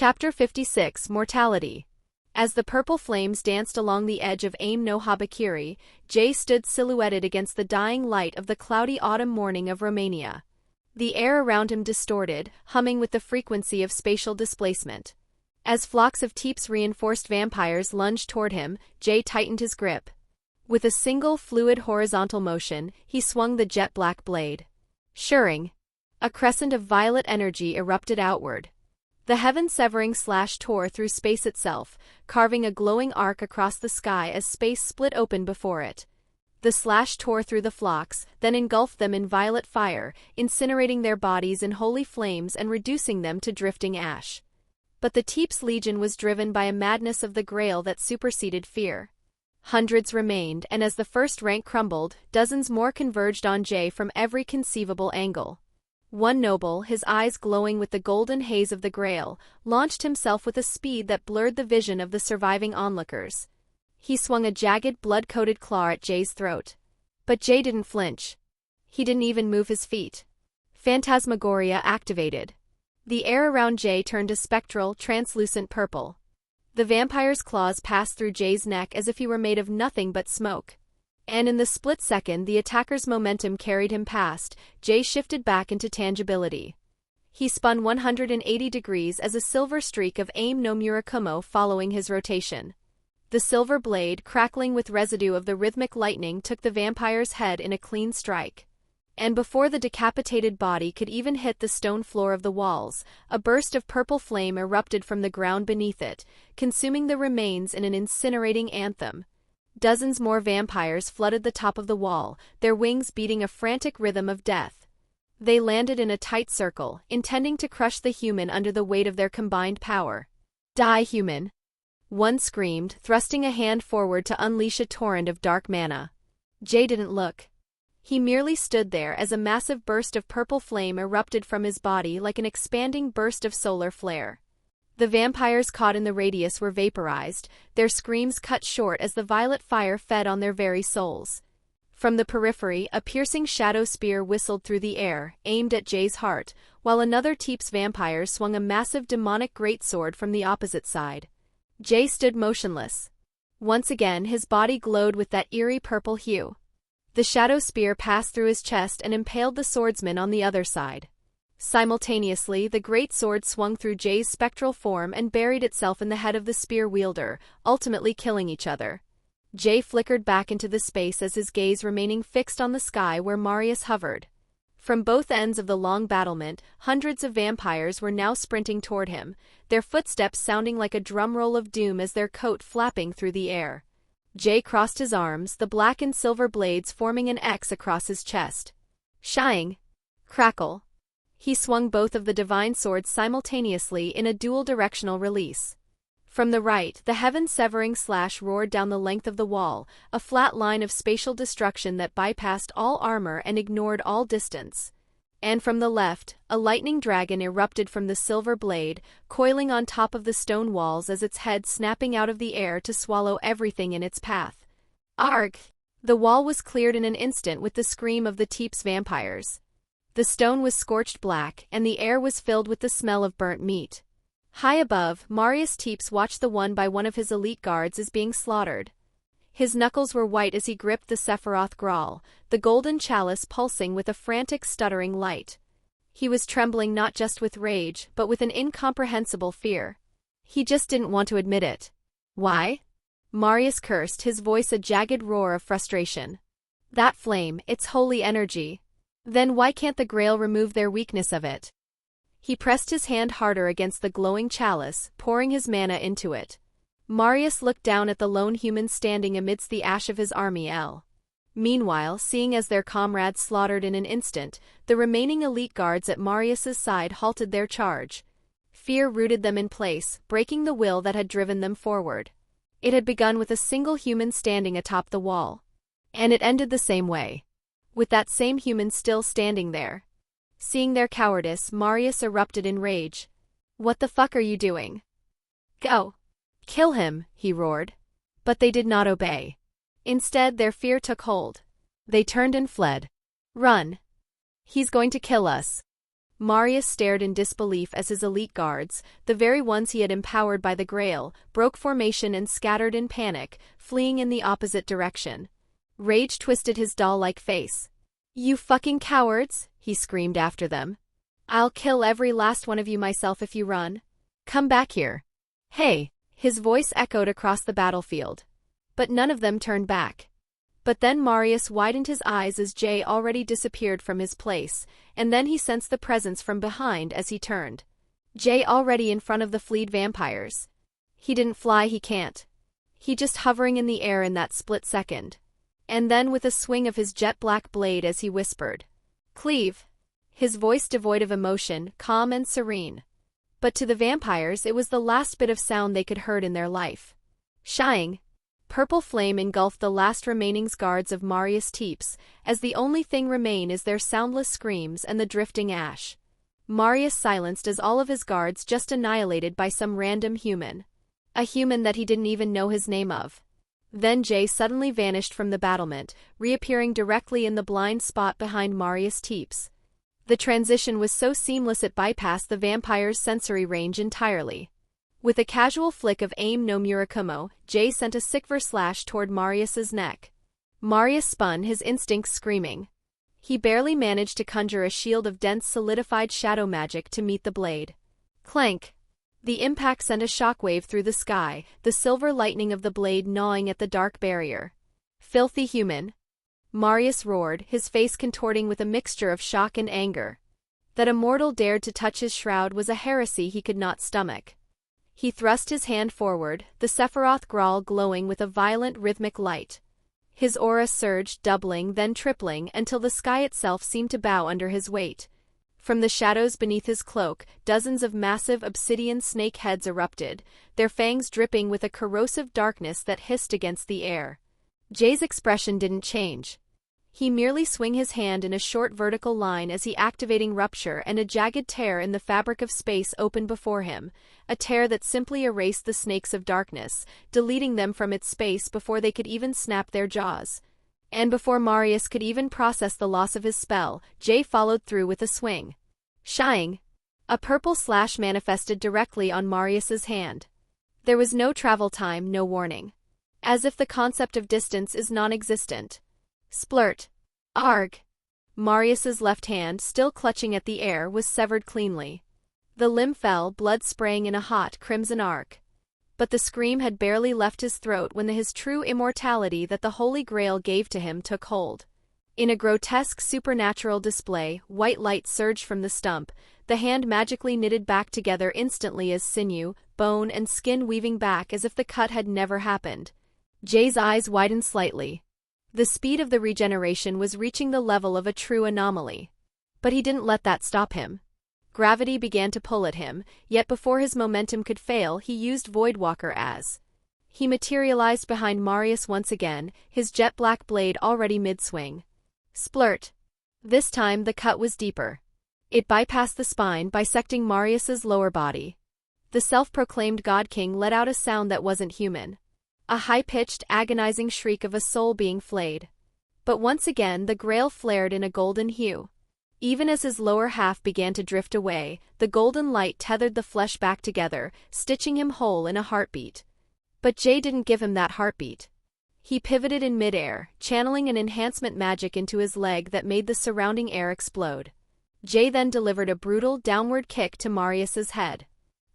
Chapter 56 Mortality. As the purple flames danced along the edge of Aim no Habakiri, Jay stood silhouetted against the dying light of the cloudy autumn morning of Romania. The air around him distorted, humming with the frequency of spatial displacement. As flocks of Teep's reinforced vampires lunged toward him, Jay tightened his grip. With a single fluid horizontal motion, he swung the jet-black blade. Shirring. A crescent of violet energy erupted outward. The heaven-severing slash tore through space itself, carving a glowing arc across the sky as space split open before it. The slash tore through the flocks, then engulfed them in violet fire, incinerating their bodies in holy flames and reducing them to drifting ash. But the Teep's legion was driven by a madness of the Grail that superseded fear. Hundreds remained, and as the first rank crumbled, dozens more converged on Jay from every conceivable angle. One noble, his eyes glowing with the golden haze of the Grail, launched himself with a speed that blurred the vision of the surviving onlookers. He swung a jagged, blood-coated claw at Jay's throat. But Jay didn't flinch. He didn't even move his feet. Phantasmagoria activated. The air around Jay turned a spectral, translucent purple. The vampire's claws passed through Jay's neck as if he were made of nothing but smoke. And in the split second the attacker's momentum carried him past, Jay shifted back into tangibility. He spun 180 degrees as a silver streak of Aim no Murakumo following his rotation. The silver blade, crackling with residue of the rhythmic lightning, took the vampire's head in a clean strike. And before the decapitated body could even hit the stone floor of the walls, a burst of purple flame erupted from the ground beneath it, consuming the remains in an incinerating anthem. Dozens more vampires flooded the top of the wall, their wings beating a frantic rhythm of death. They landed in a tight circle, intending to crush the human under the weight of their combined power. Die, human! One screamed, thrusting a hand forward to unleash a torrent of dark mana. Jay didn't look. He merely stood there as a massive burst of purple flame erupted from his body like an expanding burst of solar flare. The vampires caught in the radius were vaporized, their screams cut short as the violet fire fed on their very souls. From the periphery, a piercing shadow spear whistled through the air, aimed at Jay's heart, while another Teep's vampire swung a massive demonic greatsword from the opposite side. Jay stood motionless. Once again his body glowed with that eerie purple hue. The shadow spear passed through his chest and impaled the swordsman on the other side. Simultaneously, the great sword swung through Jay's spectral form and buried itself in the head of the spear wielder, ultimately killing each other. Jay flickered back into the space as his gaze remaining fixed on the sky where Marius hovered. From both ends of the long battlement, hundreds of vampires were now sprinting toward him, their footsteps sounding like a drumroll of doom as their coat flapping through the air. Jay crossed his arms, the black and silver blades forming an X across his chest. Shine! Crackle! He swung both of the divine swords simultaneously in a dual-directional release. From the right, the heaven-severing slash roared down the length of the wall, a flat line of spatial destruction that bypassed all armor and ignored all distance. And from the left, a lightning dragon erupted from the silver blade, coiling on top of the stone walls as its head snapping out of the air to swallow everything in its path. Arg! The wall was cleared in an instant with the scream of the Teep's vampires. The stone was scorched black, and the air was filled with the smell of burnt meat. High above, Marius Teeps watched the one by one of his elite guards as being slaughtered. His knuckles were white as he gripped the Sephiroth Graal, the golden chalice pulsing with a frantic stuttering light. He was trembling not just with rage, but with an incomprehensible fear. He just didn't want to admit it. Why? Marius cursed, his voice a jagged roar of frustration. That flame, it's holy energy. Then why can't the Grail remove their weakness of it? He pressed his hand harder against the glowing chalice, pouring his mana into it. Marius looked down at the lone human standing amidst the ash of his army. Meanwhile, seeing as their comrades slaughtered in an instant, the remaining elite guards at Marius's side halted their charge. Fear rooted them in place, breaking the will that had driven them forward. It had begun with a single human standing atop the wall. And it ended the same way. With that same human still standing there. Seeing their cowardice, Marius erupted in rage. What the fuck are you doing? Go! Kill him, he roared. But they did not obey. Instead, their fear took hold. They turned and fled. Run! He's going to kill us. Marius stared in disbelief as his elite guards, the very ones he had empowered by the Grail, broke formation and scattered in panic, fleeing in the opposite direction. Rage twisted his doll-like face. "You fucking cowards!" he screamed after them. "I'll kill every last one of you myself if you run. Come back here." "Hey!" His voice echoed across the battlefield. But none of them turned back. But then Marius widened his eyes as Jay already disappeared from his place, and then he sensed the presence from behind as he turned. Jay already in front of the fleed vampires. He didn't fly, he can't. He just hovering in the air in that split second. And then with a swing of his jet-black blade as he whispered, "Cleave." His voice devoid of emotion, calm and serene. But to the vampires it was the last bit of sound they could heard in their life. Shying. Purple flame engulfed the last remaining guards of Marius Teeps, as the only thing remain is their soundless screams and the drifting ash. Marius silenced as all of his guards just annihilated by some random human. A human that he didn't even know his name of. Then Jay suddenly vanished from the battlement, reappearing directly in the blind spot behind Marius Teeps. The transition was so seamless it bypassed the vampire's sensory range entirely. With a casual flick of aim no Murakumo, Jay sent a sickver slash toward Marius's neck. Marius spun, his instincts screaming. He barely managed to conjure a shield of dense solidified shadow magic to meet the blade. Clank! The impact sent a shockwave through the sky, the silver lightning of the blade gnawing at the dark barrier. "Filthy human!" Marius roared, his face contorting with a mixture of shock and anger. That a mortal dared to touch his shroud was a heresy he could not stomach. He thrust his hand forward, the Sephiroth Graal glowing with a violent rhythmic light. His aura surged, doubling, then tripling, until the sky itself seemed to bow under his weight. From the shadows beneath his cloak, dozens of massive obsidian snake heads erupted, their fangs dripping with a corrosive darkness that hissed against the air. Jay's expression didn't change. He merely swung his hand in a short vertical line as he activating rupture, and a jagged tear in the fabric of space opened before him, a tear that simply erased the snakes of darkness, deleting them from its space before they could even snap their jaws. And before Marius could even process the loss of his spell, Jay followed through with a swing. Shying! A purple slash manifested directly on Marius's hand. There was no travel time, no warning. As if the concept of distance is non-existent. Splurt. Arg! Marius's left hand, still clutching at the air, was severed cleanly. The limb fell, blood spraying in a hot crimson arc. But the scream had barely left his throat when his true immortality that the Holy Grail gave to him took hold. In a grotesque supernatural display, white light surged from the stump, the hand magically knitted back together instantly as sinew, bone and skin weaving back as if the cut had never happened. Jay's eyes widened slightly. The speed of the regeneration was reaching the level of a true anomaly. But he didn't let that stop him. Gravity began to pull at him, yet before his momentum could fail he used Voidwalker as. He materialized behind Marius once again, his jet-black blade already mid-swing. Splurt. This time the cut was deeper. It bypassed the spine, bisecting Marius's lower body. The self-proclaimed God King let out a sound that wasn't human. A high-pitched, agonizing shriek of a soul being flayed. But once again the Grail flared in a golden hue. Even as his lower half began to drift away, the golden light tethered the flesh back together, stitching him whole in a heartbeat. But Jay didn't give him that heartbeat. He pivoted in midair, channeling an enhancement magic into his leg that made the surrounding air explode. Jay then delivered a brutal downward kick to Marius's head.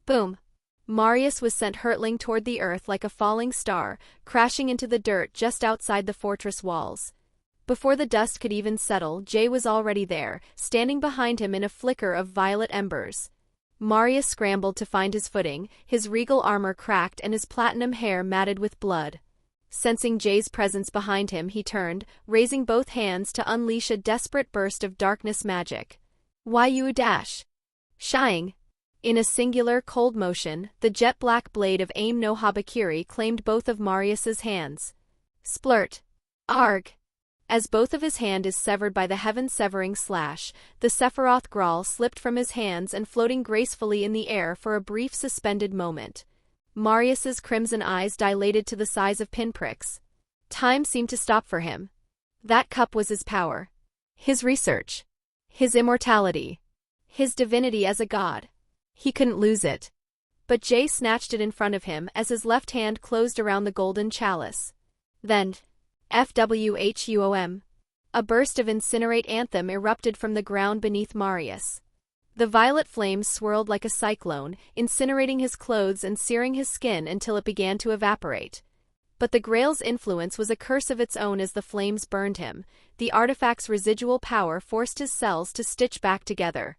Boom! Marius was sent hurtling toward the earth like a falling star, crashing into the dirt just outside the fortress walls. Before the dust could even settle, Jay was already there, standing behind him in a flicker of violet embers. Marius scrambled to find his footing, his regal armor cracked and his platinum hair matted with blood. Sensing Jay's presence behind him, he turned, raising both hands to unleash a desperate burst of darkness magic. Why you dash? Shying. In a singular, cold motion, the jet-black blade of Aim no Habakiri claimed both of Marius's hands. Splurt. Arg! As both of his hand is severed by the heaven-severing slash, the Sephiroth Graal slipped from his hands and floating gracefully in the air for a brief suspended moment. Marius's crimson eyes dilated to the size of pinpricks. Time seemed to stop for him. That cup was his power. His research. His immortality. His divinity as a god. He couldn't lose it. But Jay snatched it in front of him as his left hand closed around the golden chalice. Then, FWHUOM. A burst of Incinerate Anthem erupted from the ground beneath Marius. The violet flames swirled like a cyclone, incinerating his clothes and searing his skin until it began to evaporate. But the Grail's influence was a curse of its own as the flames burned him. The artifact's residual power forced his cells to stitch back together.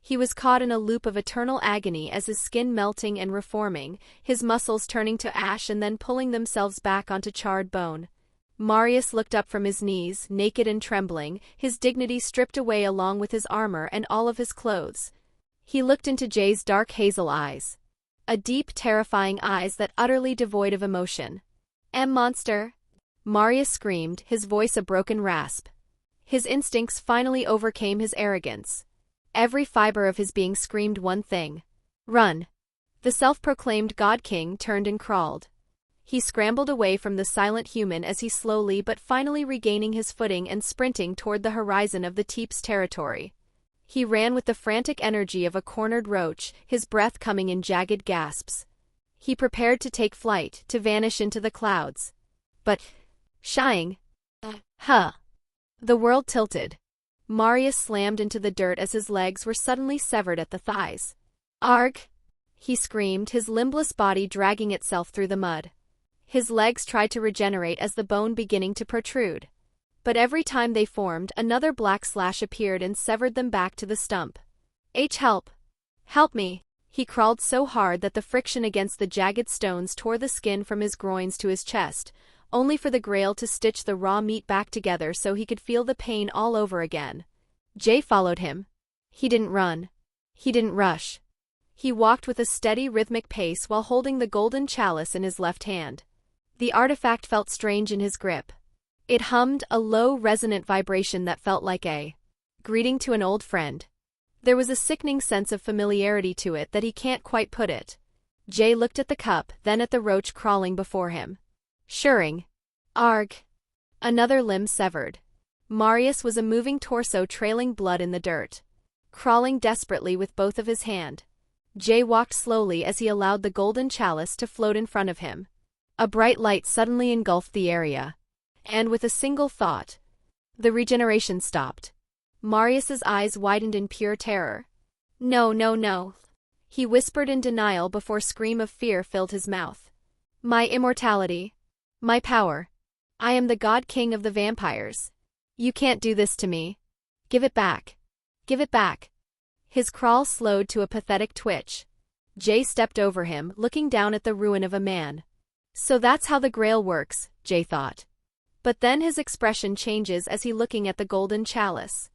He was caught in a loop of eternal agony as his skin melting and reforming, his muscles turning to ash and then pulling themselves back onto charred bone. Marius looked up from his knees, naked and trembling, his dignity stripped away along with his armor and all of his clothes. He looked into Jay's dark hazel eyes. A deep, terrifying eyes that utterly devoid of emotion. Monster! Marius screamed, his voice a broken rasp. His instincts finally overcame his arrogance. Every fiber of his being screamed one thing. Run! The self-proclaimed God King turned and crawled. He scrambled away from the silent human as he slowly but finally regaining his footing and sprinting toward the horizon of the Teep's territory. He ran with the frantic energy of a cornered roach, his breath coming in jagged gasps. He prepared to take flight, to vanish into the clouds. But, shying. The world tilted. Marius slammed into the dirt as his legs were suddenly severed at the thighs. Arg! He screamed, his limbless body dragging itself through the mud. His legs tried to regenerate as the bone beginning to protrude. But every time they formed, another black slash appeared and severed them back to the stump. Help! Help me! He crawled so hard that the friction against the jagged stones tore the skin from his groins to his chest, only for the Grail to stitch the raw meat back together so he could feel the pain all over again. Jay followed him. He didn't run. He didn't rush. He walked with a steady rhythmic pace while holding the golden chalice in his left hand. The artifact felt strange in his grip. It hummed, a low, resonant vibration that felt like a greeting to an old friend. There was a sickening sense of familiarity to it that he can't quite put it. Jay looked at the cup, then at the roach crawling before him. Shirring. Arg! Another limb severed. Marius was a moving torso trailing blood in the dirt. Crawling desperately with both of his hands. Jay walked slowly as he allowed the golden chalice to float in front of him. A bright light suddenly engulfed the area. And with a single thought, the regeneration stopped. Marius's eyes widened in pure terror. No, no, no. He whispered in denial before a scream of fear filled his mouth. My immortality. My power. I am the God King of the vampires. You can't do this to me. Give it back. Give it back. His crawl slowed to a pathetic twitch. Jay stepped over him, looking down at the ruin of a man. So that's how the Grail works, Jay thought. But then his expression changes as he looking at the golden chalice.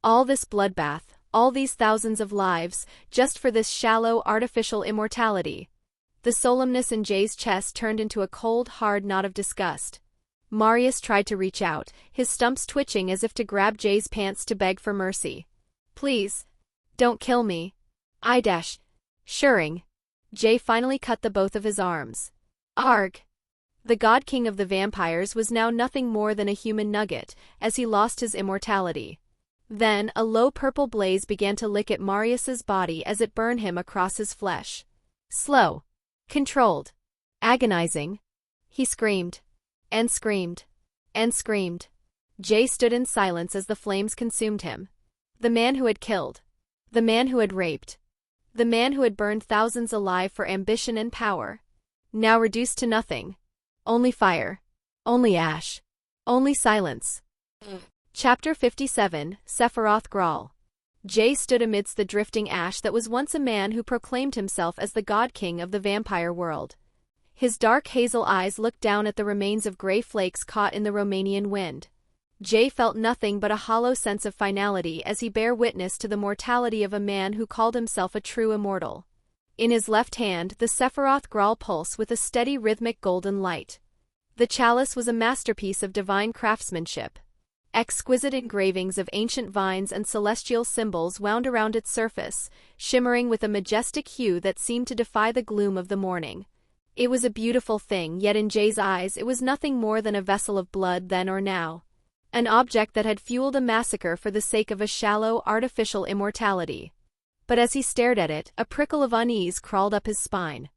All this bloodbath, all these thousands of lives, just for this shallow, artificial immortality. The solemnness in Jay's chest turned into a cold, hard knot of disgust. Marius tried to reach out, his stumps twitching as if to grab Jay's pants to beg for mercy. Please. Don't kill me. Shirring. Jay finally cut the both of his arms. Arg! The God King of the vampires was now nothing more than a human nugget, as he lost his immortality. Then, a low purple blaze began to lick at Marius's body as it burned him across his flesh. Slow. Controlled. Agonizing. He screamed. And screamed. And screamed. Jay stood in silence as the flames consumed him. The man who had killed. The man who had raped. The man who had burned thousands alive for ambition and power. Now reduced to nothing. Only fire. Only ash. Only silence. Chapter 57, Sephiroth Graal. Jay stood amidst the drifting ash that was once a man who proclaimed himself as the God King of the vampire world. His dark hazel eyes looked down at the remains of gray flakes caught in the Romanian wind. Jay felt nothing but a hollow sense of finality as he bare witness to the mortality of a man who called himself a true immortal. In his left hand, the Sephiroth Graal pulsed with a steady rhythmic golden light. The chalice was a masterpiece of divine craftsmanship. Exquisite engravings of ancient vines and celestial symbols wound around its surface, shimmering with a majestic hue that seemed to defy the gloom of the morning. It was a beautiful thing, yet in Jay's eyes it was nothing more than a vessel of blood then or now. An object that had fueled a massacre for the sake of a shallow, artificial immortality. But as he stared at it, a prickle of unease crawled up his spine.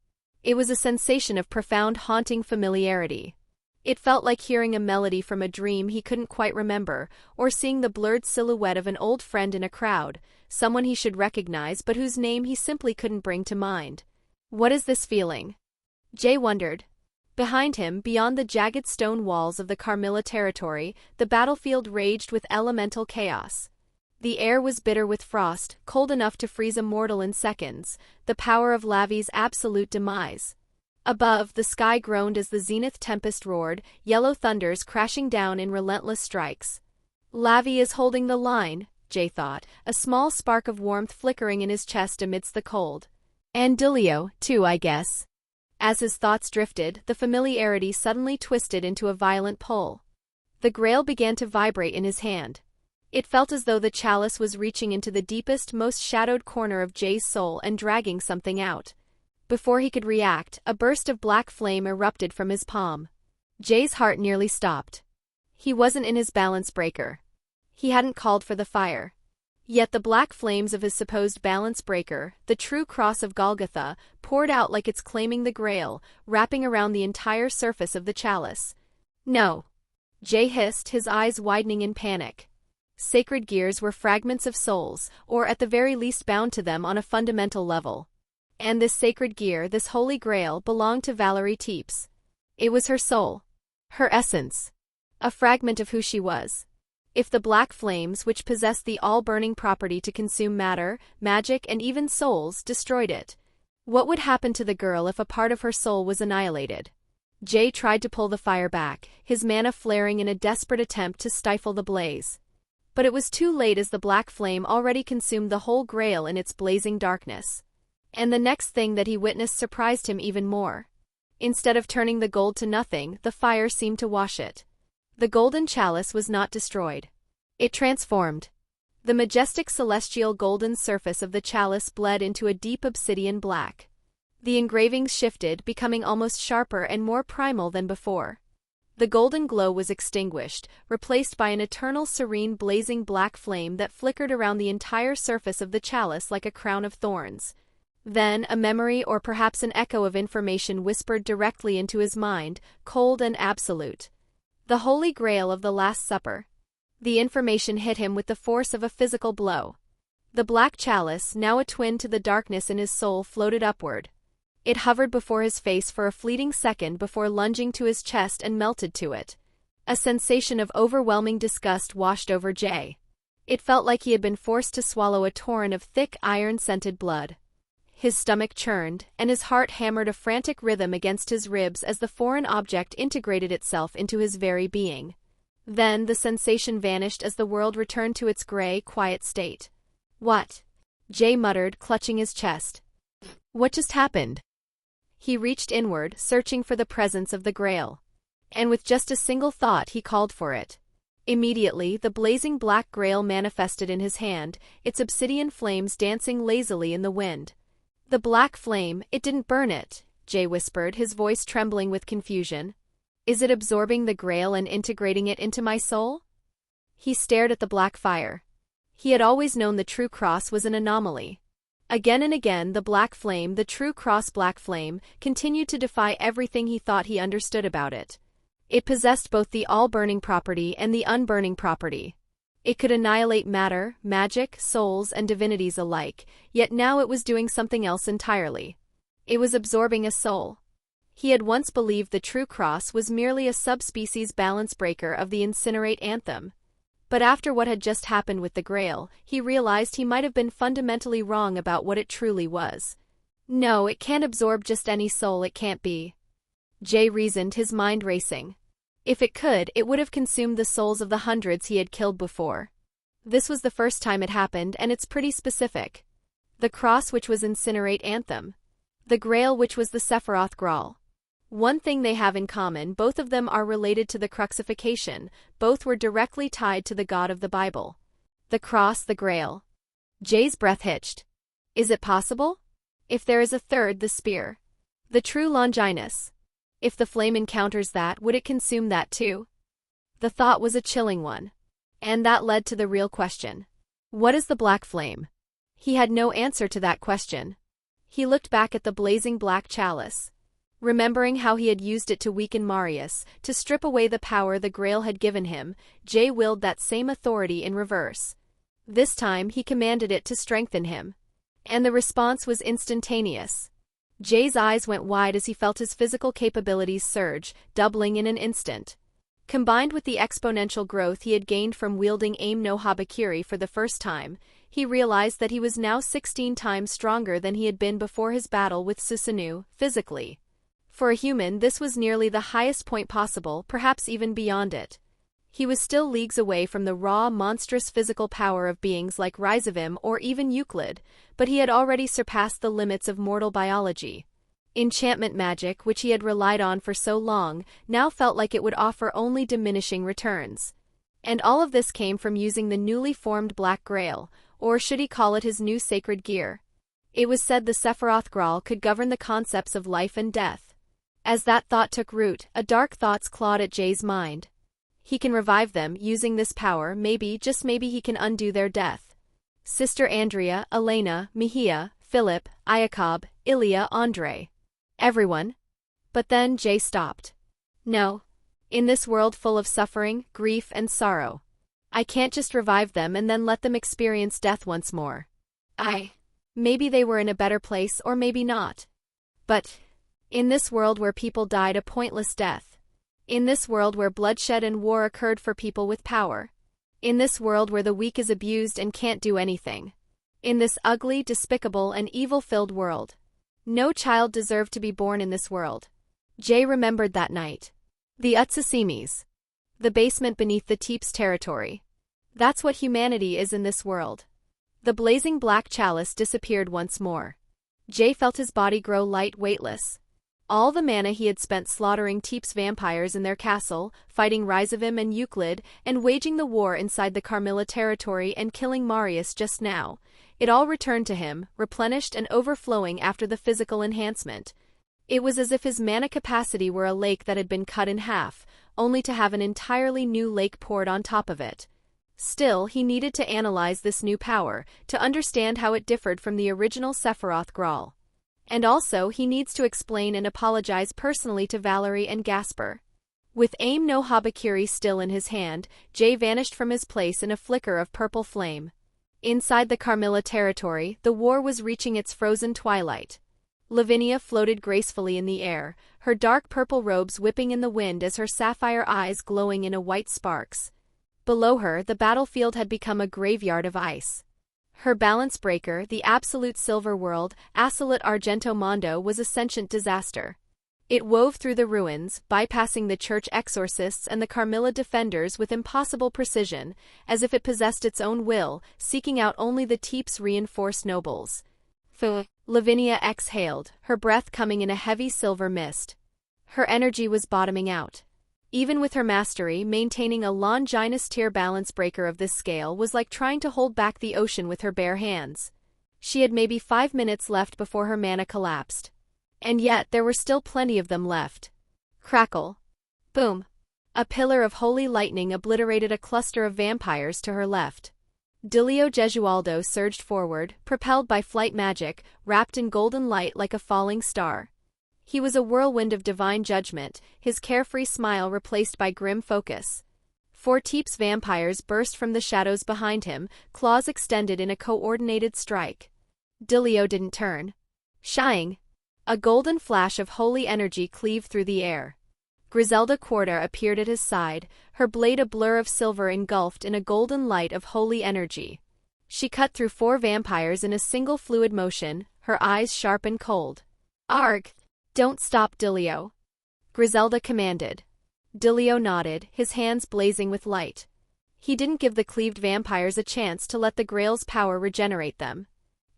It was a sensation of profound, haunting familiarity. It felt like hearing a melody from a dream he couldn't quite remember, or seeing the blurred silhouette of an old friend in a crowd, someone he should recognize but whose name he simply couldn't bring to mind. What is this feeling? Jay wondered. Behind him, beyond the jagged stone walls of the Carmilla territory, the battlefield raged with elemental chaos. The air was bitter with frost, cold enough to freeze a mortal in seconds, the power of Lavi's absolute demise. Above, the sky groaned as the zenith tempest roared, yellow thunders crashing down in relentless strikes. Lavi is holding the line, Jay thought, a small spark of warmth flickering in his chest amidst the cold. And Dillio, too, I guess. As his thoughts drifted, the familiarity suddenly twisted into a violent pull. The grail began to vibrate in his hand. It felt as though the chalice was reaching into the deepest, most shadowed corner of Jay's soul and dragging something out. Before he could react, a burst of black flame erupted from his palm. Jay's heart nearly stopped. He wasn't in his balance breaker. He hadn't called for the fire. Yet the black flames of his supposed balance breaker, the true cross of Golgotha, poured out like it's claiming the grail, wrapping around the entire surface of the chalice. No. Jay hissed, his eyes widening in panic. Sacred gears were fragments of souls, or at the very least bound to them on a fundamental level. And this sacred gear, this holy grail, belonged to Valerie Teeps. It was her soul. Her essence. A fragment of who she was. If the black flames, which possessed the all-burning property to consume matter, magic, and even souls, destroyed it, what would happen to the girl if a part of her soul was annihilated? Jay tried to pull the fire back, his mana flaring in a desperate attempt to stifle the blaze. But it was too late, as the black flame already consumed the whole grail in its blazing darkness. And the next thing that he witnessed surprised him even more. Instead of turning the gold to nothing, the fire seemed to wash it. The golden chalice was not destroyed. It transformed. The majestic celestial golden surface of the chalice bled into a deep obsidian black. The engravings shifted, becoming almost sharper and more primal than before. The golden glow was extinguished, replaced by an eternal serene blazing black flame that flickered around the entire surface of the chalice like a crown of thorns. Then, a memory or perhaps an echo of information whispered directly into his mind, cold and absolute. The Holy Grail of the Last Supper. The information hit him with the force of a physical blow. The black chalice, now a twin to the darkness in his soul, floated upward. It hovered before his face for a fleeting second before lunging to his chest and melted to it. A sensation of overwhelming disgust washed over Jay. It felt like he had been forced to swallow a torrent of thick, iron-scented blood. His stomach churned, and his heart hammered a frantic rhythm against his ribs as the foreign object integrated itself into his very being. Then the sensation vanished as the world returned to its gray, quiet state. What? Jay muttered, clutching his chest. What just happened? He reached inward, searching for the presence of the grail. And with just a single thought he called for it. Immediately, the blazing black grail manifested in his hand, its obsidian flames dancing lazily in the wind. The black flame, it didn't burn it, Jay whispered, his voice trembling with confusion. Is it absorbing the grail and integrating it into my soul? He stared at the black fire. He had always known the true cross was an anomaly. Again and again, the black flame, the true cross black flame, continued to defy everything he thought he understood about it. It possessed both the all-burning property and the unburning property. It could annihilate matter, magic, souls, and divinities alike, yet now it was doing something else entirely. It was absorbing a soul. He had once believed the true cross was merely a subspecies balance breaker of the Incinerate Anthem. But after what had just happened with the Grail, he realized he might have been fundamentally wrong about what it truly was. No, it can't absorb just any soul, it can't be. Jay reasoned, his mind racing. If it could, it would have consumed the souls of the hundreds he had killed before. This was the first time it happened, and it's pretty specific. The cross, which was Incinerate Anthem. The Grail, which was the Sephiroth Graal. One thing they have in common, both of them are related to the crucifixion, both were directly tied to the God of the Bible. The cross, the Grail. Jay's breath hitched. Is it possible? If there is a third, the spear. The true Longinus. If the flame encounters that, would it consume that too? The thought was a chilling one. And that led to the real question. What is the black flame? He had no answer to that question. He looked back at the blazing black chalice. Remembering how he had used it to weaken Marius, to strip away the power the Grail had given him, Jay willed that same authority in reverse. This time he commanded it to strengthen him. And the response was instantaneous. Jay's eyes went wide as he felt his physical capabilities surge, doubling in an instant. Combined with the exponential growth he had gained from wielding Aim no Habakiri for the first time, he realized that he was now 16 times stronger than he had been before his battle with Susanoo, physically. For a human, this was nearly the highest point possible, perhaps even beyond it. He was still leagues away from the raw, monstrous physical power of beings like Ryzavim or even Euclid, but he had already surpassed the limits of mortal biology. Enchantment magic, which he had relied on for so long, now felt like it would offer only diminishing returns. And all of this came from using the newly formed Black Grail, or should he call it his new sacred gear? It was said the Sephiroth Graal could govern the concepts of life and death. As that thought took root, a dark thoughts clawed at Jay's mind. He can revive them, using this power, maybe, just maybe he can undo their death. Sister Andrea, Elena, Mihia, Philip, Iakob, Ilya, Andre. Everyone. But then Jay stopped. No. In this world full of suffering, grief, and sorrow, I can't just revive them and then let them experience death once more. Maybe they were in a better place or maybe not. But in this world where people died a pointless death. In this world where bloodshed and war occurred for people with power. In this world where the weak is abused and can't do anything. In this ugly, despicable, and evil-filled world. No child deserved to be born in this world. Jay remembered that night. The Utsusemis. The basement beneath the Teep's territory. That's what humanity is in this world. The blazing black chalice disappeared once more. Jay felt his body grow light, weightless. All the mana he had spent slaughtering Teep's vampires in their castle, fighting Ryzavim and Euclid, and waging the war inside the Carmilla territory and killing Marius just now, it all returned to him, replenished and overflowing after the physical enhancement. It was as if his mana capacity were a lake that had been cut in half, only to have an entirely new lake poured on top of it. Still, he needed to analyze this new power, to understand how it differed from the original Sephiroth Graal. And also, he needs to explain and apologize personally to Valerie and Gasper. With Aim no Habakiri still in his hand, Jay vanished from his place in a flicker of purple flame. Inside the Carmilla territory, the war was reaching its frozen twilight. Lavinia floated gracefully in the air, her dark purple robes whipping in the wind as her sapphire eyes glowing in a white sparks. Below her, the battlefield had become a graveyard of ice. Her balance breaker, the absolute silver world, Asalit Argento Mondo, was a sentient disaster. It wove through the ruins, bypassing the church exorcists and the Carmilla defenders with impossible precision, as if it possessed its own will, seeking out only the Teep's reinforced nobles. Lavinia exhaled, her breath coming in a heavy silver mist. Her energy was bottoming out. Even with her mastery, maintaining a Longinus tier balance breaker of this scale was like trying to hold back the ocean with her bare hands. She had maybe 5 minutes left before her mana collapsed. And yet there were still plenty of them left. Crackle. Boom. A pillar of holy lightning obliterated a cluster of vampires to her left. Dilio Gesualdo surged forward, propelled by flight magic, wrapped in golden light like a falling star. He was a whirlwind of divine judgment, his carefree smile replaced by grim focus. 4 Teep's vampires burst from the shadows behind him, claws extended in a coordinated strike. Dilio didn't turn. Shying. A golden flash of holy energy cleaved through the air. Griselda Quarta appeared at his side, her blade a blur of silver engulfed in a golden light of holy energy. She cut through 4 vampires in a single fluid motion, her eyes sharp and cold. Arg! Don't stop, Dilio. Griselda commanded. Dilio nodded, his hands blazing with light. He didn't give the cleaved vampires a chance to let the Grail's power regenerate them.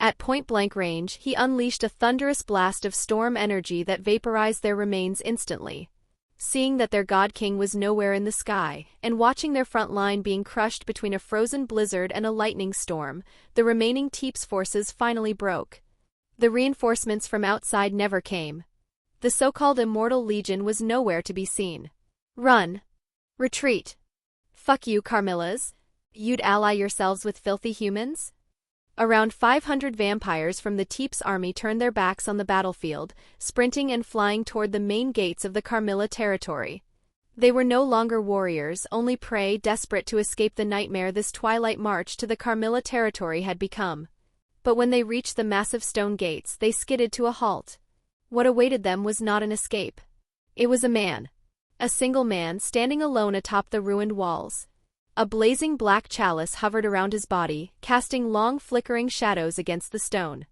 At point-blank range, he unleashed a thunderous blast of storm energy that vaporized their remains instantly. Seeing that their god king was nowhere in the sky, and watching their front line being crushed between a frozen blizzard and a lightning storm, the remaining Teep's forces finally broke. The reinforcements from outside never came. The so-called Immortal Legion was nowhere to be seen. Run. Retreat. Fuck you, Carmillas. You'd ally yourselves with filthy humans? Around 500 vampires from the Teep's army turned their backs on the battlefield, sprinting and flying toward the main gates of the Carmilla territory. They were no longer warriors, only prey desperate to escape the nightmare this twilight march to the Carmilla territory had become. But when they reached the massive stone gates, they skidded to a halt. What awaited them was not an escape. It was a man. A single man standing alone atop the ruined walls. A blazing black chalice hovered around his body, casting long flickering shadows against the stone.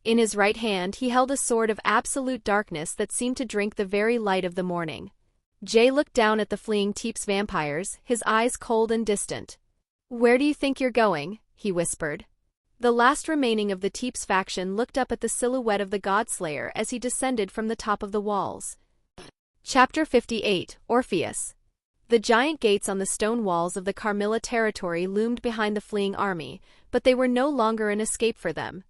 In his right hand he held a sword of absolute darkness that seemed to drink the very light of the morning. Jay looked down at the fleeing Teep's vampires, his eyes cold and distant. "Where do you think you're going?" he whispered. The last remaining of the Teep's faction looked up at the silhouette of the Godslayer as he descended from the top of the walls. Chapter 58, Orpheus. The giant gates on the stone walls of the Carmilla territory loomed behind the fleeing army, but they were no longer an escape for them.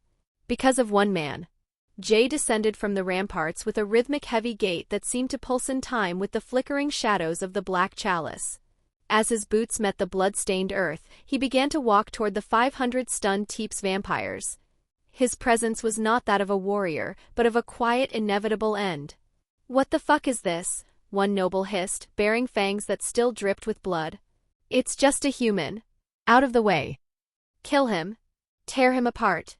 Because of one man. Jay descended from the ramparts with a rhythmic heavy gait that seemed to pulse in time with the flickering shadows of the black chalice. As his boots met the blood-stained earth, he began to walk toward the 500 stunned Teep's vampires. His presence was not that of a warrior, but of a quiet, inevitable end. "What the fuck is this?" one noble hissed, baring fangs that still dripped with blood. "It's just a human. Out of the way. Kill him. Tear him apart."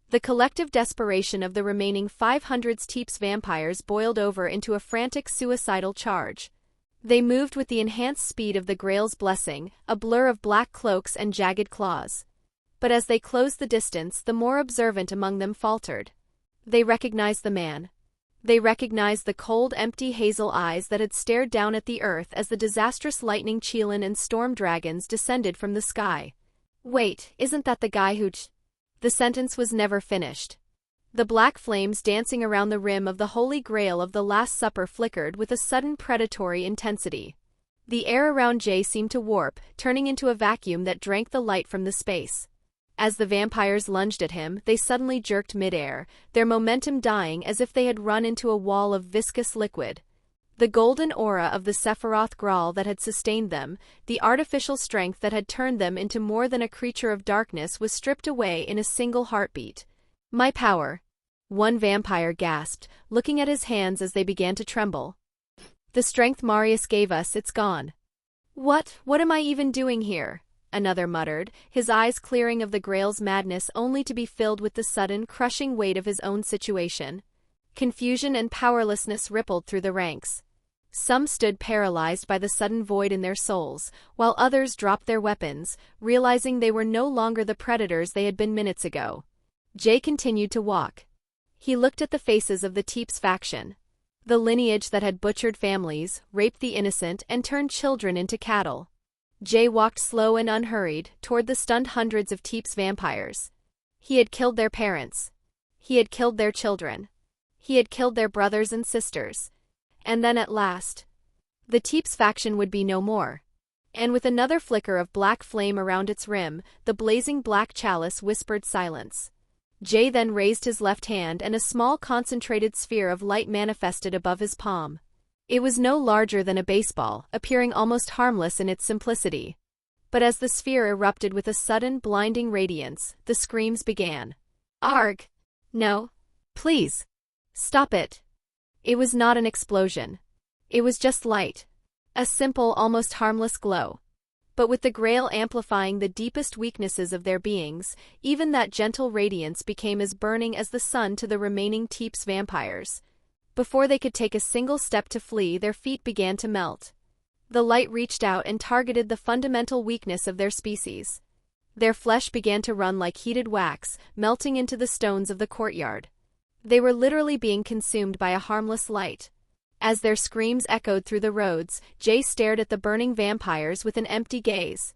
The collective desperation of the remaining 500 Teep's vampires boiled over into a frantic suicidal charge. They moved with the enhanced speed of the Grail's blessing, a blur of black cloaks and jagged claws. But as they closed the distance, the more observant among them faltered. They recognized the man. They recognized the cold, empty hazel eyes that had stared down at the earth as the disastrous lightning Chelan and storm dragons descended from the sky. "Wait, isn't that the guy who..." The sentence was never finished. The black flames dancing around the rim of the Holy Grail of the Last Supper flickered with a sudden predatory intensity. The air around Jay seemed to warp, turning into a vacuum that drank the light from the space. As the vampires lunged at him, they suddenly jerked midair, their momentum dying as if they had run into a wall of viscous liquid. The golden aura of the Sephiroth Graal that had sustained them, the artificial strength that had turned them into more than a creature of darkness, was stripped away in a single heartbeat. "My power," one vampire gasped, looking at his hands as they began to tremble. "The strength Marius gave us, it's gone." What am I even doing here?" another muttered, his eyes clearing of the Grail's madness only to be filled with the sudden, crushing weight of his own situation. Confusion and powerlessness rippled through the ranks. Some stood paralyzed by the sudden void in their souls, while others dropped their weapons, realizing they were no longer the predators they had been minutes ago. Jay continued to walk. He looked at the faces of the Teep's faction. The lineage that had butchered families, raped the innocent, and turned children into cattle. Jay walked slow and unhurried toward the stunned hundreds of Teep's vampires. He had killed their parents. He had killed their children. He had killed their brothers and sisters. And then at last, the Teep's faction would be no more. And with another flicker of black flame around its rim, the blazing black chalice whispered silence. Jay then raised his left hand and a small concentrated sphere of light manifested above his palm. It was no larger than a baseball, appearing almost harmless in its simplicity. But as the sphere erupted with a sudden, blinding radiance, the screams began. "Arg! No! Please! Stop it!" It was not an explosion. It was just light. A simple, almost harmless glow. But with the Grail amplifying the deepest weaknesses of their beings, even that gentle radiance became as burning as the sun to the remaining Teep's vampires. Before they could take a single step to flee, their feet began to melt. The light reached out and targeted the fundamental weakness of their species. Their flesh began to run like heated wax, melting into the stones of the courtyard. They were literally being consumed by a harmless light. As their screams echoed through the roads, Jay stared at the burning vampires with an empty gaze.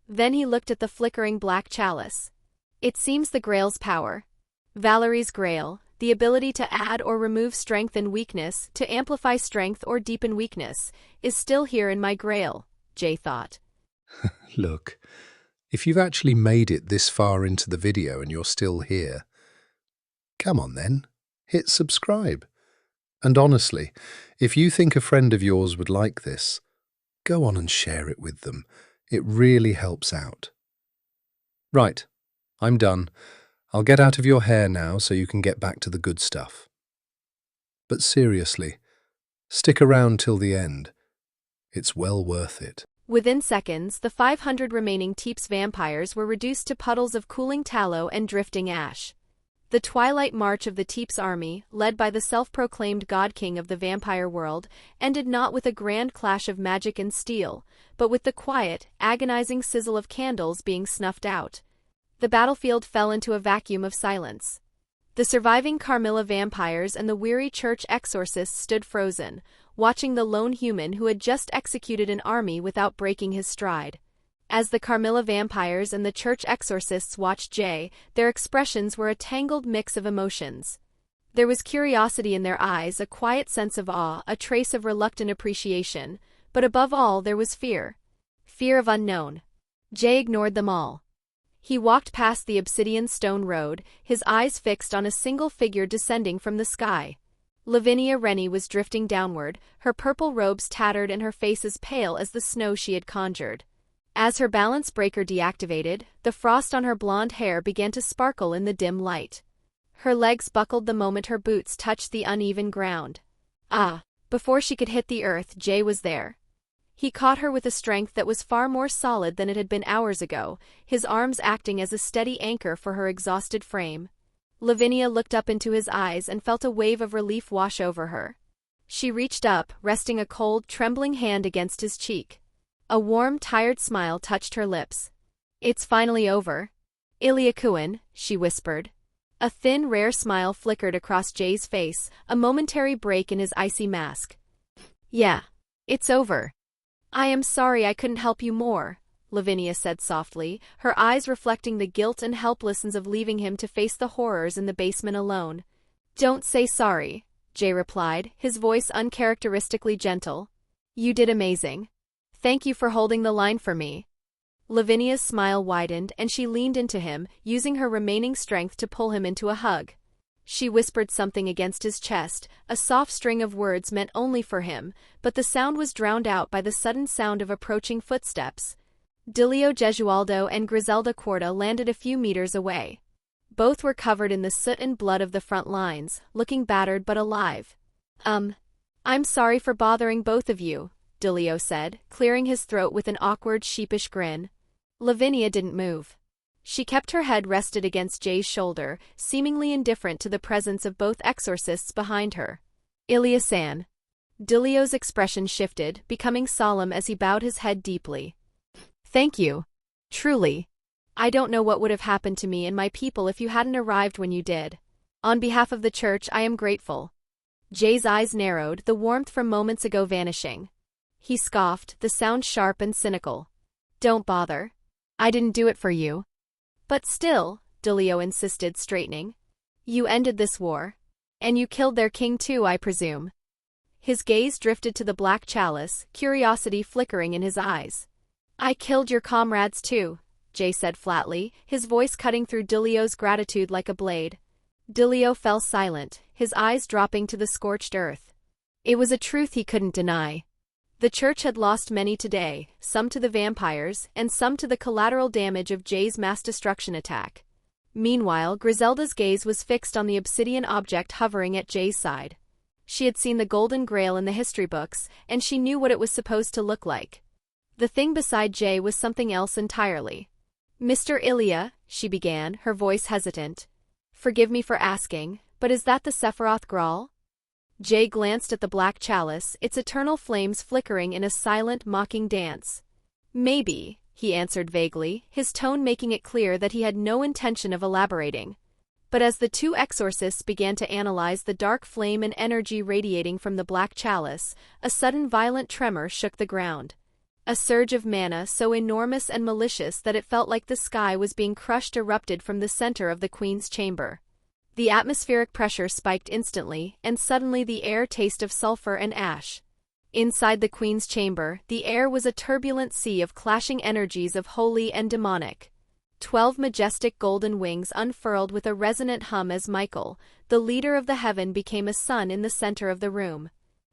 Then he looked at the flickering black chalice. It seems the Grail's power. Valerie's Grail, the ability to add or remove strength and weakness, to amplify strength or deepen weakness, is still here in my Grail, Jay thought. Look, if you've actually made it this far into the video and you're still here, come on then. Hit subscribe. And honestly, if you think a friend of yours would like this, go on and share it with them. It really helps out. Right, I'm done. I'll get out of your hair now so you can get back to the good stuff. But seriously, stick around till the end. It's well worth it. Within seconds, the 500 remaining Teeps vampires were reduced to puddles of cooling tallow and drifting ash. The twilight march of the Teeps army, led by the self-proclaimed God King of the vampire world, ended not with a grand clash of magic and steel, but with the quiet, agonizing sizzle of candles being snuffed out. The battlefield fell into a vacuum of silence. The surviving Carmilla vampires and the weary church exorcists stood frozen, watching the lone human who had just executed an army without breaking his stride. As the Carmilla vampires and the church exorcists watched Jay, their expressions were a tangled mix of emotions. There was curiosity in their eyes, a quiet sense of awe, a trace of reluctant appreciation, but above all there was fear. Fear of unknown. Jay ignored them all. He walked past the obsidian stone road, his eyes fixed on a single figure descending from the sky. Lavinia Rennie was drifting downward, her purple robes tattered and her face as pale as the snow she had conjured. As her balance breaker deactivated, the frost on her blonde hair began to sparkle in the dim light. Her legs buckled the moment her boots touched the uneven ground. Ah! Before she could hit the earth, Jay was there. He caught her with a strength that was far more solid than it had been hours ago, his arms acting as a steady anchor for her exhausted frame. Lavinia looked up into his eyes and felt a wave of relief wash over her. She reached up, resting a cold, trembling hand against his cheek. A warm, tired smile touched her lips. "It's finally over. Illya Kovalenko," she whispered. A thin, rare smile flickered across Jay's face, a momentary break in his icy mask. "Yeah. It's over. I am sorry I couldn't help you more," Lavinia said softly, her eyes reflecting the guilt and helplessness of leaving him to face the horrors in the basement alone. "Don't say sorry," Jay replied, his voice uncharacteristically gentle. "You did amazing. Thank you for holding the line for me." Lavinia's smile widened and she leaned into him, using her remaining strength to pull him into a hug. She whispered something against his chest, a soft string of words meant only for him, but the sound was drowned out by the sudden sound of approaching footsteps. Dilio Gesualdo and Griselda Corda landed a few meters away. Both were covered in the soot and blood of the front lines, looking battered but alive. I'm sorry for bothering both of you," Dilio said, clearing his throat with an awkward, sheepish grin. Lavinia didn't move. She kept her head rested against Jay's shoulder, seemingly indifferent to the presence of both exorcists behind her. "Ilya-san." Dilio's expression shifted, becoming solemn as he bowed his head deeply. "Thank you. Truly. I don't know what would have happened to me and my people if you hadn't arrived when you did. On behalf of the church, I am grateful." Jay's eyes narrowed, the warmth from moments ago vanishing. He scoffed, the sound sharp and cynical. "Don't bother. I didn't do it for you." "But still," Dilio insisted, straightening. "You ended this war. And you killed their king too, I presume." His gaze drifted to the black chalice, curiosity flickering in his eyes. "I killed your comrades too," Jay said flatly, his voice cutting through Dilio's gratitude like a blade. Dilio fell silent, his eyes dropping to the scorched earth. It was a truth he couldn't deny. The church had lost many today, some to the vampires, and some to the collateral damage of Jay's mass destruction attack. Meanwhile, Griselda's gaze was fixed on the obsidian object hovering at Jay's side. She had seen the Golden Grail in the history books, and she knew what it was supposed to look like. The thing beside Jay was something else entirely. "Mr. Illya," she began, her voice hesitant. "Forgive me for asking, but is that the Sephiroth Graal?" Jay glanced at the black chalice, its eternal flames flickering in a silent, mocking dance. "Maybe," he answered vaguely, his tone making it clear that he had no intention of elaborating. But as the two exorcists began to analyze the dark flame and energy radiating from the black chalice, a sudden violent tremor shook the ground. A surge of mana so enormous and malicious that it felt like the sky was being crushed erupted from the center of the Queen's chamber. The atmospheric pressure spiked instantly, and suddenly the air tasted of sulfur and ash. Inside the Queen's chamber, the air was a turbulent sea of clashing energies of holy and demonic. 12 majestic golden wings unfurled with a resonant hum as Michael, the leader of the heaven, became a sun in the center of the room.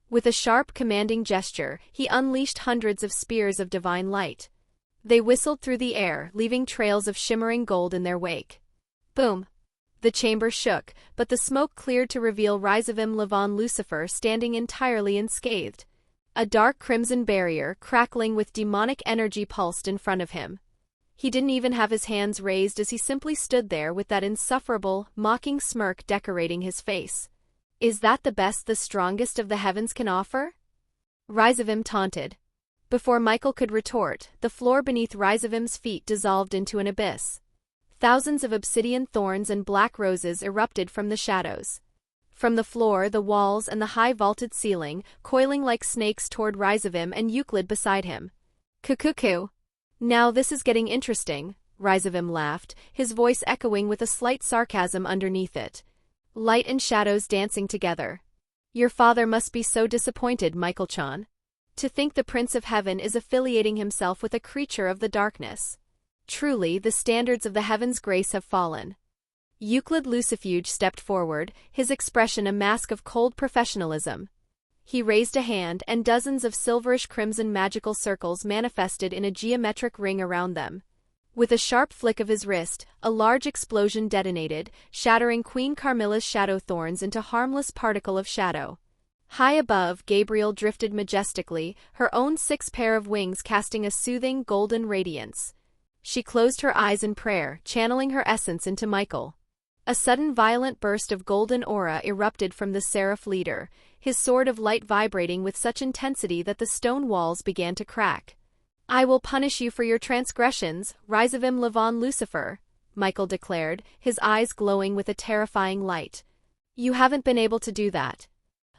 With a sharp, commanding gesture, he unleashed hundreds of spears of divine light. They whistled through the air, leaving trails of shimmering gold in their wake. Boom! The chamber shook, but the smoke cleared to reveal Zayyn Illya Lucifer standing entirely unscathed. A dark crimson barrier, crackling with demonic energy, pulsed in front of him. He didn't even have his hands raised as he simply stood there with that insufferable, mocking smirk decorating his face. Is that the best the strongest of the heavens can offer? Zayyn taunted. Before Michael could retort, the floor beneath Zayyn's feet dissolved into an abyss. Thousands of obsidian thorns and black roses erupted from the shadows. From the floor, the walls, and the high vaulted ceiling, coiling like snakes toward Zayyn and Euclid beside him. Cuckoo. Now this is getting interesting, Zayyn laughed, his voice echoing with a slight sarcasm underneath it. Light and shadows dancing together. Your father must be so disappointed, Michael-chan. To think the Prince of Heaven is affiliating himself with a creature of the darkness. Truly, the standards of the heavens' grace have fallen. Euclid Lucifuge stepped forward, his expression a mask of cold professionalism. He raised a hand, and dozens of silverish-crimson magical circles manifested in a geometric ring around them. With a sharp flick of his wrist, a large explosion detonated, shattering Queen Carmilla's shadow thorns into harmless particle of shadow. High above, Gabriel drifted majestically, her own 6 pair of wings casting a soothing, golden radiance. She closed her eyes in prayer, channeling her essence into Michael. A sudden violent burst of golden aura erupted from the seraph leader, his sword of light vibrating with such intensity that the stone walls began to crack. I will punish you for your transgressions, Zayyn Illya Lucifer, Michael declared, his eyes glowing with a terrifying light. You haven't been able to do that.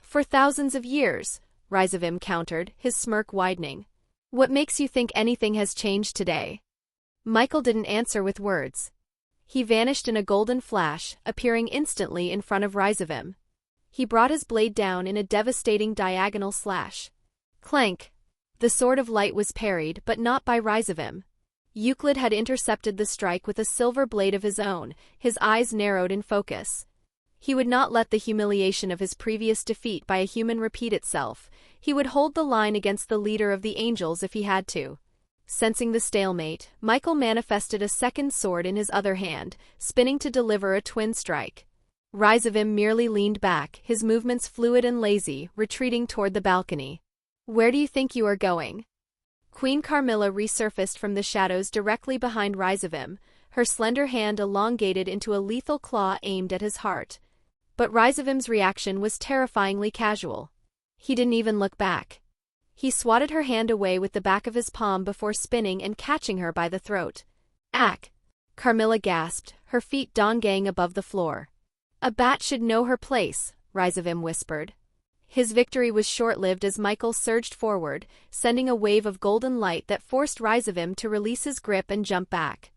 For thousands of years, Zayyn countered, his smirk widening. What makes you think anything has changed today? Michael didn't answer with words. He vanished in a golden flash, appearing instantly in front of Zayyn. He brought his blade down in a devastating diagonal slash. Clank! The sword of light was parried, but not by Zayyn. Euclid had intercepted the strike with a silver blade of his own, his eyes narrowed in focus. He would not let the humiliation of his previous defeat by a human repeat itself. He would hold the line against the leader of the angels if he had to. Sensing the stalemate, Michael manifested a second sword in his other hand, spinning to deliver a twin strike. Zayyn merely leaned back, his movements fluid and lazy, retreating toward the balcony. Where do you think you are going? Queen Carmilla resurfaced from the shadows directly behind Zayyn, her slender hand elongated into a lethal claw aimed at his heart. But Zayyn's reaction was terrifyingly casual. He didn't even look back. He swatted her hand away with the back of his palm before spinning and catching her by the throat. Ack! Carmilla gasped, her feet dongaying above the floor. A bat should know her place, Zayyn whispered. His victory was short-lived as Michael surged forward, sending a wave of golden light that forced Zayyn to release his grip and jump back.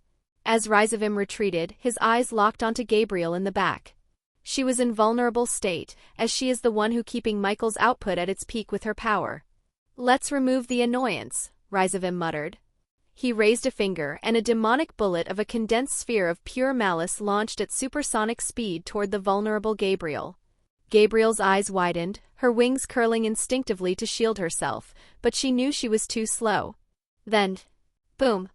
As Zayyn retreated, his eyes locked onto Gabriel in the back. She was in vulnerable state, as she is the one who keeping Michael's output at its peak with her power. Let's remove the annoyance, Zayyn muttered. He raised a finger, and a demonic bullet of a condensed sphere of pure malice launched at supersonic speed toward the vulnerable Gabriel. Gabriel's eyes widened, her wings curling instinctively to shield herself, but she knew she was too slow. Then, boom!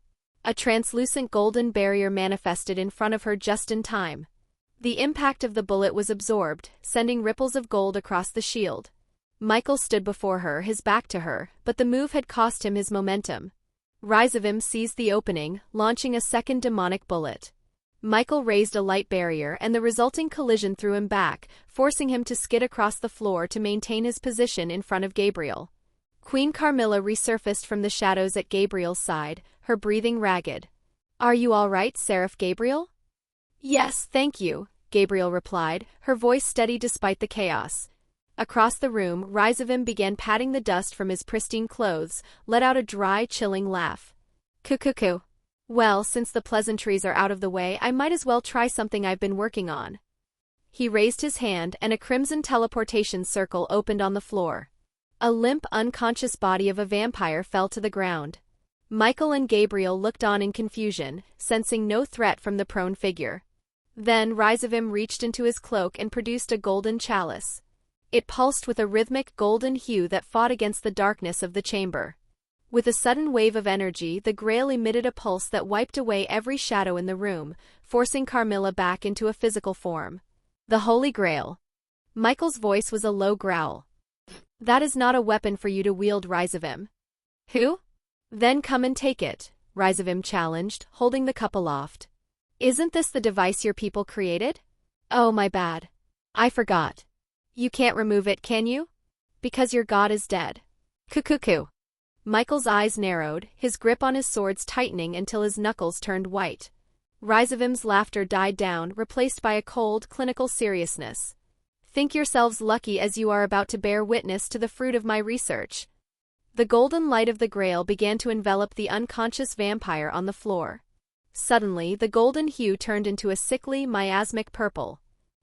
A translucent golden barrier manifested in front of her just in time. The impact of the bullet was absorbed, sending ripples of gold across the shield. Michael stood before her, his back to her, but the move had cost him his momentum. Zayyn seized the opening, launching a second demonic bullet. Michael raised a light barrier, and the resulting collision threw him back, forcing him to skid across the floor to maintain his position in front of Gabriel. Queen Carmilla resurfaced from the shadows at Gabriel's side, her breathing ragged. Are you all right, Seraph Gabriel? Yes, thank you, Gabriel replied, her voice steady despite the chaos. Across the room, Zayyn began patting the dust from his pristine clothes, let out a dry, chilling laugh. Cuckoo. Well, since the pleasantries are out of the way, I might as well try something I've been working on. He raised his hand, and a crimson teleportation circle opened on the floor. A limp, unconscious body of a vampire fell to the ground. Michael and Gabriel looked on in confusion, sensing no threat from the prone figure. Then Zayyn reached into his cloak and produced a golden chalice. It pulsed with a rhythmic golden hue that fought against the darkness of the chamber. With a sudden wave of energy, the Grail emitted a pulse that wiped away every shadow in the room, forcing Carmilla back into a physical form. The Holy Grail. Michael's voice was a low growl. That is not a weapon for you to wield, Zayyn. Who? Then come and take it, Zayyn challenged, holding the cup aloft. Isn't this the device your people created? Oh, my bad. I forgot. You can't remove it, can you? Because your god is dead. Cuckoo. Michael's eyes narrowed, his grip on his swords tightening until his knuckles turned white. Zayyn's laughter died down, replaced by a cold, clinical seriousness. Think yourselves lucky as you are about to bear witness to the fruit of my research. The golden light of the Grail began to envelop the unconscious vampire on the floor. Suddenly, the golden hue turned into a sickly, miasmic purple.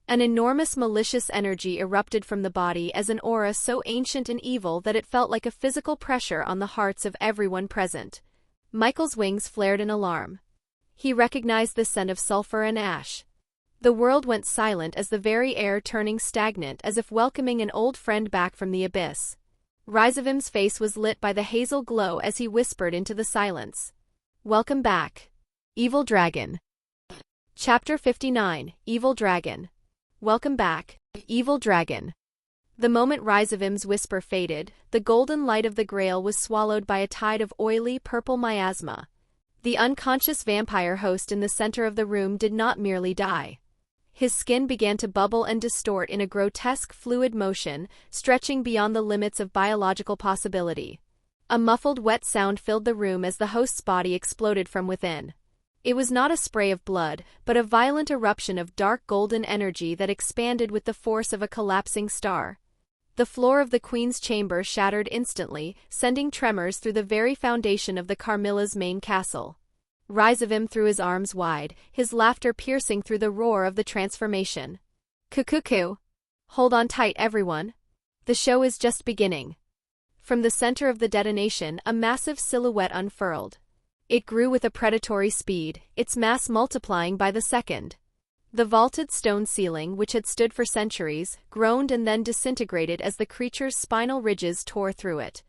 An enormous malicious energy erupted from the body as an aura so ancient and evil that it felt like a physical pressure on the hearts of everyone present. Michael's wings flared in alarm. He recognized the scent of sulfur and ash. The world went silent as the very air turning stagnant as if welcoming an old friend back from the abyss. Zayyn's face was lit by the hazel glow as he whispered into the silence. Welcome back, Evil Dragon. Chapter 59, Evil Dragon. Welcome back, Evil Dragon. The moment Zayyn's whisper faded, the golden light of the Grail was swallowed by a tide of oily, purple miasma. The unconscious vampire host in the center of the room did not merely die. His skin began to bubble and distort in a grotesque fluid motion, stretching beyond the limits of biological possibility. A muffled wet sound filled the room as the host's body exploded from within. It was not a spray of blood, but a violent eruption of dark golden energy that expanded with the force of a collapsing star. The floor of the Queen's chamber shattered instantly, sending tremors through the very foundation of the Carmilla's main castle. Zayyn threw his arms wide, his laughter piercing through the roar of the transformation. Cuckoo. Hold on tight, everyone. The show is just beginning. From the center of the detonation, a massive silhouette unfurled. It grew with a predatory speed, its mass multiplying by the second. The vaulted stone ceiling, which had stood for centuries, groaned and then disintegrated as the creature's spinal ridges tore through it.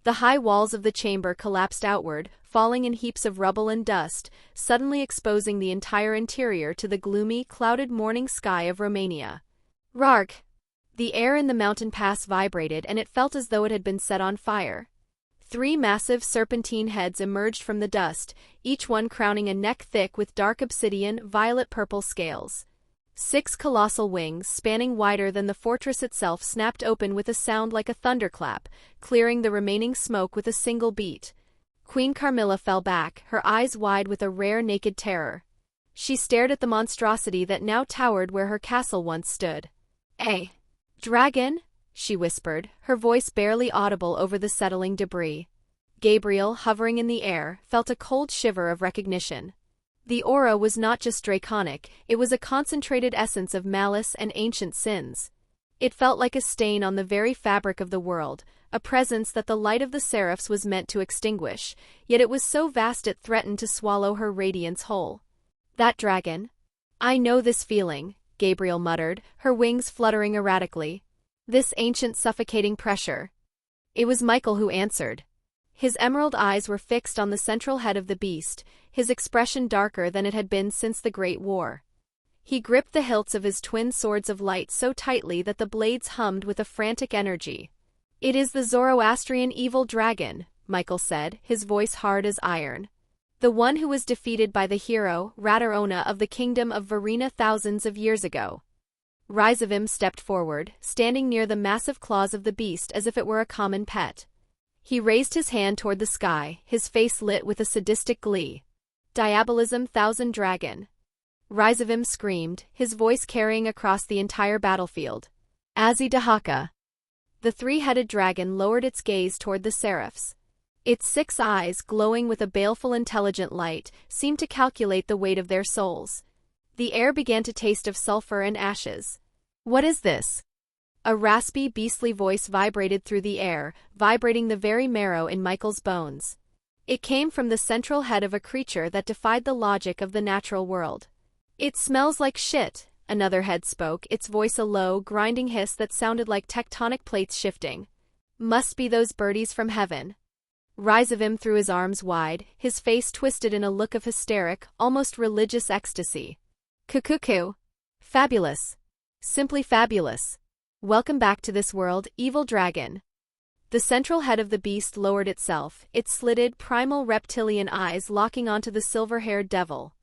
The high walls of the chamber collapsed outward, falling in heaps of rubble and dust, suddenly exposing the entire interior to the gloomy, clouded morning sky of Romania. Rarg! The air in the mountain pass vibrated and it felt as though it had been set on fire. 3 massive serpentine heads emerged from the dust, each one crowning a neck thick with dark obsidian, violet-purple scales. 6 colossal wings, spanning wider than the fortress itself, snapped open with a sound like a thunderclap, clearing the remaining smoke with a single beat. Queen Carmilla fell back, her eyes wide with a rare naked terror. She stared at the monstrosity that now towered where her castle once stood. "Hey, dragon?" she whispered, her voice barely audible over the settling debris. Gabriel, hovering in the air, felt a cold shiver of recognition. The aura was not just draconic, it was a concentrated essence of malice and ancient sins. It felt like a stain on the very fabric of the world, a presence that the light of the seraphs was meant to extinguish, yet it was so vast it threatened to swallow her radiance whole. "That dragon? I know this feeling," Gabriel muttered, her wings fluttering erratically. "This ancient suffocating pressure." It was Michael who answered. His emerald eyes were fixed on the central head of the beast, his expression darker than it had been since the Great War. He gripped the hilts of his twin swords of light so tightly that the blades hummed with a frantic energy. "It is the Zoroastrian evil dragon," Michael said, his voice hard as iron. "The one who was defeated by the hero, Radarona of the kingdom of Verena thousands of years ago." Zayyn stepped forward, standing near the massive claws of the beast as if it were a common pet. He raised his hand toward the sky, his face lit with a sadistic glee. "Diabolism, thousand dragon!" Zayyn screamed, his voice carrying across the entire battlefield. "Azi Dahaka!" The 3-headed dragon lowered its gaze toward the seraphs. Its 6 eyes, glowing with a baleful intelligent light, seemed to calculate the weight of their souls. The air began to taste of sulfur and ashes. "What is this?" A raspy, beastly voice vibrated through the air, vibrating the very marrow in Michael's bones. It came from the central head of a creature that defied the logic of the natural world. "It smells like shit," another head spoke, its voice a low, grinding hiss that sounded like tectonic plates shifting. "Must be those birdies from heaven." Ryzavim threw his arms wide, his face twisted in a look of hysteric, almost religious ecstasy. Cuckoo. Fabulous. Simply fabulous. Welcome back to this world, evil dragon. The central head of the beast lowered itself, its slitted, primal reptilian eyes locking onto the silver-haired devil.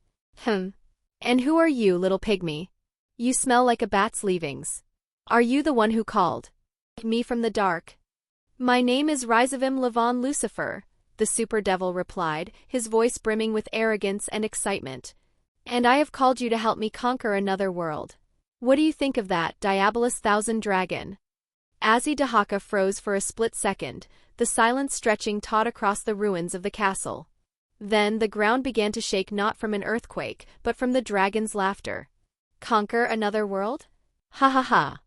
And who are you, little pygmy? You smell like a bat's leavings. Are you the one who called me from the dark? My name is Ryzavim Levon Lucifer, the super devil replied, his voice brimming with arrogance and excitement. And I have called you to help me conquer another world. What do you think of that, Diabolus Thousand Dragon? Azidahaka froze for a split second, the silence stretching taut across the ruins of the castle. Then the ground began to shake not from an earthquake, but from the dragon's laughter. Conquer another world? Ha ha ha.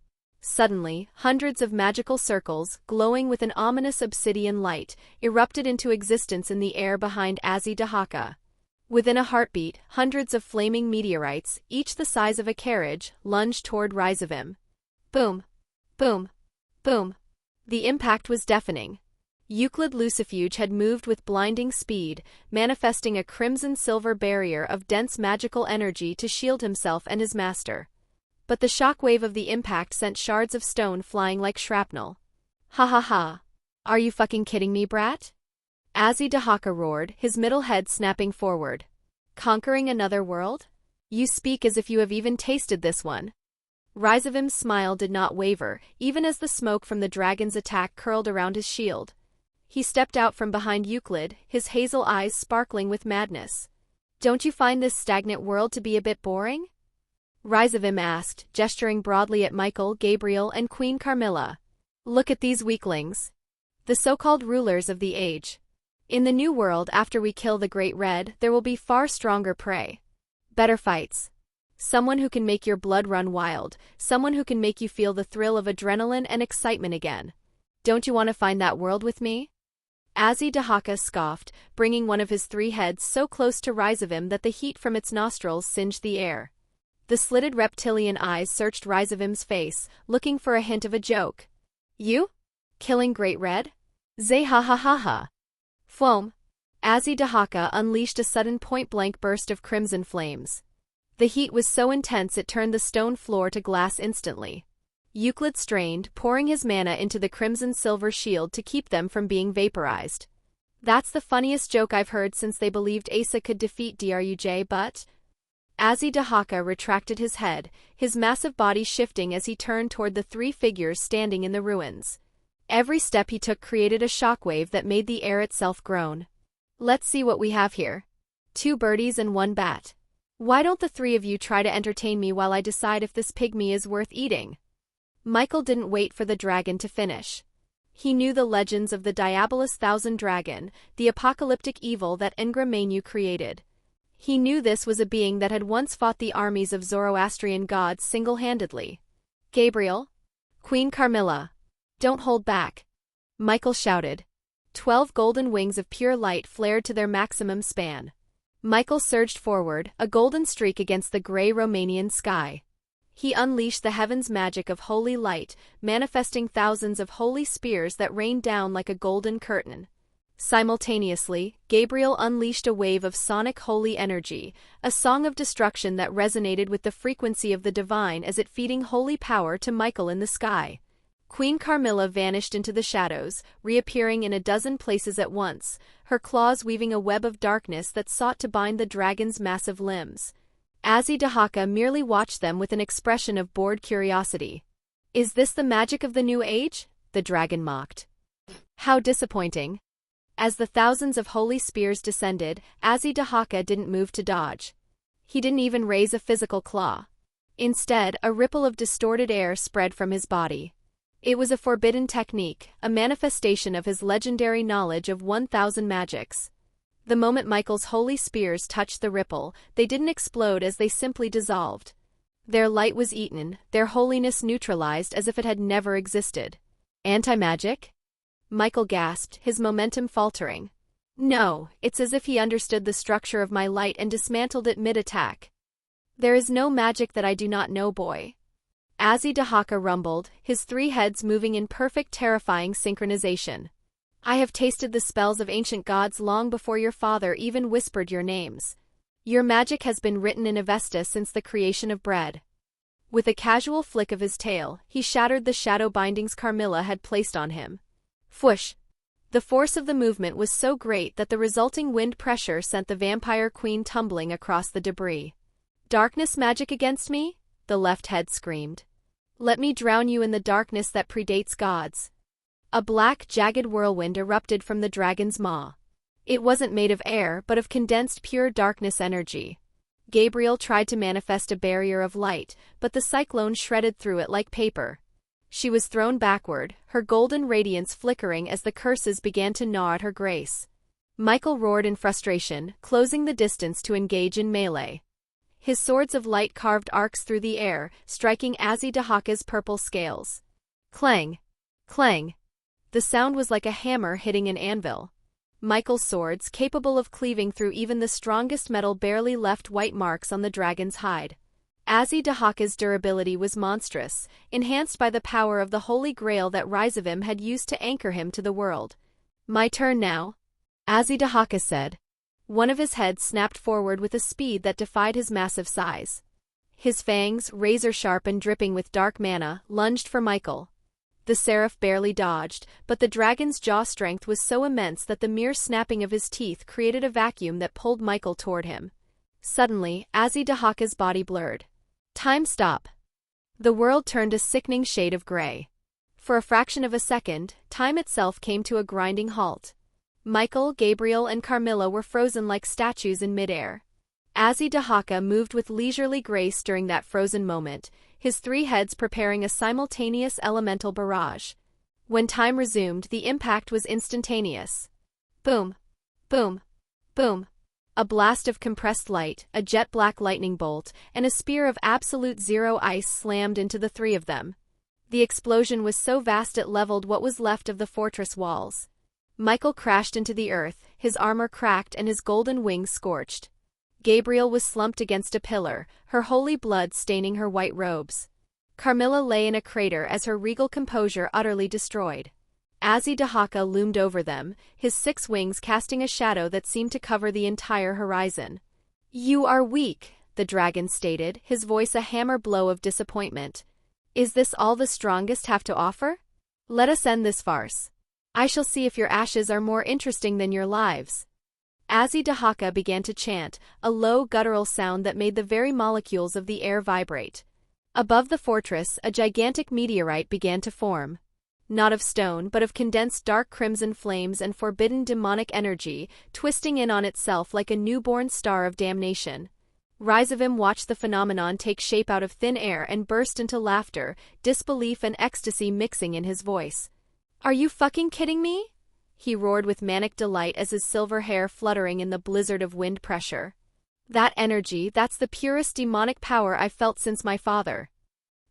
Suddenly, hundreds of magical circles, glowing with an ominous obsidian light, erupted into existence in the air behind Azidahaka. Within a heartbeat, hundreds of flaming meteorites, each the size of a carriage, lunged toward Ryzavim. Boom. Boom. Boom. The impact was deafening. Euclid Lucifuge had moved with blinding speed, manifesting a crimson-silver barrier of dense magical energy to shield himself and his master. But the shockwave of the impact sent shards of stone flying like shrapnel. Ha ha ha. Are you fucking kidding me, brat? Azidahaka roared, his middle head snapping forward. Conquering another world? You speak as if you have even tasted this one. Ryzavim's smile did not waver, even as the smoke from the dragon's attack curled around his shield. He stepped out from behind Euclid, his hazel eyes sparkling with madness. Don't you find this stagnant world to be a bit boring? Ryzavim asked, gesturing broadly at Michael, Gabriel, and Queen Carmilla. Look at these weaklings. The so-called rulers of the age. In the new world, after we kill the Great Red, there will be far stronger prey. Better fights. Someone who can make your blood run wild, someone who can make you feel the thrill of adrenaline and excitement again. Don't you want to find that world with me? Azidahaka scoffed, bringing one of his three heads so close to Ryzavim that the heat from its nostrils singed the air. The slitted reptilian eyes searched Ryzavim's face, looking for a hint of a joke. You? Killing Great Red? Zay ha ha ha ha. Foam. Azidahaka unleashed a sudden point-blank burst of crimson flames. The heat was so intense it turned the stone floor to glass instantly. Euclid strained, pouring his mana into the crimson-silver shield to keep them from being vaporized. That's the funniest joke I've heard since they believed Asa could defeat Druj, but... Azidahaka retracted his head, his massive body shifting as he turned toward the three figures standing in the ruins. Every step he took created a shockwave that made the air itself groan. Let's see what we have here. 2 birdies and 1 bat. Why don't the 3 of you try to entertain me while I decide if this pygmy is worth eating? Michael didn't wait for the dragon to finish. He knew the legends of the Diabolus Thousand Dragon, the apocalyptic evil that Ingra Mainyu created. He knew this was a being that had once fought the armies of Zoroastrian gods single-handedly. Gabriel? Queen Carmilla? Don't hold back. Michael shouted. 12 golden wings of pure light flared to their maximum span. Michael surged forward, a golden streak against the gray Romanian sky. He unleashed the heaven's magic of holy light, manifesting thousands of holy spears that rained down like a golden curtain. Simultaneously, Gabriel unleashed a wave of sonic holy energy, a song of destruction that resonated with the frequency of the divine as it feeding holy power to Michael in the sky. Queen Carmilla vanished into the shadows, reappearing in a dozen places at once, her claws weaving a web of darkness that sought to bind the dragon's massive limbs. Azidahaka merely watched them with an expression of bored curiosity. Is this the magic of the new age? The dragon mocked. How disappointing. As the thousands of holy spears descended, Azidahaka didn't move to dodge. He didn't even raise a physical claw. Instead, a ripple of distorted air spread from his body. It was a forbidden technique, a manifestation of his legendary knowledge of 1,000 magics. The moment Michael's holy spears touched the ripple, they didn't explode as they simply dissolved. Their light was eaten, their holiness neutralized as if it had never existed. Anti-magic? Michael gasped, his momentum faltering. No, it's as if he understood the structure of my light and dismantled it mid-attack. There is no magic that I do not know, boy. Azidahaka rumbled, his 3 heads moving in perfect terrifying synchronization. I have tasted the spells of ancient gods long before your father even whispered your names. Your magic has been written in Avesta since the creation of bread." With a casual flick of his tail, he shattered the shadow bindings Carmilla had placed on him. Whoosh! The force of the movement was so great that the resulting wind pressure sent the vampire queen tumbling across the debris. "Darkness magic against me?" the left head screamed. "Let me drown you in the darkness that predates gods." A black, jagged whirlwind erupted from the dragon's maw. It wasn't made of air but of condensed pure darkness energy. Gabriel tried to manifest a barrier of light, but the cyclone shredded through it like paper. She was thrown backward, her golden radiance flickering as the curses began to gnaw at her grace. Michael roared in frustration, closing the distance to engage in melee. His swords of light carved arcs through the air, striking Azidahaka's purple scales. Clang! Clang! The sound was like a hammer hitting an anvil. Michael's swords, capable of cleaving through even the strongest metal, barely left white marks on the dragon's hide. Azidahaka's durability was monstrous, enhanced by the power of the Holy Grail that Rizavim had used to anchor him to the world. "My turn now," Azidahaka said. One of his heads snapped forward with a speed that defied his massive size. His fangs, razor-sharp and dripping with dark mana, lunged for Michael. The seraph barely dodged, but the dragon's jaw strength was so immense that the mere snapping of his teeth created a vacuum that pulled Michael toward him. Suddenly, Azidahaka's body blurred. Time stop. The world turned a sickening shade of gray. For a fraction of a second, time itself came to a grinding halt. Michael, Gabriel, and Carmilla were frozen like statues in midair. Azidahaka moved with leisurely grace during that frozen moment, his three heads preparing a simultaneous elemental barrage. When time resumed, the impact was instantaneous. Boom! Boom! Boom! A blast of compressed light, a jet-black lightning bolt, and a spear of absolute zero ice slammed into the three of them. The explosion was so vast it leveled what was left of the fortress walls. Michael crashed into the earth, his armor cracked and his golden wings scorched. Gabriel was slumped against a pillar, her holy blood staining her white robes. Carmilla lay in a crater as her regal composure utterly destroyed. Azidahaka loomed over them, his 6 wings casting a shadow that seemed to cover the entire horizon. "You are weak," the dragon stated, his voice a hammer blow of disappointment. "Is this all the strongest have to offer? Let us end this farce. I shall see if your ashes are more interesting than your lives." Azidahaka began to chant, a low guttural sound that made the very molecules of the air vibrate. Above the fortress, a gigantic meteorite began to form. Not of stone but of condensed dark crimson flames and forbidden demonic energy, twisting in on itself like a newborn star of damnation. Rizavim watched the phenomenon take shape out of thin air and burst into laughter, disbelief and ecstasy mixing in his voice. "Are you fucking kidding me?" he roared with manic delight as his silver hair fluttering in the blizzard of wind pressure. "That energy, that's the purest demonic power I've felt since my father."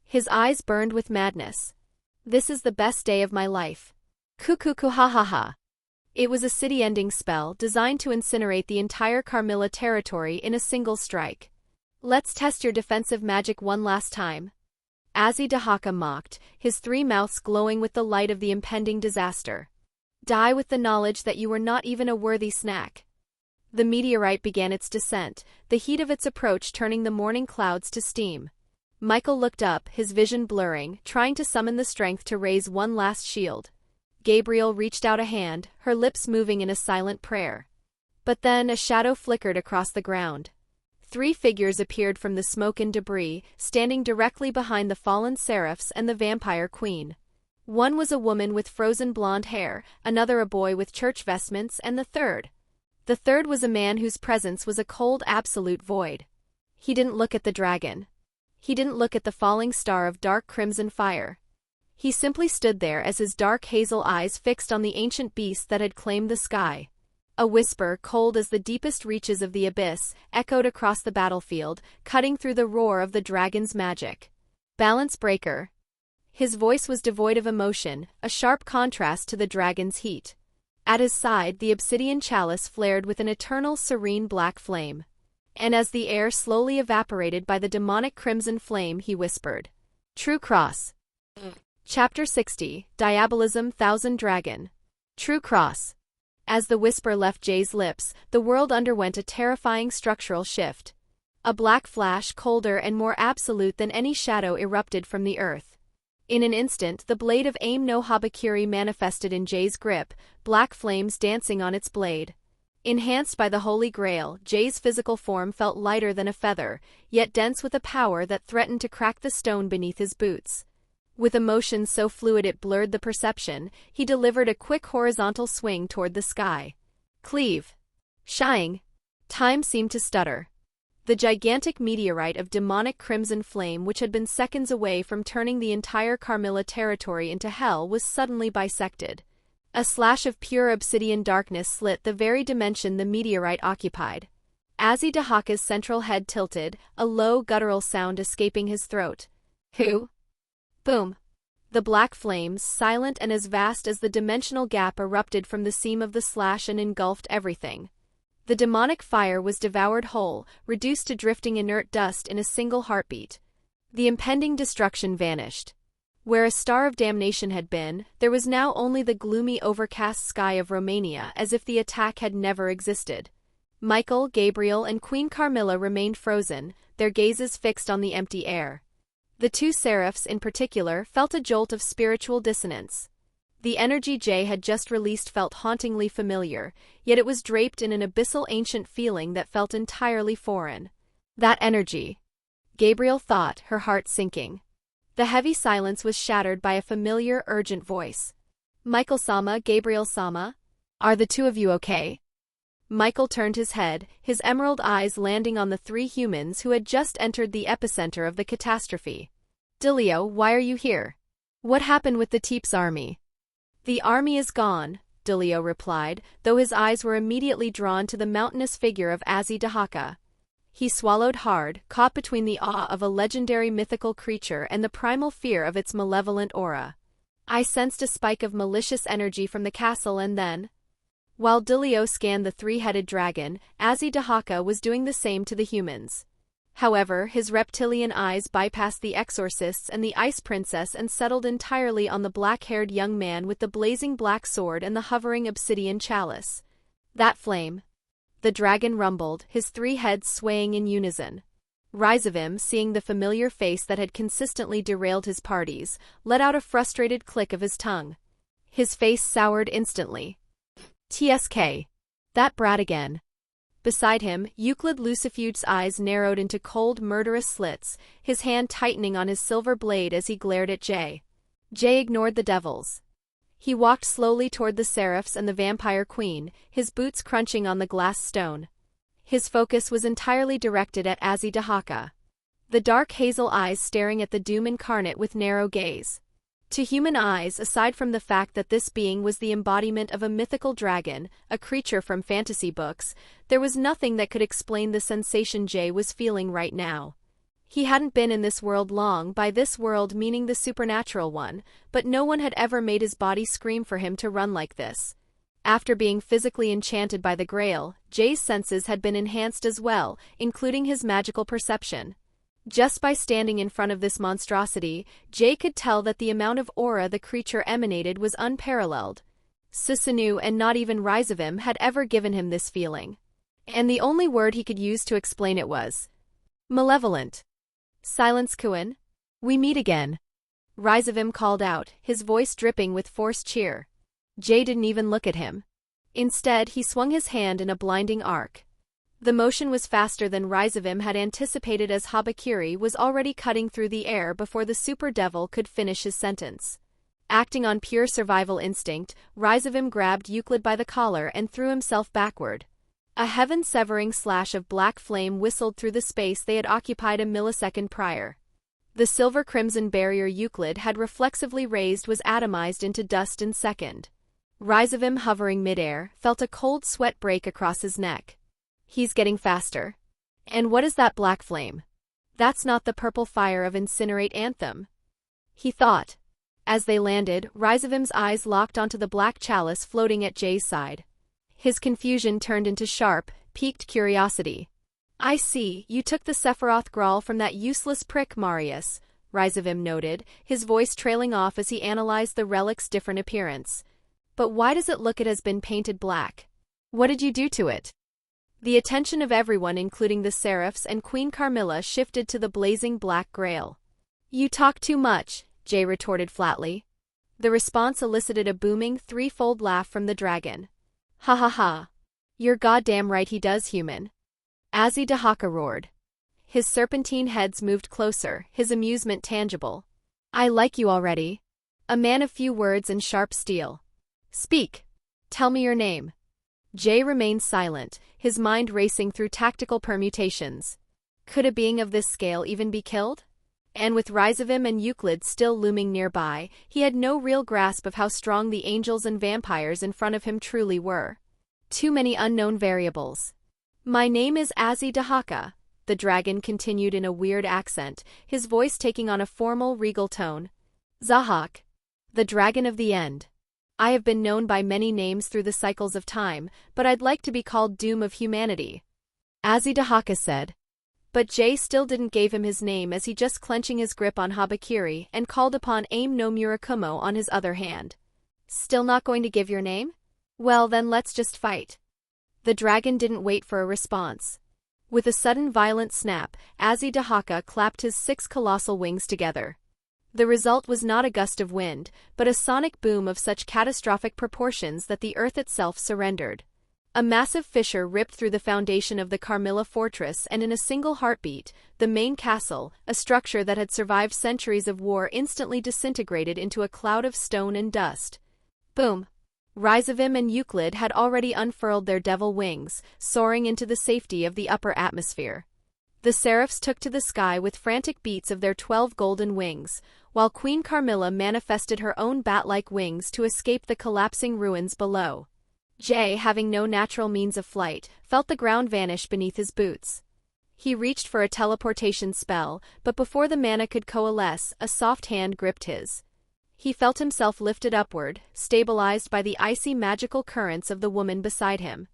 His eyes burned with madness. "This is the best day of my life. Kukuku ha ha ha." It was a city-ending spell designed to incinerate the entire Carmilla territory in a single strike. "Let's test your defensive magic one last time," Azidahaka mocked, his 3 mouths glowing with the light of the impending disaster. "Die with the knowledge that you were not even a worthy snack." The meteorite began its descent, the heat of its approach turning the morning clouds to steam. Michael looked up, his vision blurring, trying to summon the strength to raise one last shield. Gabriel reached out a hand, her lips moving in a silent prayer. But then a shadow flickered across the ground. 3 figures appeared from the smoke and debris, standing directly behind the fallen seraphs and the vampire queen. One was a woman with frozen blonde hair, another a boy with church vestments, and the third was a man whose presence was a cold absolute void. He didn't look at the dragon. He didn't look at the falling star of dark crimson fire. He simply stood there as his dark hazel eyes fixed on the ancient beast that had claimed the sky. A whisper, cold as the deepest reaches of the abyss, echoed across the battlefield, cutting through the roar of the dragon's magic. "Balance breaker." His voice was devoid of emotion, a sharp contrast to the dragon's heat. At his side, the obsidian chalice flared with an eternal serene black flame. And as the air slowly evaporated by the demonic crimson flame, he whispered, "True cross." Chapter 60, Diabolism Thousand Dragon. True cross. As the whisper left Jay's lips, the world underwent a terrifying structural shift. A black flash, colder and more absolute than any shadow, erupted from the earth. In an instant, the blade of Aim no Habakiri manifested in Jay's grip, black flames dancing on its blade. Enhanced by the Holy Grail, Jay's physical form felt lighter than a feather, yet dense with a power that threatened to crack the stone beneath his boots. With a motion so fluid it blurred the perception, he delivered a quick horizontal swing toward the sky. Cleave. Shine. Time seemed to stutter. The gigantic meteorite of demonic crimson flame, which had been seconds away from turning the entire Carmilla territory into hell, was suddenly bisected. A slash of pure obsidian darkness slit the very dimension the meteorite occupied. Azidahaka's central head tilted, a low guttural sound escaping his throat. Who? Boom. The black flames, silent and as vast as the dimensional gap, erupted from the seam of the slash and engulfed everything. The demonic fire was devoured whole, reduced to drifting inert dust in a single heartbeat. The impending destruction vanished. Where a star of damnation had been, there was now only the gloomy overcast sky of Romania, as if the attack had never existed. Michael, Gabriel, and Queen Carmilla remained frozen, their gazes fixed on the empty air. The two seraphs in particular felt a jolt of spiritual dissonance. The energy Jay had just released felt hauntingly familiar, yet it was draped in an abyssal ancient feeling that felt entirely foreign. That energy. Gabriel thought, her heart sinking. The heavy silence was shattered by a familiar, urgent voice. Michael-sama, Gabriel-sama? Are the two of you okay? Michael turned his head, his emerald eyes landing on the three humans who had just entered the epicenter of the catastrophe. Dilio, why are you here? What happened with the Teep's army? The army is gone, Dilio replied, though his eyes were immediately drawn to the mountainous figure of Azidahaka. He swallowed hard, caught between the awe of a legendary mythical creature and the primal fear of its malevolent aura. I sensed a spike of malicious energy from the castle, and then... While Dilio scanned the three-headed dragon, Azidahaka was doing the same to the humans. However, his reptilian eyes bypassed the exorcists and the ice princess and settled entirely on the black-haired young man with the blazing black sword and the hovering obsidian chalice. That flame. The dragon rumbled, his three heads swaying in unison. Rizavim, seeing the familiar face that had consistently derailed his parties, let out a frustrated click of his tongue. His face soured instantly. TSK. That brat again. Beside him, Euclid Lucifuge's eyes narrowed into cold, murderous slits, his hand tightening on his silver blade as he glared at Jay. Jay ignored the devils. He walked slowly toward the seraphs and the vampire queen, his boots crunching on the glass stone. His focus was entirely directed at Azidahaka. The dark hazel eyes staring at the doom incarnate with narrow gaze. To human eyes, aside from the fact that this being was the embodiment of a mythical dragon, a creature from fantasy books, there was nothing that could explain the sensation Jay was feeling right now. He hadn't been in this world long, by this world meaning the supernatural one, but no one had ever made his body scream for him to run like this. After being physically enchanted by the Grail, Jay's senses had been enhanced as well, including his magical perception. Just by standing in front of this monstrosity, Jay could tell that the amount of aura the creature emanated was unparalleled. Susanoo and not even Rizavim had ever given him this feeling. And the only word he could use to explain it was malevolent. Silence, Kuan. We meet again. Rizavim called out, his voice dripping with forced cheer. Jay didn't even look at him. Instead, he swung his hand in a blinding arc. The motion was faster than Rizavim had anticipated, as Habakiri was already cutting through the air before the super devil could finish his sentence. Acting on pure survival instinct, Rizavim grabbed Euclid by the collar and threw himself backward. A heaven-severing slash of black flame whistled through the space they had occupied a millisecond prior. The silver-crimson barrier Euclid had reflexively raised was atomized into dust in second. Rizavim, hovering midair, felt a cold sweat break across his neck. He's getting faster. And what is that black flame? That's not the purple fire of Incinerate Anthem, he thought. As they landed, Rizavim's eyes locked onto the black chalice floating at Jay's side. His confusion turned into sharp, piqued curiosity. I see, you took the Sephiroth Graal from that useless prick Marius, Rizavim noted, his voice trailing off as he analyzed the relic's different appearance. But why does it look it has been painted black? What did you do to it? The attention of everyone, including the Seraphs and Queen Carmilla, shifted to the blazing black grail. You talk too much, Jay retorted flatly. The response elicited a booming, threefold laugh from the dragon. Ha ha ha. You're goddamn right he does, human. Azzy Dahaka roared. His serpentine heads moved closer, his amusement tangible. I like you already. A man of few words and sharp steel. Speak. Tell me your name. Jay remained silent, his mind racing through tactical permutations. Could a being of this scale even be killed? And with Ryzavim and Euclid still looming nearby, he had no real grasp of how strong the angels and vampires in front of him truly were. Too many unknown variables. My name is Azzy Dahaka, the dragon continued in a weird accent, his voice taking on a formal, regal tone. Zahak, the dragon of the end. I have been known by many names through the cycles of time, but I'd like to be called Doom of Humanity. Azzy Dahaka said. But Jay still didn't give him his name, as he just clenching his grip on Habakiri and called upon Aim no Murakumo on his other hand. Still not going to give your name? Well then let's just fight. The dragon didn't wait for a response. With a sudden violent snap, Azzy Dahaka clapped his 6 colossal wings together. The result was not a gust of wind, but a sonic boom of such catastrophic proportions that the earth itself surrendered. A massive fissure ripped through the foundation of the Carmilla fortress, and in a single heartbeat, the main castle, a structure that had survived centuries of war, instantly disintegrated into a cloud of stone and dust. Boom! Ryzavim and Euclid had already unfurled their devil wings, soaring into the safety of the upper atmosphere. The Seraphs took to the sky with frantic beats of their 12 golden wings, while Queen Carmilla manifested her own bat-like wings to escape the collapsing ruins below. Jay, having no natural means of flight, felt the ground vanish beneath his boots. He reached for a teleportation spell, but before the mana could coalesce, a soft hand gripped his. He felt himself lifted upward, stabilized by the icy magical currents of the woman beside him.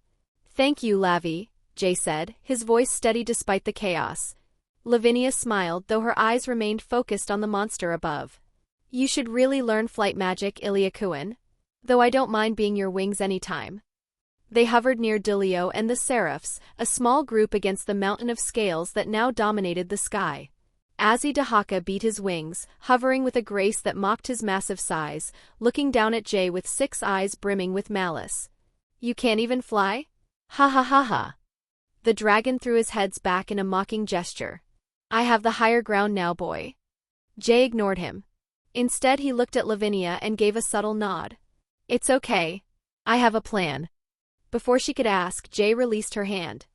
Thank you, Lavi, Jay said, his voice steady despite the chaos. Lavinia smiled, though her eyes remained focused on the monster above. You should really learn flight magic, Illya Kovalenko. Though I don't mind being your wings anytime. They hovered near Dilio and the Seraphs, a small group against the mountain of scales that now dominated the sky. Azzy Dahaka beat his wings, hovering with a grace that mocked his massive size, looking down at Jay with 6 eyes brimming with malice. You can't even fly? Ha ha ha ha. The dragon threw his head back in a mocking gesture. I have the higher ground now, boy. Jay ignored him. Instead, he looked at Lavinia and gave a subtle nod. It's okay. I have a plan. Before she could ask, Jay released her hand.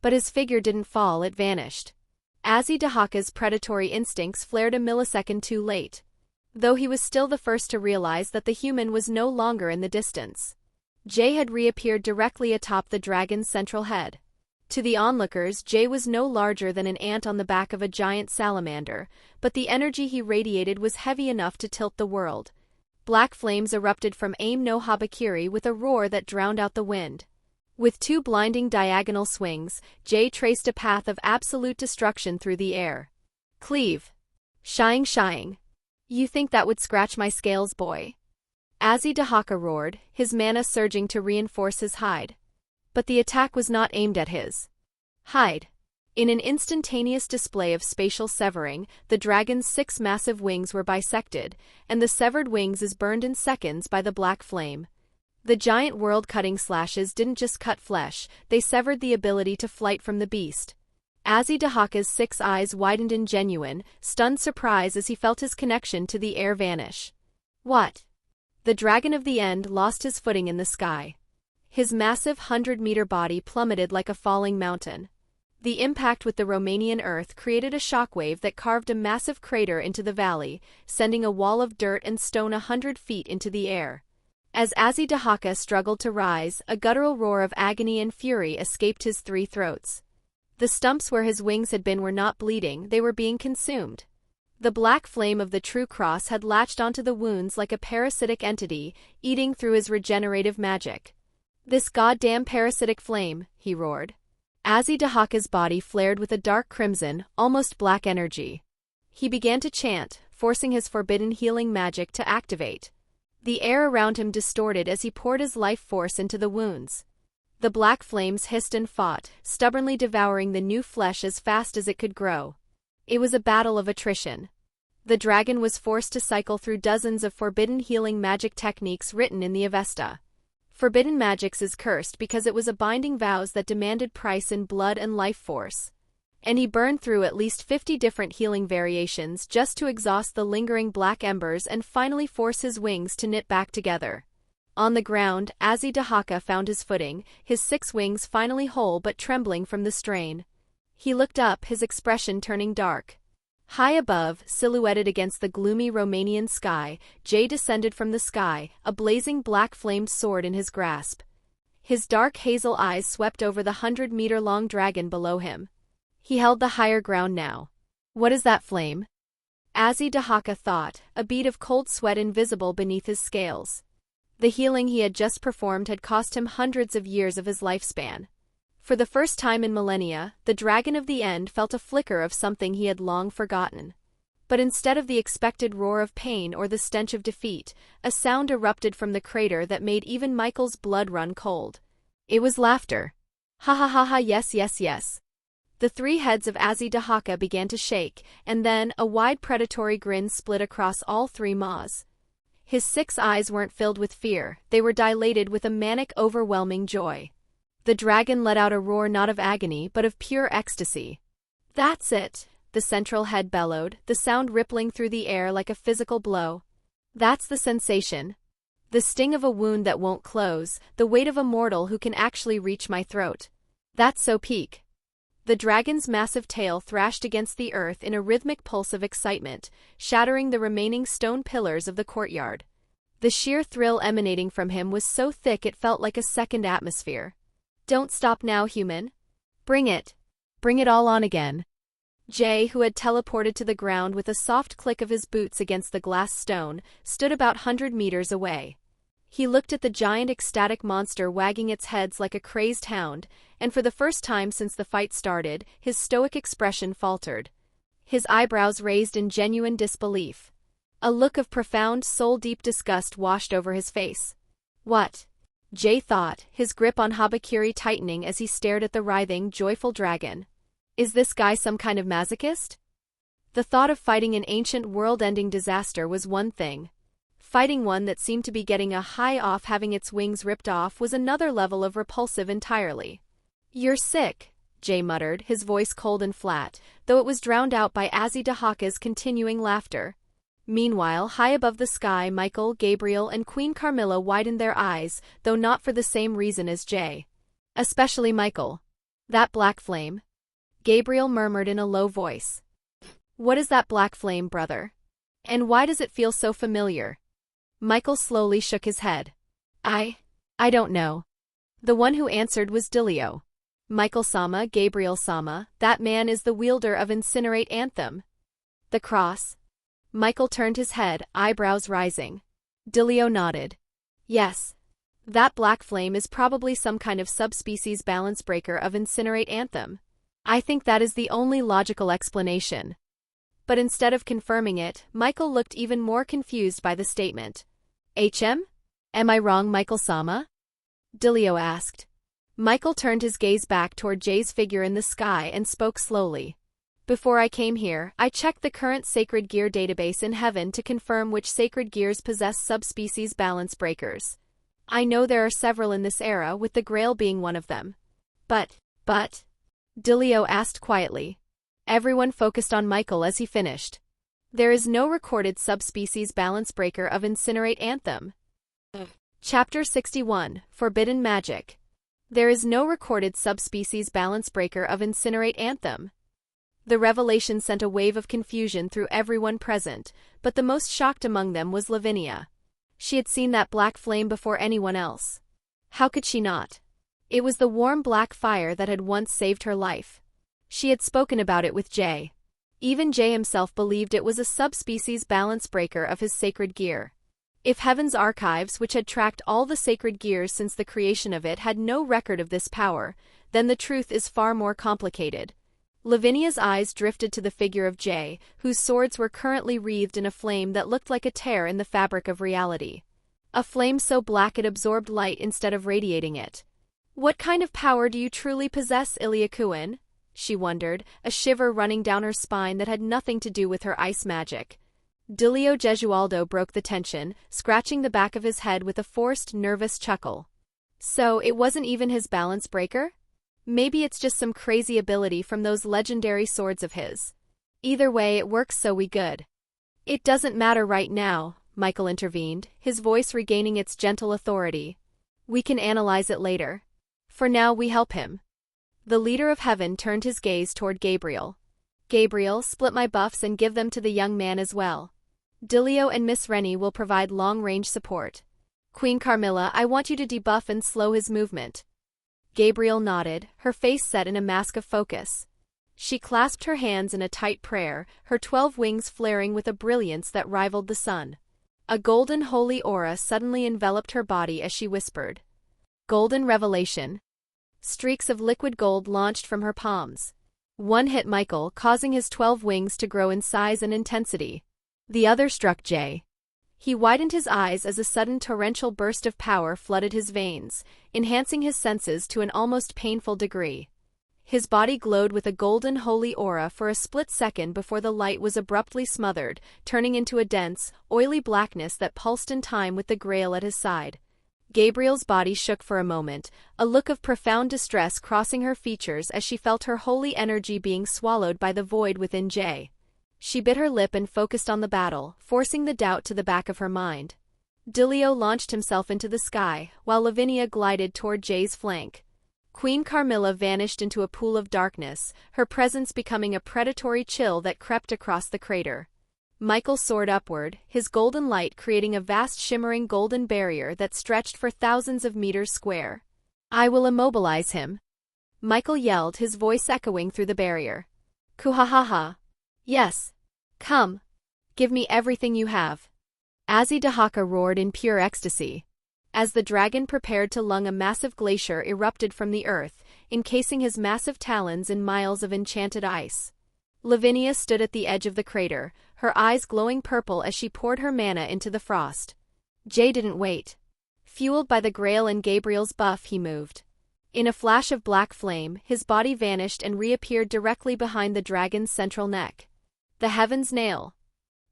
But his figure didn't fall, it vanished. Azzy Dahaka's predatory instincts flared a millisecond too late. Though he was still the first to realize that the human was no longer in the distance. Jay had reappeared directly atop the dragon's central head. To the onlookers, Jay was no larger than an ant on the back of a giant salamander, but the energy he radiated was heavy enough to tilt the world. Black flames erupted from Aim no Habakiri with a roar that drowned out the wind. With 2 blinding diagonal swings, Jay traced a path of absolute destruction through the air. Cleave. Shying. You think that would scratch my scales, boy? Azzy Dahaka roared, his mana surging to reinforce his hide. But the attack was not aimed at his hide. In an instantaneous display of spatial severing, the dragon's 6 massive wings were bisected, and the severed wings is burned in seconds by the black flame. The giant world-cutting slashes didn't just cut flesh, they severed the ability to flight from the beast. Azzy Dahaka's 6 eyes widened in genuine, stunned surprise as he felt his connection to the air vanish. What? The dragon of the end lost his footing in the sky. His massive 100-meter body plummeted like a falling mountain. The impact with the Romanian earth created a shockwave that carved a massive crater into the valley, sending a wall of dirt and stone 100 feet into the air. As Azzy Dahaka struggled to rise, a guttural roar of agony and fury escaped his 3 throats. The stumps where his wings had been were not bleeding, they were being consumed. The black flame of the true cross had latched onto the wounds like a parasitic entity, eating through his regenerative magic. This goddamn parasitic flame, he roared. Azzy Dahaka's body flared with a dark crimson, almost black energy. He began to chant, forcing his forbidden healing magic to activate. The air around him distorted as he poured his life force into the wounds. The black flames hissed and fought, stubbornly devouring the new flesh as fast as it could grow. It was a battle of attrition. The dragon was forced to cycle through dozens of forbidden healing magic techniques written in the Avesta. Forbidden magics is cursed because it was a binding vows that demanded price in blood and life force. And he burned through at least 50 different healing variations just to exhaust the lingering black embers and finally force his wings to knit back together. On the ground, Azidahaka found his footing, his 6 wings finally whole but trembling from the strain. He looked up, his expression turning dark. High above, silhouetted against the gloomy Romanian sky, Jay descended from the sky, a blazing black-flamed sword in his grasp. His dark hazel eyes swept over the 100-meter-long dragon below him. He held the higher ground now. What is that flame? Azidahaka thought, a bead of cold sweat invisible beneath his scales. The healing he had just performed had cost him hundreds of years of his lifespan. For the first time in millennia, the dragon of the end felt a flicker of something he had long forgotten. But instead of the expected roar of pain or the stench of defeat, a sound erupted from the crater that made even Michael's blood run cold. It was laughter. Ha ha ha ha, yes yes yes. The 3 heads of Azidahaka began to shake, and then a wide predatory grin split across all 3 maws. His 6 eyes weren't filled with fear, they were dilated with a manic, overwhelming joy. The dragon let out a roar not of agony but of pure ecstasy. That's it, the central head bellowed, the sound rippling through the air like a physical blow. That's the sensation. The sting of a wound that won't close, the weight of a mortal who can actually reach my throat. That's so peak. The dragon's massive tail thrashed against the earth in a rhythmic pulse of excitement, shattering the remaining stone pillars of the courtyard. The sheer thrill emanating from him was so thick it felt like a second atmosphere. Don't stop now, human. Bring it. Bring it all on again. Jay, who had teleported to the ground with a soft click of his boots against the glass stone, stood about 100 meters away. He looked at the giant ecstatic monster wagging its head like a crazed hound, and for the first time since the fight started, his stoic expression faltered. His eyebrows raised in genuine disbelief. A look of profound, soul-deep disgust washed over his face. What? Jay thought, his grip on Habakiri tightening as he stared at the writhing, joyful dragon. Is this guy some kind of masochist? The thought of fighting an ancient world-ending disaster was one thing. Fighting one that seemed to be getting a high off having its wings ripped off was another level of repulsive entirely. You're sick, Jay muttered, his voice cold and flat, though it was drowned out by Azidahaka's continuing laughter. Meanwhile, high above the sky, Michael, Gabriel, and Queen Carmilla widened their eyes, though not for the same reason as Jay. Especially Michael. That black flame? Gabriel murmured in a low voice. What is that black flame, brother? And why does it feel so familiar? Michael slowly shook his head. I don't know. The one who answered was Dilio. Michael-sama, Gabriel-sama, that man is the wielder of Incinerate Anthem. The cross. Michael turned his head, eyebrows rising. Dilio nodded. Yes. That black flame is probably some kind of subspecies balance breaker of Incinerate Anthem. I think that is the only logical explanation. But instead of confirming it, Michael looked even more confused by the statement. HM? Am I wrong, Michael-sama? Dilio asked. Michael turned his gaze back toward Jay's figure in the sky and spoke slowly. Before I came here, I checked the current sacred gear database in heaven to confirm which sacred gears possess subspecies balance breakers. I know there are several in this era, with the Grail being one of them. But, Dilio asked quietly. Everyone focused on Michael as he finished. There is no recorded subspecies balance breaker of Incinerate Anthem. Chapter 61, Forbidden Magic. There is no recorded subspecies balance breaker of Incinerate Anthem. The revelation sent a wave of confusion through everyone present, but the most shocked among them was Lavinia. She had seen that black flame before anyone else. How could she not? It was the warm black fire that had once saved her life. She had spoken about it with Jay. Even Jay himself believed it was a subspecies balance breaker of his sacred gear. If Heaven's archives, which had tracked all the sacred gears since the creation of it, had no record of this power, then the truth is far more complicated. Lavinia's eyes drifted to the figure of Jay, whose swords were currently wreathed in a flame that looked like a tear in the fabric of reality. A flame so black it absorbed light instead of radiating it. What kind of power do you truly possess, Illya Kovalenko? She wondered, a shiver running down her spine that had nothing to do with her ice magic. Dilio Gesualdo broke the tension, scratching the back of his head with a forced, nervous chuckle. So, it wasn't even his balance breaker? Maybe it's just some crazy ability from those legendary swords of his. Either way, it works so we good. It doesn't matter right now, Michael intervened, his voice regaining its gentle authority. We can analyze it later. For now, we help him. The leader of heaven turned his gaze toward Gabriel. Gabriel, split my buffs and give them to the young man as well. Dilio and Miss Rennie will provide long-range support. Queen Carmilla, I want you to debuff and slow his movement. Gabriel nodded, her face set in a mask of focus. She clasped her hands in a tight prayer, her 12 wings flaring with a brilliance that rivaled the sun. A golden holy aura suddenly enveloped her body as she whispered. Golden revelation. Streaks of liquid gold launched from her palms. One hit Michael, causing his 12 wings to grow in size and intensity. The other struck Jay. He widened his eyes as a sudden torrential burst of power flooded his veins, enhancing his senses to an almost painful degree. His body glowed with a golden holy aura for a split second before the light was abruptly smothered, turning into a dense, oily blackness that pulsed in time with the Grail at his side. Gabriel's body shook for a moment, a look of profound distress crossing her features as she felt her holy energy being swallowed by the void within Jay. She bit her lip and focused on the battle, forcing the doubt to the back of her mind. Dilio launched himself into the sky, while Lavinia glided toward Jay's flank. Queen Carmilla vanished into a pool of darkness, her presence becoming a predatory chill that crept across the crater. Michael soared upward, his golden light creating a vast shimmering golden barrier that stretched for thousands of meters square. I will immobilize him. Michael yelled, his voice echoing through the barrier. Kuhahaha. Yes. Come. Give me everything you have. Azidahaka roared in pure ecstasy. As the dragon prepared to lung, a massive glacier erupted from the earth, encasing his massive talons in miles of enchanted ice. Lavinia stood at the edge of the crater, her eyes glowing purple as she poured her mana into the frost. Jay didn't wait. Fueled by the Grail and Gabriel's buff, he moved. In a flash of black flame, his body vanished and reappeared directly behind the dragon's central neck. The heavens nail!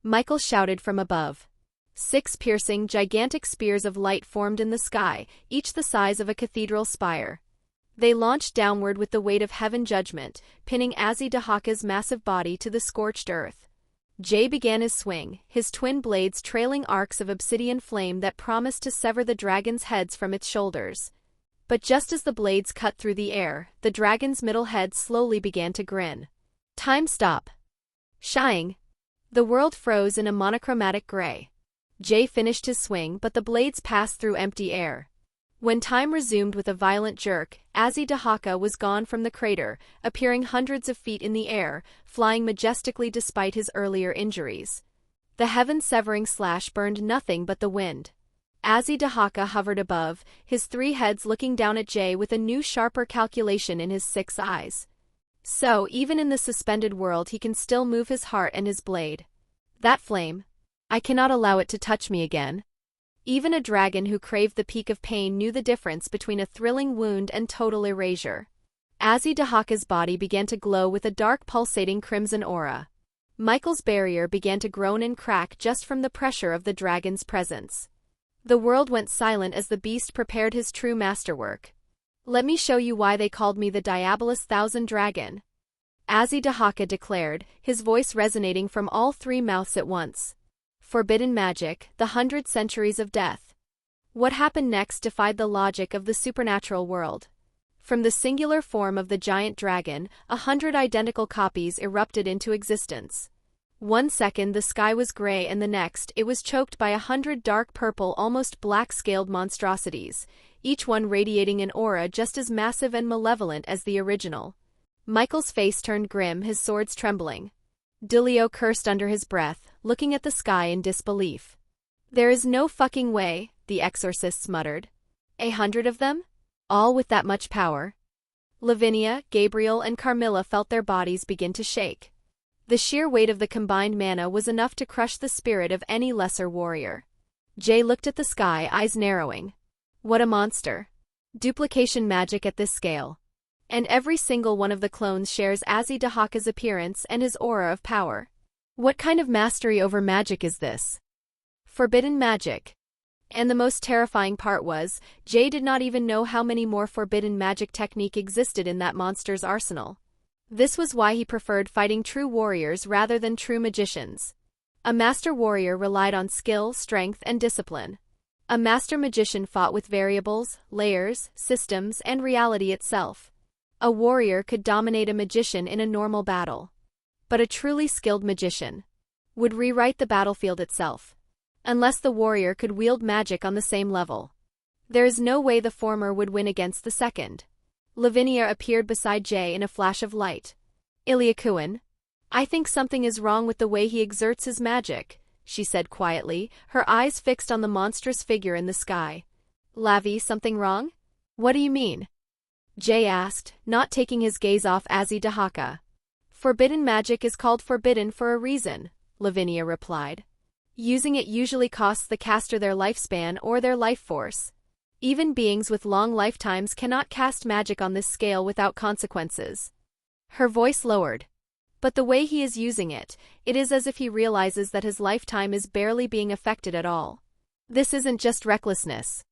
Michael shouted from above. 6 piercing, gigantic spears of light formed in the sky, each the size of a cathedral spire. They launched downward with the weight of heaven judgment, pinning Azidahaka's massive body to the scorched earth. Jay began his swing, his twin blades trailing arcs of obsidian flame that promised to sever the dragon's heads from its shoulders. But just as the blades cut through the air, the dragon's middle head slowly began to grin. Time stop. Shying. The world froze in a monochromatic gray. Jay finished his swing, but the blades passed through empty air. When time resumed with a violent jerk, Azidahaka was gone from the crater, appearing hundreds of feet in the air, flying majestically despite his earlier injuries. The heaven-severing slash burned nothing but the wind. Azidahaka hovered above, his 3 heads looking down at Jay with a new sharper calculation in his 6 eyes. So, even in the suspended world he can still move his heart and his blade. That flame. I cannot allow it to touch me again. Even a dragon who craved the peak of pain knew the difference between a thrilling wound and total erasure. Azidahaka's body began to glow with a dark pulsating crimson aura. Michael's barrier began to groan and crack just from the pressure of the dragon's presence. The world went silent as the beast prepared his true masterwork. Let me show you why they called me the Diabolus Thousand Dragon. Azidahaka declared, his voice resonating from all 3 mouths at once. Forbidden magic, the 100 centuries of death. What happened next defied the logic of the supernatural world. From the singular form of the giant dragon, 100 identical copies erupted into existence. One second the sky was gray and the next it was choked by 100 dark purple, almost black-scaled monstrosities, each one radiating an aura just as massive and malevolent as the original. Michael's face turned grim, his swords trembling. Dilio cursed under his breath, looking at the sky in disbelief. There is no fucking way, the exorcists muttered. 100 of them? All with that much power? Lavinia, Gabriel, and Carmilla felt their bodies begin to shake. The sheer weight of the combined mana was enough to crush the spirit of any lesser warrior. Jay looked at the sky, eyes narrowing. What a monster. Duplication magic at this scale. And every single one of the clones shares Azidahaka's appearance and his aura of power. What kind of mastery over magic is this? Forbidden magic. And the most terrifying part was, Jay did not even know how many more forbidden magic technique existed in that monster's arsenal. This was why he preferred fighting true warriors rather than true magicians. A master warrior relied on skill, strength, and discipline. A master magician fought with variables, layers, systems, and reality itself. A warrior could dominate a magician in a normal battle. But a truly skilled magician would rewrite the battlefield itself. Unless the warrior could wield magic on the same level. There is no way the former would win against the second. Lavinia appeared beside Jay in a flash of light. Illya, I think something is wrong with the way he exerts his magic, she said quietly, her eyes fixed on the monstrous figure in the sky. Lavi, something wrong? What do you mean? Jay asked, not taking his gaze off Azidahaka. Forbidden magic is called forbidden for a reason, Lavinia replied. Using it usually costs the caster their lifespan or their life force. Even beings with long lifetimes cannot cast magic on this scale without consequences. Her voice lowered. But the way he is using it, it is as if he realizes that his lifetime is barely being affected at all. This isn't just recklessness.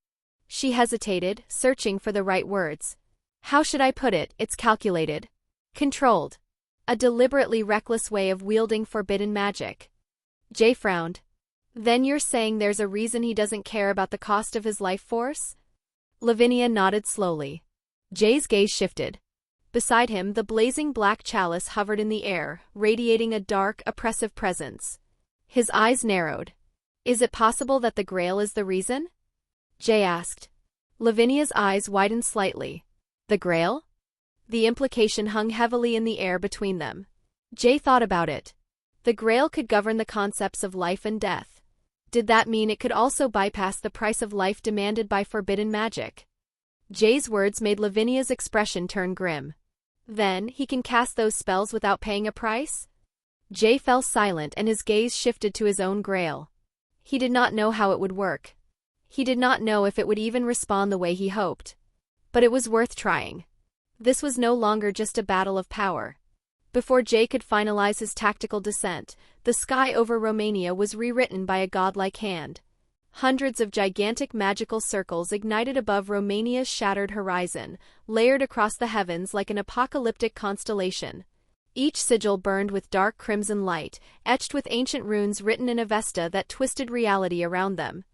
She hesitated, searching for the right words. How should I put it? It's calculated. Controlled. A deliberately reckless way of wielding forbidden magic. Jay frowned. Then you're saying there's a reason he doesn't care about the cost of his life force? Lavinia nodded slowly. Jay's gaze shifted. Beside him, the blazing black chalice hovered in the air, radiating a dark, oppressive presence. His eyes narrowed. Is it possible that the Grail is the reason? Jay asked. Lavinia's eyes widened slightly. The Grail? The implication hung heavily in the air between them. Jay thought about it. The Grail could govern the concepts of life and death. Did that mean it could also bypass the price of life demanded by forbidden magic? Jay's words made Lavinia's expression turn grim. Then, he can cast those spells without paying a price? Jay fell silent and his gaze shifted to his own Grail. He did not know how it would work. He did not know if it would even respond the way he hoped. But it was worth trying. This was no longer just a battle of power. Before Jay could finalize his tactical descent, the sky over Romania was rewritten by a godlike hand. Hundreds of gigantic magical circles ignited above Romania's shattered horizon, layered across the heavens like an apocalyptic constellation. Each sigil burned with dark crimson light, etched with ancient runes written in Avesta that twisted reality around them.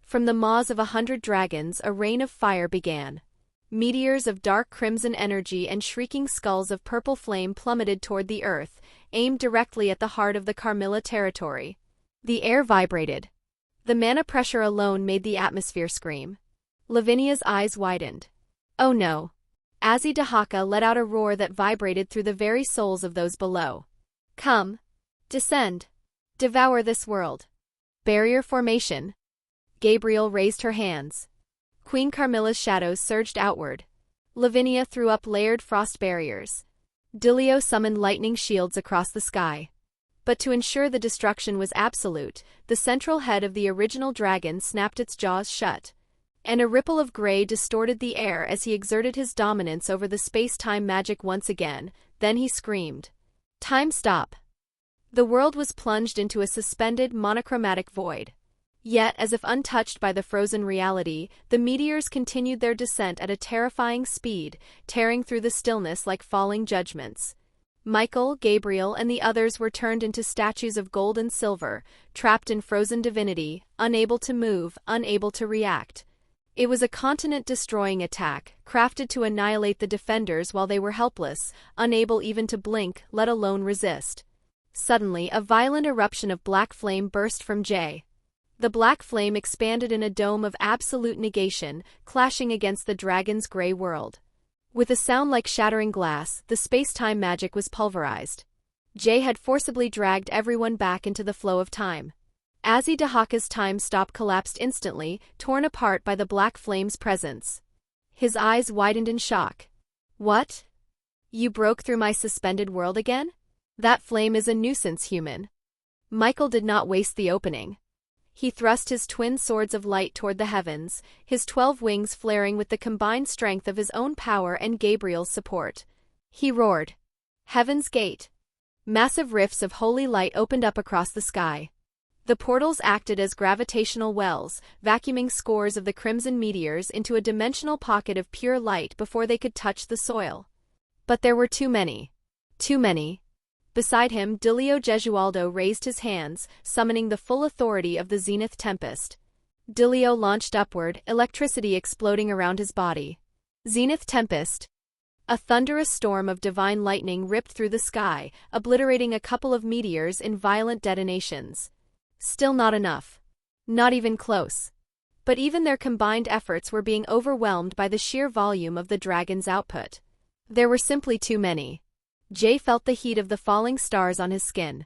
From the maws of 100 dragons, a rain of fire began. Meteors of dark crimson energy and shrieking skulls of purple flame plummeted toward the earth, aimed directly at the heart of the Carmilla territory. The air vibrated. The mana pressure alone made the atmosphere scream. Lavinia's eyes widened. Oh no. Azidahaka let out a roar that vibrated through the very souls of those below. Come. Descend. Devour this world. Barrier formation. Gabriel raised her hands. Queen Carmilla's shadows surged outward. Lavinia threw up layered frost barriers. Dilio summoned lightning shields across the sky. But to ensure the destruction was absolute, the central head of the original dragon snapped its jaws shut. And a ripple of gray distorted the air as he exerted his dominance over the space-time magic once again. Then he screamed. Time stop. The world was plunged into a suspended, monochromatic void. Yet, as if untouched by the frozen reality, the meteors continued their descent at a terrifying speed, tearing through the stillness like falling judgments. Michael, Gabriel, and the others were turned into statues of gold and silver, trapped in frozen divinity, unable to move, unable to react. It was a continent-destroying attack, crafted to annihilate the defenders while they were helpless, unable even to blink, let alone resist. Suddenly, a violent eruption of black flame burst from Jay. The black flame expanded in a dome of absolute negation, clashing against the dragon's gray world. With a sound like shattering glass, the space-time magic was pulverized. Jay had forcibly dragged everyone back into the flow of time. Azidahaka's time stop collapsed instantly, torn apart by the black flame's presence. His eyes widened in shock. What? You broke through my suspended world again? That flame is a nuisance, human. Michael did not waste the opening. He thrust his twin swords of light toward the heavens, his 12 wings flaring with the combined strength of his own power and Gabriel's support. He roared. Heaven's Gate. Massive rifts of holy light opened up across the sky. The portals acted as gravitational wells, vacuuming scores of the crimson meteors into a dimensional pocket of pure light before they could touch the soil. But there were too many. Too many. Beside him, Dilio Gesualdo raised his hands, summoning the full authority of the Zenith Tempest. Dilio launched upward, electricity exploding around his body. Zenith Tempest. A thunderous storm of divine lightning ripped through the sky, obliterating a couple of meteors in violent detonations. Still not enough. Not even close. But even their combined efforts were being overwhelmed by the sheer volume of the dragon's output. There were simply too many. Jay felt the heat of the falling stars on his skin.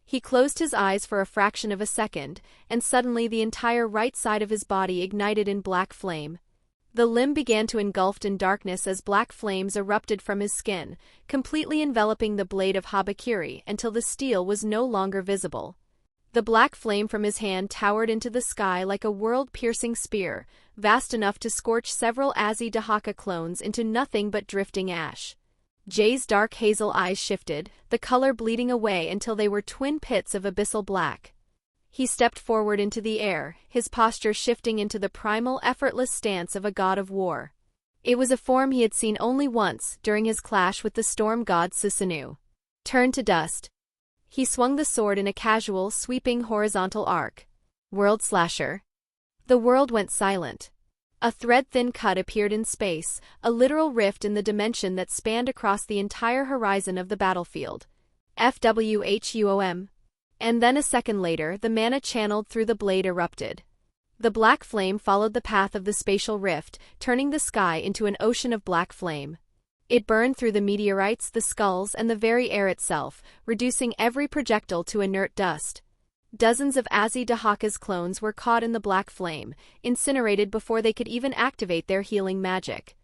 He closed his eyes for a fraction of a second, and suddenly the entire right side of his body ignited in black flame. The limb began to engulf in darkness as black flames erupted from his skin, completely enveloping the blade of Habakiri until the steel was no longer visible. The black flame from his hand towered into the sky like a world-piercing spear, vast enough to scorch several Azzy Dahaka clones into nothing but drifting ash. Jay's dark hazel eyes shifted, the color bleeding away until they were twin pits of abyssal black. He stepped forward into the air, his posture shifting into the primal, effortless stance of a god of war. It was a form he had seen only once, during his clash with the storm god Susanu. Turned to dust. He swung the sword in a casual, sweeping horizontal arc. World Slasher. The world went silent. A thread-thin cut appeared in space, a literal rift in the dimension that spanned across the entire horizon of the battlefield. FWHUOM. And then a second later, the mana channeled through the blade erupted. The black flame followed the path of the spatial rift, turning the sky into an ocean of black flame. It burned through the meteorites, the skulls, and the very air itself, reducing every projectile to inert dust. Dozens of Azzy Dahaka's clones were caught in the black flame, incinerated before they could even activate their healing magic.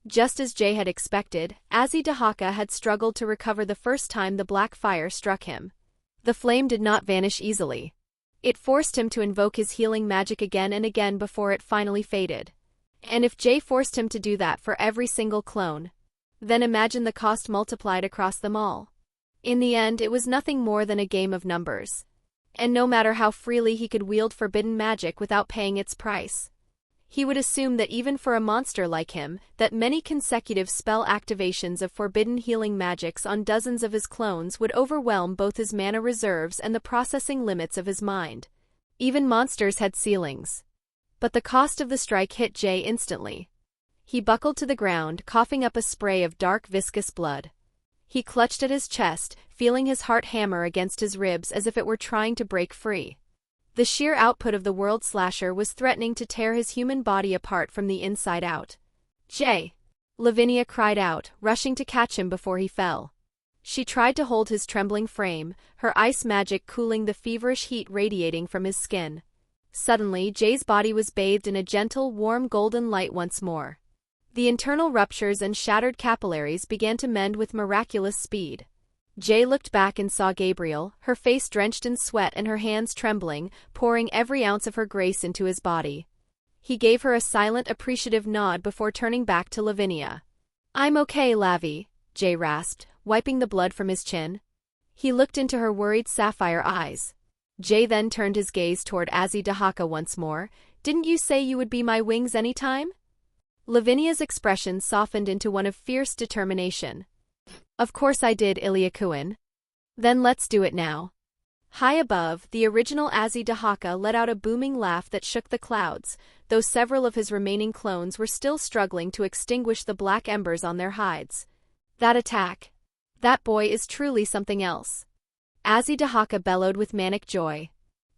Just as Jay had expected, Azzy Dahaka had struggled to recover the first time the black fire struck him. The flame did not vanish easily. It forced him to invoke his healing magic again and again before it finally faded. And if Jay forced him to do that for every single clone, then imagine the cost multiplied across them all. In the end, it was nothing more than a game of numbers. And no matter how freely he could wield forbidden magic without paying its price, he would assume that even for a monster like him, that many consecutive spell activations of forbidden healing magics on dozens of his clones would overwhelm both his mana reserves and the processing limits of his mind. Even monsters had ceilings. But the cost of the strike hit Jay instantly. He buckled to the ground, coughing up a spray of dark viscous blood. He clutched at his chest, feeling his heart hammer against his ribs as if it were trying to break free. The sheer output of the World Slasher was threatening to tear his human body apart from the inside out. "Jay!" Lavinia cried out, rushing to catch him before he fell. She tried to hold his trembling frame, her ice magic cooling the feverish heat radiating from his skin. Suddenly, Jay's body was bathed in a gentle, warm golden light once more. The internal ruptures and shattered capillaries began to mend with miraculous speed. Jay looked back and saw Gabriel, her face drenched in sweat and her hands trembling, pouring every ounce of her grace into his body. He gave her a silent, appreciative nod before turning back to Lavinia. "I'm okay, Lavi," Jay rasped, wiping the blood from his chin. He looked into her worried sapphire eyes. Jay then turned his gaze toward Azzy Dahaka once more. "Didn't you say you would be my wings anytime?" Lavinia's expression softened into one of fierce determination. "Of course I did, Illya Kovalenko. Then let's do it now." High above, the original Azzy Dahaka let out a booming laugh that shook the clouds, though several of his remaining clones were still struggling to extinguish the black embers on their hides. "That attack. That boy is truly something else." Azzy Dahaka bellowed with manic joy.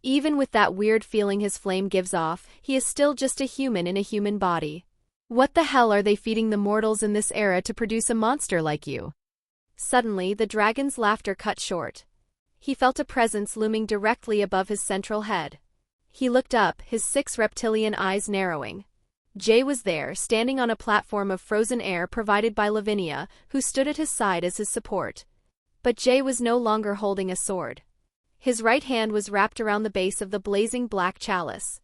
"Even with that weird feeling his flame gives off, he is still just a human in a human body. What the hell are they feeding the mortals in this era to produce a monster like you?" Suddenly, the dragon's laughter cut short. He felt a presence looming directly above his central head. He looked up, his 6 reptilian eyes narrowing. Jay was there, standing on a platform of frozen air provided by Lavinia, who stood at his side as his support. But Jay was no longer holding a sword. His right hand was wrapped around the base of the blazing black chalice.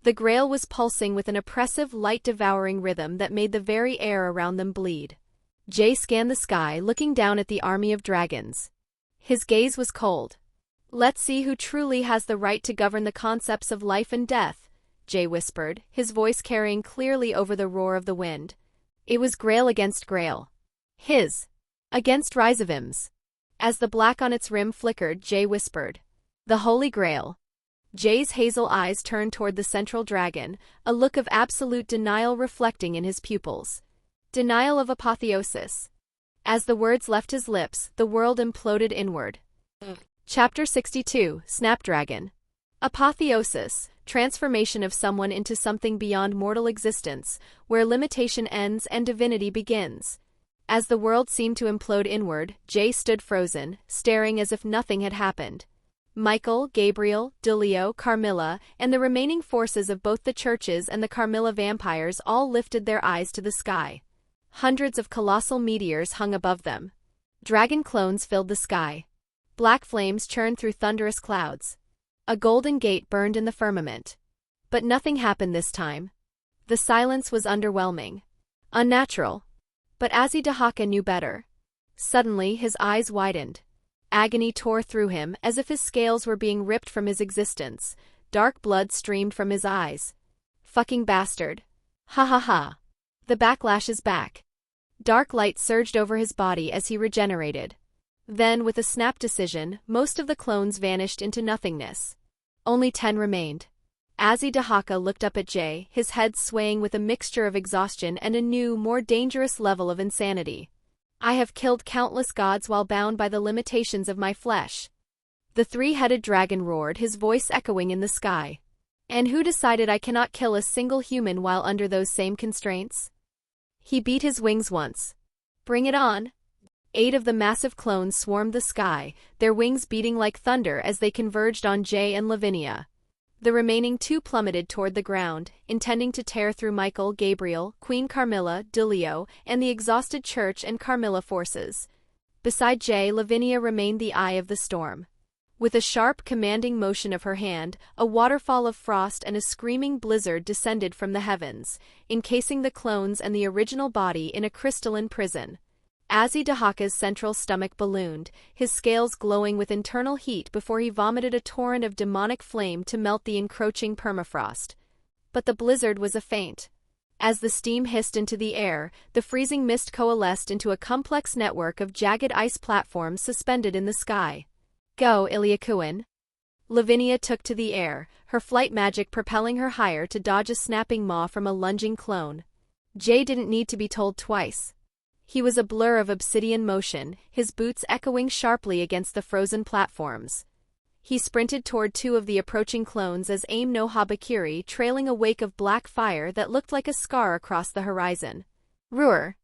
The grail was pulsing with an oppressive, light-devouring rhythm that made the very air around them bleed. Jay scanned the sky, looking down at the army of dragons. His gaze was cold. "Let's see who truly has the right to govern the concepts of life and death," Jay whispered, his voice carrying clearly over the roar of the wind. It was Grail against Grail. His against Rhizovim's. As the black on its rim flickered, Jay whispered, "The Holy Grail." Jay's hazel eyes turned toward the central dragon, a look of absolute denial reflecting in his pupils. Denial of apotheosis. As the words left his lips, the world imploded inward. Chapter 62, Snapdragon. Apotheosis, transformation of someone into something beyond mortal existence, where limitation ends and divinity begins. As the world seemed to implode inward, Jay stood frozen, staring as if nothing had happened. Michael, Gabriel, Dulio, Carmilla, and the remaining forces of both the churches and the Carmilla vampires all lifted their eyes to the sky. Hundreds of colossal meteors hung above them. Dragon clones filled the sky. Black flames churned through thunderous clouds. A golden gate burned in the firmament. But nothing happened this time. The silence was underwhelming. Unnatural. But Azidahaka knew better. Suddenly, his eyes widened. Agony tore through him, as if his scales were being ripped from his existence. Dark blood streamed from his eyes. Fucking bastard. Ha ha ha. The backlash is back. Dark light surged over his body as he regenerated. Then, with a snap decision, most of the clones vanished into nothingness. Only 10 remained. Azidahaka looked up at Jay, his head swaying with a mixture of exhaustion and a new, more dangerous level of insanity. "I have killed countless gods while bound by the limitations of my flesh." The three-headed dragon roared, his voice echoing in the sky. "And who decided I cannot kill a single human while under those same constraints?" He beat his wings once. "Bring it on." 8 of the massive clones swarmed the sky, their wings beating like thunder as they converged on Jay and Lavinia. The remaining 2 plummeted toward the ground, intending to tear through Michael, Gabriel, Queen Carmilla, Dulio, and the exhausted Church and Carmilla forces. Beside Jay, Lavinia remained the eye of the storm. With a sharp, commanding motion of her hand, a waterfall of frost and a screaming blizzard descended from the heavens, encasing the clones and the original body in a crystalline prison. Azidahaka's central stomach ballooned, his scales glowing with internal heat before he vomited a torrent of demonic flame to melt the encroaching permafrost. But the blizzard was a feint. As the steam hissed into the air, the freezing mist coalesced into a complex network of jagged ice platforms suspended in the sky. "Go, Ilyakuin." Lavinia took to the air, her flight magic propelling her higher to dodge a snapping maw from a lunging clone. Jay didn't need to be told twice. He was a blur of obsidian motion, his boots echoing sharply against the frozen platforms. He sprinted toward 2 of the approaching clones as Aim no Habakiri trailing a wake of black fire that looked like a scar across the horizon. Roar!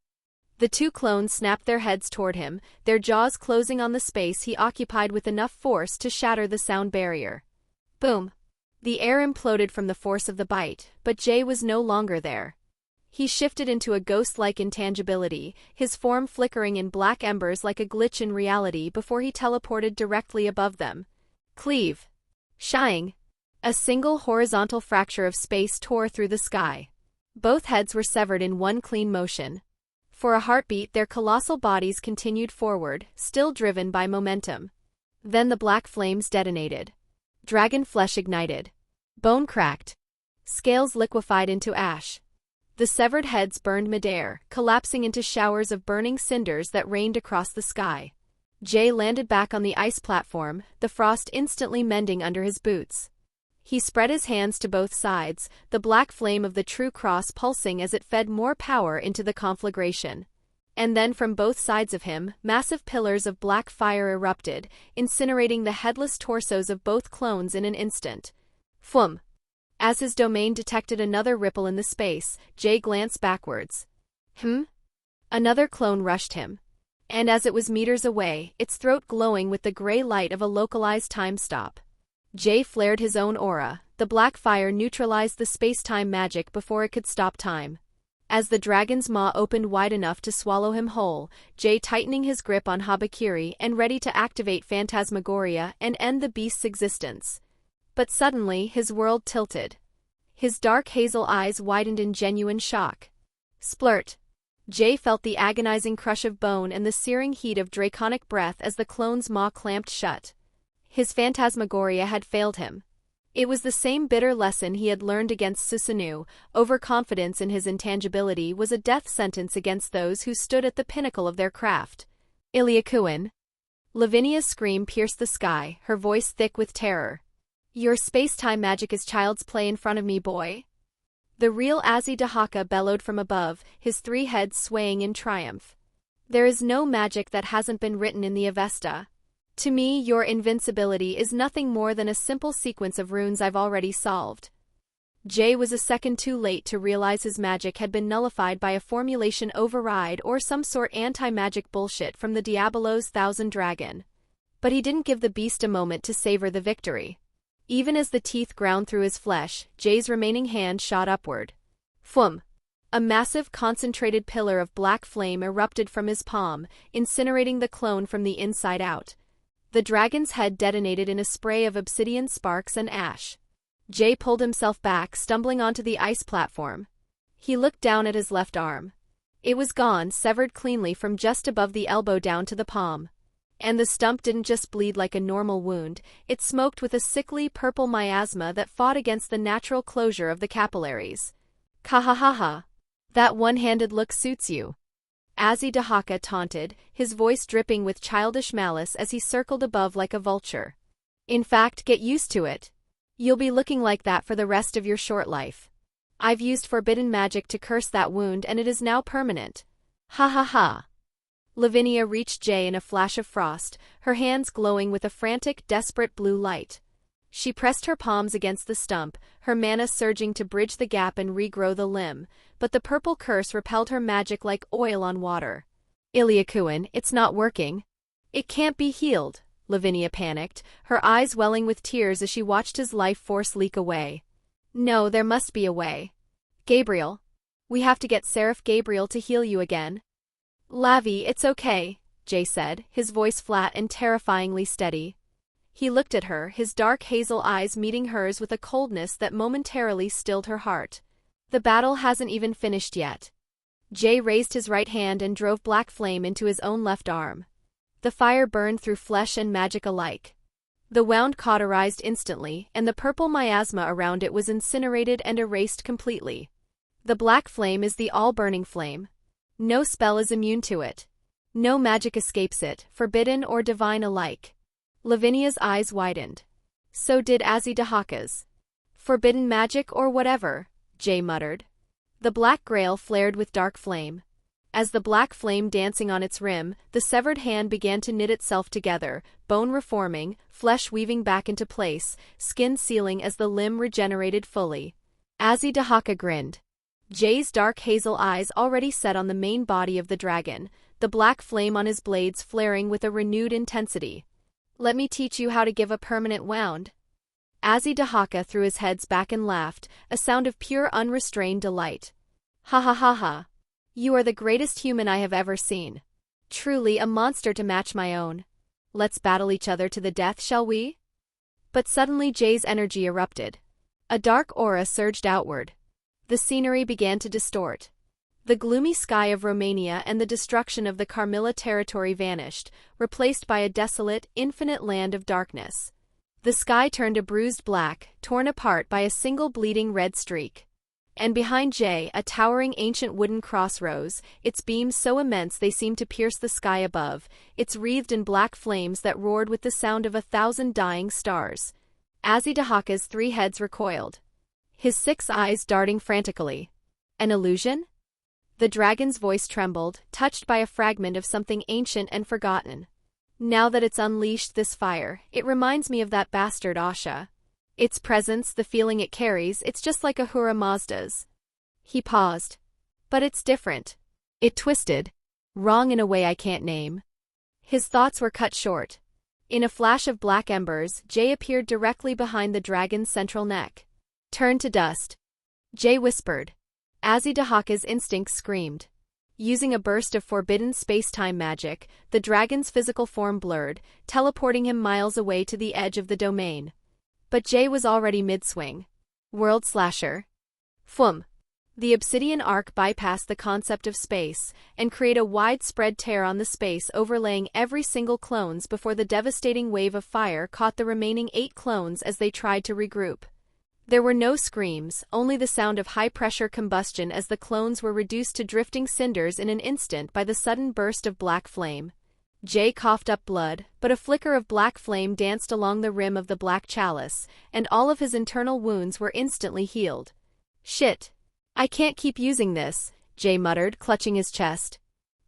The 2 clones snapped their heads toward him, their jaws closing on the space he occupied with enough force to shatter the sound barrier. Boom! The air imploded from the force of the bite, but Jay was no longer there. He shifted into a ghost-like intangibility, his form flickering in black embers like a glitch in reality before he teleported directly above them. Cleave. Shying. A single horizontal fracture of space tore through the sky. Both heads were severed in one clean motion. For a heartbeat, their colossal bodies continued forward, still driven by momentum. Then the black flames detonated. Dragon flesh ignited. Bone cracked. Scales liquefied into ash. The severed heads burned midair, collapsing into showers of burning cinders that rained across the sky. Jay landed back on the ice platform, the frost instantly mending under his boots. He spread his hands to both sides, the black flame of the true cross pulsing as it fed more power into the conflagration. And then from both sides of him, massive pillars of black fire erupted, incinerating the headless torsos of both clones in an instant. Phum! As his domain detected another ripple in the space, Jay glanced backwards. Another clone rushed him. And as it was meters away, its throat glowing with the gray light of a localized time stop. Jay flared his own aura, the black fire neutralized the space-time magic before it could stop time. As the dragon's maw opened wide enough to swallow him whole, Jay tightening his grip on Habakiri and ready to activate Phantasmagoria and end the beast's existence. But suddenly his world tilted. His dark hazel eyes widened in genuine shock. Splurt! Jay felt the agonizing crush of bone and the searing heat of draconic breath as the clone's maw clamped shut. His Phantasmagoria had failed him. It was the same bitter lesson he had learned against Susanoo. Overconfidence in his intangibility was a death sentence against those who stood at the pinnacle of their craft. Ilyakuin. Lavinia's scream pierced the sky, her voice thick with terror. Your space-time magic is child's play in front of me, boy. The real Azidahaka bellowed from above, his 3 heads swaying in triumph. There is no magic that hasn't been written in the Avesta. To me, your invincibility is nothing more than a simple sequence of runes I've already solved. Jay was a second too late to realize his magic had been nullified by a formulation override or some sort anti-magic bullshit from the Diabolo's Thousand Dragon. But he didn't give the beast a moment to savor the victory. Even as the teeth ground through his flesh, Jay's remaining hand shot upward. Phum! A massive concentrated pillar of black flame erupted from his palm, incinerating the clone from the inside out. The dragon's head detonated in a spray of obsidian sparks and ash. Jay pulled himself back, stumbling onto the ice platform. He looked down at his left arm. It was gone, severed cleanly from just above the elbow down to the palm. And the stump didn't just bleed like a normal wound, it smoked with a sickly purple miasma that fought against the natural closure of the capillaries. Kahahaha. That one-handed look suits you. Azidahaka taunted, his voice dripping with childish malice as he circled above like a vulture. In fact, get used to it. You'll be looking like that for the rest of your short life. I've used forbidden magic to curse that wound and it is now permanent. Ha ha ha. Lavinia reached Jay in a flash of frost, her hands glowing with a frantic, desperate blue light. She pressed her palms against the stump, her mana surging to bridge the gap and regrow the limb, but the purple curse repelled her magic like oil on water. Ilyakuin, it's not working. It can't be healed, Lavinia panicked, her eyes welling with tears as she watched his life force leak away. No, there must be a way. Gabriel. We have to get Seraph Gabriel to heal you again. Lavi, it's okay, Jay said, his voice flat and terrifyingly steady. He looked at her, his dark hazel eyes meeting hers with a coldness that momentarily stilled her heart. The battle hasn't even finished yet. Jay raised his right hand and drove black flame into his own left arm. The fire burned through flesh and magic alike. The wound cauterized instantly, and the purple miasma around it was incinerated and erased completely. The black flame is the all-burning flame. No spell is immune to it. No magic escapes it, forbidden or divine alike. Lavinia's eyes widened. So did Azidahaka's. Forbidden magic or whatever, Jay muttered. The black grail flared with dark flame. As the black flame dancing on its rim, the severed hand began to knit itself together, bone reforming, flesh weaving back into place, skin sealing as the limb regenerated fully. Azidahaka grinned. Jay's dark hazel eyes already set on the main body of the dragon, the black flame on his blades flaring with a renewed intensity. Let me teach you how to give a permanent wound. Azidahaka threw his head back and laughed, a sound of pure unrestrained delight. Ha ha ha ha. You are the greatest human I have ever seen. Truly a monster to match my own. Let's battle each other to the death, shall we? But suddenly Jay's energy erupted. A dark aura surged outward. The scenery began to distort. The gloomy sky of Romania and the destruction of the Carmilla territory vanished, replaced by a desolate, infinite land of darkness. The sky turned a bruised black, torn apart by a single bleeding red streak. And behind Jay, a towering ancient wooden cross rose, its beams so immense they seemed to pierce the sky above, its wreathed in black flames that roared with the sound of 1,000 dying stars. Azidahaka's 3 heads recoiled, his 6 eyes darting frantically. An illusion? The dragon's voice trembled, touched by a fragment of something ancient and forgotten. Now that it's unleashed this fire, it reminds me of that bastard Asha. Its presence, the feeling it carries, it's just like Ahura Mazda's. He paused. But it's different. It twisted. Wrong in a way I can't name. His thoughts were cut short. In a flash of black embers, Jay appeared directly behind the dragon's central neck. Turn to dust. Jay whispered. Azidahaka's instincts screamed. Using a burst of forbidden space-time magic, the dragon's physical form blurred, teleporting him miles away to the edge of the domain. But Jay was already mid-swing. World Slasher. Fum. The obsidian arc bypassed the concept of space, and create a widespread tear on the space overlaying every single clones before the devastating wave of fire caught the remaining 8 clones as they tried to regroup. There were no screams, only the sound of high-pressure combustion as the clones were reduced to drifting cinders in an instant by the sudden burst of black flame. Jay coughed up blood, but a flicker of black flame danced along the rim of the black chalice, and all of his internal wounds were instantly healed. Shit. I can't keep using this, Jay muttered, clutching his chest.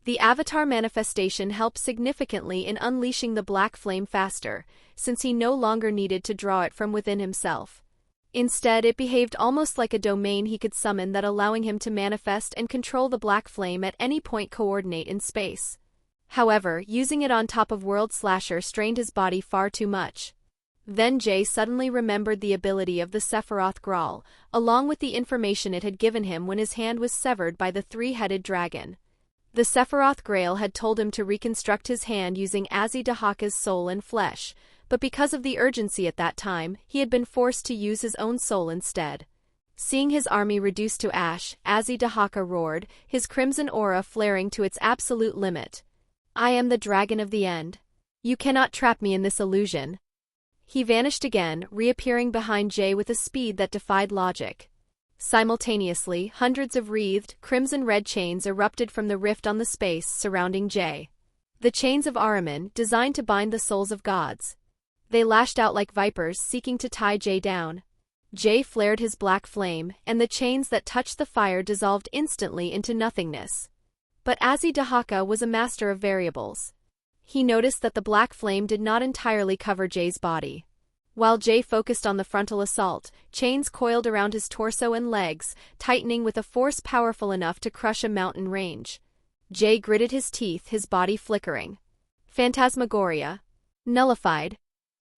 The avatar manifestation helped significantly in unleashing the black flame faster, since he no longer needed to draw it from within himself. Instead, it behaved almost like a domain he could summon that allowing him to manifest and control the black flame at any point coordinate in space. However, using it on top of World Slasher strained his body far too much. Then Jay suddenly remembered the ability of the Sephiroth Graal, along with the information it had given him when his hand was severed by the 3-headed dragon. The Sephiroth Grail had told him to reconstruct his hand using Azidahaka's soul and flesh, but because of the urgency at that time, he had been forced to use his own soul instead. Seeing his army reduced to ash, Azidahaka roared, his crimson aura flaring to its absolute limit. I am the dragon of the end. You cannot trap me in this illusion. He vanished again, reappearing behind Jay with a speed that defied logic. Simultaneously, hundreds of wreathed, crimson-red chains erupted from the rift on the space surrounding Jay. The chains of Ahriman, designed to bind the souls of gods. They lashed out like vipers seeking to tie Jay down. Jay flared his black flame, and the chains that touched the fire dissolved instantly into nothingness. But Azidahaka was a master of variables. He noticed that the black flame did not entirely cover Jay's body. While Jay focused on the frontal assault, chains coiled around his torso and legs, tightening with a force powerful enough to crush a mountain range. Jay gritted his teeth, his body flickering. Phantasmagoria. Nullified.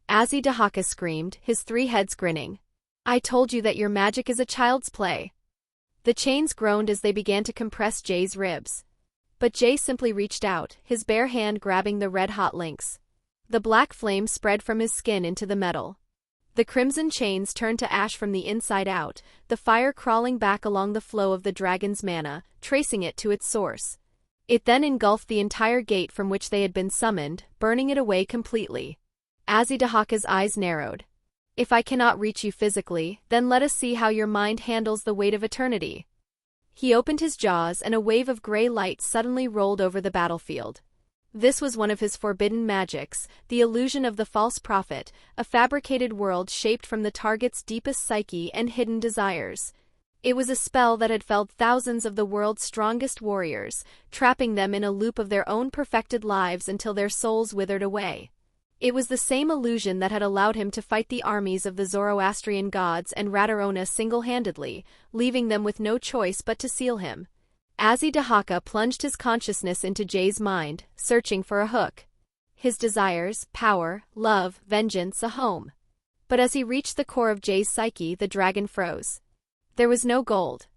Azidahaka screamed, his 3 heads grinning. I told you that your magic is a child's play. The chains groaned as they began to compress Jay's ribs. But Jay simply reached out, his bare hand grabbing the red-hot links. The black flame spread from his skin into the metal. The crimson chains turned to ash from the inside out, the fire crawling back along the flow of the dragon's mana, tracing it to its source. It then engulfed the entire gate from which they had been summoned, burning it away completely. Azidahaka's eyes narrowed. If I cannot reach you physically, then let us see how your mind handles the weight of eternity. He opened his jaws and a wave of gray light suddenly rolled over the battlefield. This was one of his forbidden magics, the illusion of the false prophet, a fabricated world shaped from the target's deepest psyche and hidden desires. It was a spell that had felled thousands of the world's strongest warriors, trapping them in a loop of their own perfected lives until their souls withered away. It was the same illusion that had allowed him to fight the armies of the Zoroastrian gods and Radarona single-handedly, leaving them with no choice but to seal him. Azidahaka plunged his consciousness into Jay's mind, searching for a hook. His desires, power, love, vengeance, a home. But as he reached the core of Jay's psyche, the dragon froze. There was no gold.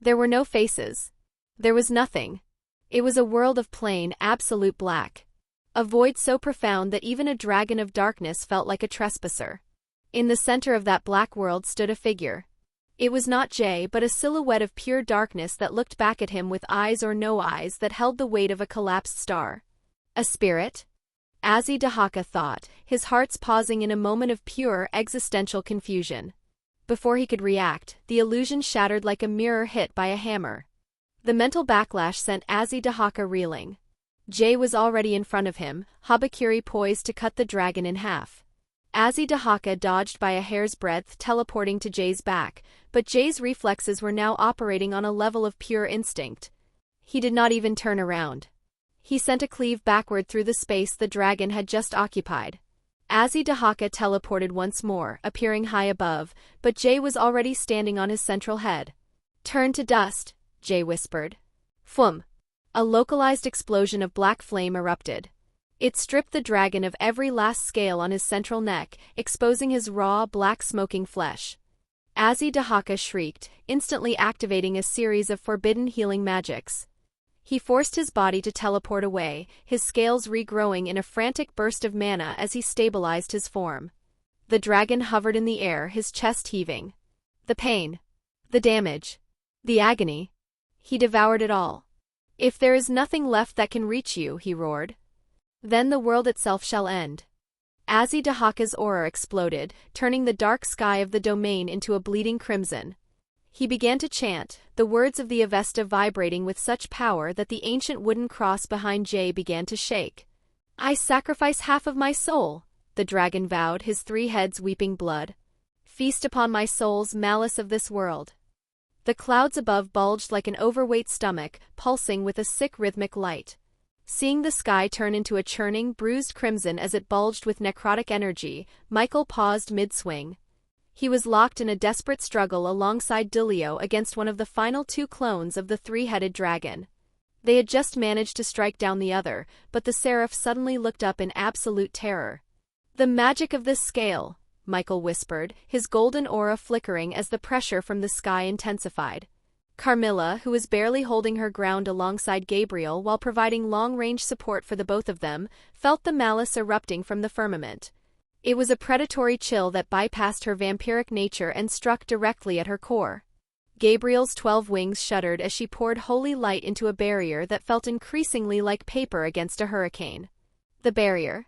There were no faces. There was nothing. It was a world of plain, absolute black. A void so profound that even a dragon of darkness felt like a trespasser. In the center of that black world stood a figure. It was not Jay, but a silhouette of pure darkness that looked back at him with eyes or no eyes that held the weight of a collapsed star. A spirit? Azidahaka thought, his heart's pausing in a moment of pure, existential confusion. Before he could react, the illusion shattered like a mirror hit by a hammer. The mental backlash sent Azidahaka reeling. Jay was already in front of him, Habakiri poised to cut the dragon in half. Azidahaka dodged by a hair's breadth, teleporting to Jay's back, but Jay's reflexes were now operating on a level of pure instinct. He did not even turn around. He sent a cleave backward through the space the dragon had just occupied. Azidahaka teleported once more, appearing high above, but Jay was already standing on his central head. Turn to dust, Jay whispered. Fum. A localized explosion of black flame erupted. It stripped the dragon of every last scale on his central neck, exposing his raw, black smoking flesh. Dahaka shrieked, instantly activating a series of forbidden healing magics. He forced his body to teleport away, his scales regrowing in a frantic burst of mana as he stabilized his form. The dragon hovered in the air, his chest heaving. The pain. The damage. The agony. He devoured it all. "If there is nothing left that can reach you," he roared, "then the world itself shall end." Dahaka's aura exploded, turning the dark sky of the domain into a bleeding crimson. He began to chant, the words of the Avesta vibrating with such power that the ancient wooden cross behind Jay began to shake. "I sacrifice half of my soul," the dragon vowed, his 3 heads weeping blood. "Feast upon my soul's malice of this world." The clouds above bulged like an overweight stomach, pulsing with a sick rhythmic light. Seeing the sky turn into a churning, bruised crimson as it bulged with necrotic energy, Michael paused mid-swing. He was locked in a desperate struggle alongside Dilio against one of the final 2 clones of the 3-headed dragon. They had just managed to strike down the other, but the seraph suddenly looked up in absolute terror. "The magic of this scale," Michael whispered, his golden aura flickering as the pressure from the sky intensified. Carmilla, who was barely holding her ground alongside Gabriel while providing long-range support for the both of them, felt the malice erupting from the firmament. It was a predatory chill that bypassed her vampiric nature and struck directly at her core. Gabriel's 12 wings shuddered as she poured holy light into a barrier that felt increasingly like paper against a hurricane. "The barrier?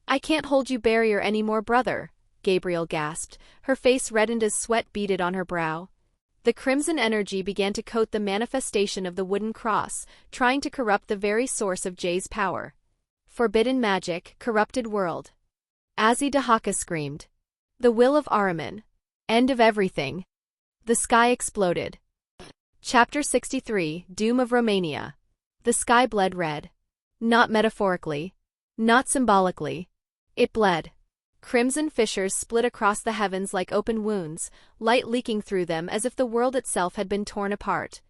I can't hold you barrier anymore, brother," Gabriel gasped, her face reddened as sweat beaded on her brow. The crimson energy began to coat the manifestation of the wooden cross, trying to corrupt the very source of Jay's power. "Forbidden magic, corrupted world." Dahaka screamed. "The will of Ahriman. End of everything." The sky exploded. Chapter 63, Doom of Romania. The sky bled red. Not metaphorically. Not symbolically. It bled. Crimson fissures split across the heavens like open wounds, light leaking through them as if the world itself had been torn apart.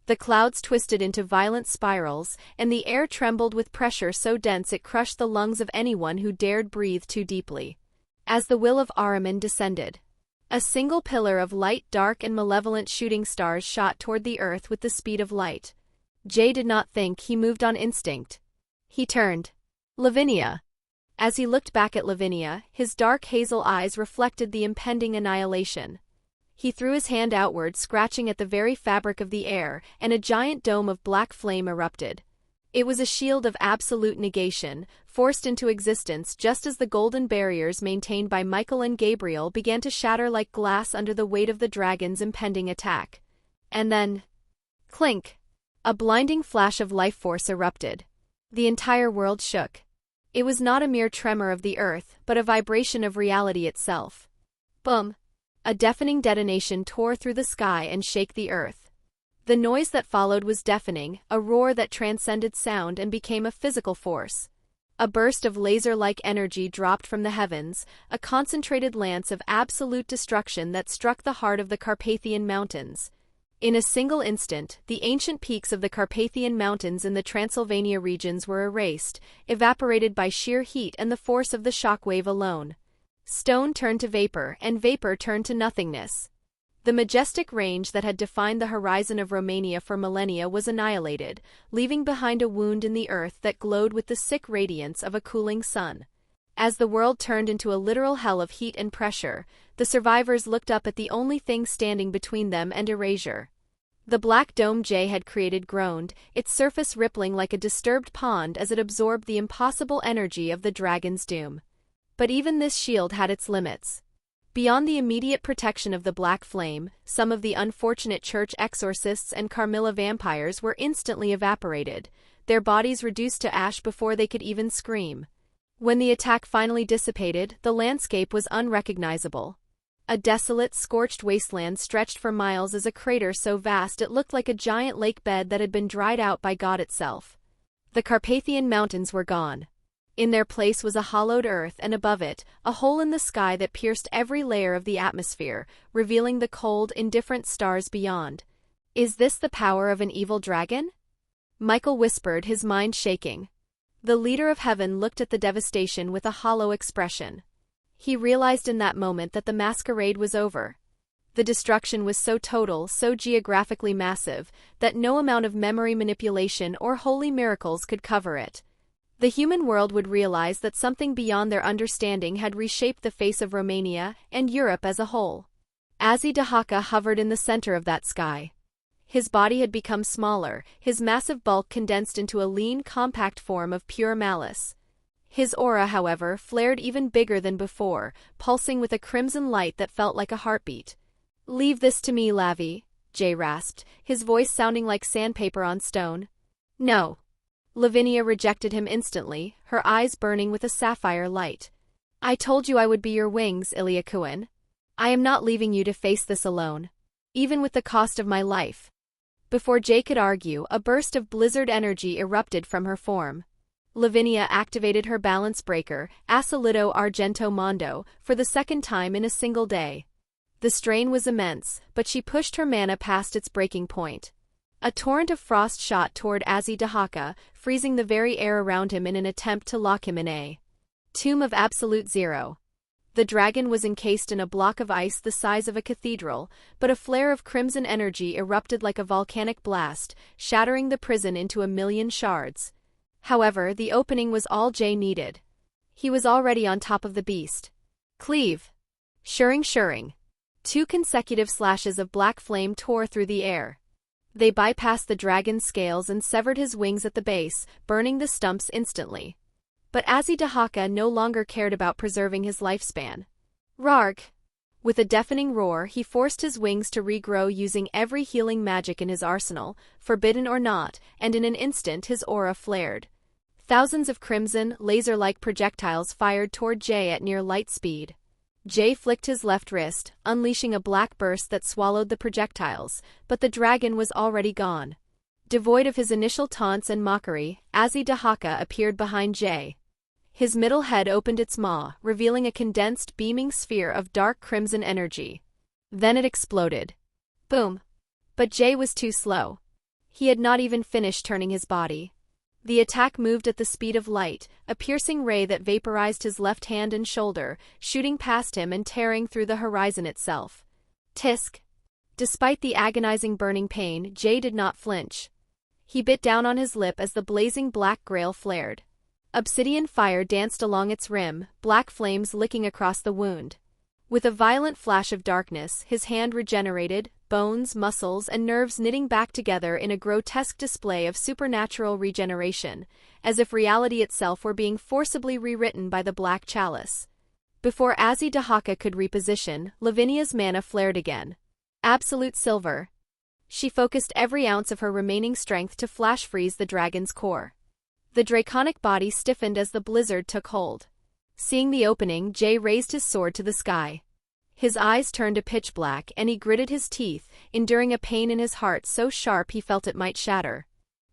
The clouds twisted into violent spirals, and the air trembled with pressure so dense it crushed the lungs of anyone who dared breathe too deeply. As the will of Ahriman descended, a single pillar of light, dark and malevolent shooting stars shot toward the earth with the speed of light. Jay did not think, he moved on instinct. He turned. "Lavinia." As he looked back at Lavinia, his dark hazel eyes reflected the impending annihilation. He threw his hand outward, scratching at the very fabric of the air, and a giant dome of black flame erupted. It was a shield of absolute negation, forced into existence just as the golden barriers maintained by Michael and Gabriel began to shatter like glass under the weight of the dragon's impending attack. And then, clink! A blinding flash of life force erupted. The entire world shook. It was not a mere tremor of the earth, but a vibration of reality itself. Boom! A deafening detonation tore through the sky and shook the earth. The noise that followed was deafening, a roar that transcended sound and became a physical force. A burst of laser-like energy dropped from the heavens, a concentrated lance of absolute destruction that struck the heart of the Carpathian Mountains. In a single instant, the ancient peaks of the Carpathian Mountains in the Transylvania regions were erased, evaporated by sheer heat and the force of the shockwave alone. Stone turned to vapor, and vapor turned to nothingness. The majestic range that had defined the horizon of Romania for millennia was annihilated, leaving behind a wound in the earth that glowed with the sick radiance of a cooling sun. As the world turned into a literal hell of heat and pressure, the survivors looked up at the only thing standing between them and erasure. The black dome Jay had created groaned, its surface rippling like a disturbed pond as it absorbed the impossible energy of the dragon's doom. But even this shield had its limits. Beyond the immediate protection of the black flame, some of the unfortunate church exorcists and Carmilla vampires were instantly evaporated, their bodies reduced to ash before they could even scream. When the attack finally dissipated, the landscape was unrecognizable. A desolate, scorched wasteland stretched for miles as a crater so vast it looked like a giant lake bed that had been dried out by God itself. The Carpathian Mountains were gone. In their place was a hollowed earth, and above it, a hole in the sky that pierced every layer of the atmosphere, revealing the cold, indifferent stars beyond. "Is this the power of an evil dragon?" Michael whispered, his mind shaking. The leader of heaven looked at the devastation with a hollow expression. He realized in that moment that the masquerade was over. The destruction was so total, so geographically massive, that no amount of memory manipulation or holy miracles could cover it. The human world would realize that something beyond their understanding had reshaped the face of Romania and Europe as a whole. Zayyn hovered in the center of that sky. His body had become smaller, his massive bulk condensed into a lean, compact form of pure malice. His aura, however, flared even bigger than before, pulsing with a crimson light that felt like a heartbeat. "Leave this to me, Lavi," Jay rasped, his voice sounding like sandpaper on stone. "No." Lavinia rejected him instantly, her eyes burning with a sapphire light. "I told you I would be your wings, Illya Kovalenko. I am not leaving you to face this alone. Even with the cost of my life." Before Jay could argue, a burst of blizzard energy erupted from her form. Lavinia activated her balance breaker, Assolito Argento Mondo, for the second time in a single day. The strain was immense, but she pushed her mana past its breaking point. A torrent of frost shot toward Zayyn, freezing the very air around him in an attempt to lock him in a tomb of absolute zero. The dragon was encased in a block of ice the size of a cathedral, but a flare of crimson energy erupted like a volcanic blast, shattering the prison into a million shards. However, the opening was all Jay needed. He was already on top of the beast. Cleave. Shurring. 2 consecutive slashes of black flame tore through the air. They bypassed the dragon's scales and severed his wings at the base, burning the stumps instantly. But Zayyn no longer cared about preserving his lifespan. Rarg! With a deafening roar, he forced his wings to regrow using every healing magic in his arsenal, forbidden or not, and in an instant his aura flared. Thousands of crimson, laser-like projectiles fired toward Jay at near light speed. Jay flicked his left wrist, unleashing a black burst that swallowed the projectiles, but the dragon was already gone. Devoid of his initial taunts and mockery, Zayyn appeared behind Jay. His middle head opened its maw, revealing a condensed, beaming sphere of dark crimson energy. Then it exploded. Boom! But Jay was too slow. He had not even finished turning his body. The attack moved at the speed of light, a piercing ray that vaporized his left hand and shoulder, shooting past him and tearing through the horizon itself. Tisk! Despite the agonizing burning pain, Jay did not flinch. He bit down on his lip as the blazing black grail flared. Obsidian fire danced along its rim, black flames licking across the wound. With a violent flash of darkness, his hand regenerated, bones, muscles, and nerves knitting back together in a grotesque display of supernatural regeneration, as if reality itself were being forcibly rewritten by the black chalice. Before Zayyn could reposition, Lavinia's mana flared again. Absolute silver. She focused every ounce of her remaining strength to flash freeze the dragon's core. The draconic body stiffened as the blizzard took hold. Seeing the opening, Jay raised his sword to the sky. His eyes turned to pitch black and he gritted his teeth, enduring a pain in his heart so sharp he felt it might shatter.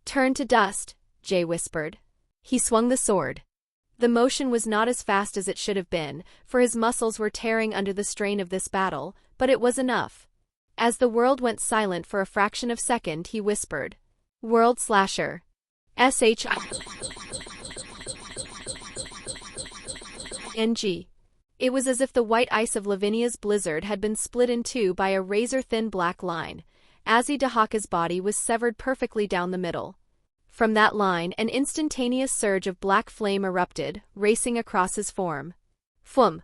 "Turn to dust," Jay whispered. He swung the sword. The motion was not as fast as it should have been, for his muscles were tearing under the strain of this battle, but it was enough. As the world went silent for a fraction of a second, he whispered, "World Slasher. SHING." It was as if the white ice of Lavinia's blizzard had been split in two by a razor-thin black line. Zayyn's body was severed perfectly down the middle. From that line, an instantaneous surge of black flame erupted, racing across his form. Fum!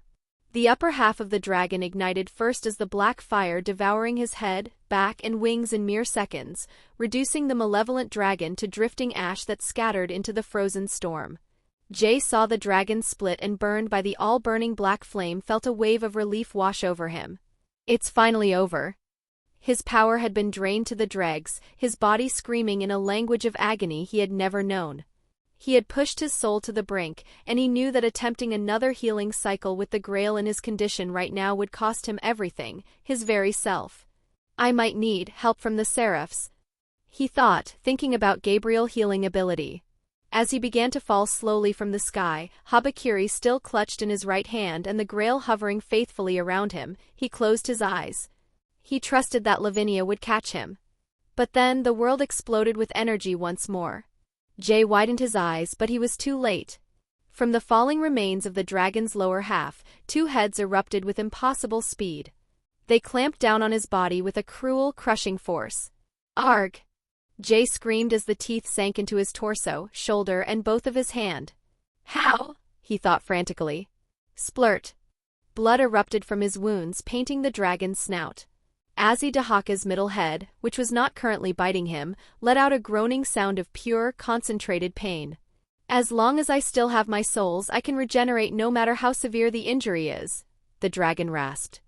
The upper half of the dragon ignited first as the black fire devouring his head, back, and wings in mere seconds, reducing the malevolent dragon to drifting ash that scattered into the frozen storm. Jay saw the dragon split and burned by the all-burning black flame, felt a wave of relief wash over him. It's finally over. His power had been drained to the dregs, his body screaming in a language of agony he had never known. He had pushed his soul to the brink, and he knew that attempting another healing cycle with the Grail in his condition right now would cost him everything, his very self. I might need help from the Seraphs, he thought, thinking about Gabriel's healing ability. As he began to fall slowly from the sky, Habakiri still clutched in his right hand and the Grail hovering faithfully around him, he closed his eyes. He trusted that Lavinia would catch him. But then the world exploded with energy once more. Jay widened his eyes, but he was too late. From the falling remains of the dragon's lower half, two heads erupted with impossible speed. They clamped down on his body with a cruel, crushing force. Arg! Jay screamed as the teeth sank into his torso, shoulder, and both of his hand. How? He thought frantically. Splurt. Blood erupted from his wounds, painting the dragon's snout. Azidahaka's middle head, which was not currently biting him, let out a groaning sound of pure, concentrated pain. As long as I still have my souls, I can regenerate no matter how severe the injury is, the dragon rasped.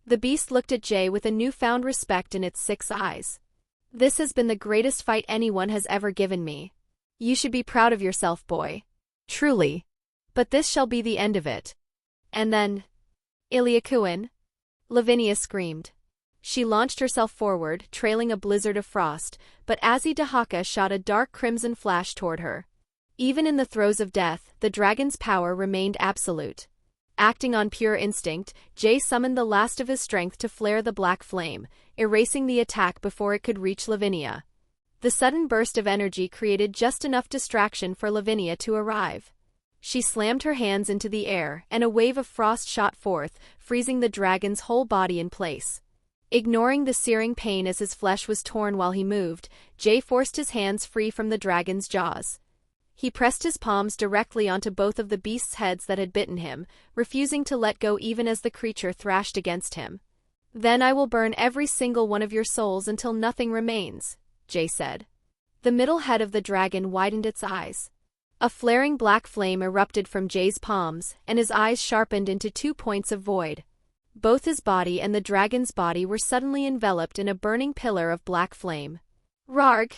The beast looked at Jay with a newfound respect in its 6 eyes. This has been the greatest fight anyone has ever given me. You should be proud of yourself, boy. Truly. But this shall be the end of it. And then... Ilyakuin? Lavinia screamed. She launched herself forward, trailing a blizzard of frost, but Azidahaka shot a dark crimson flash toward her. Even in the throes of death, the dragon's power remained absolute. Acting on pure instinct, Jay summoned the last of his strength to flare the black flame, erasing the attack before it could reach Lavinia. The sudden burst of energy created just enough distraction for Lavinia to arrive. She slammed her hands into the air, and a wave of frost shot forth, freezing the dragon's whole body in place. Ignoring the searing pain as his flesh was torn while he moved, Jay forced his hands free from the dragon's jaws. He pressed his palms directly onto both of the beast's heads that had bitten him, refusing to let go even as the creature thrashed against him. Then I will burn every single one of your souls until nothing remains, Jay said. The middle head of the dragon widened its eyes. A flaring black flame erupted from Jay's palms, and his eyes sharpened into 2 points of void. Both his body and the dragon's body were suddenly enveloped in a burning pillar of black flame. Rarg!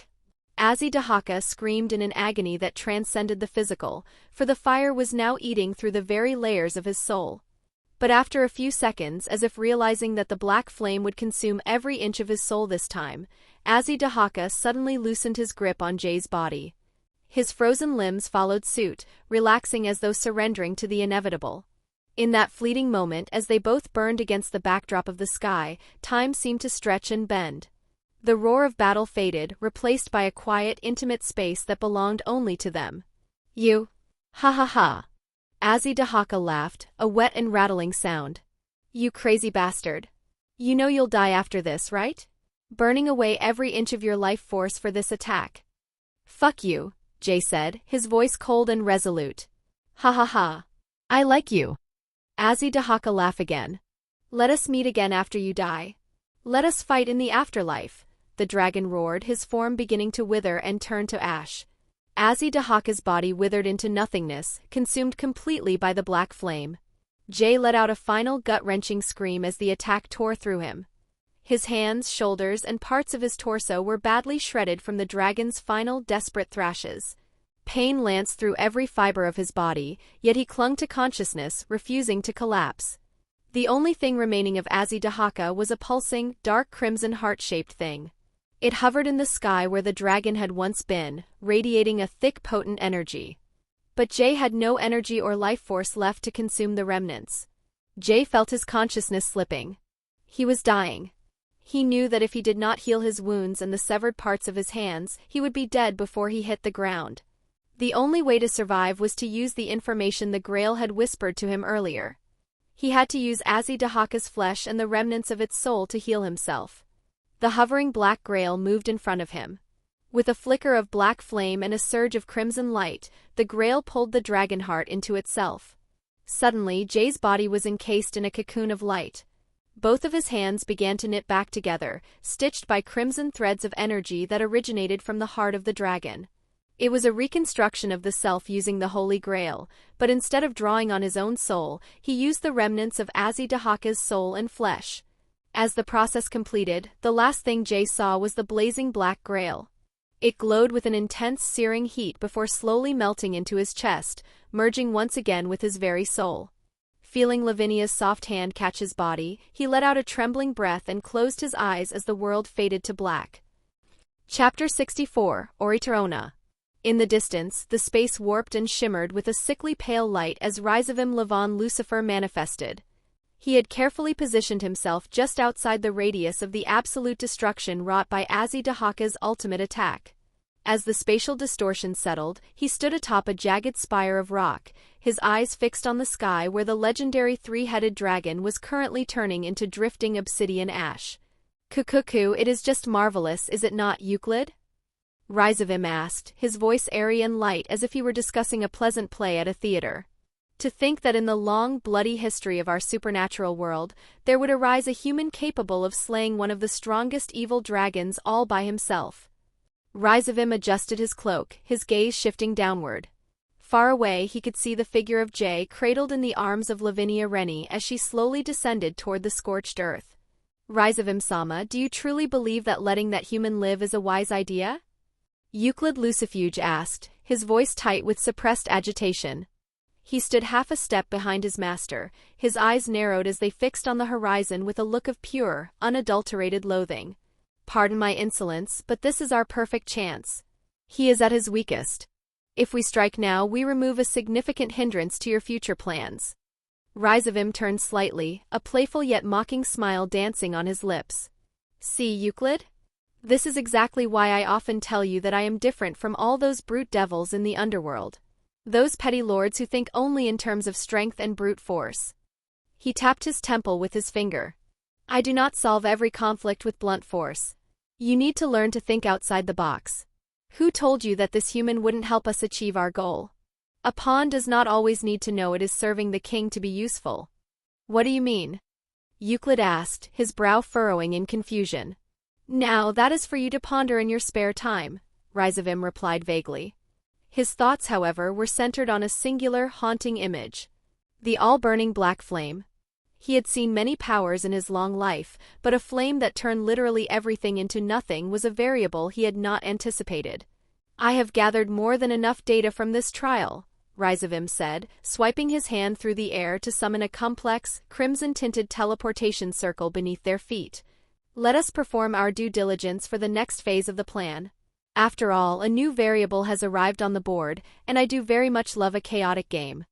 Azidahaka screamed in an agony that transcended the physical, for the fire was now eating through the very layers of his soul. But after a few seconds, as if realizing that the black flame would consume every inch of his soul this time, Azidahaka suddenly loosened his grip on Jay's body. His frozen limbs followed suit, relaxing as though surrendering to the inevitable. In that fleeting moment, as they both burned against the backdrop of the sky, time seemed to stretch and bend. The roar of battle faded, replaced by a quiet, intimate space that belonged only to them. You? Ha ha ha. Azidahaka laughed, a wet and rattling sound. You crazy bastard. You know you'll die after this, right? Burning away every inch of your life force for this attack. Fuck you, Jay said, his voice cold and resolute. Ha ha ha. I like you. Azidahaka laughed again. Let us meet again after you die. Let us fight in the afterlife, the dragon roared, his form beginning to wither and turn to ash. Azidahaka's body withered into nothingness, consumed completely by the black flame. Jay let out a final gut-wrenching scream as the attack tore through him. His hands, shoulders, and parts of his torso were badly shredded from the dragon's final desperate thrashes. Pain lanced through every fiber of his body, yet he clung to consciousness, refusing to collapse. The only thing remaining of Azidahaka was a pulsing, dark crimson heart-shaped thing. It hovered in the sky where the dragon had once been, radiating a thick, potent energy. But Jay had no energy or life force left to consume the remnants. Jay felt his consciousness slipping. He was dying. He knew that if he did not heal his wounds and the severed parts of his hands, he would be dead before he hit the ground. The only way to survive was to use the information the Grail had whispered to him earlier. He had to use Azidahaka's flesh and the remnants of its soul to heal himself. The hovering black Grail moved in front of him. With a flicker of black flame and a surge of crimson light, the Grail pulled the dragon heart into itself. Suddenly, Jay's body was encased in a cocoon of light. Both of his hands began to knit back together, stitched by crimson threads of energy that originated from the heart of the dragon. It was a reconstruction of the self using the Holy Grail, but instead of drawing on his own soul, he used the remnants of Azidahaka's soul and flesh. As the process completed, the last thing Jay saw was the blazing black Grail. It glowed with an intense, searing heat before slowly melting into his chest, merging once again with his very soul. Feeling Lavinia's soft hand catch his body, he let out a trembling breath and closed his eyes as the world faded to black. Chapter 64, Oritorona. In the distance, the space warped and shimmered with a sickly pale light as Rizavim Levon Lucifer manifested. He had carefully positioned himself just outside the radius of the absolute destruction wrought by Azidahaka's ultimate attack. As the spatial distortion settled, he stood atop a jagged spire of rock, his eyes fixed on the sky where the legendary three-headed dragon was currently turning into drifting obsidian ash. Cuckoo, it is just marvelous, is it not, Euclid? Zayyn asked, his voice airy and light as if he were discussing a pleasant play at a theater. To think that in the long, bloody history of our supernatural world, there would arise a human capable of slaying one of the strongest evil dragons all by himself. Zayyn adjusted his cloak, his gaze shifting downward. Far away he could see the figure of Jay cradled in the arms of Lavinia Rennie as she slowly descended toward the scorched earth. Zayyn-sama, do you truly believe that letting that human live is a wise idea? Euclid Lucifuge asked, his voice tight with suppressed agitation. He stood half a step behind his master, his eyes narrowed as they fixed on the horizon with a look of pure, unadulterated loathing. Pardon my insolence, but this is our perfect chance. He is at his weakest. If we strike now, we remove a significant hindrance to your future plans. Zayyn turned slightly, a playful yet mocking smile dancing on his lips. See, Euclid? This is exactly why I often tell you that I am different from all those brute devils in the underworld. Those petty lords who think only in terms of strength and brute force. He tapped his temple with his finger. I do not solve every conflict with blunt force. You need to learn to think outside the box. Who told you that this human wouldn't help us achieve our goal? A pawn does not always need to know it is serving the king to be useful. What do you mean? Euclid asked, his brow furrowing in confusion. Now, that is for you to ponder in your spare time, Zayyn replied vaguely. His thoughts, however, were centered on a singular, haunting image. The all-burning black flame. He had seen many powers in his long life, but a flame that turned literally everything into nothing was a variable he had not anticipated. I have gathered more than enough data from this trial, Zayyn said, swiping his hand through the air to summon a complex, crimson-tinted teleportation circle beneath their feet. Let us perform our due diligence for the next phase of the plan. After all, a new variable has arrived on the board, and I do very much love a chaotic game.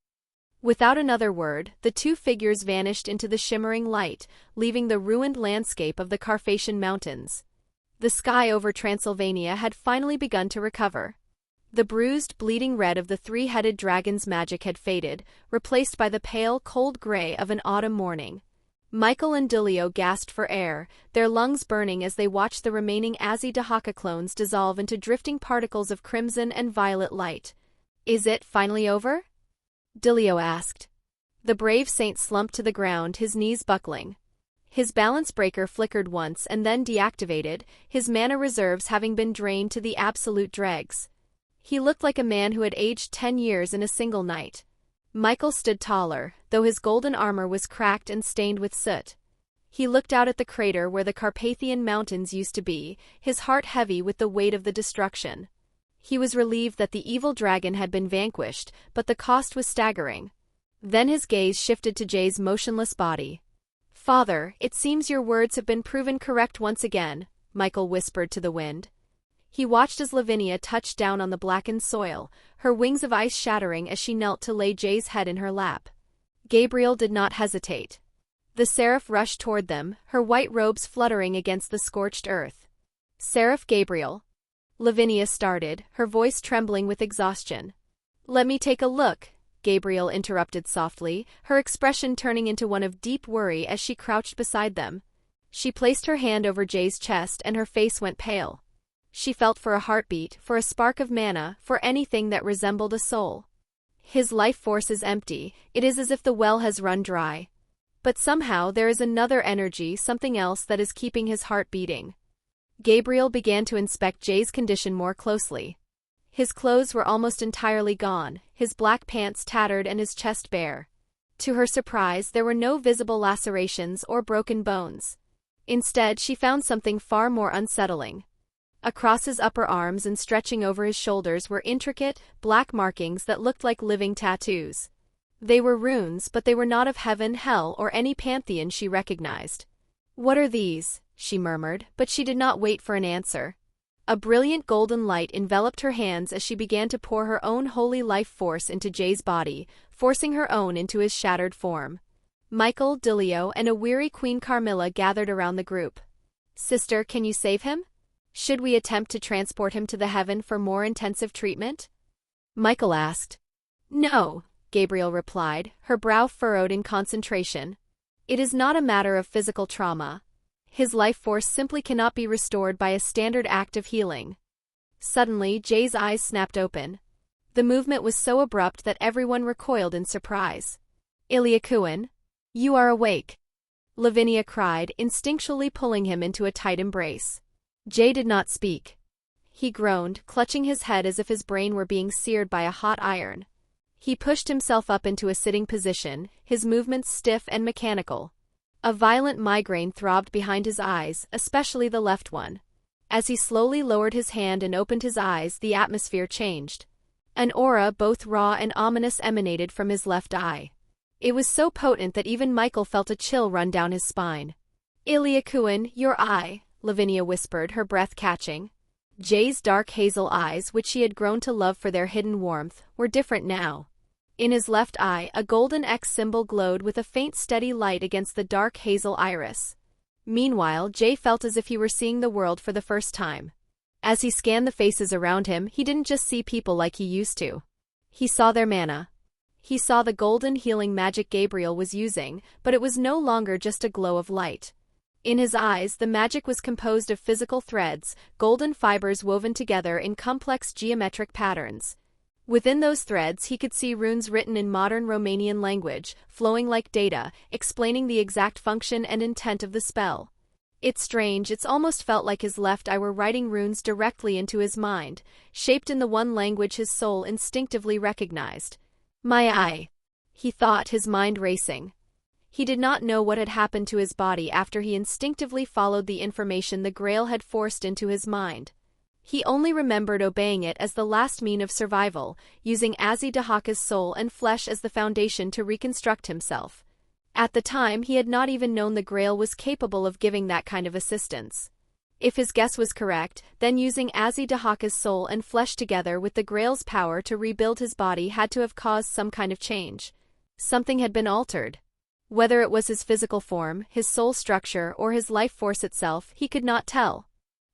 Without another word, the two figures vanished into the shimmering light, leaving the ruined landscape of the Carpathian Mountains. The sky over Transylvania had finally begun to recover. The bruised, bleeding red of the three-headed dragon's magic had faded, replaced by the pale, cold gray of an autumn morning. Michael and Dilio gasped for air, their lungs burning as they watched the remaining Azzy-Dahaka clones dissolve into drifting particles of crimson and violet light. Is it finally over? Dilio asked. The brave saint slumped to the ground, his knees buckling. His balance breaker flickered once and then deactivated, his mana reserves having been drained to the absolute dregs. He looked like a man who had aged 10 years in a single night. Michael stood taller, though his golden armor was cracked and stained with soot. He looked out at the crater where the Carpathian Mountains used to be, his heart heavy with the weight of the destruction. He was relieved that the evil dragon had been vanquished, but the cost was staggering. Then his gaze shifted to Jay's motionless body. Father, it seems your words have been proven correct once again, Michael whispered to the wind. He watched as Lavinia touched down on the blackened soil, her wings of ice shattering as she knelt to lay Jay's head in her lap. Gabriel did not hesitate. The seraph rushed toward them, her white robes fluttering against the scorched earth. Seraph Gabriel. Lavinia started, her voice trembling with exhaustion. Let me take a look, Gabriel interrupted softly, her expression turning into one of deep worry as she crouched beside them. She placed her hand over Jay's chest and her face went pale. She felt for a heartbeat, for a spark of mana, for anything that resembled a soul. His life force is empty, it is as if the well has run dry. But somehow there is another energy, something else that is keeping his heart beating. Gabriel began to inspect Jay's condition more closely. His clothes were almost entirely gone, his black pants tattered and his chest bare. To her surprise, there were no visible lacerations or broken bones. Instead, she found something far more unsettling. Across his upper arms and stretching over his shoulders were intricate, black markings that looked like living tattoos. They were runes, but they were not of heaven, hell, or any pantheon she recognized. What are these? She murmured, but she did not wait for an answer. A brilliant golden light enveloped her hands as she began to pour her own holy life force into Jay's body, forcing her own into his shattered form. Michael, Dilio, and a weary Queen Carmilla gathered around the group. Sister, can you save him? Should we attempt to transport him to the heaven for more intensive treatment? Michael asked. No, Gabriel replied, her brow furrowed in concentration. It is not a matter of physical trauma. His life force simply cannot be restored by a standard act of healing. Suddenly, Jay's eyes snapped open. The movement was so abrupt that everyone recoiled in surprise. Illya Kovalenko, you are awake, Lavinia cried, instinctually pulling him into a tight embrace. Jay did not speak. He groaned, clutching his head as if his brain were being seared by a hot iron. He pushed himself up into a sitting position, his movements stiff and mechanical. A violent migraine throbbed behind his eyes, especially the left one. As he slowly lowered his hand and opened his eyes, the atmosphere changed. An aura both raw and ominous emanated from his left eye. It was so potent that even Michael felt a chill run down his spine. Illya Kovalenko, your eye, Lavinia whispered, her breath catching. Jay's dark hazel eyes, which she had grown to love for their hidden warmth, were different now. In his left eye, a golden X symbol glowed with a faint steady light against the dark hazel iris. Meanwhile, Jay felt as if he were seeing the world for the first time. As he scanned the faces around him, he didn't just see people like he used to. He saw their mana. He saw the golden healing magic Gabriel was using, but it was no longer just a glow of light. In his eyes, the magic was composed of physical threads, golden fibers woven together in complex geometric patterns. Within those threads, he could see runes written in modern Romanian language, flowing like data, explaining the exact function and intent of the spell. It's strange, it's almost felt like his left eye were writing runes directly into his mind, shaped in the one language his soul instinctively recognized. My eye, he thought, his mind racing. He did not know what had happened to his body after he instinctively followed the information the Grail had forced into his mind. He only remembered obeying it as the last mean of survival, using Azidahaka's soul and flesh as the foundation to reconstruct himself. At the time, he had not even known the Grail was capable of giving that kind of assistance. If his guess was correct, then using Azidahaka's soul and flesh together with the Grail's power to rebuild his body had to have caused some kind of change. Something had been altered. Whether it was his physical form, his soul structure, or his life force itself, he could not tell.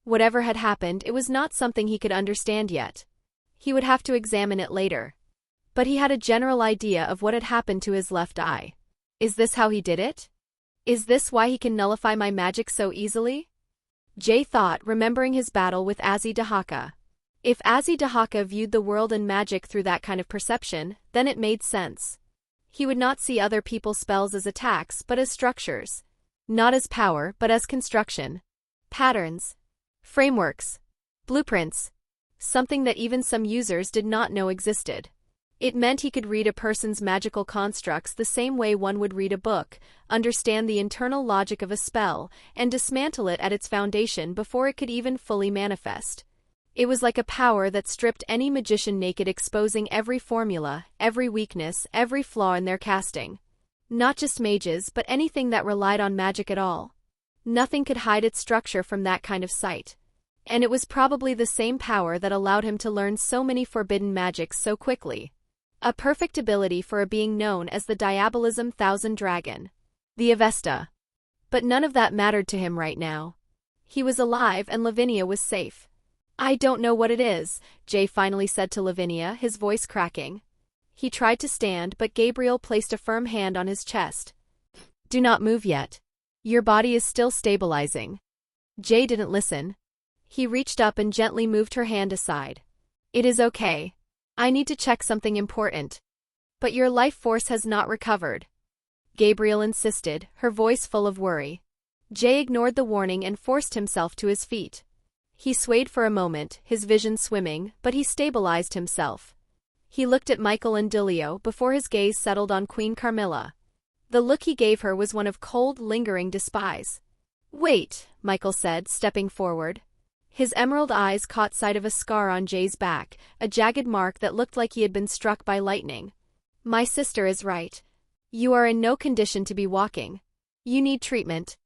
Whatever had happened, it was not something he could understand yet. He would have to examine it later. But he had a general idea of what had happened to his left eye. Is this how he did it? Is this why he can nullify my magic so easily? Jay thought, remembering his battle with Azidahaka. If Azidahaka viewed the world and magic through that kind of perception, then it made sense. He would not see other people's spells as attacks but as structures. Not as power but as construction. Patterns. Frameworks. Blueprints. Something that even some users did not know existed. It meant he could read a person's magical constructs the same way one would read a book, understand the internal logic of a spell, and dismantle it at its foundation before it could even fully manifest. It was like a power that stripped any magician naked, exposing every formula, every weakness, every flaw in their casting. Not just mages, but anything that relied on magic at all. Nothing could hide its structure from that kind of sight. And it was probably the same power that allowed him to learn so many forbidden magics so quickly. A perfect ability for a being known as the Diabolism Thousand Dragon. The Avesta. But none of that mattered to him right now. He was alive and Lavinia was safe. I don't know what it is, Jay finally said to Lavinia, his voice cracking. He tried to stand, but Gabriel placed a firm hand on his chest. Do not move yet. Your body is still stabilizing. Jay didn't listen. He reached up and gently moved her hand aside. It is okay. I need to check something important. But your life force has not recovered. Gabriel insisted, her voice full of worry. Jay ignored the warning and forced himself to his feet. He swayed for a moment, his vision swimming, but he stabilized himself. He looked at Michael and Dilio before his gaze settled on Queen Carmilla. The look he gave her was one of cold, lingering despise. Wait, Michael said, stepping forward. His emerald eyes caught sight of a scar on Jay's back, a jagged mark that looked like he had been struck by lightning. My sister is right. You are in no condition to be walking. You need treatment.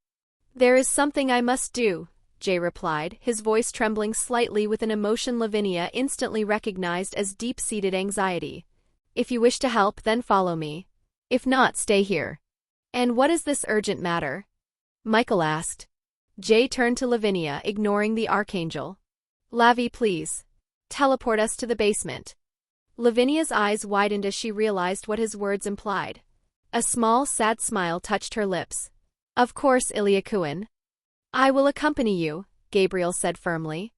There is something I must do, Jay replied, his voice trembling slightly with an emotion Lavinia instantly recognized as deep-seated anxiety. If you wish to help, then follow me. If not, stay here. And what is this urgent matter? Michael asked. Jay turned to Lavinia, ignoring the archangel. Lavi, please. Teleport us to the basement. Lavinia's eyes widened as she realized what his words implied. A small, sad smile touched her lips. Of course, Illya Kovalenko. I will accompany you, Gabriel said firmly.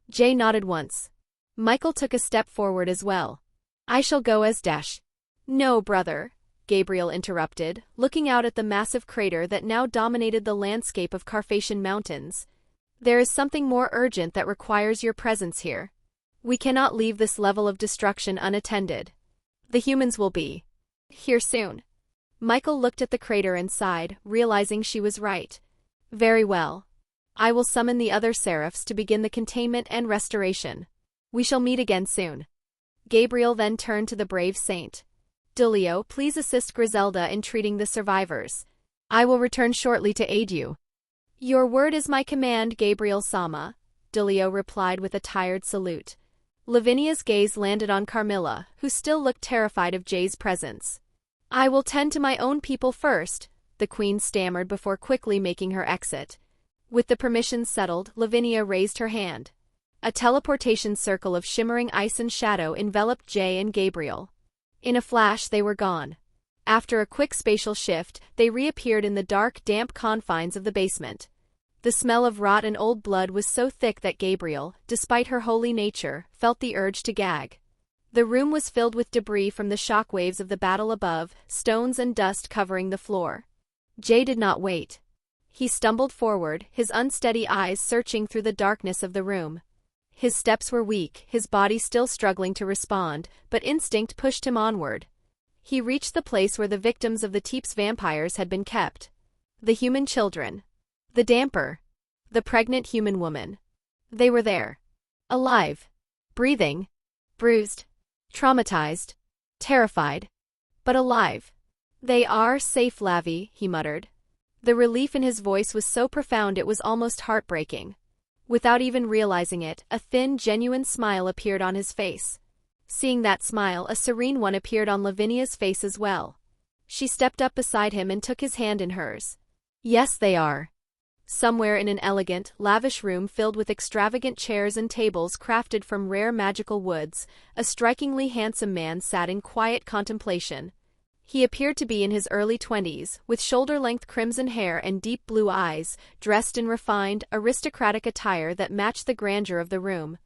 Jay nodded once. Michael took a step forward as well. I shall go as Dash. No, brother, Gabriel interrupted, looking out at the massive crater that now dominated the landscape of Carpathian Mountains. There is something more urgent that requires your presence here. We cannot leave this level of destruction unattended. The humans will be here soon. Michael looked at the crater and sighed, realizing she was right. Very well. I will summon the other seraphs to begin the containment and restoration. We shall meet again soon. Gabriel then turned to the brave saint. Dulio, please assist Griselda in treating the survivors. I will return shortly to aid you. Your word is my command, Gabriel Sama, Dulio replied with a tired salute. Lavinia's gaze landed on Carmilla, who still looked terrified of Jay's presence. I will tend to my own people first, the queen stammered before quickly making her exit. With the permissions settled, Lavinia raised her hand. A teleportation circle of shimmering ice and shadow enveloped Jay and Gabriel. In a flash they were gone. After a quick spatial shift, they reappeared in the dark, damp confines of the basement. The smell of rot and old blood was so thick that Gabriel, despite her holy nature, felt the urge to gag. The room was filled with debris from the shockwaves of the battle above, stones and dust covering the floor. Jay did not wait. He stumbled forward, his unsteady eyes searching through the darkness of the room. His steps were weak, his body still struggling to respond, but instinct pushed him onward. He reached the place where the victims of the Teep's vampires had been kept. The human children. The damper. The pregnant human woman. They were there. Alive. Breathing. Bruised. Traumatized. Terrified. But alive. They are safe, Lavi, he muttered. The relief in his voice was so profound it was almost heartbreaking. Without even realizing it, a thin, genuine smile appeared on his face. Seeing that smile, a serene one appeared on Lavinia's face as well. She stepped up beside him and took his hand in hers. Yes, they are. Somewhere in an elegant, lavish room filled with extravagant chairs and tables crafted from rare magical woods, a strikingly handsome man sat in quiet contemplation. He appeared to be in his early 20s, with shoulder-length crimson hair and deep blue eyes, dressed in refined, aristocratic attire that matched the grandeur of the room.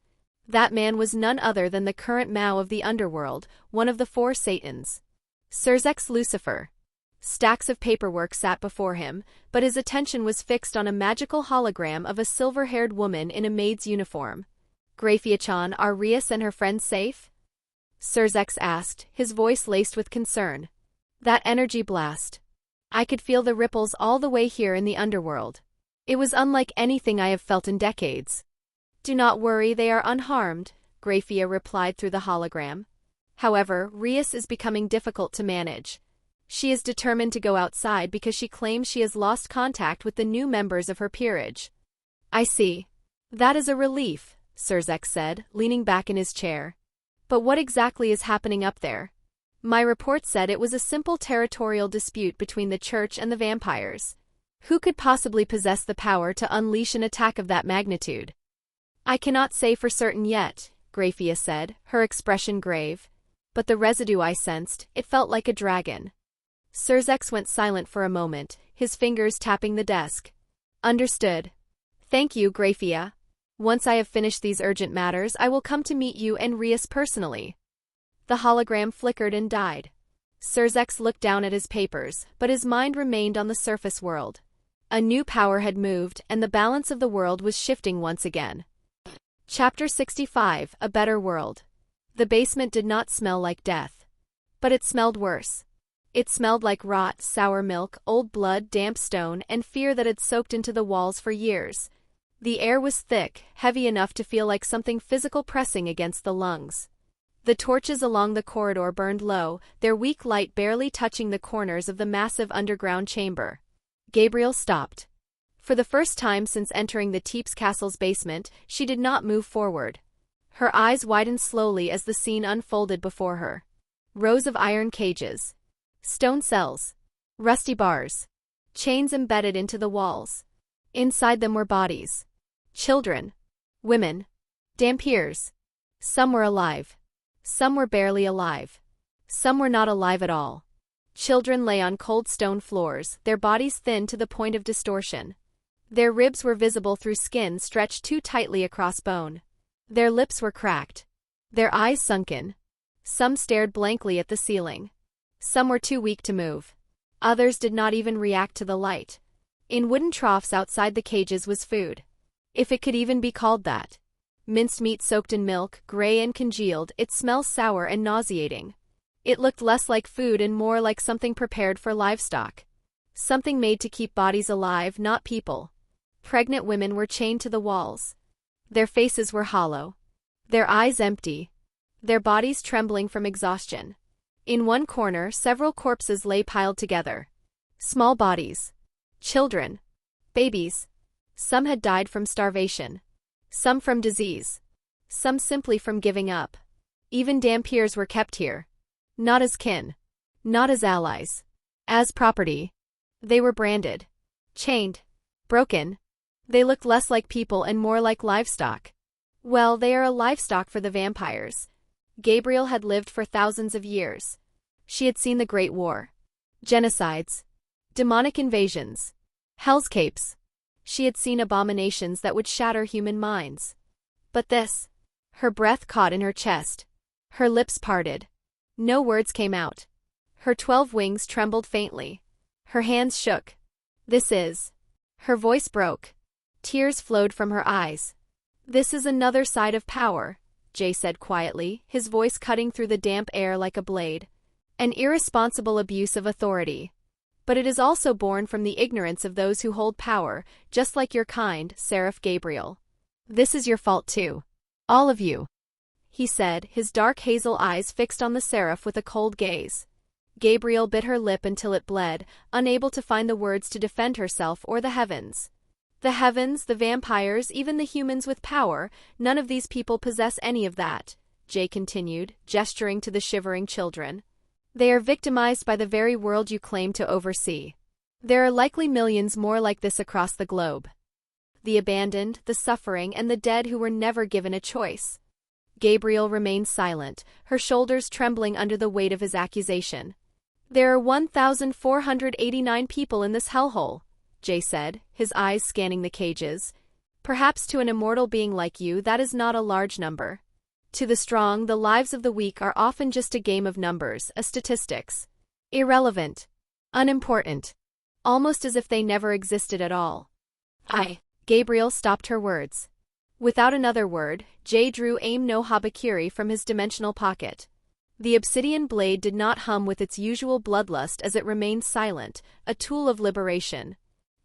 That man was none other than the current Mao of the underworld, one of the 4 Satans. Surzex Lucifer. Stacks of paperwork sat before him, but his attention was fixed on a magical hologram of a silver-haired woman in a maid's uniform. Grafia-chan, are Rias and her friends safe? Surzex asked, his voice laced with concern. That energy blast. I could feel the ripples all the way here in the underworld. It was unlike anything I have felt in decades. Do not worry, they are unharmed, Grafia replied through the hologram. However, Rias is becoming difficult to manage. She is determined to go outside because she claims she has lost contact with the new members of her peerage. I see. That is a relief, Surzex said, leaning back in his chair. But what exactly is happening up there? My report said it was a simple territorial dispute between the church and the vampires. Who could possibly possess the power to unleash an attack of that magnitude? I cannot say for certain yet, Grafia said, her expression grave. But the residue I sensed, it felt like a dragon. Surzex went silent for a moment, his fingers tapping the desk. Understood. Thank you, Grafia. Once I have finished these urgent matters, I will come to meet you and Rias personally. The hologram flickered and died. Surzex looked down at his papers, but his mind remained on the surface world. A new power had moved, and the balance of the world was shifting once again. Chapter 65, A Better World. The basement did not smell like death. But it smelled worse. It smelled like rot, sour milk, old blood, damp stone, and fear that had soaked into the walls for years. The air was thick, heavy enough to feel like something physical pressing against the lungs. The torches along the corridor burned low, their weak light barely touching the corners of the massive underground chamber. Gabriel stopped. For the first time since entering the Teep's castle's basement, she did not move forward. Her eyes widened slowly as the scene unfolded before her. Rows of iron cages. Stone cells. Rusty bars. Chains embedded into the walls. Inside them were bodies. Children. Women. Dampiers. Some were alive. Some were barely alive. Some were not alive at all. Children lay on cold stone floors, their bodies thin to the point of distortion. Their ribs were visible through skin stretched too tightly across bone. Their lips were cracked. Their eyes sunken. Some stared blankly at the ceiling. Some were too weak to move. Others did not even react to the light. In wooden troughs outside the cages was food. If it could even be called that. Minced meat soaked in milk, gray and congealed, it smelled sour and nauseating. It looked less like food and more like something prepared for livestock. Something made to keep bodies alive, not people. Pregnant women were chained to the walls. Their faces were hollow. Their eyes empty. Their bodies trembling from exhaustion. In one corner, several corpses lay piled together. Small bodies. Children. Babies. Some had died from starvation. Some from disease. Some simply from giving up. Even Dampiers were kept here. Not as kin. Not as allies. As property. They were branded. Chained. Broken. They looked less like people and more like livestock. Well, they are a livestock for the vampires. Gabriel had lived for thousands of years. She had seen the Great War. Genocides. Demonic invasions. Hellscapes. She had seen abominations that would shatter human minds. But this. Her breath caught in her chest. Her lips parted. No words came out. Her 12 wings trembled faintly. Her hands shook. This is. Her voice broke. Tears flowed from her eyes. This is another side of power, Jay said quietly, his voice cutting through the damp air like a blade. An irresponsible abuse of authority. But it is also born from the ignorance of those who hold power, just like your kind, Seraph Gabriel. This is your fault too. All of you. He said, his dark hazel eyes fixed on the Seraph with a cold gaze. Gabriel bit her lip until it bled, unable to find the words to defend herself or the heavens. The heavens, the vampires, even the humans with power, none of these people possess any of that, Jay continued, gesturing to the shivering children. They are victimized by the very world you claim to oversee. There are likely millions more like this across the globe. The abandoned, the suffering, and the dead who were never given a choice. Gabriel remained silent, her shoulders trembling under the weight of his accusation. There are 1,489 people in this hellhole, Jay said, his eyes scanning the cages. Perhaps to an immortal being like you that is not a large number. To the strong, the lives of the weak are often just a game of numbers, a statistics. Irrelevant. Unimportant. Almost as if they never existed at all. Gabriel stopped her words. Without another word, Jay drew aim no habakiri from his dimensional pocket. The obsidian blade did not hum with its usual bloodlust as it remained silent, a tool of liberation.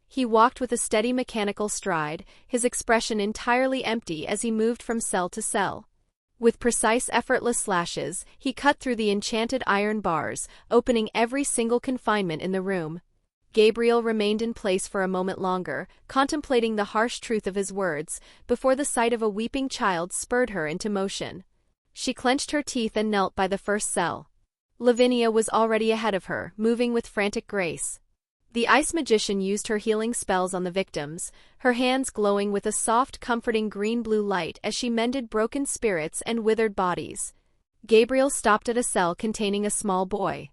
He walked with a steady mechanical stride, his expression entirely empty as he moved from cell to cell. With precise, effortless slashes, he cut through the enchanted iron bars, opening every single confinement in the room. Gabriel remained in place for a moment longer, contemplating the harsh truth of his words, before the sight of a weeping child spurred her into motion. She clenched her teeth and knelt by the first cell. Lavinia was already ahead of her, moving with frantic grace. The ice magician used her healing spells on the victims, her hands glowing with a soft, comforting green-blue light as she mended broken spirits and withered bodies. Gabriel stopped at a cell containing a small boy.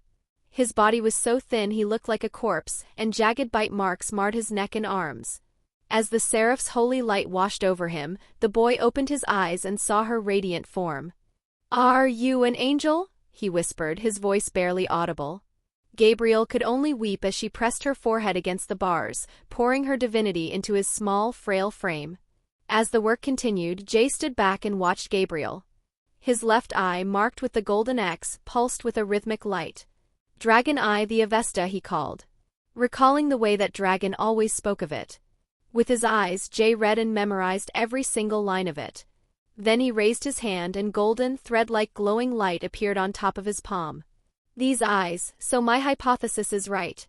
His body was so thin he looked like a corpse, and jagged bite marks marred his neck and arms. As the Seraph's holy light washed over him, the boy opened his eyes and saw her radiant form. "Are you an angel?" he whispered, his voice barely audible. Gabriel could only weep as she pressed her forehead against the bars, pouring her divinity into his small, frail frame. As the work continued, Jay stood back and watched Gabriel. His left eye, marked with the golden X, pulsed with a rhythmic light. "Dragon Eye the Avesta," he called, recalling the way that Dragon always spoke of it. With his eyes, Jay read and memorized every single line of it. Then he raised his hand and golden, thread-like glowing light appeared on top of his palm. These eyes, so my hypothesis is right.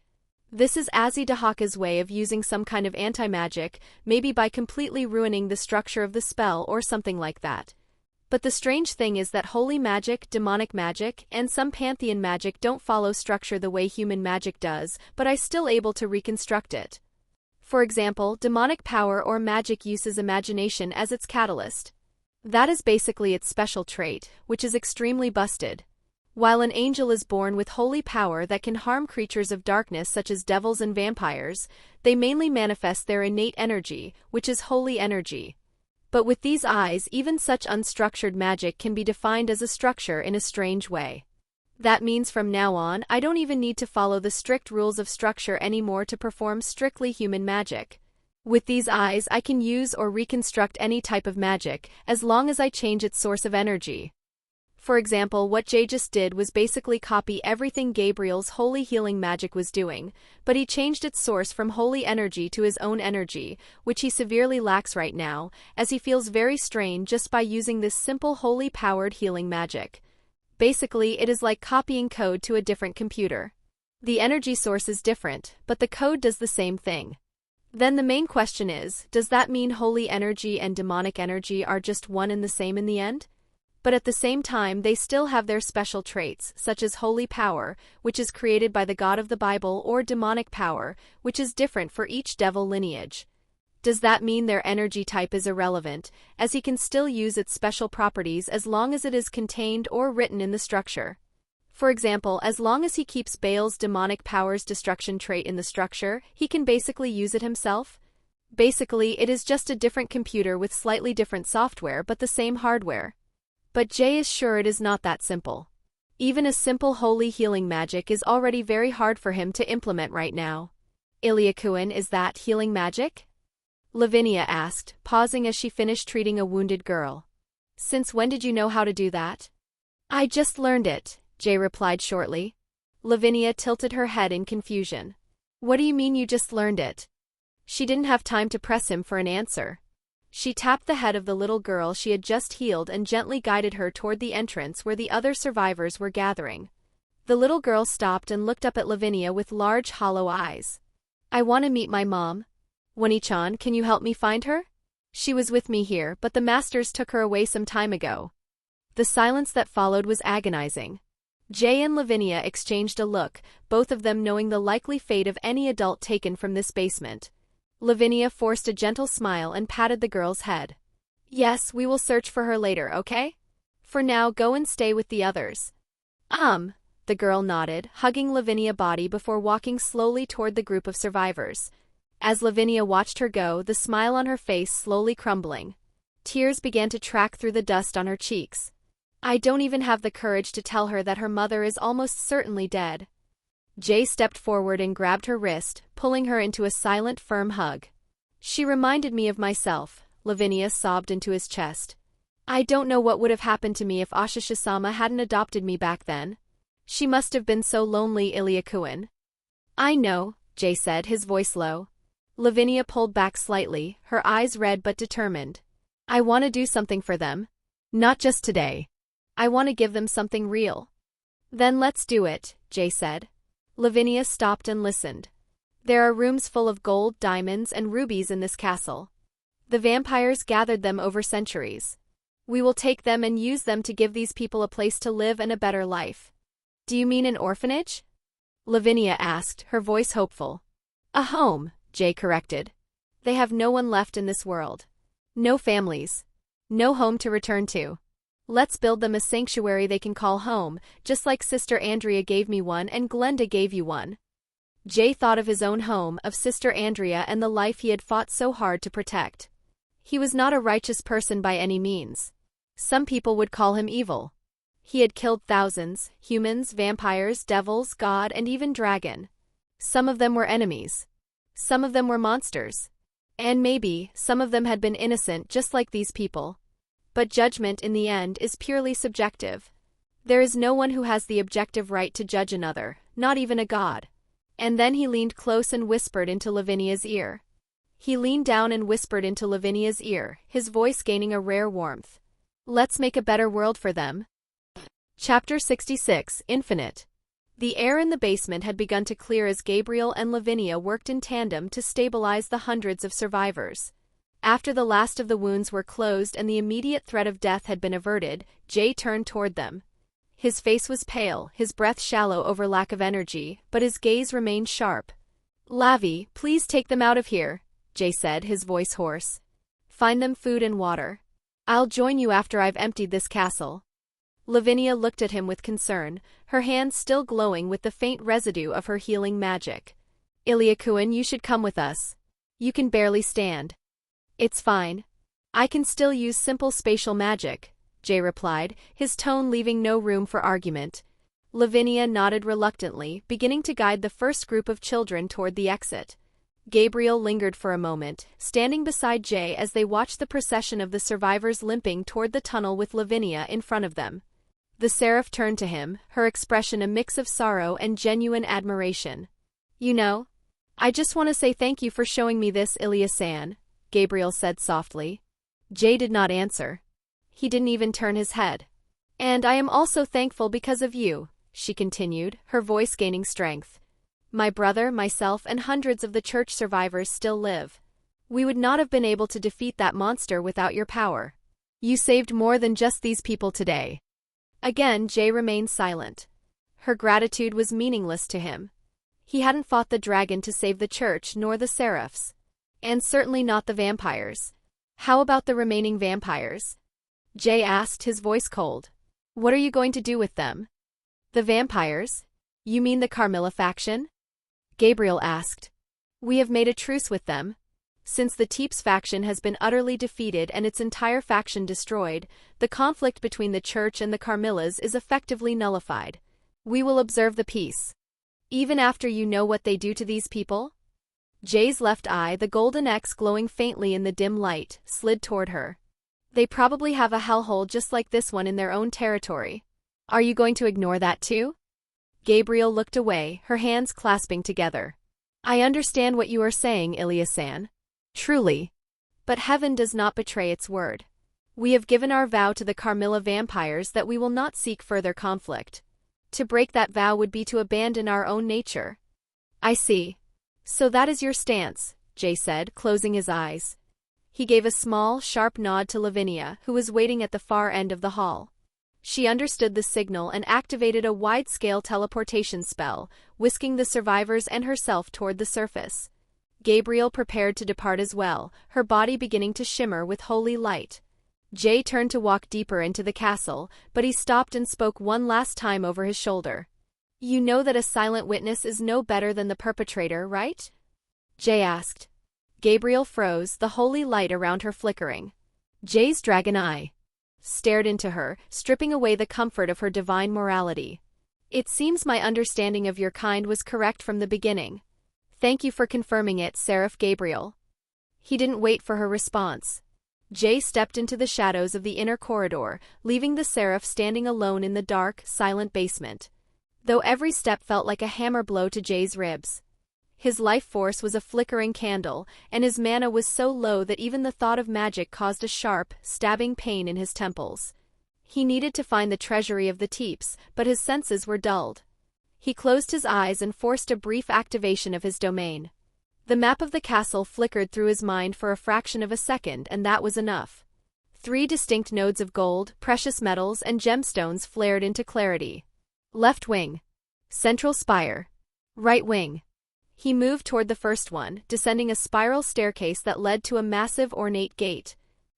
This is Azidahaka's way of using some kind of anti-magic, maybe by completely ruining the structure of the spell or something like that. But the strange thing is that holy magic, demonic magic, and some pantheon magic don't follow structure the way human magic does, but are still able to reconstruct it. For example, demonic power or magic uses imagination as its catalyst. That is basically its special trait, which is extremely busted. While an angel is born with holy power that can harm creatures of darkness such as devils and vampires, they mainly manifest their innate energy, which is holy energy. But with these eyes, even such unstructured magic can be defined as a structure in a strange way. That means from now on, I don't even need to follow the strict rules of structure anymore to perform strictly human magic. With these eyes, I can use or reconstruct any type of magic, as long as I change its source of energy. For example, what Jay just did was basically copy everything Gabriel's holy healing magic was doing, but he changed its source from holy energy to his own energy, which he severely lacks right now, as he feels very strained just by using this simple holy-powered healing magic. Basically, it is like copying code to a different computer. The energy source is different, but the code does the same thing. Then the main question is, does that mean holy energy and demonic energy are just one and the same in the end? But at the same time, they still have their special traits, such as holy power, which is created by the God of the Bible, or demonic power, which is different for each devil lineage. Does that mean their energy type is irrelevant, as he can still use its special properties as long as it is contained or written in the structure? For example, as long as he keeps Baal's demonic power's destruction trait in the structure, he can basically use it himself? Basically, it is just a different computer with slightly different software but the same hardware. But Jay is sure it is not that simple. Even a simple holy healing magic is already very hard for him to implement right now. Illya Kovalenko, is that healing magic? Lavinia asked, pausing as she finished treating a wounded girl. Since when did you know how to do that? I just learned it, Jay replied shortly. Lavinia tilted her head in confusion. What do you mean you just learned it? She didn't have time to press him for an answer. She tapped the head of the little girl she had just healed and gently guided her toward the entrance where the other survivors were gathering. The little girl stopped and looked up at Lavinia with large hollow eyes. I want to meet my mom. Wani-chan, can you help me find her? She was with me here, but the masters took her away some time ago. The silence that followed was agonizing. Jay and Lavinia exchanged a look, both of them knowing the likely fate of any adult taken from this basement. Lavinia forced a gentle smile and patted the girl's head. Yes, we will search for her later, okay? For now, go and stay with the others. The girl nodded, hugging Lavinia's body before walking slowly toward the group of survivors. As Lavinia watched her go, the smile on her face slowly crumbling. Tears began to track through the dust on her cheeks. I don't even have the courage to tell her that her mother is almost certainly dead. Jay stepped forward and grabbed her wrist, pulling her into a silent, firm hug. She reminded me of myself, Lavinia sobbed into his chest. I don't know what would have happened to me if Ashisha-sama hadn't adopted me back then. She must have been so lonely, Illya Kovalenko. I know, Jay said, his voice low. Lavinia pulled back slightly, her eyes red but determined. I want to do something for them. Not just today. I want to give them something real. Then let's do it, Jay said. Lavinia stopped and listened. There are rooms full of gold, diamonds, and rubies in this castle. The vampires gathered them over centuries. We will take them and use them to give these people a place to live and a better life. Do you mean an orphanage? Lavinia asked, her voice hopeful. A home, Jay corrected. They have no one left in this world. No families. No home to return to. Let's build them a sanctuary they can call home, just like Sister Andrea gave me one and Glenda gave you one. Jay thought of his own home, of Sister Andrea and the life he had fought so hard to protect. He was not a righteous person by any means. Some people would call him evil. He had killed thousands, humans, vampires, devils, God, and even dragon. Some of them were enemies. Some of them were monsters. And maybe, some of them had been innocent just like these people. But judgment in the end is purely subjective. There is no one who has the objective right to judge another, not even a god. And then he leaned close and whispered into Lavinia's ear. He leaned down and whispered into Lavinia's ear, his voice gaining a rare warmth. Let's make a better world for them. Chapter 66, Infinite. The air in the basement had begun to clear as Gabriel and Lavinia worked in tandem to stabilize the hundreds of survivors. After the last of the wounds were closed and the immediate threat of death had been averted, Jay turned toward them. His face was pale, his breath shallow over lack of energy, but his gaze remained sharp. Lavi, please take them out of here, Jay said, his voice hoarse. Find them food and water. I'll join you after I've emptied this castle. Lavinia looked at him with concern, her hands still glowing with the faint residue of her healing magic. Illya Kovalenko, you should come with us. You can barely stand. It's fine. I can still use simple spatial magic, Jay replied, his tone leaving no room for argument. Lavinia nodded reluctantly, beginning to guide the first group of children toward the exit. Gabriel lingered for a moment, standing beside Jay as they watched the procession of the survivors limping toward the tunnel with Lavinia in front of them. The seraph turned to him, her expression a mix of sorrow and genuine admiration. You know, I just want to say thank you for showing me this, Ilya-san, Gabriel said softly. Jay did not answer. He didn't even turn his head. And I am also thankful because of you, she continued, her voice gaining strength. My brother, myself, and hundreds of the church survivors still live. We would not have been able to defeat that monster without your power. You saved more than just these people today. Again, Jay remained silent. Her gratitude was meaningless to him. He hadn't fought the dragon to save the church nor the seraphs. And certainly not the vampires. How about the remaining vampires? Jay asked, his voice cold. What are you going to do with them? The vampires? You mean the Carmilla faction? Gabriel asked. We have made a truce with them. Since the Teeps faction has been utterly defeated and its entire faction destroyed, the conflict between the Church and the Carmillas is effectively nullified. We will observe the peace. Even after you know what they do to these people? Jay's left eye, the golden X glowing faintly in the dim light, slid toward her. They probably have a hellhole just like this one in their own territory. Are you going to ignore that too? Gabriel looked away, her hands clasping together. I understand what you are saying, Ilya-san. Truly. But heaven does not betray its word. We have given our vow to the Carmilla vampires that we will not seek further conflict. To break that vow would be to abandon our own nature. I see. So that is your stance, Jay said, closing his eyes. He gave a small, sharp nod to Lavinia, who was waiting at the far end of the hall. She understood the signal and activated a wide-scale teleportation spell, whisking the survivors and herself toward the surface. Gabriel prepared to depart as well, her body beginning to shimmer with holy light. Jay turned to walk deeper into the castle, but he stopped and spoke one last time over his shoulder. You know that a silent witness is no better than the perpetrator, right? Jay asked. Gabriel froze, the holy light around her flickering. Jay's dragon eye stared into her, stripping away the comfort of her divine morality. It seems my understanding of your kind was correct from the beginning. Thank you for confirming it, Seraph Gabriel. He didn't wait for her response. Jay stepped into the shadows of the inner corridor, leaving the Seraph standing alone in the dark, silent basement. Though every step felt like a hammer blow to Jay's ribs. His life force was a flickering candle, and his mana was so low that even the thought of magic caused a sharp, stabbing pain in his temples. He needed to find the treasury of the Teeps, but his senses were dulled. He closed his eyes and forced a brief activation of his domain. The map of the castle flickered through his mind for a fraction of a second, and that was enough. 3 distinct nodes of gold, precious metals, and gemstones flared into clarity. Left wing. Central spire. Right wing. He moved toward the first one, descending a spiral staircase that led to a massive ornate gate.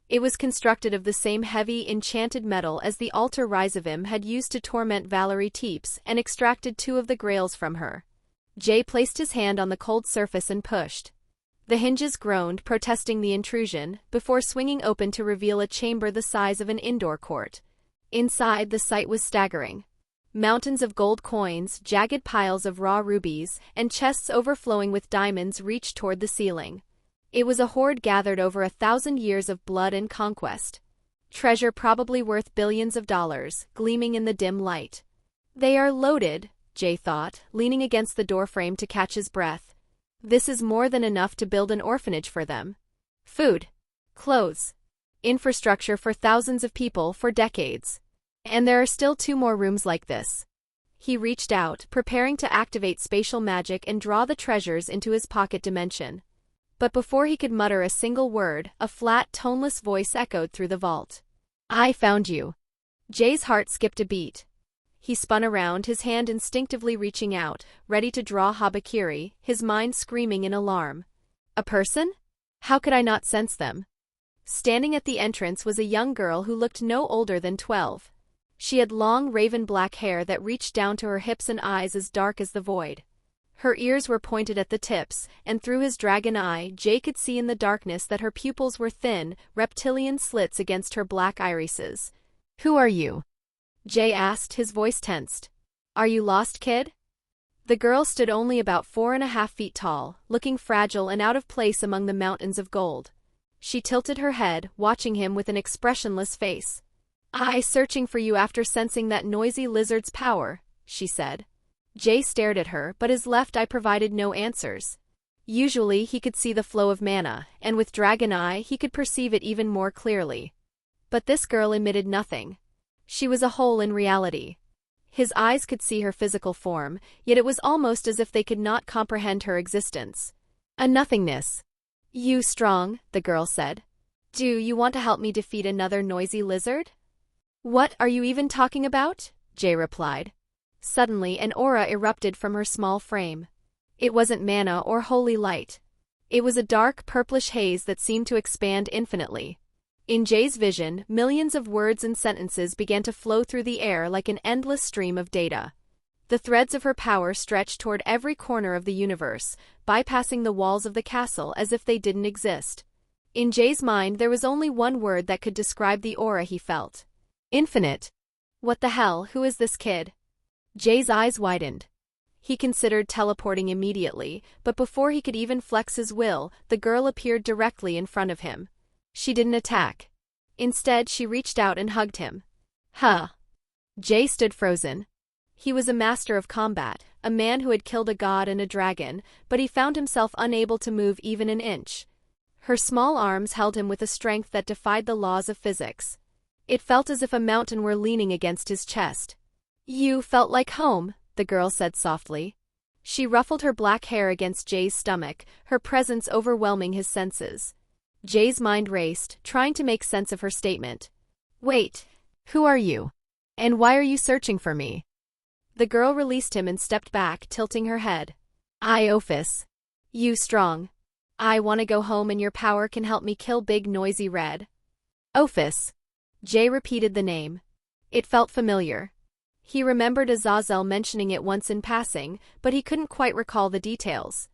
It was constructed of the same heavy, enchanted metal as the altar Rizavim had used to torment Valerie Teeps and extracted 2 of the grails from her. Jay placed his hand on the cold surface and pushed. The hinges groaned, protesting the intrusion, before swinging open to reveal a chamber the size of an indoor court. Inside, the sight was staggering. Mountains of gold coins, jagged piles of raw rubies, and chests overflowing with diamonds reached toward the ceiling. It was a hoard gathered over 1,000 years of blood and conquest. Treasure probably worth billions of dollars, gleaming in the dim light. They are loaded, Jay thought, leaning against the doorframe to catch his breath. This is more than enough to build an orphanage for them. Food. Clothes. Infrastructure for thousands of people for decades. And there are still 2 more rooms like this. He reached out, preparing to activate spatial magic and draw the treasures into his pocket dimension. But before he could mutter a single word, a flat, toneless voice echoed through the vault. I found you. Jay's heart skipped a beat. He spun around, his hand instinctively reaching out, ready to draw Habakiri, his mind screaming in alarm. A person? How could I not sense them? Standing at the entrance was a young girl who looked no older than 12. She had long raven black hair that reached down to her hips and eyes as dark as the void. Her ears were pointed at the tips, and through his dragon eye, Jay could see in the darkness that her pupils were thin, reptilian slits against her black irises. "Who are you?" Jay asked, his voice tensed. "Are you lost, kid?" The girl stood only about 4.5 feet tall, looking fragile and out of place among the mountains of gold. She tilted her head, watching him with an expressionless face. "I searching for you after sensing that noisy lizard's power," she said. Jay stared at her, but his left eye provided no answers. Usually he could see the flow of mana, and with Dragon Eye he could perceive it even more clearly. But this girl emitted nothing. She was a hole in reality. His eyes could see her physical form, yet it was almost as if they could not comprehend her existence. A nothingness. "You strong," the girl said. "Do you want to help me defeat another noisy lizard?" "What are you even talking about?" Jay replied. Suddenly an aura erupted from her small frame. It wasn't mana or holy light. It was a dark purplish haze that seemed to expand infinitely. In Jay's vision, millions of words and sentences began to flow through the air like an endless stream of data. The threads of her power stretched toward every corner of the universe, bypassing the walls of the castle as if they didn't exist. In Jay's mind there was only one word that could describe the aura he felt. Infinite. What the hell, who is this kid? Jay's eyes widened. He considered teleporting immediately, but before he could even flex his will, the girl appeared directly in front of him. She didn't attack. Instead, she reached out and hugged him. Huh. Jay stood frozen. He was a master of combat, a man who had killed a god and a dragon, but he found himself unable to move even an inch. Her small arms held him with a strength that defied the laws of physics. It felt as if a mountain were leaning against his chest. "You felt like home," the girl said softly. She ruffled her black hair against Jay's stomach, her presence overwhelming his senses. Jay's mind raced, trying to make sense of her statement. "Wait, who are you? And why are you searching for me?" The girl released him and stepped back, tilting her head. "Ophis. You strong. I want to go home and your power can help me kill Big Noisy Red." Ophis. Jay repeated the name. It felt familiar. He remembered Azazel mentioning it once in passing, but he couldn't quite recall the details.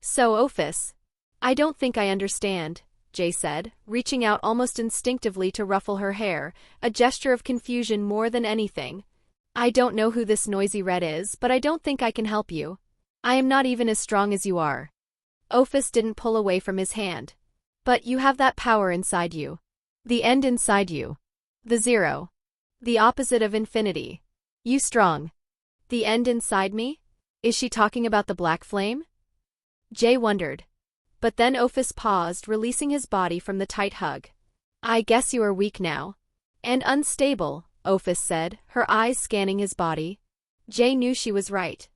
"So Ophis. I don't think I understand," Jay said, reaching out almost instinctively to ruffle her hair, a gesture of confusion more than anything. "I don't know who this Noisy Red is, but I don't think I can help you. I am not even as strong as you are." Ophis didn't pull away from his hand. "But you have that power inside you. The end inside you. The zero. The opposite of infinity. You strong. The end inside me? Is she talking about the black flame?" Jay wondered. But then Ophis paused, releasing his body from the tight hug. "I guess you are weak now. And unstable," Ophis said, her eyes scanning his body. Jay knew she was right.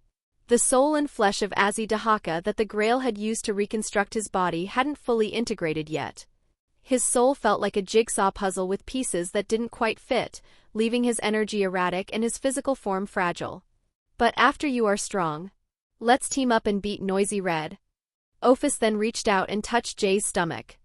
The soul and flesh of Dahaka that the Grail had used to reconstruct his body hadn't fully integrated yet. His soul felt like a jigsaw puzzle with pieces that didn't quite fit, leaving his energy erratic and his physical form fragile. "But after you are strong, let's team up and beat Noisy Red." Ophis then reached out and touched Jay's stomach.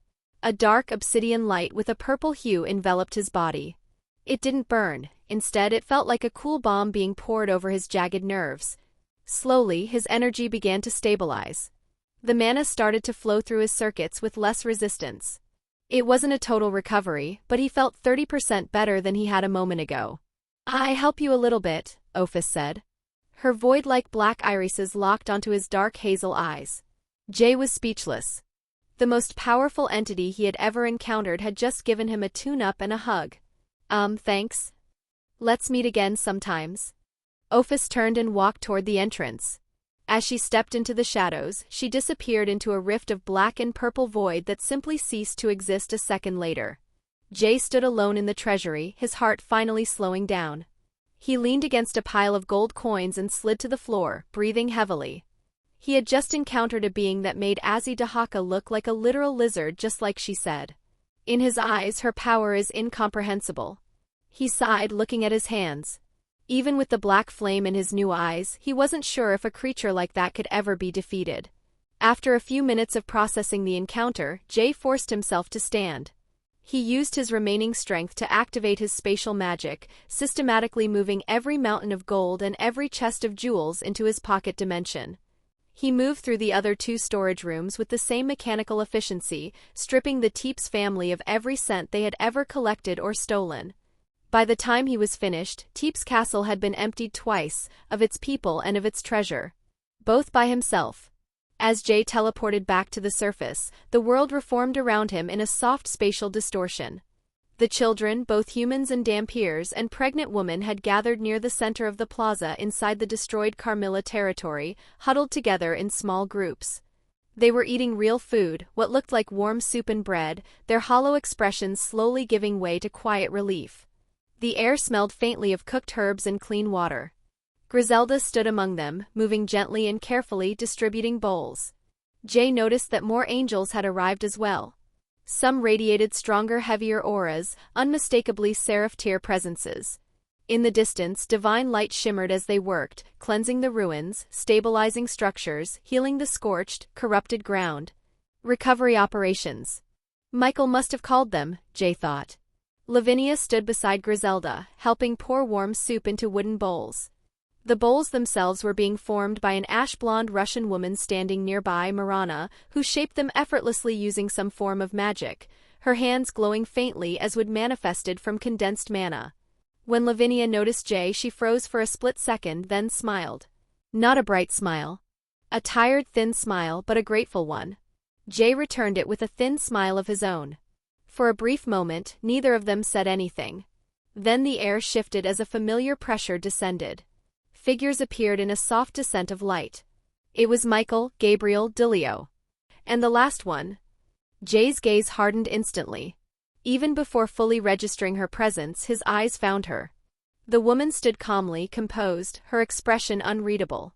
A dark obsidian light with a purple hue enveloped his body. It didn't burn, instead it felt like a cool balm being poured over his jagged nerves. Slowly, his energy began to stabilize. The mana started to flow through his circuits with less resistance. It wasn't a total recovery, but he felt 30% better than he had a moment ago. "I help you a little bit," Ophis said. Her void-like black irises locked onto his dark hazel eyes. Jay was speechless. The most powerful entity he had ever encountered had just given him a tune-up and a hug. Thanks. Let's meet again sometimes." Ophis turned and walked toward the entrance. As she stepped into the shadows, she disappeared into a rift of black and purple void that simply ceased to exist a second later. Jay stood alone in the treasury, his heart finally slowing down. He leaned against a pile of gold coins and slid to the floor, breathing heavily. He had just encountered a being that made Dahaka look like a literal lizard, just like she said. In his eyes, her power is incomprehensible. He sighed, looking at his hands. Even with the black flame in his new eyes, he wasn't sure if a creature like that could ever be defeated. After a few minutes of processing the encounter, Jay forced himself to stand. He used his remaining strength to activate his spatial magic, systematically moving every mountain of gold and every chest of jewels into his pocket dimension. He moved through the other 2 storage rooms with the same mechanical efficiency, stripping the Teeps family of every cent they had ever collected or stolen. By the time he was finished, Teeps Castle had been emptied twice, of its people and of its treasure. Both by himself. As Jay teleported back to the surface, the world reformed around him in a soft spatial distortion. The children, both humans and Dampiers, and pregnant woman had gathered near the center of the plaza inside the destroyed Carmilla territory, huddled together in small groups. They were eating real food, what looked like warm soup and bread, their hollow expressions slowly giving way to quiet relief. The air smelled faintly of cooked herbs and clean water. Griselda stood among them, moving gently and carefully distributing bowls. Jay noticed that more angels had arrived as well. Some radiated stronger, heavier auras, unmistakably seraph-tier presences. In the distance, divine light shimmered as they worked, cleansing the ruins, stabilizing structures, healing the scorched, corrupted ground. Recovery operations. Michael must have called them, Jay thought. Lavinia stood beside Griselda, helping pour warm soup into wooden bowls. The bowls themselves were being formed by an ash-blonde Russian woman standing nearby, Marana, who shaped them effortlessly using some form of magic, her hands glowing faintly as would manifested from condensed mana. When Lavinia noticed Jay, she froze for a split second, then smiled. Not a bright smile. A tired, thin smile, but a grateful one. Jay returned it with a thin smile of his own. For a brief moment, neither of them said anything. Then the air shifted as a familiar pressure descended. Figures appeared in a soft descent of light. It was Michael, Gabriel, Dilio. And the last one. Jay's gaze hardened instantly. Even before fully registering her presence, his eyes found her. The woman stood calmly, composed, her expression unreadable.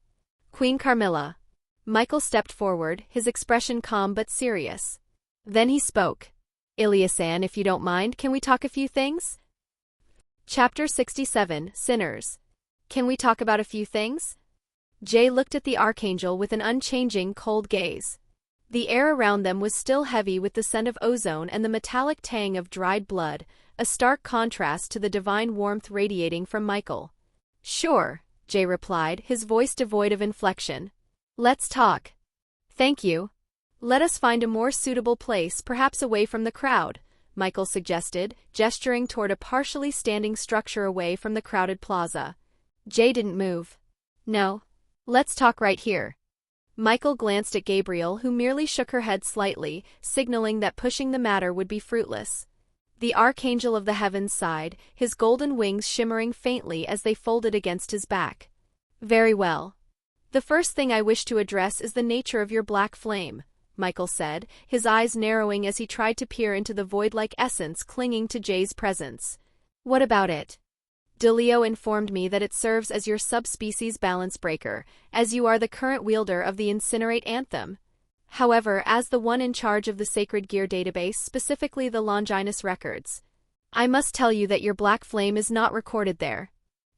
Queen Carmilla. Michael stepped forward, his expression calm but serious. Then he spoke. Illya-san, if you don't mind, can we talk a few things? Chapter 67, Sinners. Can we talk about a few things? Jay looked at the Archangel with an unchanging, cold gaze. The air around them was still heavy with the scent of ozone and the metallic tang of dried blood, a stark contrast to the divine warmth radiating from Michael. Sure, Jay replied, his voice devoid of inflection. Let's talk. Thank you. Let us find a more suitable place, perhaps away from the crowd, Michael suggested, gesturing toward a partially standing structure away from the crowded plaza. Jay didn't move. No. Let's talk right here. Michael glanced at Gabriel, who merely shook her head slightly, signaling that pushing the matter would be fruitless. The Archangel of the Heavens sighed, his golden wings shimmering faintly as they folded against his back. Very well. The first thing I wish to address is the nature of your black flame, Michael said, his eyes narrowing as he tried to peer into the void-like essence clinging to Jay's presence. What about it? Dilio informed me that it serves as your subspecies balance breaker, as you are the current wielder of the Incinerate Anthem. However, as the one in charge of the Sacred Gear database, specifically the Longinus records, I must tell you that your black flame is not recorded there.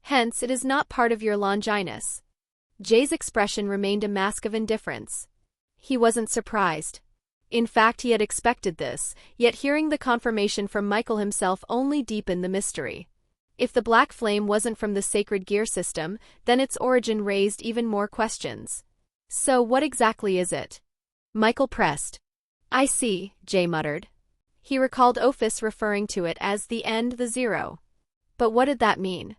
Hence, it is not part of your Longinus. Jay's expression remained a mask of indifference. He wasn't surprised. In fact, he had expected this, yet hearing the confirmation from Michael himself only deepened the mystery. If the black flame wasn't from the Sacred Gear system, then its origin raised even more questions. So what exactly is it? Michael pressed. I see, Jay muttered. He recalled Ophis referring to it as the end, the zero. But what did that mean?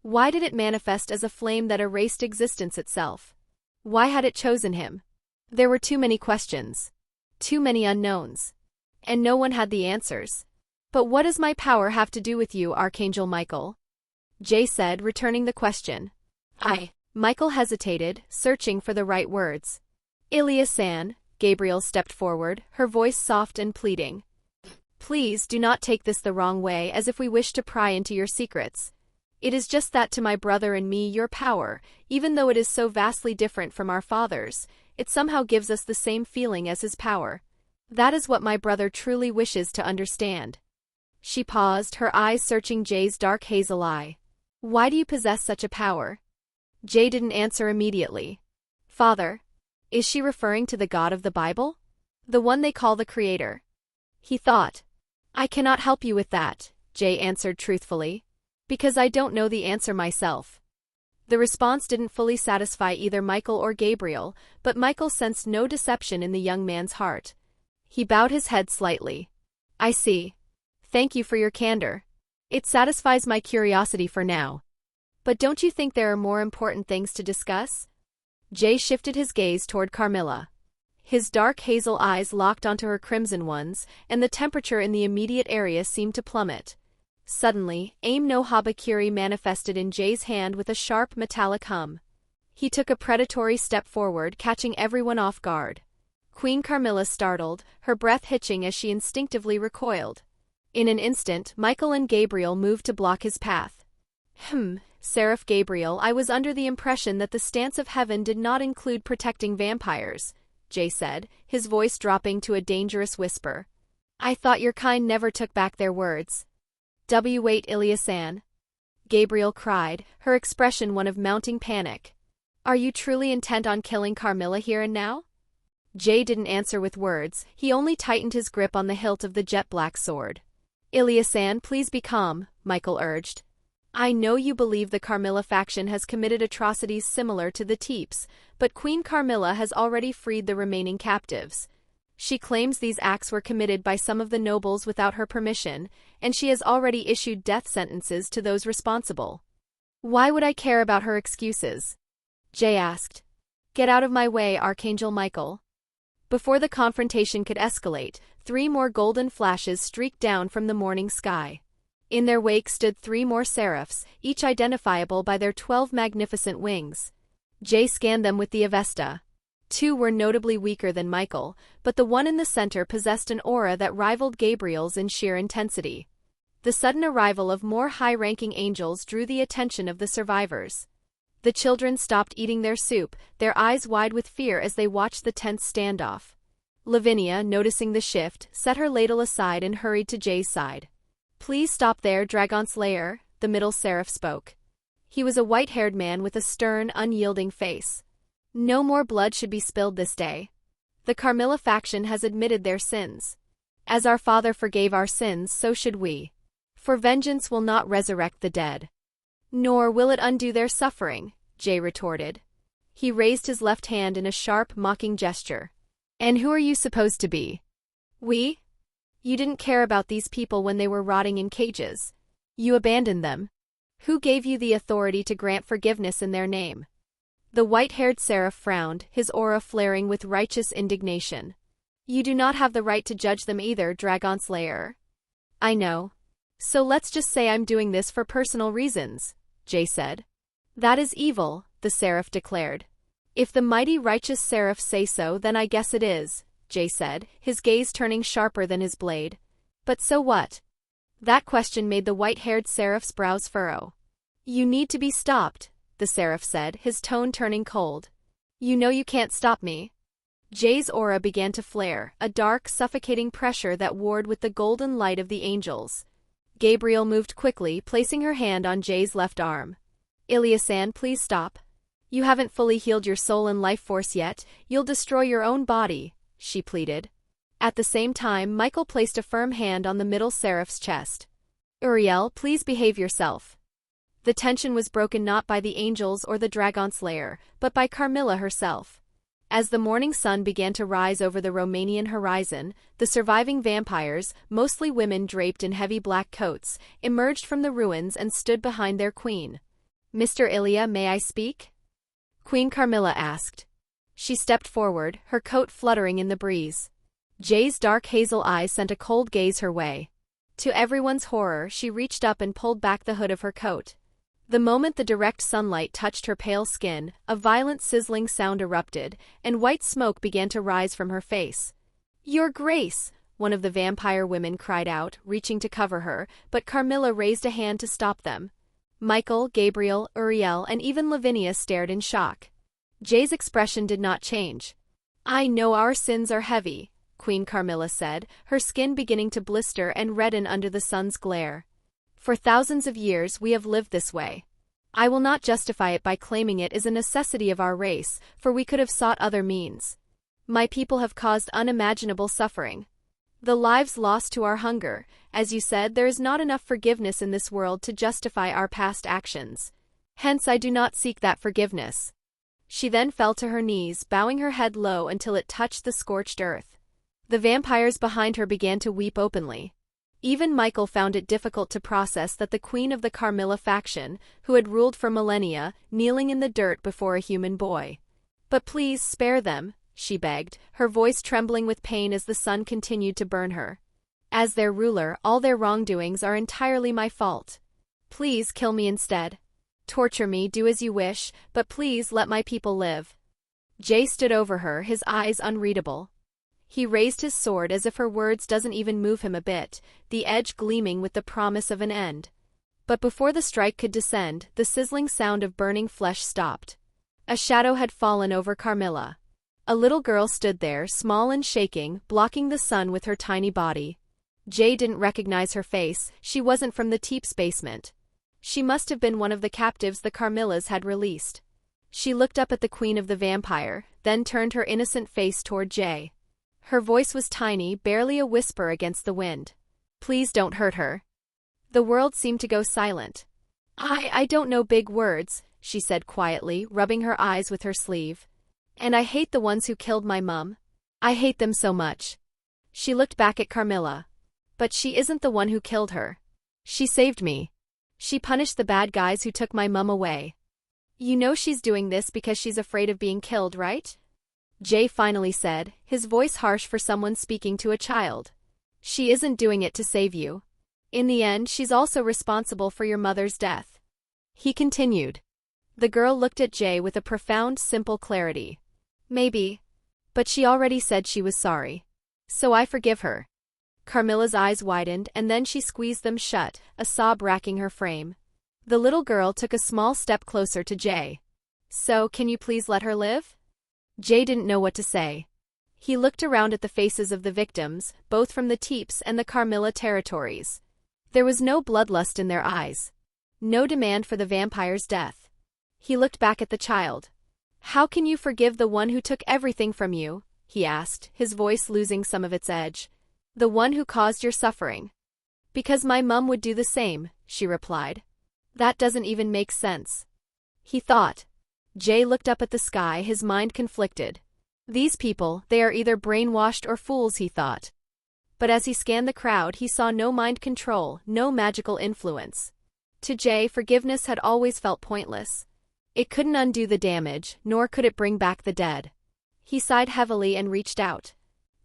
Why did it manifest as a flame that erased existence itself? Why had it chosen him? There were too many questions. Too many unknowns. And no one had the answers. But what does my power have to do with you, Archangel Michael? Jay said, returning the question. Michael hesitated, searching for the right words. Illya-san, Gabriel stepped forward, her voice soft and pleading. Please do not take this the wrong way, as if we wish to pry into your secrets. It is just that to my brother and me your power, even though it is so vastly different from our father's, it somehow gives us the same feeling as his power. That is what my brother truly wishes to understand. She paused, her eyes searching Jay's dark hazel eye. Why do you possess such a power? Jay didn't answer immediately. Father? Is she referring to the God of the Bible? The one they call the Creator? He thought. I cannot help you with that, Jay answered truthfully. Because I don't know the answer myself. The response didn't fully satisfy either Michael or Gabriel, but Michael sensed no deception in the young man's heart. He bowed his head slightly. I see. Thank you for your candor. It satisfies my curiosity for now. But don't you think there are more important things to discuss? Jay shifted his gaze toward Carmilla. His dark hazel eyes locked onto her crimson ones, and the temperature in the immediate area seemed to plummet. Suddenly, Aim no Habakiri manifested in Jay's hand with a sharp metallic hum. He took a predatory step forward, catching everyone off guard. Queen Carmilla startled, her breath hitching as she instinctively recoiled. In an instant, Michael and Gabriel moved to block his path. Seraph Gabriel, I was under the impression that the stance of heaven did not include protecting vampires, Jay said, his voice dropping to a dangerous whisper. I thought your kind never took back their words. Wait, Ilya-san. Gabriel cried, her expression one of mounting panic. Are you truly intent on killing Carmilla here and now? Jay didn't answer with words, he only tightened his grip on the hilt of the jet-black sword. Ilya-san, please be calm, Michael urged. I know you believe the Carmilla faction has committed atrocities similar to the Teeps, but Queen Carmilla has already freed the remaining captives. She claims these acts were committed by some of the nobles without her permission, and she has already issued death sentences to those responsible. Why would I care about her excuses? Jay asked. Get out of my way, Archangel Michael. Before the confrontation could escalate, 3 more golden flashes streaked down from the morning sky. In their wake stood 3 more seraphs, each identifiable by their 12 magnificent wings. Jay scanned them with the Avesta. 2 were notably weaker than Michael, but the one in the center possessed an aura that rivaled Gabriel's in sheer intensity. The sudden arrival of more high-ranking angels drew the attention of the survivors. The children stopped eating their soup, their eyes wide with fear as they watched the tense standoff. Lavinia, noticing the shift, set her ladle aside and hurried to Jay's side. Please stop there, Dragon Slayer, the middle seraph spoke. He was a white-haired man with a stern, unyielding face. No more blood should be spilled this day. The Carmilla faction has admitted their sins. As our Father forgave our sins, so should we. For vengeance will not resurrect the dead. Nor will it undo their suffering, Jay retorted. He raised his left hand in a sharp, mocking gesture. And who are you supposed to be? We? You didn't care about these people when they were rotting in cages. You abandoned them. Who gave you the authority to grant forgiveness in their name? The white-haired seraph frowned, his aura flaring with righteous indignation. You do not have the right to judge them either, Dragon Slayer. I know. So let's just say I'm doing this for personal reasons, Jay said. That is evil, the seraph declared. If the mighty righteous seraphs say so, then I guess it is, Jay said, his gaze turning sharper than his blade. But so what? That question made the white-haired seraph's brows furrow. You need to be stopped, the seraph said, his tone turning cold. You know you can't stop me. Jay's aura began to flare, a dark, suffocating pressure that warred with the golden light of the angels. Gabriel moved quickly, placing her hand on Jay's left arm. Ilya-san, please stop. You haven't fully healed your soul and life force yet, you'll destroy your own body, she pleaded. At the same time, Michael placed a firm hand on the middle seraph's chest. Uriel, please behave yourself. The tension was broken not by the angels or the Dragon Slayer, but by Carmilla herself. As the morning sun began to rise over the Romanian horizon, the surviving vampires, mostly women draped in heavy black coats, emerged from the ruins and stood behind their queen. Mr. Ilya, may I speak? Queen Carmilla asked. She stepped forward, her coat fluttering in the breeze. Jay's dark hazel eyes sent a cold gaze her way. To everyone's horror, she reached up and pulled back the hood of her coat. The moment the direct sunlight touched her pale skin, a violent sizzling sound erupted, and white smoke began to rise from her face. Your Grace, one of the vampire women cried out, reaching to cover her, but Carmilla raised a hand to stop them. Michael, Gabriel, Uriel, and even Lavinia stared in shock. Jay's expression did not change. I know our sins are heavy, Queen Carmilla said, her skin beginning to blister and redden under the sun's glare. For thousands of years we have lived this way. I will not justify it by claiming it is a necessity of our race, for we could have sought other means. My people have caused unimaginable suffering. The lives lost to our hunger. As you said, there is not enough forgiveness in this world to justify our past actions. Hence I do not seek that forgiveness." She then fell to her knees, bowing her head low until it touched the scorched earth. The vampires behind her began to weep openly. Even Michael found it difficult to process that the queen of the Carmilla faction, who had ruled for millennia, kneeling in the dirt before a human boy. "But please spare them," she begged, her voice trembling with pain as the sun continued to burn her. "As their ruler, all their wrongdoings are entirely my fault. Please kill me instead. Torture me, do as you wish, but please let my people live." Jay stood over her, his eyes unreadable. He raised his sword as if her words doesn't even move him a bit, the edge gleaming with the promise of an end. But before the strike could descend, the sizzling sound of burning flesh stopped. A shadow had fallen over Carmilla. A little girl stood there, small and shaking, blocking the sun with her tiny body. Jay didn't recognize her face. She wasn't from the Teep's basement. She must have been one of the captives the Carmillas had released. She looked up at the queen of the vampire, then turned her innocent face toward Jay. Her voice was tiny, barely a whisper against the wind. "Please don't hurt her." The world seemed to go silent. I don't know big words," she said quietly, rubbing her eyes with her sleeve. "And I hate the ones who killed my mum. I hate them so much." She looked back at Carmilla. "But she isn't the one who killed her. She saved me. She punished the bad guys who took my mum away. You know she's doing this because she's afraid of being killed, right?" Jay finally said, his voice harsh for someone speaking to a child. "She isn't doing it to save you. In the end, she's also responsible for your mother's death." He continued. The girl looked at Jay with a profound, simple clarity. "Maybe. But she already said she was sorry. So I forgive her." Carmilla's eyes widened, and then she squeezed them shut, a sob racking her frame. The little girl took a small step closer to Jay. "So, can you please let her live?" Jay didn't know what to say. He looked around at the faces of the victims, both from the Teeps and the Carmilla territories. There was no bloodlust in their eyes. No demand for the vampire's death. He looked back at the child. "How can you forgive the one who took everything from you?" he asked, his voice losing some of its edge. "The one who caused your suffering." "Because my mum would do the same," she replied. "That doesn't even make sense." He thought. Jay looked up at the sky, his mind conflicted. These people, they are either brainwashed or fools, he thought. But as he scanned the crowd, he saw no mind control, no magical influence. To Jay, forgiveness had always felt pointless. It couldn't undo the damage, nor could it bring back the dead. He sighed heavily and reached out.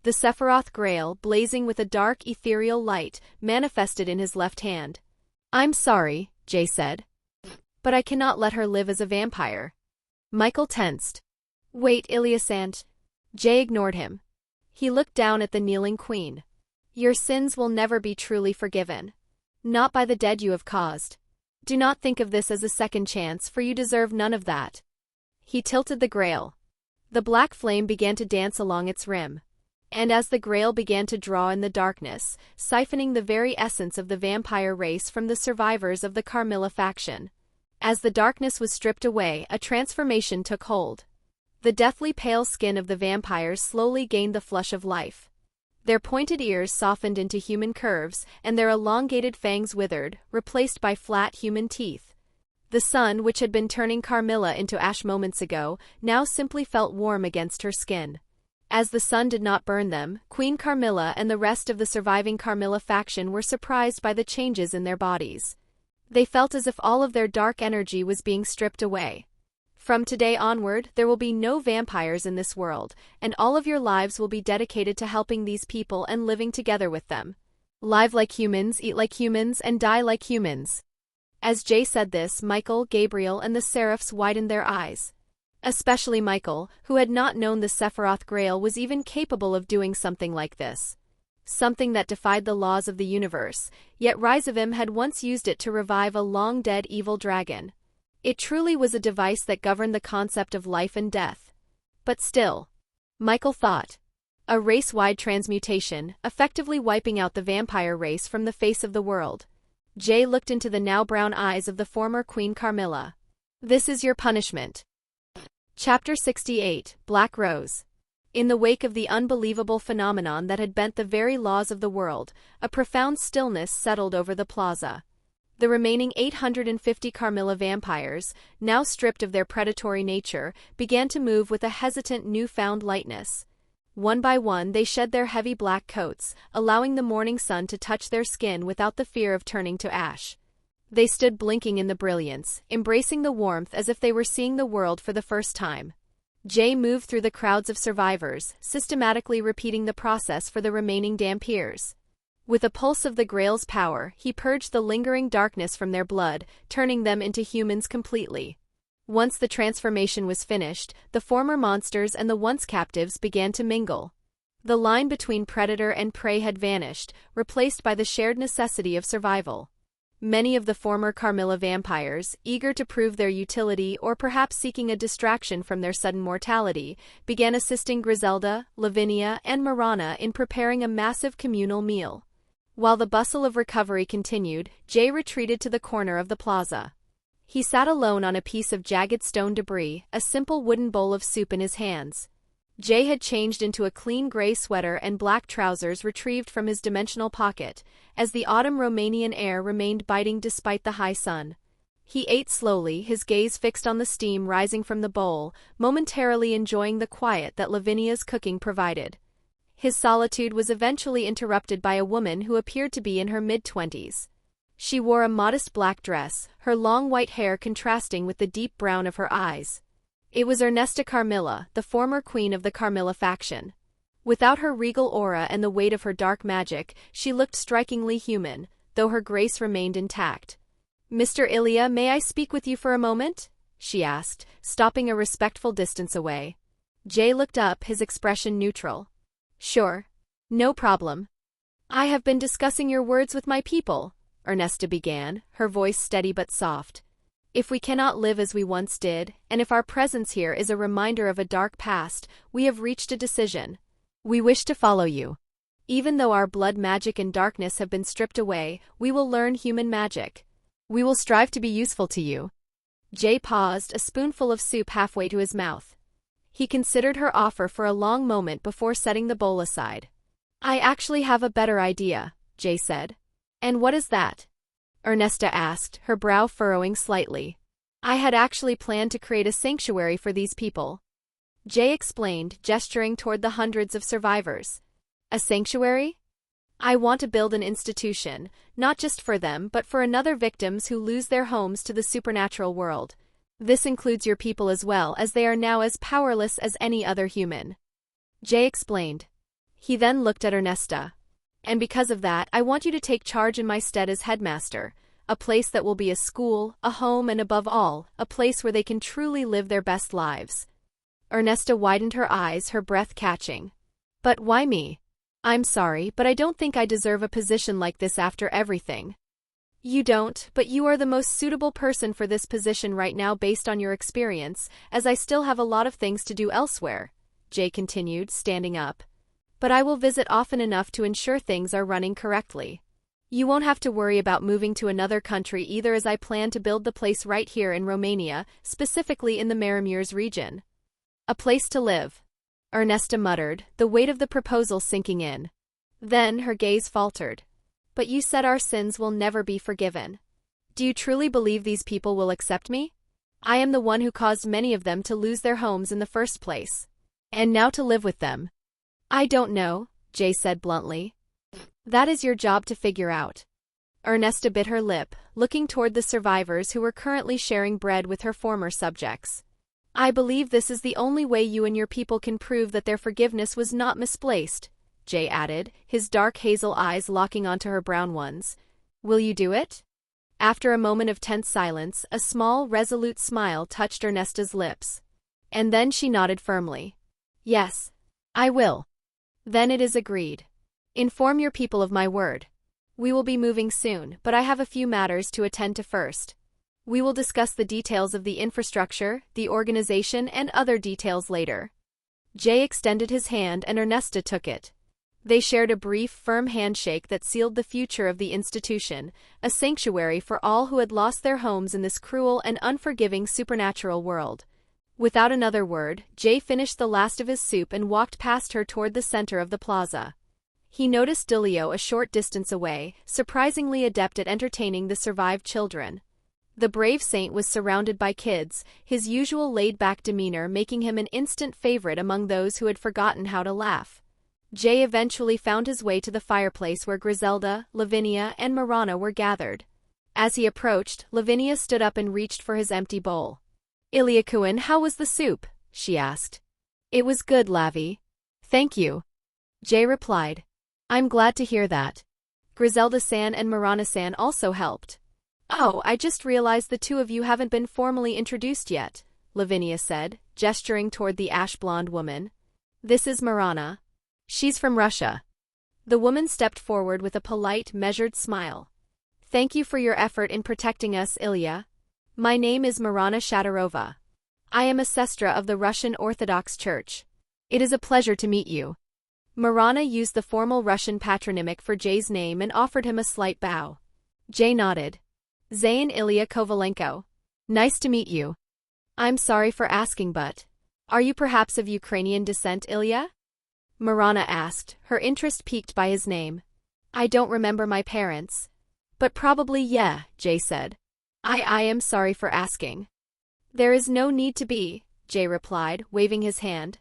The Sephiroth Grail, blazing with a dark, ethereal light, manifested in his left hand. "I'm sorry," Jay said. "But I cannot let her live as a vampire." Michael tensed. "Wait, Ilya-san." Jay ignored him. He looked down at the kneeling queen. "Your sins will never be truly forgiven. Not by the dead you have caused. Do not think of this as a second chance, for you deserve none of that." He tilted the grail. The black flame began to dance along its rim. And as the grail began to draw in the darkness, siphoning the very essence of the vampire race from the survivors of the Carmilla faction. As the darkness was stripped away, a transformation took hold. The deathly pale skin of the vampires slowly gained the flush of life. Their pointed ears softened into human curves, and their elongated fangs withered, replaced by flat human teeth. The sun, which had been turning Carmilla into ash moments ago, now simply felt warm against her skin. As the sun did not burn them, Queen Carmilla and the rest of the surviving Carmilla faction were surprised by the changes in their bodies. They felt as if all of their dark energy was being stripped away. From today onward, there will be no vampires in this world, and all of your lives will be dedicated to helping these people and living together with them. Live like humans, eat like humans, and die like humans. As Jay said this, Michael, Gabriel, and the Seraphs widened their eyes. Especially Michael, who had not known the Sephiroth Grail was even capable of doing something like this. Something that defied the laws of the universe, yet Ryzavim had once used it to revive a long-dead evil dragon. It truly was a device that governed the concept of life and death. But still, Michael thought, a race-wide transmutation, effectively wiping out the vampire race from the face of the world. Jay looked into the now brown eyes of the former Queen Carmilla. "This is your punishment." Chapter 68, Black Rose. In the wake of the unbelievable phenomenon that had bent the very laws of the world, a profound stillness settled over the plaza. The remaining 850 Carmilla vampires, now stripped of their predatory nature, began to move with a hesitant newfound lightness. One by one they shed their heavy black coats, allowing the morning sun to touch their skin without the fear of turning to ash. They stood blinking in the brilliance, embracing the warmth as if they were seeing the world for the first time. Jay moved through the crowds of survivors, systematically repeating the process for the remaining Dampiers. With a pulse of the Grail's power, he purged the lingering darkness from their blood, turning them into humans completely. Once the transformation was finished, the former monsters and the once captives began to mingle. The line between predator and prey had vanished, replaced by the shared necessity of survival. Many of the former Carmilla vampires, eager to prove their utility or perhaps seeking a distraction from their sudden mortality, began assisting Griselda, Lavinia, and Marana in preparing a massive communal meal. While the bustle of recovery continued, Jay retreated to the corner of the plaza. He sat alone on a piece of jagged stone debris, a simple wooden bowl of soup in his hands. Jay had changed into a clean gray sweater and black trousers retrieved from his dimensional pocket, as the autumn Romanian air remained biting despite the high sun. He ate slowly, his gaze fixed on the steam rising from the bowl, momentarily enjoying the quiet that Lavinia's cooking provided. His solitude was eventually interrupted by a woman who appeared to be in her mid-20s. She wore a modest black dress, her long white hair contrasting with the deep brown of her eyes. It was Ernesta Carmilla, the former queen of the Carmilla faction. Without her regal aura and the weight of her dark magic, she looked strikingly human, though her grace remained intact. "Mr. Illya, may I speak with you for a moment?" she asked, stopping a respectful distance away. Jay looked up, his expression neutral. "Sure. No problem. I have been discussing your words with my people," Ernesta began, her voice steady but soft. "If we cannot live as we once did, and if our presence here is a reminder of a dark past, we have reached a decision. We wish to follow you. Even though our blood magic and darkness have been stripped away, we will learn human magic. We will strive to be useful to you." Jay paused, a spoonful of soup halfway to his mouth. He considered her offer for a long moment before setting the bowl aside. "I actually have a better idea," Jay said. "And what is that?" Ernesta asked, her brow furrowing slightly. "I had actually planned to create a sanctuary for these people." Jay explained, gesturing toward the hundreds of survivors. "A sanctuary? I want to build an institution, not just for them but for another victims who lose their homes to the supernatural world. This includes your people as well, as they are now as powerless as any other human." Jay explained. He then looked at Ernesta. "And because of that, I want you to take charge in my stead as headmaster, a place that will be a school, a home, and above all, a place where they can truly live their best lives." Ernesta widened her eyes, her breath catching. "But why me? I'm sorry, but I don't think I deserve a position like this after everything." "You don't, but you are the most suitable person for this position right now based on your experience, as I still have a lot of things to do elsewhere," Jay continued, standing up. "But I will visit often enough to ensure things are running correctly. You won't have to worry about moving to another country either, as I plan to build the place right here in Romania, specifically in the Maramirs region." "A place to live," Ernesta muttered, the weight of the proposal sinking in. Then her gaze faltered. "But you said our sins will never be forgiven. Do you truly believe these people will accept me? I am the one who caused many of them to lose their homes in the first place. And now to live with them." "I don't know," Jay said bluntly. "That is your job to figure out." Ernesta bit her lip, looking toward the survivors who were currently sharing bread with her former subjects. "I believe this is the only way you and your people can prove that their forgiveness was not misplaced," Jay added, his dark hazel eyes locking onto her brown ones. "Will you do it?" After a moment of tense silence, a small, resolute smile touched Ernesta's lips. And then she nodded firmly. "Yes, I will." "Then it is agreed. Inform your people of my word. We will be moving soon, but I have a few matters to attend to first. We will discuss the details of the infrastructure, the organization, and other details later." Jay extended his hand and Ernesta took it. They shared a brief, firm handshake that sealed the future of the institution, a sanctuary for all who had lost their homes in this cruel and unforgiving supernatural world. Without another word, Jay finished the last of his soup and walked past her toward the center of the plaza. He noticed Dilio a short distance away, surprisingly adept at entertaining the survived children. The brave saint was surrounded by kids, his usual laid-back demeanor making him an instant favorite among those who had forgotten how to laugh. Jay eventually found his way to the fireplace where Griselda, Lavinia, and Marana were gathered. As he approached, Lavinia stood up and reached for his empty bowl. "Illya, how was the soup?" she asked. "It was good, Lavi. Thank you," Jay replied. "I'm glad to hear that." Griselda-san and Marana-san also helped. "Oh, I just realized the two of you haven't been formally introduced yet," Lavinia said, gesturing toward the ash-blonde woman. "This is Marana. She's from Russia." The woman stepped forward with a polite, measured smile. "Thank you for your effort in protecting us, Ilya. My name is Marana Shadorova. I am a sestra of the Russian Orthodox Church. It is a pleasure to meet you." Marana used the formal Russian patronymic for Jay's name and offered him a slight bow. Jay nodded. "Zayyn Illya Kovalenko. Nice to meet you. I'm sorry for asking, but are you perhaps of Ukrainian descent, Ilya?" Marana asked, her interest piqued by his name. "I don't remember my parents. But probably yeah," Jay said. I am sorry for asking." "There is no need to be," Jay replied, waving his hand.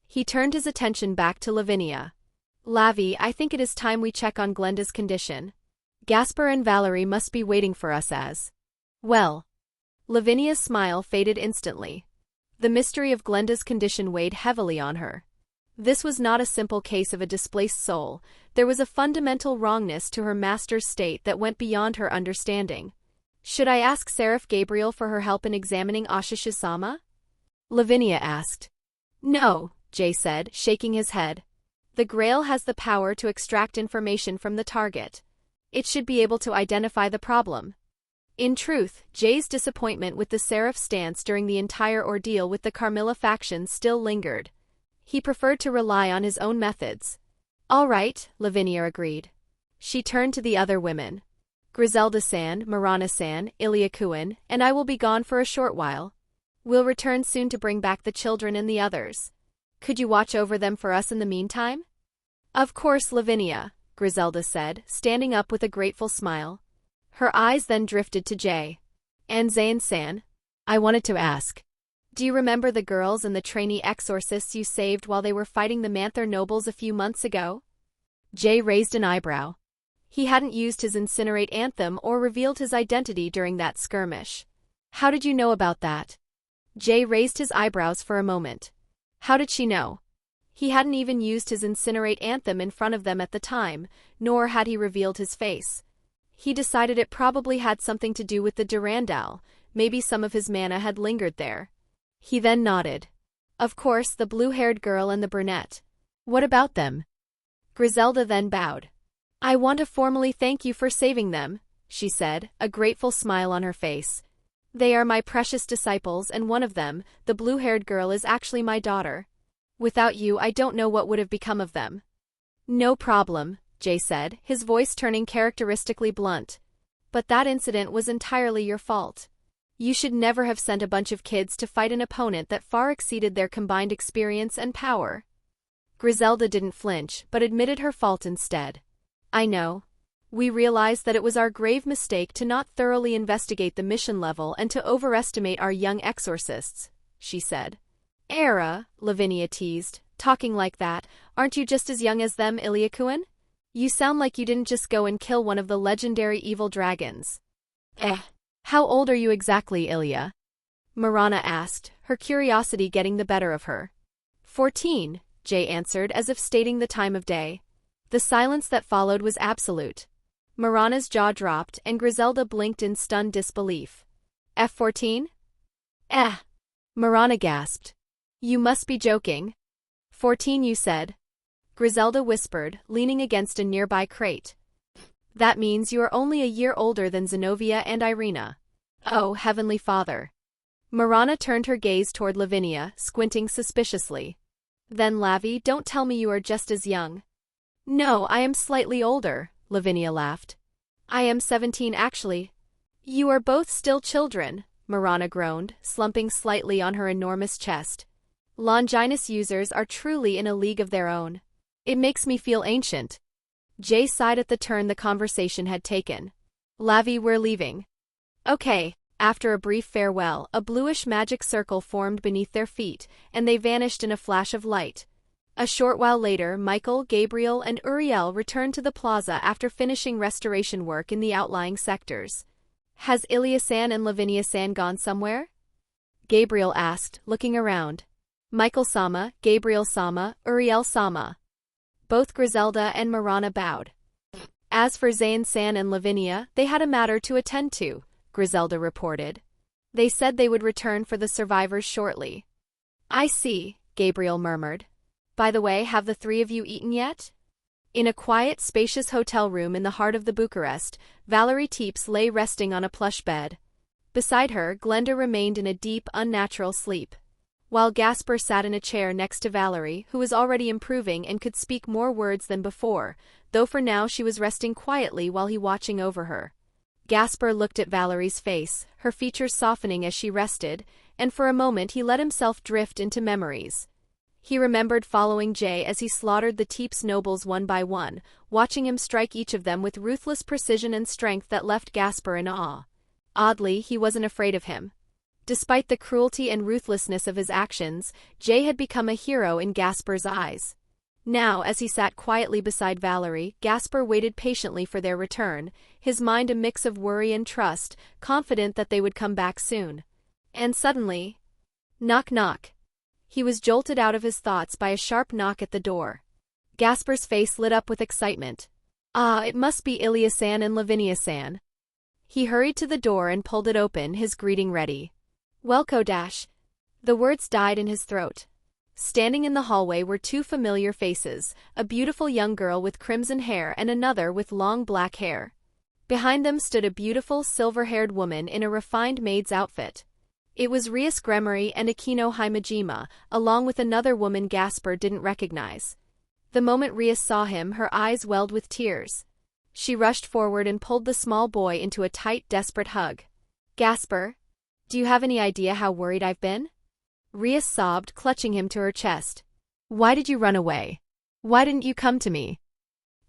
He turned his attention back to Lavinia. "Lavi, I think it is time we check on Glenda's condition. Gaspar and Valerie must be waiting for us as well." Lavinia's smile faded instantly. The mystery of Glenda's condition weighed heavily on her. This was not a simple case of a displaced soul. There was a fundamental wrongness to her master's state that went beyond her understanding. "Should I ask Seraph Gabriel for her help in examining Ashish-sama?" Lavinia asked. "No," Jay said, shaking his head. "The Grail has the power to extract information from the target. It should be able to identify the problem." In truth, Jay's disappointment with the Seraph stance during the entire ordeal with the Carmilla faction still lingered. He preferred to rely on his own methods. "All right," Lavinia agreed. She turned to the other women. "Griselda-san, Marana-san, Illya, and I will be gone for a short while. We'll return soon to bring back the children and the others. Could you watch over them for us in the meantime?" "Of course, Lavinia," Griselda said, standing up with a grateful smile. Her eyes then drifted to Jay. "And Zayyn-san, I wanted to ask. Do you remember the girls and the trainee exorcists you saved while they were fighting the Manther nobles a few months ago?" Jay raised an eyebrow. He hadn't used his Incinerate Anthem or revealed his identity during that skirmish. "How did you know about that?" Jay raised his eyebrows for a moment. How did she know? He hadn't even used his Incinerate Anthem in front of them at the time, nor had he revealed his face. He decided it probably had something to do with the Durandal. Maybe some of his mana had lingered there. He then nodded. "Of course, the blue-haired girl and the brunette. What about them?" Griselda then bowed. "I want to formally thank you for saving them," she said, a grateful smile on her face. "They are my precious disciples, and one of them, the blue-haired girl, is actually my daughter. Without you, I don't know what would have become of them." "No problem," Jay said, his voice turning characteristically blunt. "But that incident was entirely your fault. You should never have sent a bunch of kids to fight an opponent that far exceeded their combined experience and power." Griselda didn't flinch, but admitted her fault instead. "I know. We realized that it was our grave mistake to not thoroughly investigate the mission level and to overestimate our young exorcists," she said. "Era," Lavinia teased, "talking like that, aren't you just as young as them, Illya? You sound like you didn't just go and kill one of the legendary evil dragons." How old are you exactly, Ilya?" Marana asked, her curiosity getting the better of her. 14, Jay answered as if stating the time of day. The silence that followed was absolute. Marana's jaw dropped and Griselda blinked in stunned disbelief. "F14? Marana gasped. "You must be joking." 14 you said. Griselda whispered, leaning against a nearby crate. "That means you are only a year older than Zenobia and Irina." "Oh, Heavenly Father." Marana turned her gaze toward Lavinia, squinting suspiciously. "Then Lavi, don't tell me you are just as young." "No, I am slightly older," Lavinia laughed. "I am 17 actually." "You are both still children," Marana groaned, slumping slightly on her enormous chest. Longinus users are truly in a league of their own. It makes me feel ancient. Jay sighed at the turn the conversation had taken. Lavi, we're leaving. Okay. After a brief farewell, a bluish magic circle formed beneath their feet, and they vanished in a flash of light. A short while later, Michael, Gabriel, and Uriel returned to the plaza after finishing restoration work in the outlying sectors. Has Illya-san and Lavinia-san gone somewhere? Gabriel asked, looking around. Michael-sama, Gabriel-sama, Uriel-sama. Both Griselda and Marana bowed. As for Zayyn-san and Lavinia, they had a matter to attend to, Griselda reported. They said they would return for the survivors shortly. I see, Gabriel murmured. By the way, have the three of you eaten yet? In a quiet, spacious hotel room in the heart of the Bucharest, Valerie Teeps lay resting on a plush bed. Beside her, Glenda remained in a deep, unnatural sleep. While Gasper sat in a chair next to Valerie, who was already improving and could speak more words than before, though for now she was resting quietly while he watching over her. Gasper looked at Valerie's face, her features softening as she rested, and for a moment he let himself drift into memories. He remembered following Jay as he slaughtered the Teeps nobles one by one, watching him strike each of them with ruthless precision and strength that left Gasper in awe. Oddly, he wasn't afraid of him. Despite the cruelty and ruthlessness of his actions, Jay had become a hero in Gasper's eyes. Now, as he sat quietly beside Valerie, Gasper waited patiently for their return, his mind a mix of worry and trust, confident that they would come back soon. And suddenly, knock knock. He was jolted out of his thoughts by a sharp knock at the door. Gasper's face lit up with excitement. Ah, it must be Illya-san and Lavinia-san. He hurried to the door and pulled it open, his greeting ready. Welko dash. The words died in his throat. Standing in the hallway were two familiar faces, a beautiful young girl with crimson hair and another with long black hair. Behind them stood a beautiful silver-haired woman in a refined maid's outfit. It was Rias Gremory and Akino Himejima, along with another woman Gasper didn't recognize. The moment Rias saw him, her eyes welled with tears. She rushed forward and pulled the small boy into a tight, desperate hug. Gasper, do you have any idea how worried I've been? Rias sobbed, clutching him to her chest. Why did you run away? Why didn't you come to me?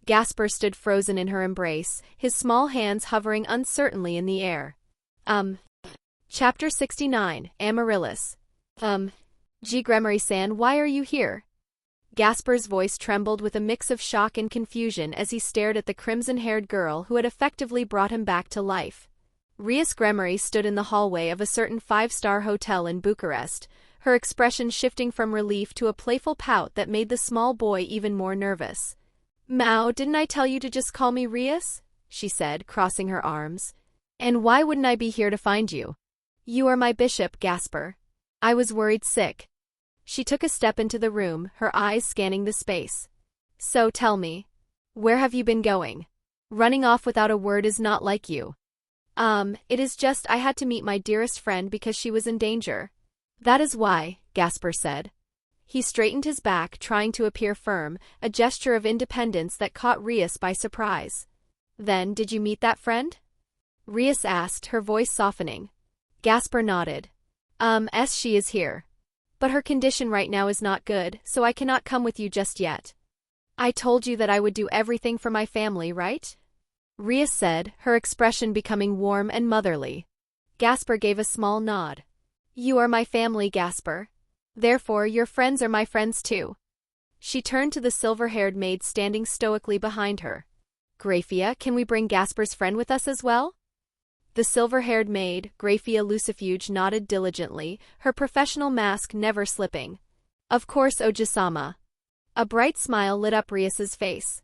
Gasper stood frozen in her embrace, his small hands hovering uncertainly in the air. Chapter 69, Amaryllis. G. Gremory-san, why are you here? Gasper's voice trembled with a mix of shock and confusion as he stared at the crimson-haired girl who had effectively brought him back to life. Rias Gremory stood in the hallway of a certain five-star hotel in Bucharest, her expression shifting from relief to a playful pout that made the small boy even more nervous. Mao, didn't I tell you to just call me Rias? She said, crossing her arms. And why wouldn't I be here to find you? You are my bishop, Gasper. I was worried sick. She took a step into the room, her eyes scanning the space. So tell me, where have you been going? Running off without a word is not like you. It is just I had to meet my dearest friend because she was in danger. That is why, Gasper said. He straightened his back, trying to appear firm, a gesture of independence that caught Rias by surprise. Then, did you meet that friend? Rias asked, her voice softening. Gasper nodded. She is here. But her condition right now is not good, so I cannot come with you just yet. I told you that I would do everything for my family, right? Rias said, her expression becoming warm and motherly. Gasper gave a small nod. You are my family, Gasper. Therefore, your friends are my friends too. She turned to the silver-haired maid standing stoically behind her. Graphia, can we bring Gasper's friend with us as well? The silver-haired maid, Graphia Lucifuge, nodded diligently, her professional mask never slipping. Of course, Ojisama. A bright smile lit up Rias's face.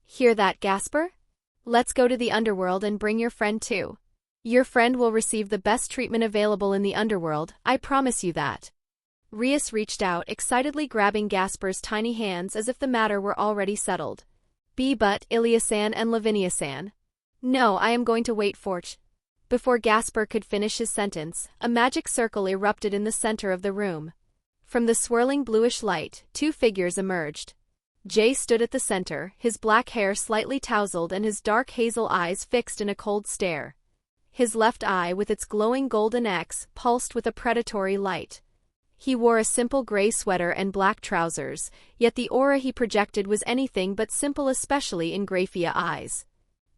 Hear that, Gasper? Let's go to the underworld and bring your friend too. Your friend will receive the best treatment available in the underworld, I promise you that. Rias reached out, excitedly grabbing Gasper's tiny hands as if the matter were already settled. But, Illya-san and Lavinia-san. No, I am going to wait for ch. Before Gasper could finish his sentence, a magic circle erupted in the center of the room. From the swirling bluish light, two figures emerged. Jay stood at the center, his black hair slightly tousled and his dark hazel eyes fixed in a cold stare. His left eye, with its glowing golden X, pulsed with a predatory light. He wore a simple gray sweater and black trousers, yet the aura he projected was anything but simple, especially in Graphia eyes.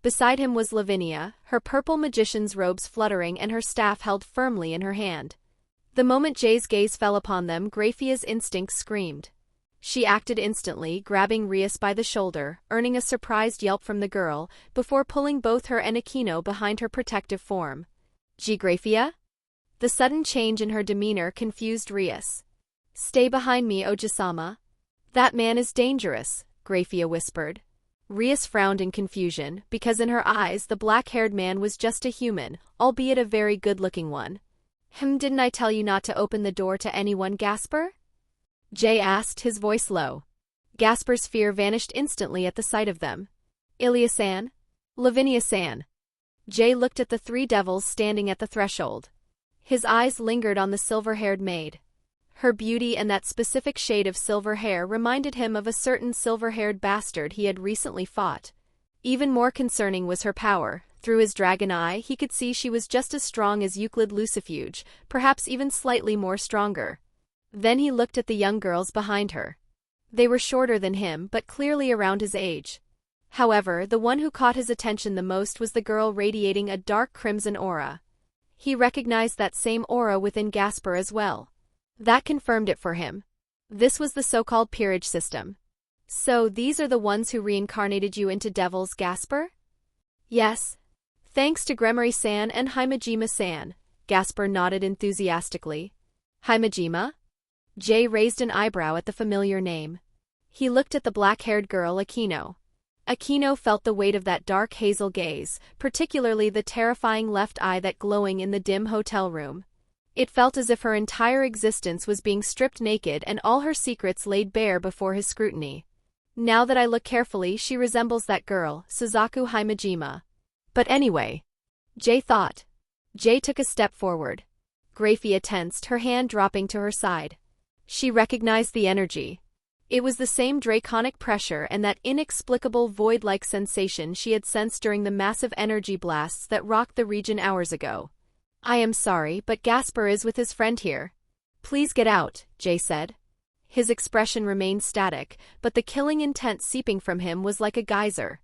Beside him was Lavinia, her purple magician's robes fluttering and her staff held firmly in her hand. The moment Jay's gaze fell upon them, Graphia's instinct screamed. She acted instantly, grabbing Rias by the shoulder, earning a surprised yelp from the girl, before pulling both her and Aquino behind her protective form. Graphia? The sudden change in her demeanor confused Rias. Stay behind me, Ojisama. That man is dangerous, Graphia whispered. Rias frowned in confusion, because in her eyes the black-haired man was just a human, albeit a very good-looking one. Didn't I tell you not to open the door to anyone, Gasper? Jay asked, his voice low. Gasper's fear vanished instantly at the sight of them. Ilya-san? Lavinia-san. Jay looked at the three devils standing at the threshold. His eyes lingered on the silver-haired maid. Her beauty and that specific shade of silver hair reminded him of a certain silver-haired bastard he had recently fought. Even more concerning was her power. Through his dragon eye, he could see she was just as strong as Euclid Lucifuge, perhaps even slightly more stronger. Then he looked at the young girls behind her. They were shorter than him, but clearly around his age. However, the one who caught his attention the most was the girl radiating a dark crimson aura. He recognized that same aura within Gasper as well. That confirmed it for him. This was the so-called peerage system. So these are the ones who reincarnated you into devils, Gasper? Yes. Thanks to Gremory-san and Himejima-san, Gasper nodded enthusiastically. Himejima? Jay raised an eyebrow at the familiar name. He looked at the black-haired girl, Aquino. Aquino felt the weight of that dark hazel gaze, particularly the terrifying left eye that glowing in the dim hotel room. It felt as if her entire existence was being stripped naked and all her secrets laid bare before his scrutiny. Now that I look carefully, she resembles that girl, Suzaku Himejima. But anyway, Jay thought. Jay took a step forward. Graphia tensed, her hand dropping to her side. She recognized the energy. It was the same draconic pressure and that inexplicable void-like sensation she had sensed during the massive energy blasts that rocked the region hours ago. I am sorry, but Gasper is with his friend here. Please get out, Jay said. His expression remained static, but the killing intent seeping from him was like a geyser.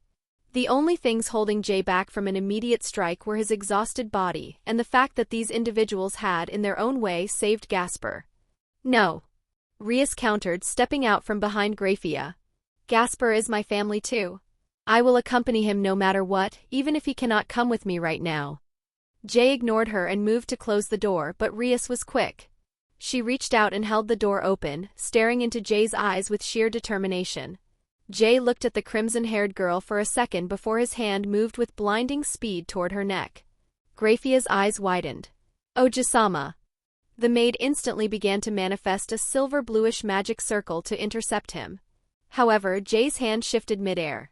The only things holding Jay back from an immediate strike were his exhausted body and the fact that these individuals had, in their own way, saved Gasper. No. Rias countered, stepping out from behind Graphia. Gasper is my family too. I will accompany him no matter what, even if he cannot come with me right now. Jay ignored her and moved to close the door, but Rias was quick. She reached out and held the door open, staring into Jay's eyes with sheer determination. Jay looked at the crimson-haired girl for a second before his hand moved with blinding speed toward her neck. Graphia's eyes widened. Ojisama. The maid instantly began to manifest a silver-bluish magic circle to intercept him. However, Jay's hand shifted midair.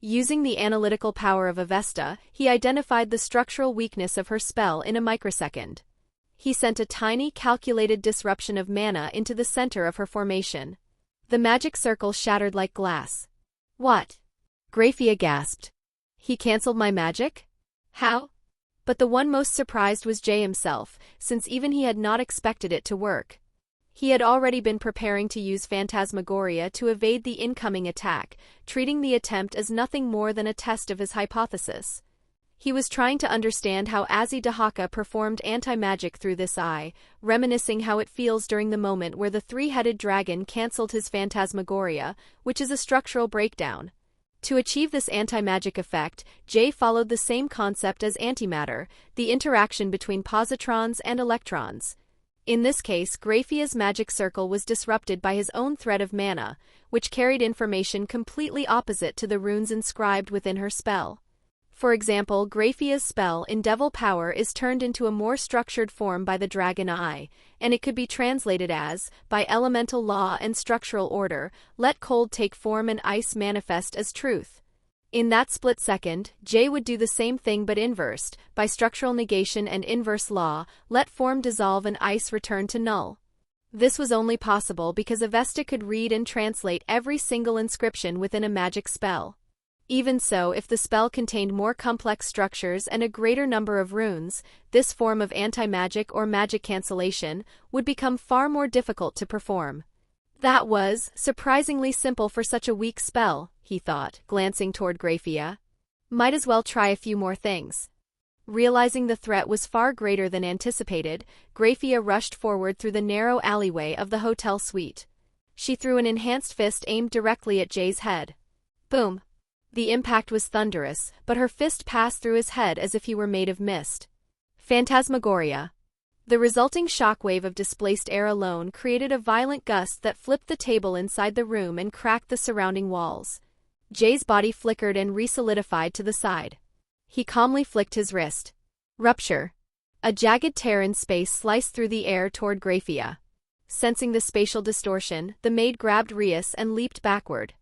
Using the analytical power of Avesta, he identified the structural weakness of her spell in a microsecond. He sent a tiny, calculated disruption of mana into the center of her formation. The magic circle shattered like glass. What? Graphia gasped. He cancelled my magic? How? But the one most surprised was Jay himself, since even he had not expected it to work. He had already been preparing to use Phantasmagoria to evade the incoming attack, treating the attempt as nothing more than a test of his hypothesis. He was trying to understand how Azzy-Dahaka performed anti-magic through this eye, reminiscing how it feels during the moment where the three-headed dragon cancelled his Phantasmagoria, which is a structural breakdown. To achieve this anti-magic effect, Jay followed the same concept as antimatter, the interaction between positrons and electrons. In this case, Graphia's magic circle was disrupted by his own thread of mana, which carried information completely opposite to the runes inscribed within her spell. For example, Graphia's spell in Devil Power is turned into a more structured form by the Dragon Eye, and it could be translated as, by elemental law and structural order, let cold take form and ice manifest as truth. In that split second, Jay would do the same thing but inversed, by structural negation and inverse law, let form dissolve and ice return to null. This was only possible because Avesta could read and translate every single inscription within a magic spell. Even so, if the spell contained more complex structures and a greater number of runes, this form of anti-magic or magic cancellation would become far more difficult to perform. That was surprisingly simple for such a weak spell, he thought, glancing toward Grafia. Might as well try a few more things. Realizing the threat was far greater than anticipated, Grafia rushed forward through the narrow alleyway of the hotel suite. She threw an enhanced fist aimed directly at Jay's head. Boom! The impact was thunderous, but her fist passed through his head as if he were made of mist. Phantasmagoria. The resulting shockwave of displaced air alone created a violent gust that flipped the table inside the room and cracked the surrounding walls. Jay's body flickered and re-solidified to the side. He calmly flicked his wrist. Rupture. A jagged tear in space sliced through the air toward Grafia. Sensing the spatial distortion, the maid grabbed Rias and leaped backward.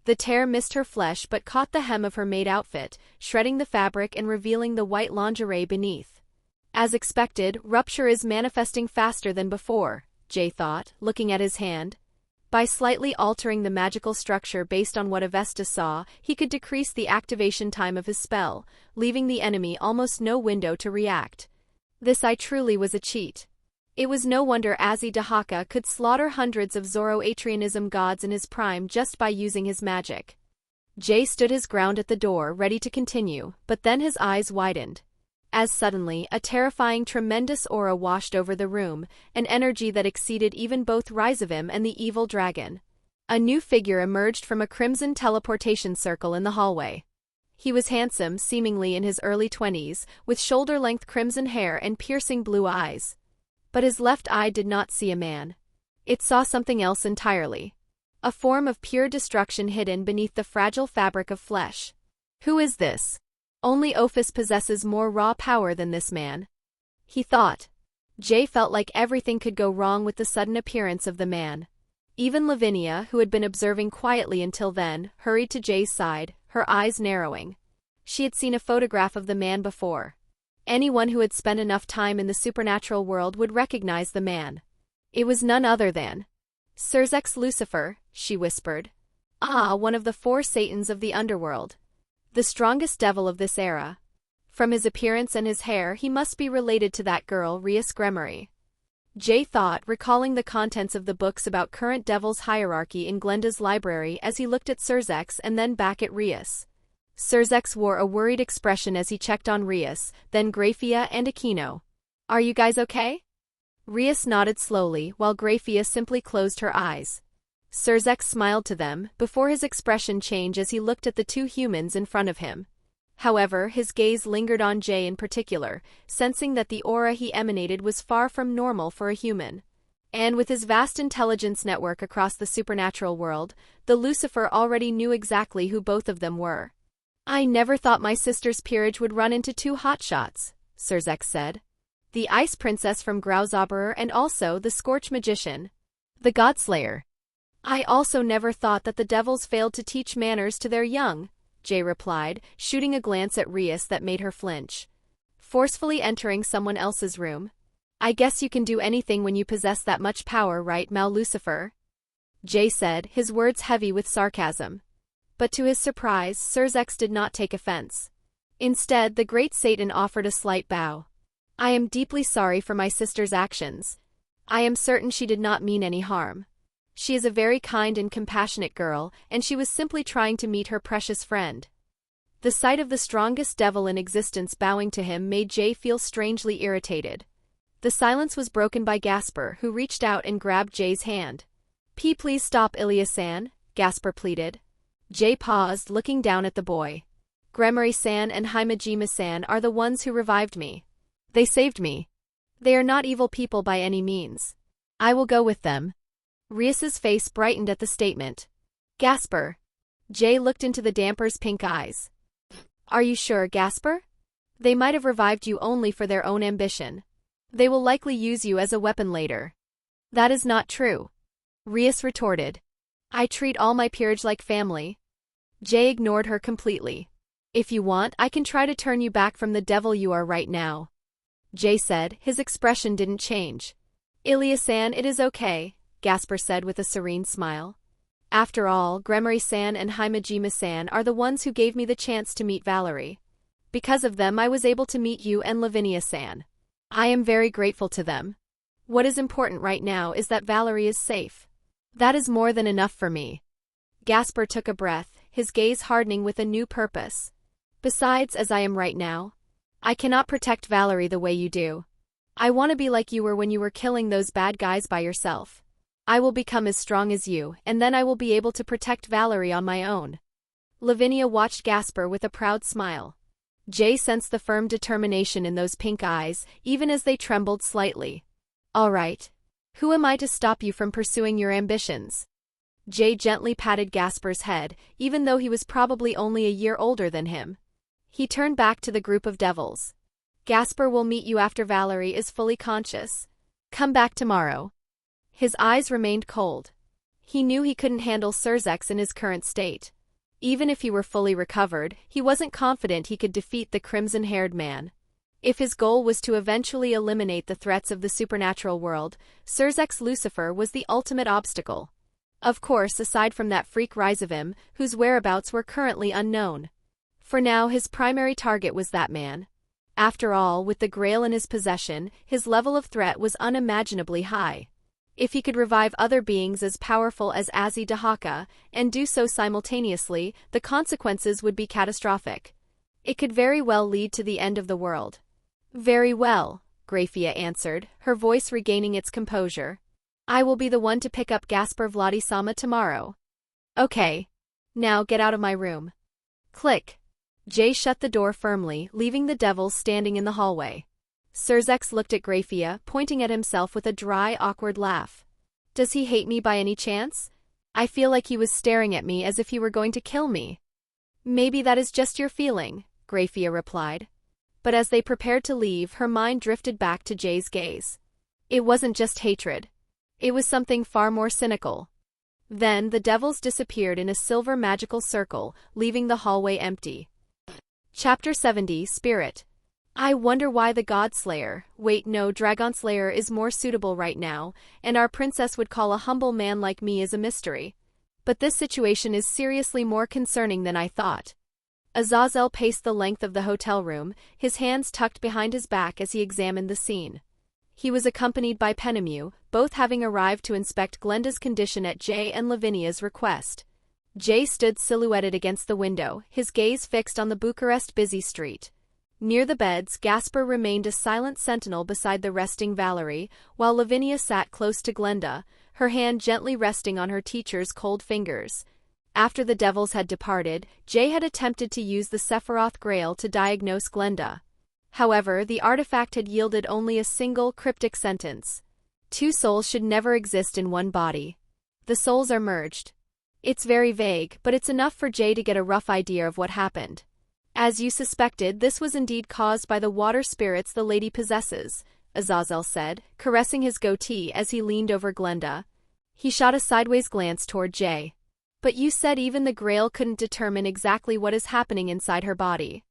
The tear missed her flesh but caught the hem of her maid outfit, shredding the fabric and revealing the white lingerie beneath. As expected, rupture is manifesting faster than before, Jay thought, looking at his hand. By slightly altering the magical structure based on what Avesta saw, he could decrease the activation time of his spell, leaving the enemy almost no window to react. This truly was a cheat. It was no wonder Dahaka could slaughter hundreds of Zoroastrianism gods in his prime just by using his magic. Jay stood his ground at the door, ready to continue, but then his eyes widened. As suddenly, a terrifying tremendous aura washed over the room, an energy that exceeded even both Rizavim and the evil dragon. A new figure emerged from a crimson teleportation circle in the hallway. He was handsome, seemingly in his early 20s, with shoulder-length crimson hair and piercing blue eyes. But his left eye did not see a man. It saw something else entirely. A form of pure destruction hidden beneath the fragile fabric of flesh. Who is this? Only Ophis possesses more raw power than this man, he thought. Jay felt like everything could go wrong with the sudden appearance of the man. Even Lavinia, who had been observing quietly until then, hurried to Jay's side, her eyes narrowing. She had seen a photograph of the man before. Anyone who had spent enough time in the supernatural world would recognize the man. It was none other than Surzex Lucifer, she whispered. Ah, one of the 4 Satans of the underworld. The strongest devil of this era. From his appearance and his hair, he must be related to that girl, Rias Gremory. Jay thought, recalling the contents of the books about current devil's hierarchy in Glenda's library as he looked at Surzex and then back at Rias. Surzex wore a worried expression as he checked on Rias, then Grafia and Aquino. Are you guys okay? Rias nodded slowly, while Grafia simply closed her eyes. Surzex smiled to them, before his expression changed as he looked at the 2 humans in front of him. However, his gaze lingered on Jay in particular, sensing that the aura he emanated was far from normal for a human. And with his vast intelligence network across the supernatural world, the Lucifer already knew exactly who both of them were. I never thought my sister's peerage would run into 2 hotshots, Surzex said. The Ice Princess from Grauzauberer and also the Scorch Magician. The Godslayer. I also never thought that the devils failed to teach manners to their young, Jay replied, shooting a glance at Rias that made her flinch. Forcefully entering someone else's room. I guess you can do anything when you possess that much power, right, Mal Lucifer? Jay said, his words heavy with sarcasm. But to his surprise, Surzex did not take offense. Instead, the great Satan offered a slight bow. I am deeply sorry for my sister's actions. I am certain she did not mean any harm. She is a very kind and compassionate girl, and she was simply trying to meet her precious friend. The sight of the strongest devil in existence bowing to him made Jay feel strangely irritated. The silence was broken by Gasper, who reached out and grabbed Jay's hand. Please stop, Ilya-san, Gasper pleaded. Jay paused, looking down at the boy. Gremory-san and Himejima-san are the ones who revived me. They saved me. They are not evil people by any means. I will go with them. Rias's face brightened at the statement. Gasper. Jay looked into the damper's pink eyes. Are you sure, Gasper? They might have revived you only for their own ambition. They will likely use you as a weapon later. That is not true. Rias retorted. I treat all my peerage like family. Jay ignored her completely. If you want, I can try to turn you back from the devil you are right now. Jay said, his expression didn't change. Ilya-san, it is okay, Gasper said with a serene smile. After all, Gremory-san and Himejima-san are the ones who gave me the chance to meet Valerie. Because of them I was able to meet you and Lavinia-san. I am very grateful to them. What is important right now is that Valerie is safe. That is more than enough for me. Gasper took a breath, his gaze hardening with a new purpose. Besides, as I am right now, I cannot protect Valerie the way you do. I want to be like you were when you were killing those bad guys by yourself. I will become as strong as you, and then I will be able to protect Valerie on my own. Lavinia watched Gasper with a proud smile. Jay sensed the firm determination in those pink eyes, even as they trembled slightly. All right. Who am I to stop you from pursuing your ambitions? Jay gently patted Gasper's head, even though he was probably only a year older than him. He turned back to the group of devils. Gasper will meet you after Valerie is fully conscious. Come back tomorrow. His eyes remained cold. He knew he couldn't handle Surzex in his current state. Even if he were fully recovered, he wasn't confident he could defeat the crimson-haired man. If his goal was to eventually eliminate the threats of the supernatural world, Surzex Lucifer was the ultimate obstacle. Of course, aside from that freak Rizavim, whose whereabouts were currently unknown. For now, his primary target was that man. After all, with the Grail in his possession, his level of threat was unimaginably high. If he could revive other beings as powerful as Azzy Dahaka, and do so simultaneously, the consequences would be catastrophic. It could very well lead to the end of the world. Very well, Grafia answered, her voice regaining its composure. I will be the one to pick up Gasper Vladisama tomorrow. Okay. Now get out of my room. Click. Jay shut the door firmly, leaving the devils standing in the hallway. Surzex looked at Grafia, pointing at himself with a dry, awkward laugh. Does he hate me by any chance? I feel like he was staring at me as if he were going to kill me. Maybe that is just your feeling, Grafia replied. But as they prepared to leave, her mind drifted back to Jay's gaze. It wasn't just hatred. It was something far more cynical. Then the devils disappeared in a silver magical circle, leaving the hallway empty. Chapter 70, Spirit. I wonder why the Godslayer, wait no, Dragonslayer is more suitable right now, and our princess would call a humble man like me is a mystery. But this situation is seriously more concerning than I thought. Azazel paced the length of the hotel room, his hands tucked behind his back as he examined the scene. He was accompanied by Penemu, both having arrived to inspect Glenda's condition at Jay and Lavinia's request. Jay stood silhouetted against the window, his gaze fixed on the Bucharest busy street. Near the beds, Gasper remained a silent sentinel beside the resting Valerie, while Lavinia sat close to Glenda, her hand gently resting on her teacher's cold fingers. After the devils had departed, Jay had attempted to use the Sephiroth Grail to diagnose Glenda. However, the artifact had yielded only a single cryptic sentence. 2 souls should never exist in one body. The souls are merged. It's very vague, but it's enough for Jay to get a rough idea of what happened. As you suspected, this was indeed caused by the water spirits the lady possesses, Azazel said, caressing his goatee as he leaned over Glenda. He shot a sideways glance toward Jay. But you said even the Grail couldn't determine exactly what is happening inside her body.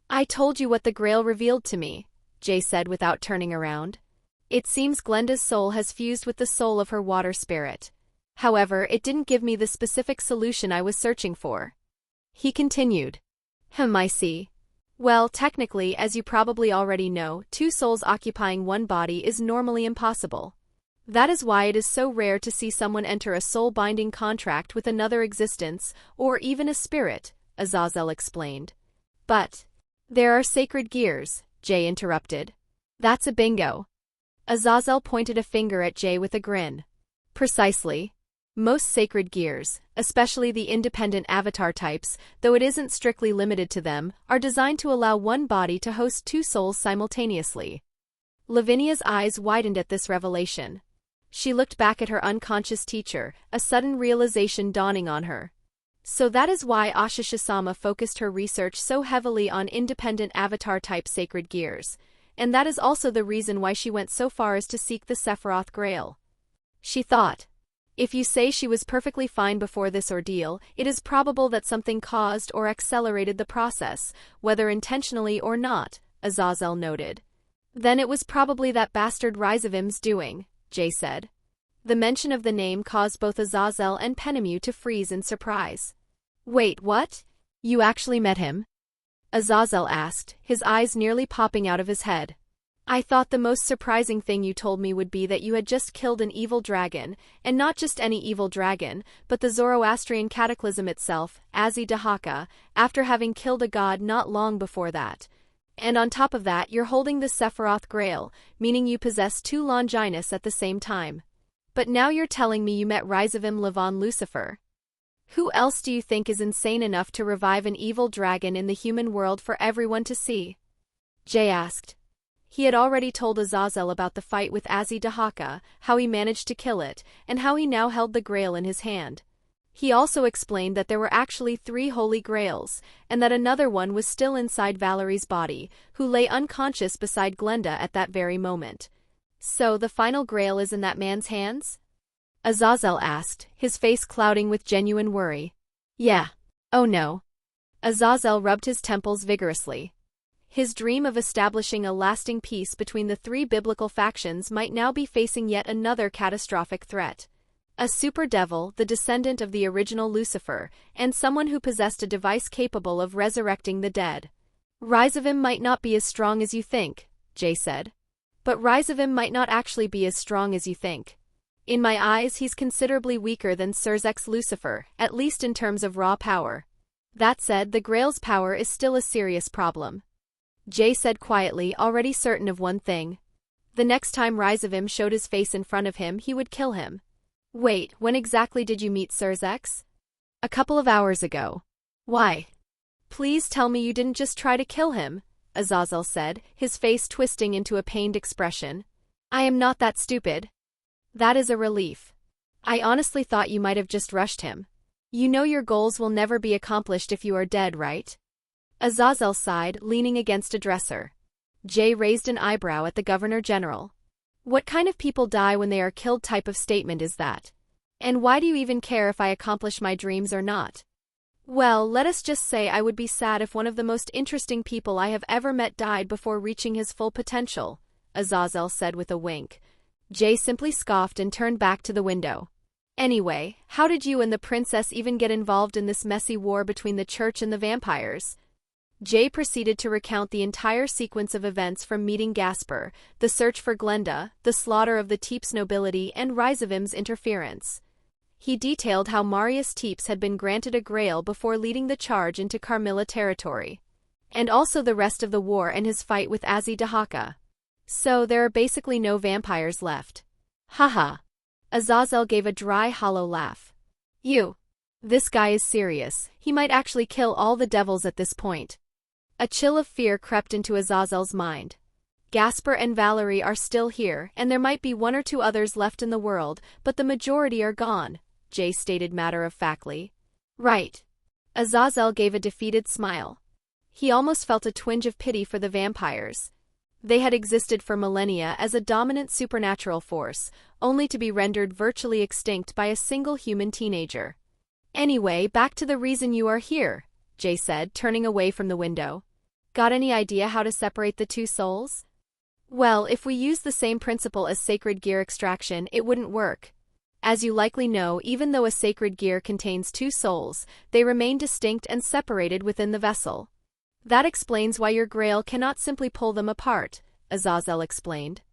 I told you what the Grail revealed to me, Jay said without turning around. It seems Glenda's soul has fused with the soul of her water spirit. However, it didn't give me the specific solution I was searching for. He continued. I see. Well, technically, as you probably already know, 2 souls occupying one body is normally impossible. That is why it is so rare to see someone enter a soul-binding contract with another existence, or even a spirit, Azazel explained. But there are sacred gears, Jay interrupted. That's a bingo. Azazel pointed a finger at Jay with a grin. Precisely. Most sacred gears, especially the independent avatar types, though it isn't strictly limited to them, are designed to allow one body to host 2 souls simultaneously. Lavinia's eyes widened at this revelation. She looked back at her unconscious teacher, a sudden realization dawning on her. So that is why Ashisha-sama focused her research so heavily on independent avatar-type sacred gears, and that is also the reason why she went so far as to seek the Sephiroth Grail. She thought. If you say she was perfectly fine before this ordeal, it is probable that something caused or accelerated the process, whether intentionally or not, Azazel noted. Then it was probably that bastard Rizavim's doing, Jay said. The mention of the name caused both Azazel and Penemu to freeze in surprise. Wait, what? You actually met him? Azazel asked, his eyes nearly popping out of his head. I thought the most surprising thing you told me would be that you had just killed an evil dragon, and not just any evil dragon, but the Zoroastrian cataclysm itself, Azzi-Dahaka, after having killed a god not long before that. And on top of that, you're holding the Sephiroth Grail, meaning you possess two Longinus at the same time. But now you're telling me you met Rizavim Levon Lucifer. Who else do you think is insane enough to revive an evil dragon in the human world for everyone to see? Jay asked. He had already told Azazel about the fight with Azzi-Dahaka, how he managed to kill it, and how he now held the Grail in his hand. He also explained that there were actually 3 Holy Grails, and that another one was still inside Valerie's body, who lay unconscious beside Glenda at that very moment. So the final Grail is in that man's hands? Azazel asked, his face clouding with genuine worry. Yeah. Oh no. Azazel rubbed his temples vigorously. His dream of establishing a lasting peace between the 3 biblical factions might now be facing yet another catastrophic threat. A super devil, the descendant of the original Lucifer, and someone who possessed a device capable of resurrecting the dead. Rizavim might not be as strong as you think, Jay said. But Rizavim might not actually be as strong as you think. In my eyes, he's considerably weaker than Surzek's Lucifer, at least in terms of raw power. That said, the Grail's power is still a serious problem. Jay said quietly, already certain of one thing. The next time Rizavim showed his face in front of him, he would kill him. Wait, when exactly did you meet Surzek? A couple of hours ago. Why? Please tell me you didn't just try to kill him, Azazel said, his face twisting into a pained expression. I am not that stupid. That is a relief. I honestly thought you might have just rushed him. You know your goals will never be accomplished if you are dead, right? Azazel sighed, leaning against a dresser. Jay raised an eyebrow at the Governor General. What kind of people die when they are killed type of statement is that? And why do you even care if I accomplish my dreams or not? Well, let us just say I would be sad if one of the most interesting people I have ever met died before reaching his full potential, Azazel said with a wink. Jay simply scoffed and turned back to the window. Anyway, how did you and the princess even get involved in this messy war between the church and the vampires? Jay proceeded to recount the entire sequence of events from meeting Gasper, the search for Glenda, the slaughter of the Teeps nobility, and Rizavim's interference. He detailed how Marius Teeps had been granted a Grail before leading the charge into Carmilla territory. And also the rest of the war and his fight with Azzi-Dahaka. So there are basically no vampires left. Haha. Azazel gave a dry, hollow laugh. This guy is serious. He might actually kill all the devils at this point. A chill of fear crept into Azazel's mind. Gasper and Valerie are still here, and there might be 1 or 2 others left in the world, but the majority are gone, Jay stated matter-of-factly. Right. Azazel gave a defeated smile. He almost felt a twinge of pity for the vampires. They had existed for millennia as a dominant supernatural force, only to be rendered virtually extinct by a single human teenager. Anyway, back to the reason you are here, Jay said, turning away from the window. Got any idea how to separate the 2 souls? Well, if we use the same principle as sacred gear extraction, it wouldn't work. As you likely know, even though a sacred gear contains 2 souls, they remain distinct and separated within the vessel. That explains why your Grail cannot simply pull them apart, Azazel explained.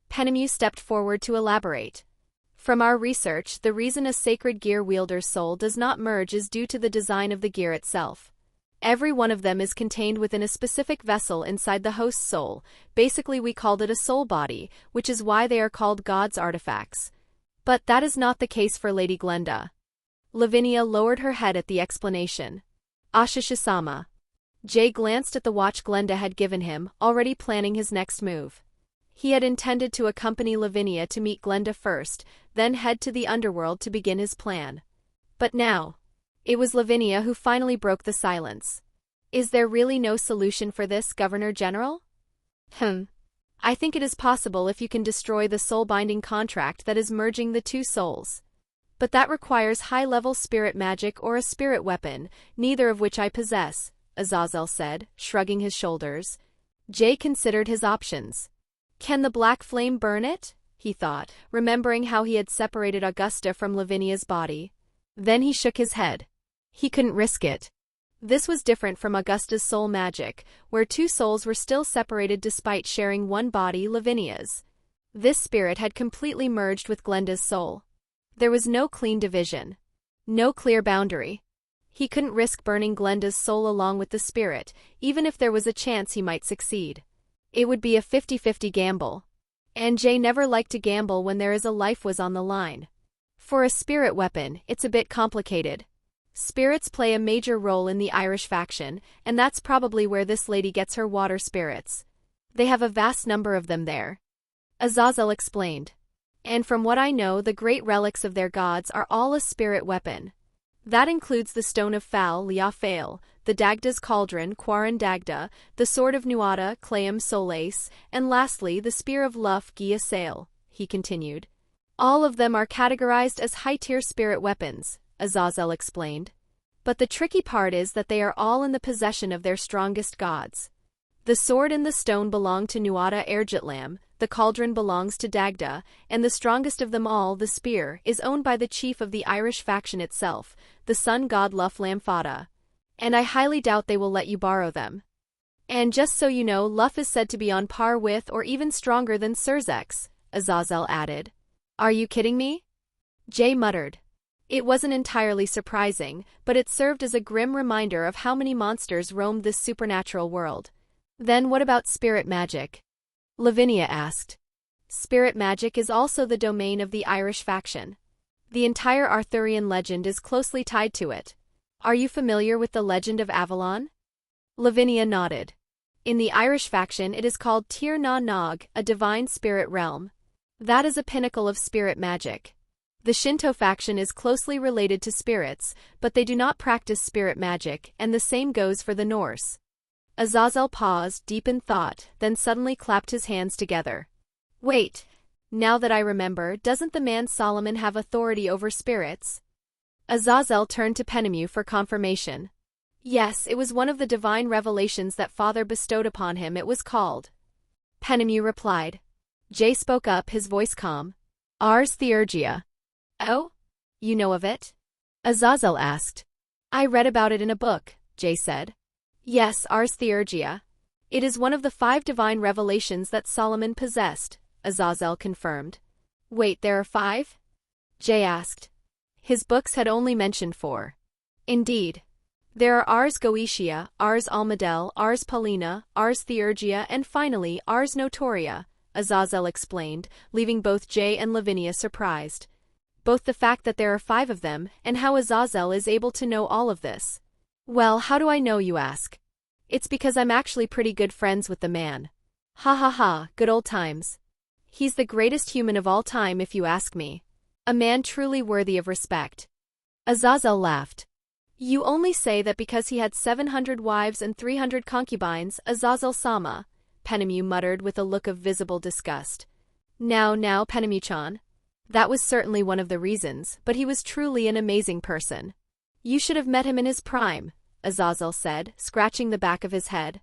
Penemu stepped forward to elaborate. From our research, the reason a sacred gear wielder's soul does not merge is due to the design of the gear itself. Every one of them is contained within a specific vessel inside the host's soul. Basically, we called it a soul body, which is why they are called God's artifacts. But that is not the case for Lady Glenda. Lavinia lowered her head at the explanation. Ashishisama. Jay glanced at the watch Glenda had given him, already planning his next move. He had intended to accompany Lavinia to meet Glenda first, then head to the underworld to begin his plan. But now, it was Lavinia who finally broke the silence. Is there really no solution for this, Governor General? I think it is possible if you can destroy the soul-binding contract that is merging the 2 souls. But that requires high-level spirit magic or a spirit weapon, neither of which I possess, Azazel said, shrugging his shoulders. Jay considered his options. Can the black flame burn it? he thought, remembering how he had separated Augusta from Lavinia's body. Then he shook his head. He couldn't risk it. This was different from Augusta's soul magic, where two souls were still separated despite sharing one body, Lavinia's. This spirit had completely merged with Glenda's soul. There was no clean division. No clear boundary. He couldn't risk burning Glenda's soul along with the spirit, even if there was a chance he might succeed. It would be a 50-50 gamble. And Jay never liked to gamble when there is a life was on the line. For a spirit weapon, it's a bit complicated. Spirits play a major role in the Irish faction, and that's probably where this lady gets her water spirits. They have a vast number of them there. Azazel explained. And from what I know, the great relics of their gods are all a spirit weapon. That includes the Stone of Fal, Liafail, the Dagda's Cauldron, Quarren Dagda, the Sword of Nuada, Cleum Solace, and lastly the Spear of Luff, Gia Sail, he continued. All of them are categorized as high-tier spirit weapons, Azazel explained. But the tricky part is that they are all in the possession of their strongest gods. The sword and the stone belong to Nuada Ergitlam, the cauldron belongs to Dagda, and the strongest of them all, the spear, is owned by the chief of the Irish faction itself, the sun god Luff Lamfada. And I highly doubt they will let you borrow them. And just so you know, Luff is said to be on par with or even stronger than Surzex, Azazel added. Are you kidding me? Jay muttered. It wasn't entirely surprising, but it served as a grim reminder of how many monsters roamed this supernatural world. Then what about spirit magic? Lavinia asked. Spirit magic is also the domain of the Irish faction. The entire Arthurian legend is closely tied to it. Are you familiar with the legend of Avalon? Lavinia nodded. In the Irish faction it is called Tir na Nog, a divine spirit realm. That is a pinnacle of spirit magic. The Shinto faction is closely related to spirits, but they do not practice spirit magic, and the same goes for the Norse. Azazel paused, deep in thought, then suddenly clapped his hands together. Wait, now that I remember, doesn't the man Solomon have authority over spirits? Azazel turned to Penemu for confirmation. Yes, it was one of the divine revelations that Father bestowed upon him, it was called. Penemu replied. Jay spoke up, his voice calm. Ars Theurgia. Oh? You know of it? Azazel asked. I read about it in a book, Jay said. Yes, Ars Theurgia. It is one of the 5 divine revelations that Solomon possessed, Azazel confirmed. Wait, there are 5? Jay asked. His books had only mentioned 4. Indeed. There are Ars Goetia, Ars Almadel, Ars Paulina, Ars Theurgia, and finally Ars Notoria, Azazel explained, leaving both Jay and Lavinia surprised. Both the fact that there are 5 of them, and how Azazel is able to know all of this. Well, how do I know, you ask? It's because I'm actually pretty good friends with the man. Ha ha ha, good old times. He's the greatest human of all time if you ask me. A man truly worthy of respect. Azazel laughed. You only say that because he had 700 wives and 300 concubines, Azazel Sama, Penemu muttered with a look of visible disgust. Now, Penemu-chan. That was certainly one of the reasons, but he was truly an amazing person. You should have met him in his prime, Azazel said, scratching the back of his head.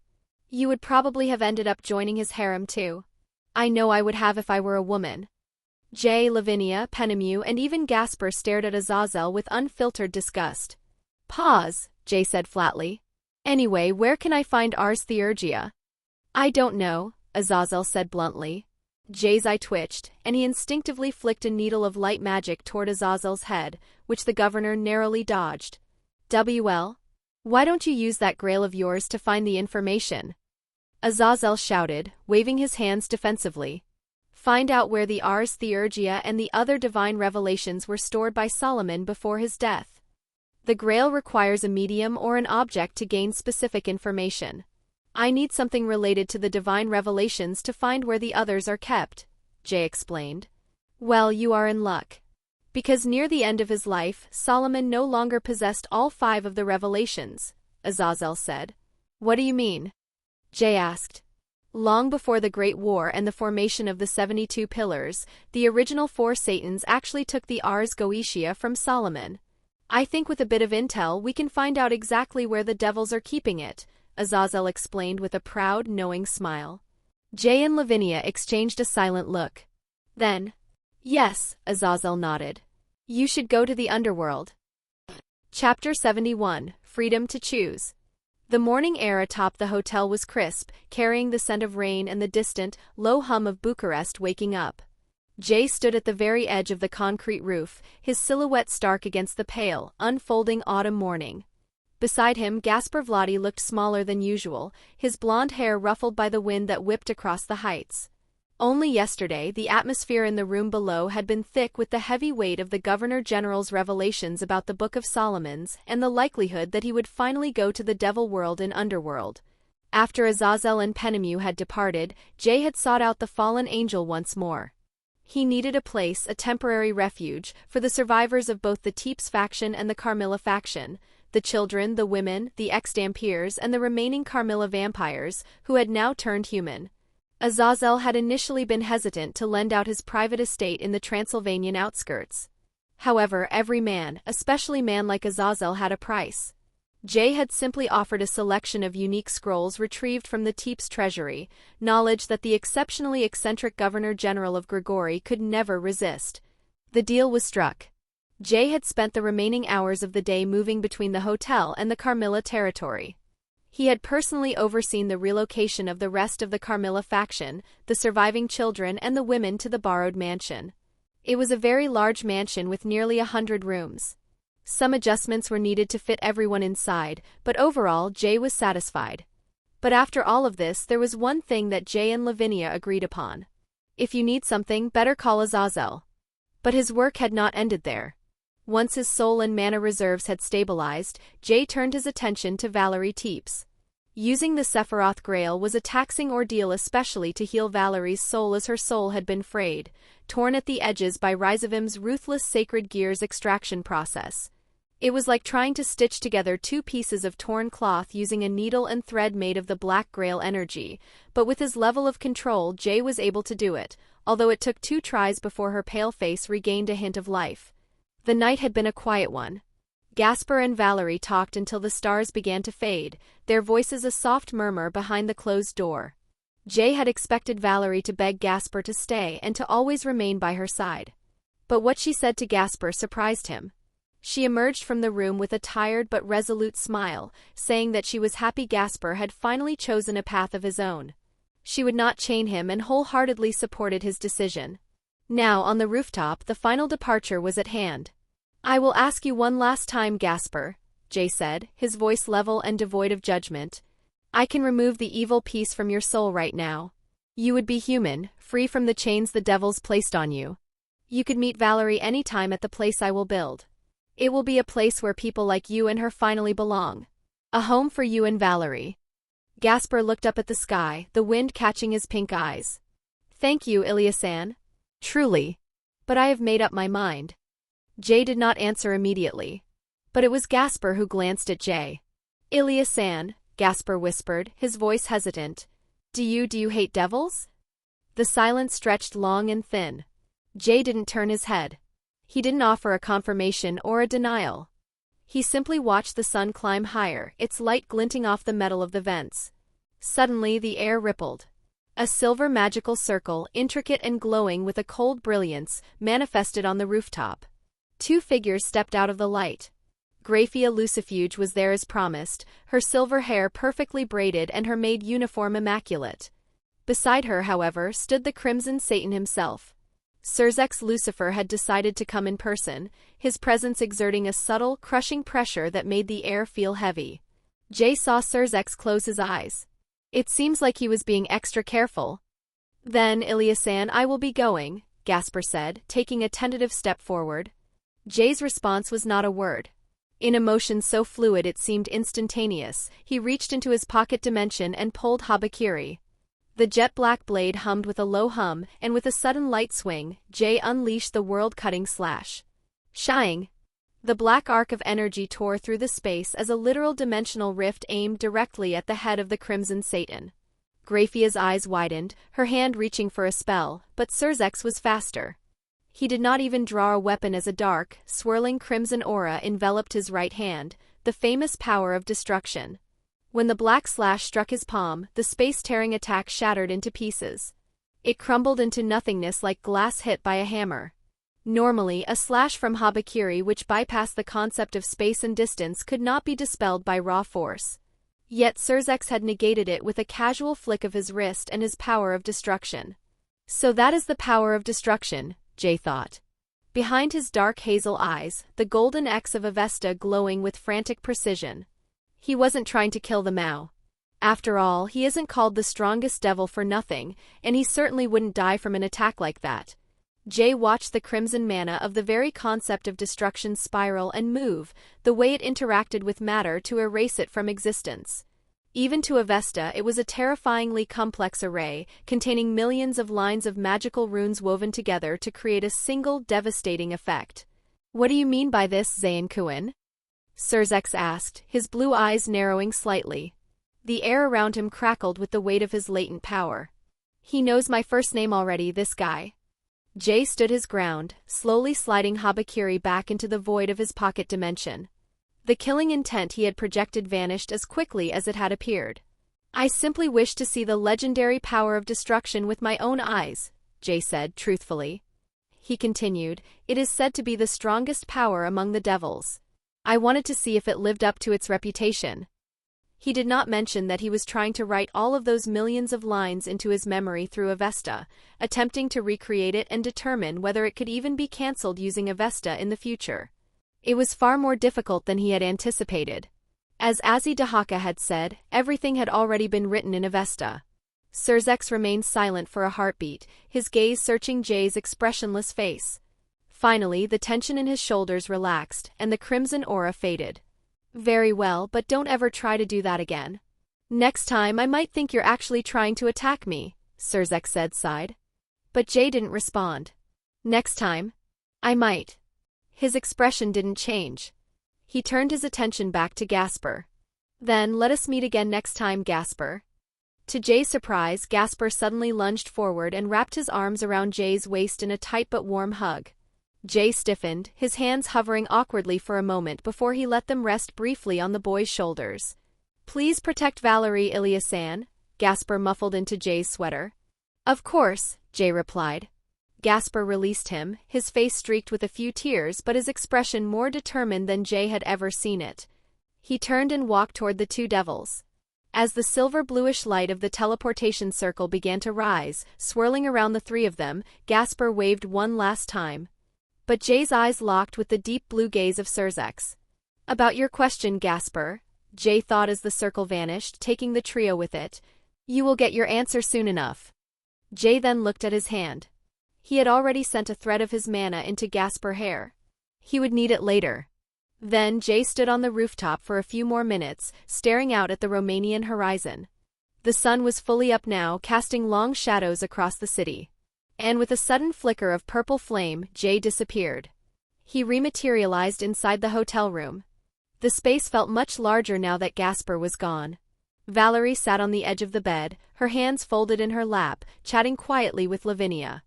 You would probably have ended up joining his harem too. I know I would have if I were a woman. Jay, Lavinia, Penemu, and even Gasper stared at Azazel with unfiltered disgust. Pause, Jay said flatly. Anyway, where can I find Ars Theurgia? I don't know, Azazel said bluntly. Jay's eye twitched, and he instinctively flicked a needle of light magic toward Azazel's head, which the governor narrowly dodged. WL? Why don't you use that grail of yours to find the information? Azazel shouted, waving his hands defensively. Find out where the Ars Theurgia and the other divine revelations were stored by Solomon before his death. The grail requires a medium or an object to gain specific information. I need something related to the divine revelations to find where the others are kept, Jay explained. Well, you are in luck. Because near the end of his life, Solomon no longer possessed all 5 of the revelations, Azazel said. What do you mean? Jay asked. Long before the Great War and the formation of the 72 Pillars, the original 4 Satans actually took the Ars Goetia from Solomon. I think with a bit of intel we can find out exactly where the devils are keeping it, Azazel explained with a proud, knowing smile. Jay and Lavinia exchanged a silent look. Then, yes, Azazel nodded. You should go to the underworld. Chapter 71, Freedom to Choose. The morning air atop the hotel was crisp, carrying the scent of rain and the distant, low hum of Bucharest waking up. Jay stood at the very edge of the concrete roof, his silhouette stark against the pale, unfolding autumn morning. Beside him, Gaspar Vladi looked smaller than usual, his blonde hair ruffled by the wind that whipped across the heights. Only yesterday, the atmosphere in the room below had been thick with the heavy weight of the Governor-General's revelations about the Book of Solomon's and the likelihood that he would finally go to the devil world and underworld. After Azazel and Penemu had departed, Jay had sought out the fallen angel once more. He needed a place, a temporary refuge, for the survivors of both the Teeps faction and the Carmilla faction, the children, the women, the ex-Dampiers, and the remaining Carmilla vampires, who had now turned human. Azazel had initially been hesitant to lend out his private estate in the Transylvanian outskirts. However, every man, especially man like Azazel, had a price. Jay had simply offered a selection of unique scrolls retrieved from the Teeps treasury, knowledge that the exceptionally eccentric Governor-General of Grigori could never resist. The deal was struck. Jay had spent the remaining hours of the day moving between the hotel and the Carmilla territory. He had personally overseen the relocation of the rest of the Carmilla faction, the surviving children and the women to the borrowed mansion. It was a very large mansion with nearly 100 rooms. Some adjustments were needed to fit everyone inside, but overall Jay was satisfied. But after all of this, there was one thing that Jay and Lavinia agreed upon. If you need something, better call Azazel. But his work had not ended there. Once his soul and mana reserves had stabilized, Jay turned his attention to Valerie Teeps. Using the Sephiroth Grail was a taxing ordeal, especially to heal Valerie's soul, as her soul had been frayed, torn at the edges by Rizavim's ruthless sacred gears extraction process. It was like trying to stitch together two pieces of torn cloth using a needle and thread made of the Black Grail energy, but with his level of control, Jay was able to do it, although it took 2 tries before her pale face regained a hint of life. The night had been a quiet one. Gaspar and Valerie talked until the stars began to fade, their voices a soft murmur behind the closed door. Jay had expected Valerie to beg Gaspar to stay and to always remain by her side. But what she said to Gaspar surprised him. She emerged from the room with a tired but resolute smile, saying that she was happy Gaspar had finally chosen a path of his own. She would not chain him and wholeheartedly supported his decision. Now, on the rooftop, the final departure was at hand. I will ask you one last time, Gaspar, Jay said, his voice level and devoid of judgment. I can remove the evil piece from your soul right now. You would be human, free from the chains the devils placed on you. You could meet Valerie any time at the place I will build. It will be a place where people like you and her finally belong. A home for you and Valerie. Gaspar looked up at the sky, the wind catching his pink eyes. Thank you, Ilya-san. Truly. But I have made up my mind. Jay did not answer immediately. But it was Gaspar who glanced at Jay. Ilya-san, Gaspar whispered, his voice hesitant. Do you hate devils? The silence stretched long and thin. Jay didn't turn his head. He didn't offer a confirmation or a denial. He simply watched the sun climb higher, its light glinting off the metal of the vents. Suddenly the air rippled. A silver magical circle, intricate and glowing with a cold brilliance, manifested on the rooftop. 2 figures stepped out of the light. Graphia Lucifuge was there as promised, her silver hair perfectly braided and her maid uniform immaculate. Beside her, however, stood the Crimson Satan himself. Surzex Lucifer had decided to come in person, his presence exerting a subtle, crushing pressure that made the air feel heavy. Jay saw Surzex close his eyes. It seems like he was being extra careful. Then, Ilya-san, I will be going, Gaspar said, taking a tentative step forward. Jay's response was not a word. In a motion so fluid it seemed instantaneous, he reached into his pocket dimension and pulled Habakiri. The jet-black blade hummed with a low hum, and with a sudden light swing, Jay unleashed the world-cutting slash. Shying! The black arc of energy tore through the space as a literal dimensional rift aimed directly at the head of the Crimson Satan. Graphia's eyes widened, her hand reaching for a spell, but Surzex was faster. He did not even draw a weapon as a dark, swirling crimson aura enveloped his right hand, the famous power of destruction. When the black slash struck his palm, the space-tearing attack shattered into pieces. It crumbled into nothingness like glass hit by a hammer. Normally, a slash from Habakiri which bypassed the concept of space and distance could not be dispelled by raw force. Yet Surzex had negated it with a casual flick of his wrist and his power of destruction. So that is the power of destruction, Jay thought. Behind his dark hazel eyes, the golden X of Avesta glowing with frantic precision. He wasn't trying to kill the Mao. After all, he isn't called the strongest devil for nothing, and he certainly wouldn't die from an attack like that. Jay watched the crimson mana of the very concept of destruction spiral and move, the way it interacted with matter to erase it from existence. Even to Avesta, it was a terrifyingly complex array, containing millions of lines of magical runes woven together to create a single devastating effect. What do you mean by this, Zayyn Kuin? Surzex asked, his blue eyes narrowing slightly. The air around him crackled with the weight of his latent power. He knows my first name already, this guy. Jay stood his ground, slowly sliding Habakiri back into the void of his pocket dimension. The killing intent he had projected vanished as quickly as it had appeared. I simply wish to see the legendary power of destruction with my own eyes, Jay said truthfully. He continued, it is said to be the strongest power among the devils. I wanted to see if it lived up to its reputation. He did not mention that he was trying to write all of those millions of lines into his memory through Avesta, attempting to recreate it and determine whether it could even be cancelled using Avesta in the future. It was far more difficult than he had anticipated. As Azzy Dahaka had said, everything had already been written in Avesta. Surzex remained silent for a heartbeat, his gaze searching Jay's expressionless face. Finally, the tension in his shoulders relaxed, and the crimson aura faded. Very well, but don't ever try to do that again. Next time I might think you're actually trying to attack me, Surzex said, sighed. But Jay didn't respond. Next time? I might. His expression didn't change. He turned his attention back to Gasper. Then let us meet again next time, Gasper. To Jay's surprise, Gasper suddenly lunged forward and wrapped his arms around Jay's waist in a tight but warm hug. Jay stiffened, his hands hovering awkwardly for a moment before he let them rest briefly on the boy's shoulders. Please protect Valerie, Ilya-san, Gasper muffled into Jay's sweater. Of course, Jay replied. Gasper released him, his face streaked with a few tears but his expression more determined than Jay had ever seen it. He turned and walked toward the two devils. As the silver-bluish light of the teleportation circle began to rise, swirling around the three of them, Gasper waved one last time. But Jay's eyes locked with the deep blue gaze of Surzex. About your question, Gasper, Jay thought as the circle vanished, taking the trio with it. You will get your answer soon enough. Jay then looked at his hand. He had already sent a thread of his mana into Gasper hair. He would need it later. Then Jay stood on the rooftop for a few more minutes, staring out at the Romanian horizon. The sun was fully up now, casting long shadows across the city. And with a sudden flicker of purple flame, Jay disappeared. He rematerialized inside the hotel room. The space felt much larger now that Gasper was gone. Valerie sat on the edge of the bed, her hands folded in her lap, chatting quietly with Lavinia.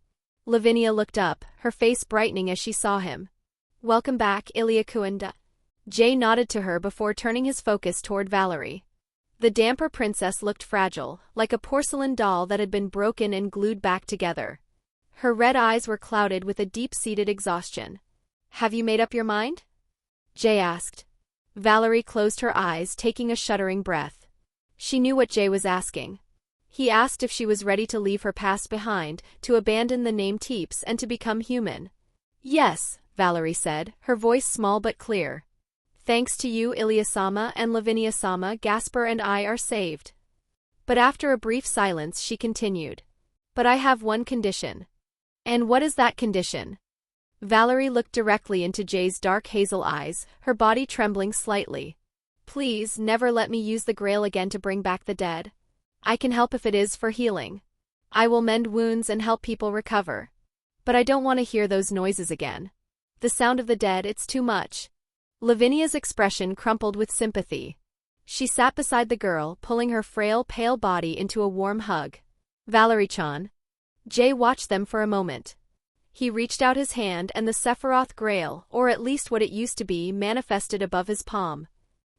Lavinia looked up, her face brightening as she saw him. Welcome back, Illya Kovalenko. Jay nodded to her before turning his focus toward Valerie. The damper princess looked fragile, like a porcelain doll that had been broken and glued back together. Her red eyes were clouded with a deep-seated exhaustion. Have you made up your mind? Jay asked. Valerie closed her eyes, taking a shuddering breath. She knew what Jay was asking. He asked if she was ready to leave her past behind, to abandon the name Teeps and to become human. Yes, Valerie said, her voice small but clear. Thanks to you, Ilya-sama and Lavinia-sama, Gasper and I are saved. But after a brief silence she continued. But I have one condition. And what is that condition? Valerie looked directly into Jay's dark hazel eyes, her body trembling slightly. Please, never let me use the Grail again to bring back the dead. I can help if it is for healing. I will mend wounds and help people recover. But I don't want to hear those noises again. The sound of the dead, it's too much. Lavinia's expression crumpled with sympathy. She sat beside the girl, pulling her frail, pale body into a warm hug. Valerie-chan. Jay watched them for a moment. He reached out his hand and the Sephiroth Grail, or at least what it used to be, manifested above his palm.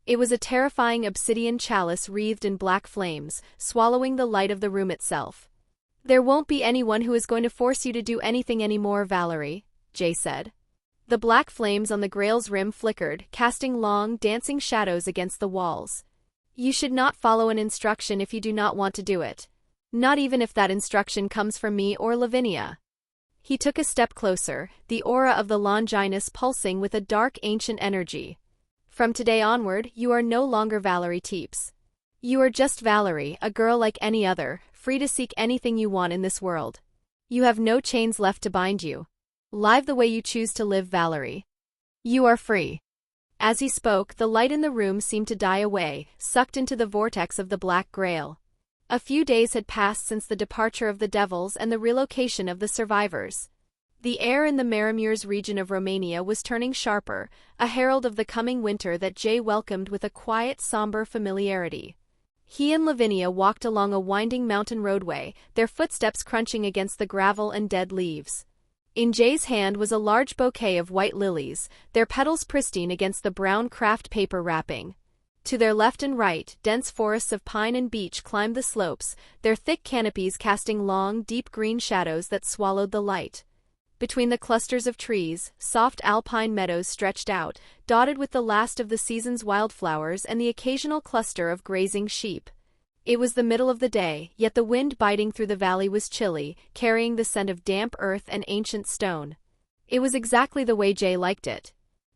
It was a terrifying obsidian chalice wreathed in black flames, swallowing the light of the room itself. There won't be anyone who is going to force you to do anything anymore, Valerie, Jay said. The black flames on the Grail's rim flickered, casting long, dancing shadows against the walls. You should not follow an instruction if you do not want to do it. Not even if that instruction comes from me or Lavinia. He took a step closer, the aura of the Longinus pulsing with a dark ancient energy. From today onward, you are no longer Valerie Teeps. You are just Valerie, a girl like any other, free to seek anything you want in this world. You have no chains left to bind you. Live the way you choose to live, Valerie. You are free. As he spoke, the light in the room seemed to die away, sucked into the vortex of the Black Grail. A few days had passed since the departure of the devils and the relocation of the survivors. The air in the Marimures region of Romania was turning sharper, a herald of the coming winter that Jay welcomed with a quiet, somber familiarity. He and Lavinia walked along a winding mountain roadway, their footsteps crunching against the gravel and dead leaves. In Jay's hand was a large bouquet of white lilies, their petals pristine against the brown craft paper wrapping. To their left and right, dense forests of pine and beech climbed the slopes, their thick canopies casting long, deep green shadows that swallowed the light. Between the clusters of trees, soft alpine meadows stretched out, dotted with the last of the season's wildflowers and the occasional cluster of grazing sheep. It was the middle of the day, yet the wind biting through the valley was chilly, carrying the scent of damp earth and ancient stone. It was exactly the way Jay liked it.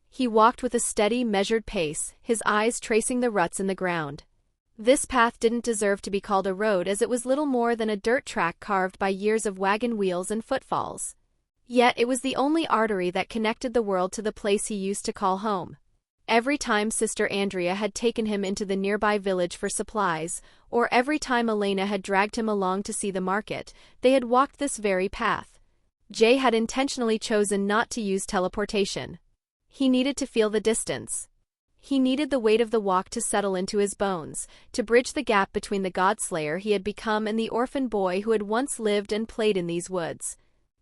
He walked with a steady, measured pace, his eyes tracing the ruts in the ground. This path didn't deserve to be called a road, as it was little more than a dirt track carved by years of wagon wheels and footfalls. Yet it was the only artery that connected the world to the place he used to call home. Every time Sister Andrea had taken him into the nearby village for supplies, or every time Elena had dragged him along to see the market, they had walked this very path. Jay had intentionally chosen not to use teleportation. He needed to feel the distance. He needed the weight of the walk to settle into his bones, to bridge the gap between the godslayer he had become and the orphan boy who had once lived and played in these woods.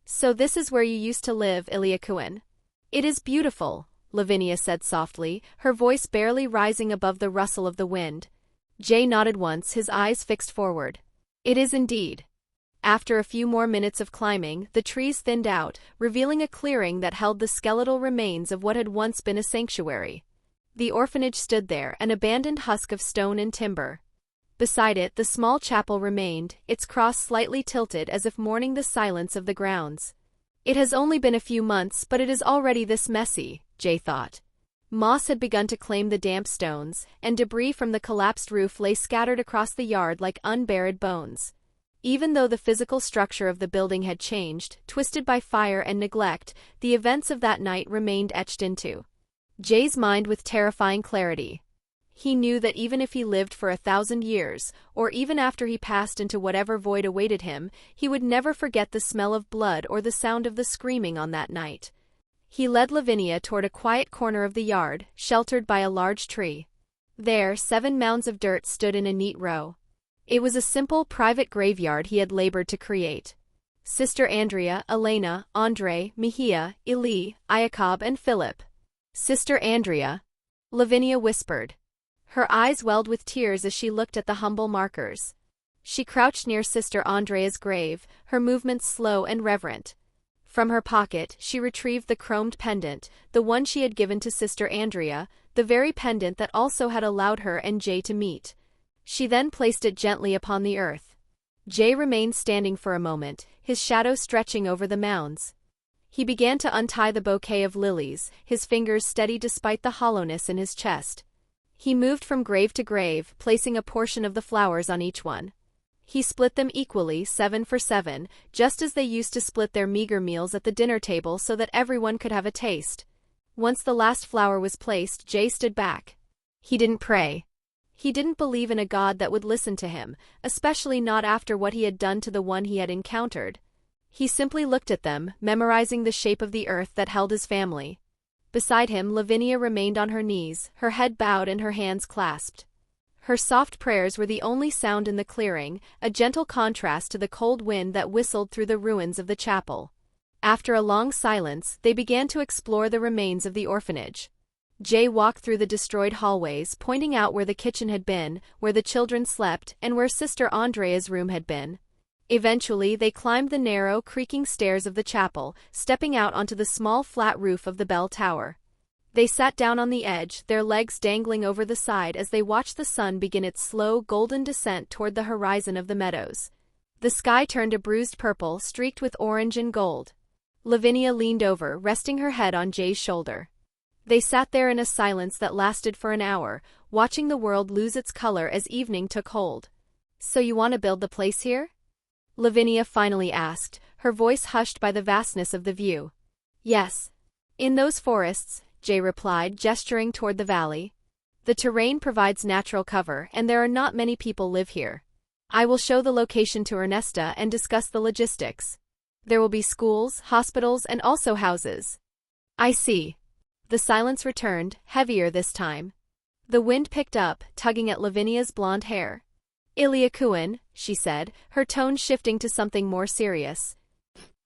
So this is where you used to live, Illya Kovalenko. It is beautiful, Lavinia said softly, her voice barely rising above the rustle of the wind. Jay nodded once, his eyes fixed forward. It is indeed. After a few more minutes of climbing, the trees thinned out, revealing a clearing that held the skeletal remains of what had once been a sanctuary. The orphanage stood there, an abandoned husk of stone and timber. Beside it, the small chapel remained, its cross slightly tilted as if mourning the silence of the grounds. It has only been a few months, but it is already this messy, Jay thought. Moss had begun to claim the damp stones, and debris from the collapsed roof lay scattered across the yard like unburied bones. Even though the physical structure of the building had changed, twisted by fire and neglect, the events of that night remained etched into Jay's mind with terrifying clarity. He knew that even if he lived for 1,000 years, or even after he passed into whatever void awaited him, he would never forget the smell of blood or the sound of the screaming on that night. He led Lavinia toward a quiet corner of the yard, sheltered by a large tree. There, 7 mounds of dirt stood in a neat row. It was a simple, private graveyard he had labored to create. Sister Andrea, Elena, Andre, Mihia, Ili, Iacob, and Philip. Sister Andrea, Lavinia whispered. Her eyes welled with tears as she looked at the humble markers. She crouched near Sister Andrea's grave, her movements slow and reverent. From her pocket, she retrieved the chromed pendant, the one she had given to Sister Andrea, the very pendant that also had allowed her and Jay to meet. She then placed it gently upon the earth. Jay remained standing for a moment, his shadow stretching over the mounds. He began to untie the bouquet of lilies, his fingers steady despite the hollowness in his chest. He moved from grave to grave, placing a portion of the flowers on each one. He split them equally, 7 for 7, just as they used to split their meager meals at the dinner table so that everyone could have a taste. Once the last flower was placed, Jay stood back. He didn't pray. He didn't believe in a god that would listen to him, especially not after what he had done to the one he had encountered. He simply looked at them, memorizing the shape of the earth that held his family. Beside him, Lavinia remained on her knees, her head bowed and her hands clasped. Her soft prayers were the only sound in the clearing, a gentle contrast to the cold wind that whistled through the ruins of the chapel. After a long silence, they began to explore the remains of the orphanage. Jay walked through the destroyed hallways, pointing out where the kitchen had been, where the children slept, and where Sister Andrea's room had been. Eventually, they climbed the narrow, creaking stairs of the chapel, stepping out onto the small flat roof of the bell tower. They sat down on the edge, their legs dangling over the side as they watched the sun begin its slow, golden descent toward the horizon of the meadows. The sky turned a bruised purple, streaked with orange and gold. Lavinia leaned over, resting her head on Jay's shoulder. They sat there in a silence that lasted for an hour, watching the world lose its color as evening took hold. "So you want to build the place here?" Lavinia finally asked, her voice hushed by the vastness of the view. "Yes. In those forests," Jay replied, gesturing toward the valley. "The terrain provides natural cover, and there are not many people live here. I will show the location to Ernesta and discuss the logistics. There will be schools, hospitals, and also houses." "I see." The silence returned, heavier this time. The wind picked up, tugging at Lavinia's blonde hair. "Illya Kovalenko," she said, her tone shifting to something more serious.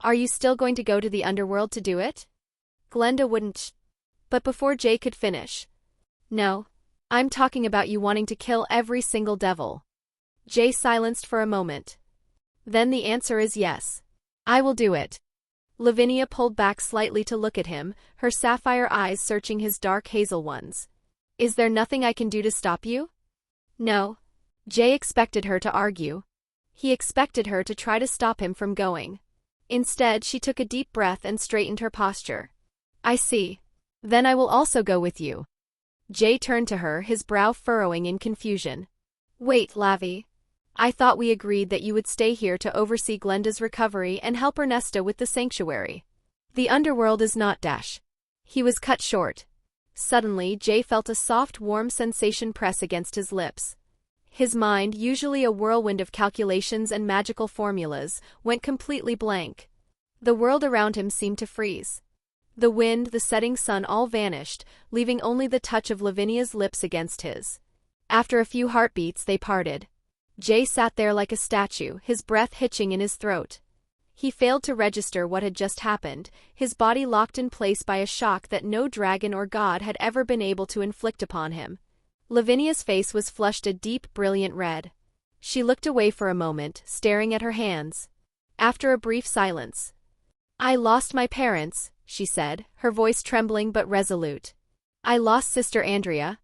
"Are you still going to go to the underworld to do it?" Glenda wouldn't. But before Jay could finish. "No. I'm talking about you wanting to kill every single devil." Jay silenced for a moment. "Then the answer is yes. I will do it." Lavinia pulled back slightly to look at him, her sapphire eyes searching his dark hazel ones. "Is there nothing I can do to stop you?" "No." Jay expected her to argue. He expected her to try to stop him from going. Instead, she took a deep breath and straightened her posture. "I see. Then I will also go with you." Jay turned to her, his brow furrowing in confusion. "Wait, Lavi. I thought we agreed that you would stay here to oversee Glenda's recovery and help Ernesta with the sanctuary. The underworld is not dash." He was cut short. Suddenly, Jay felt a soft, warm sensation press against his lips. His mind, usually a whirlwind of calculations and magical formulas, went completely blank. The world around him seemed to freeze. The wind, the setting sun all vanished, leaving only the touch of Lavinia's lips against his. After a few heartbeats, they parted. Jay sat there like a statue, his breath hitching in his throat. He failed to register what had just happened, his body locked in place by a shock that no dragon or god had ever been able to inflict upon him. Lavinia's face was flushed a deep, brilliant red. She looked away for a moment, staring at her hands. After a brief silence, "I lost my parents," she said, her voice trembling but resolute. "I lost Sister Andrea.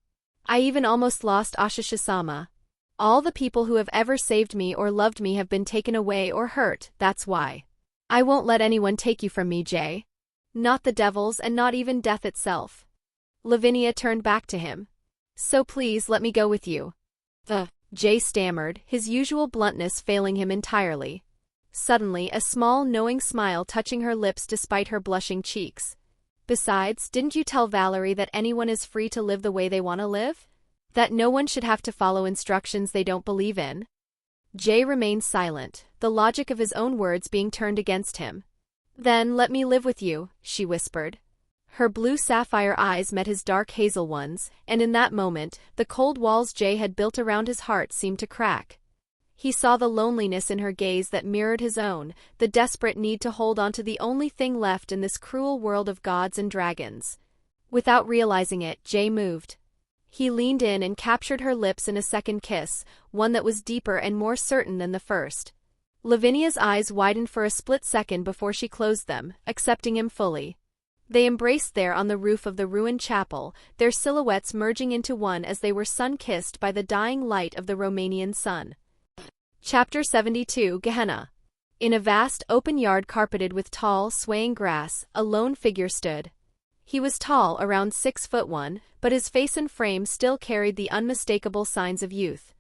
I even almost lost Ashisha-sama. All the people who have ever saved me or loved me have been taken away or hurt, that's why. I won't let anyone take you from me, Jay. Not the devils and not even death itself." Lavinia turned back to him. "So please let me go with you." Jay stammered, his usual bluntness failing him entirely. Suddenly, a small, knowing smile touching her lips despite her blushing cheeks. "Besides, didn't you tell Valerie that anyone is free to live the way they want to live? That no one should have to follow instructions they don't believe in?" Jay remained silent, the logic of his own words being turned against him. "Then let me live with you," she whispered. Her blue sapphire eyes met his dark hazel ones, and in that moment, the cold walls Jay had built around his heart seemed to crack. He saw the loneliness in her gaze that mirrored his own, the desperate need to hold on to the only thing left in this cruel world of gods and dragons. Without realizing it, Jay moved. He leaned in and captured her lips in a second kiss, one that was deeper and more certain than the first. Lavinia's eyes widened for a split second before she closed them, accepting him fully. They embraced there on the roof of the ruined chapel, their silhouettes merging into one as they were sun-kissed by the dying light of the Romanian sun. Chapter 72 Gehenna. In a vast, open yard carpeted with tall, swaying grass, a lone figure stood. He was tall, around 6'1", but his face and frame still carried the unmistakable signs of youth.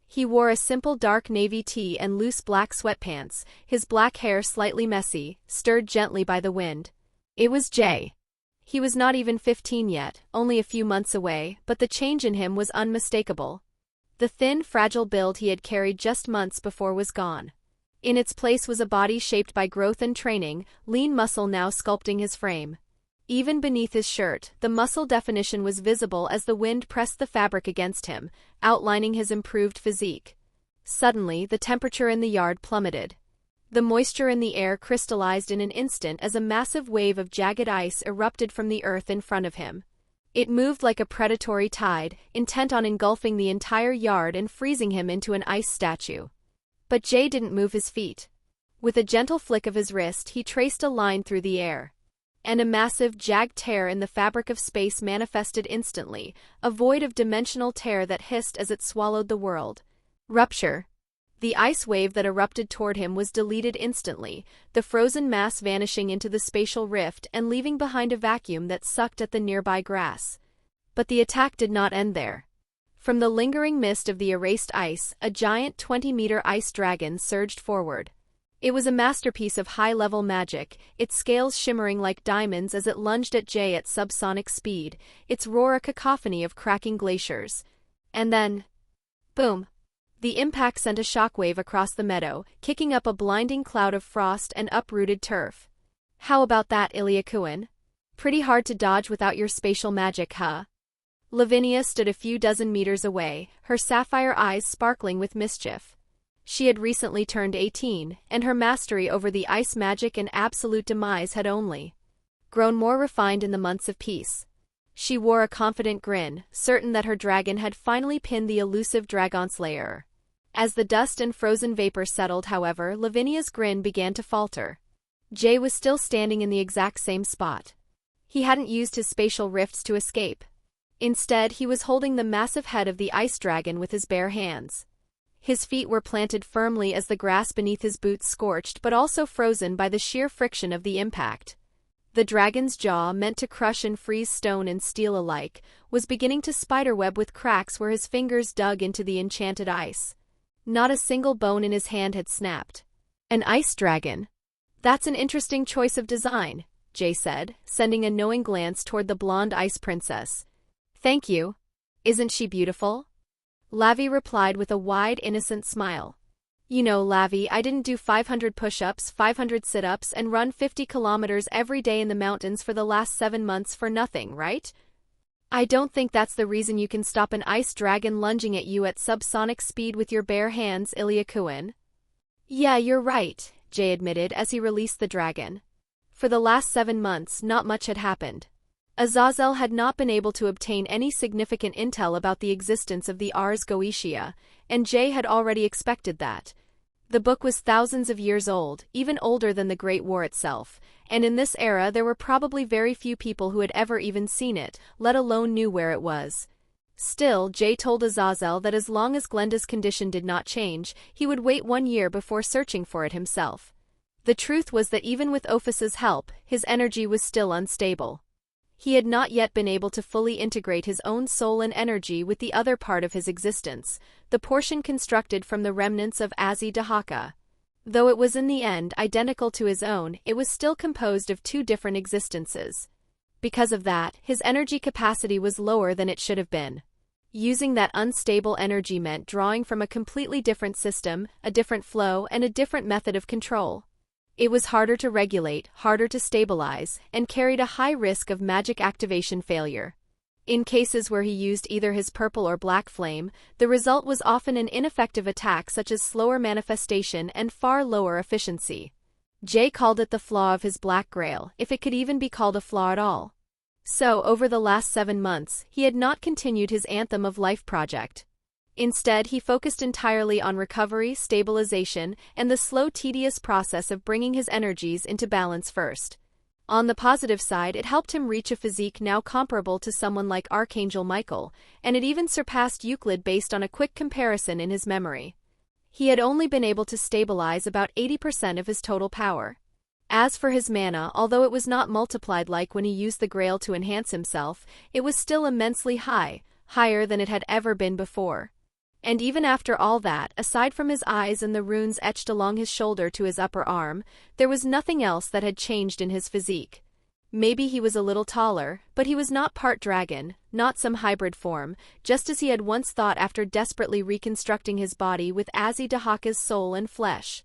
He wore a simple dark navy tee and loose black sweatpants, his black hair slightly messy, stirred gently by the wind. It was Jay. He was not even 15 yet, only a few months away, but the change in him was unmistakable. The thin, fragile build he had carried just months before was gone. In its place was a body shaped by growth and training, lean muscle now sculpting his frame. Even beneath his shirt, the muscle definition was visible as the wind pressed the fabric against him, outlining his improved physique. Suddenly, the temperature in the yard plummeted. The moisture in the air crystallized in an instant as a massive wave of jagged ice erupted from the earth in front of him. It moved like a predatory tide, intent on engulfing the entire yard and freezing him into an ice statue. But Jay didn't move his feet. With a gentle flick of his wrist, he traced a line through the air. And a massive, jagged tear in the fabric of space manifested instantly, a void of dimensional tear that hissed as it swallowed the world. Rupture. The ice wave that erupted toward him was deleted instantly, the frozen mass vanishing into the spatial rift and leaving behind a vacuum that sucked at the nearby grass. But the attack did not end there. From the lingering mist of the erased ice, a giant 20-meter ice dragon surged forward. It was a masterpiece of high-level magic, its scales shimmering like diamonds as it lunged at Jay at subsonic speed, its roar a cacophony of cracking glaciers. And then, boom! The impact sent a shockwave across the meadow, kicking up a blinding cloud of frost and uprooted turf. How about that, Illya Kovalenko? Pretty hard to dodge without your spatial magic, huh? Lavinia stood a few dozen meters away, her sapphire eyes sparkling with mischief. She had recently turned 18, and her mastery over the ice magic and absolute demise had only grown more refined in the months of peace. She wore a confident grin, certain that her dragon had finally pinned the elusive dragon slayer. As the dust and frozen vapor settled, however, Lavinia's grin began to falter. Jay was still standing in the exact same spot. He hadn't used his spatial rifts to escape. Instead, he was holding the massive head of the ice dragon with his bare hands. His feet were planted firmly as the grass beneath his boots scorched but also frozen by the sheer friction of the impact. The dragon's jaw, meant to crush and freeze stone and steel alike, was beginning to spiderweb with cracks where his fingers dug into the enchanted ice. Not a single bone in his hand had snapped. An ice dragon? That's an interesting choice of design, Jay said, sending a knowing glance toward the blonde ice princess. Thank you. Isn't she beautiful? Lavi replied with a wide, innocent smile. You know, Lavi, I didn't do 500 push-ups, 500 sit-ups, and run 50 kilometers every day in the mountains for the last 7 months for nothing, right? I don't think that's the reason you can stop an ice dragon lunging at you at subsonic speed with your bare hands, Illya Kovalenko. Yeah, you're right, Jay admitted as he released the dragon. For the last 7 months, not much had happened. Azazel had not been able to obtain any significant intel about the existence of the Ars Goetia, and Jay had already expected that. The book was thousands of years old, even older than the Great War itself, and in this era there were probably very few people who had ever even seen it, let alone knew where it was. Still, Jay told Azazel that as long as Glenda's condition did not change, he would wait 1 year before searching for it himself. The truth was that even with Ophus's help, his energy was still unstable. He had not yet been able to fully integrate his own soul and energy with the other part of his existence, the portion constructed from the remnants of Azi Dahaka. Though it was in the end identical to his own, it was still composed of 2 different existences. Because of that, his energy capacity was lower than it should have been. Using that unstable energy meant drawing from a completely different system, a different flow, and a different method of control. It was harder to regulate, harder to stabilize, and carried a high risk of magic activation failure. In cases where he used either his purple or black flame, the result was often an ineffective attack such as slower manifestation and far lower efficiency. Jay called it the flaw of his black grail, if it could even be called a flaw at all. So, over the last 7 months, he had not continued his Anthem of Life project. Instead, he focused entirely on recovery, stabilization, and the slow, tedious process of bringing his energies into balance first. On the positive side, it helped him reach a physique now comparable to someone like Archangel Michael, and it even surpassed Euclid based on a quick comparison in his memory. He had only been able to stabilize about 80% of his total power. As for his mana, although it was not multiplied like when he used the Grail to enhance himself, it was still immensely high, higher than it had ever been before. And even after all that, aside from his eyes and the runes etched along his shoulder to his upper arm, there was nothing else that had changed in his physique. Maybe he was a little taller, but he was not part dragon, not some hybrid form, just as he had once thought after desperately reconstructing his body with Azi Dahaka's soul and flesh.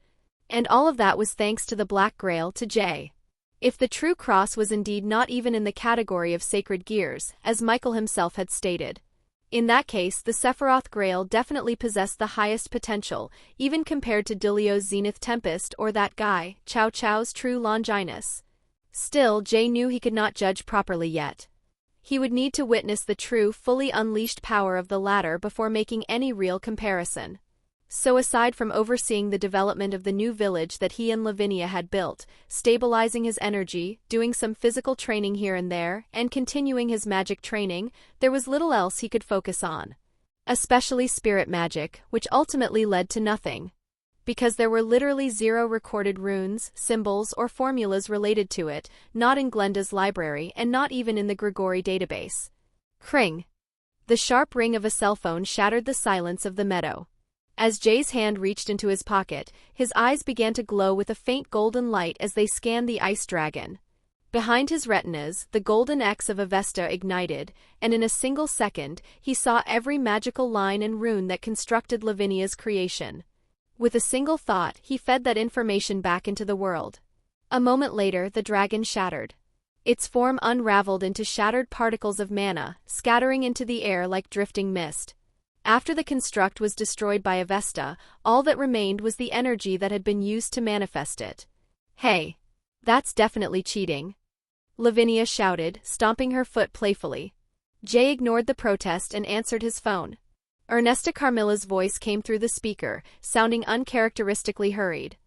And all of that was thanks to the Black Grail, to Jay. If the true cross was indeed not even in the category of sacred gears, as Michael himself had stated. In that case, the Sephiroth Grail definitely possessed the highest potential, even compared to Dilio's Zenith Tempest or that guy, Cao Cao's true Longinus. Still, Jay knew he could not judge properly yet. He would need to witness the true, fully unleashed power of the latter before making any real comparison. So aside from overseeing the development of the new village that he and Lavinia had built, stabilizing his energy, doing some physical training here and there, and continuing his magic training, there was little else he could focus on. Especially spirit magic, which ultimately led to nothing. Because there were literally 0 recorded runes, symbols, or formulas related to it, not in Glenda's library and not even in the Grigori database. Kring. The sharp ring of a cell phone shattered the silence of the meadow. As Jay's hand reached into his pocket, his eyes began to glow with a faint golden light as they scanned the ice dragon. Behind his retinas, the golden X of Avesta ignited, and in a single second, he saw every magical line and rune that constructed Lavinia's creation. With a single thought, he fed that information back into the world. A moment later, the dragon shattered. Its form unraveled into shattered particles of mana, scattering into the air like drifting mist. After the construct was destroyed by Avesta, all that remained was the energy that had been used to manifest it. Hey, that's definitely cheating, Lavinia shouted, stomping her foot playfully. Jay ignored the protest and answered his phone. Ernesta Carmilla's voice came through the speaker, sounding uncharacteristically hurried.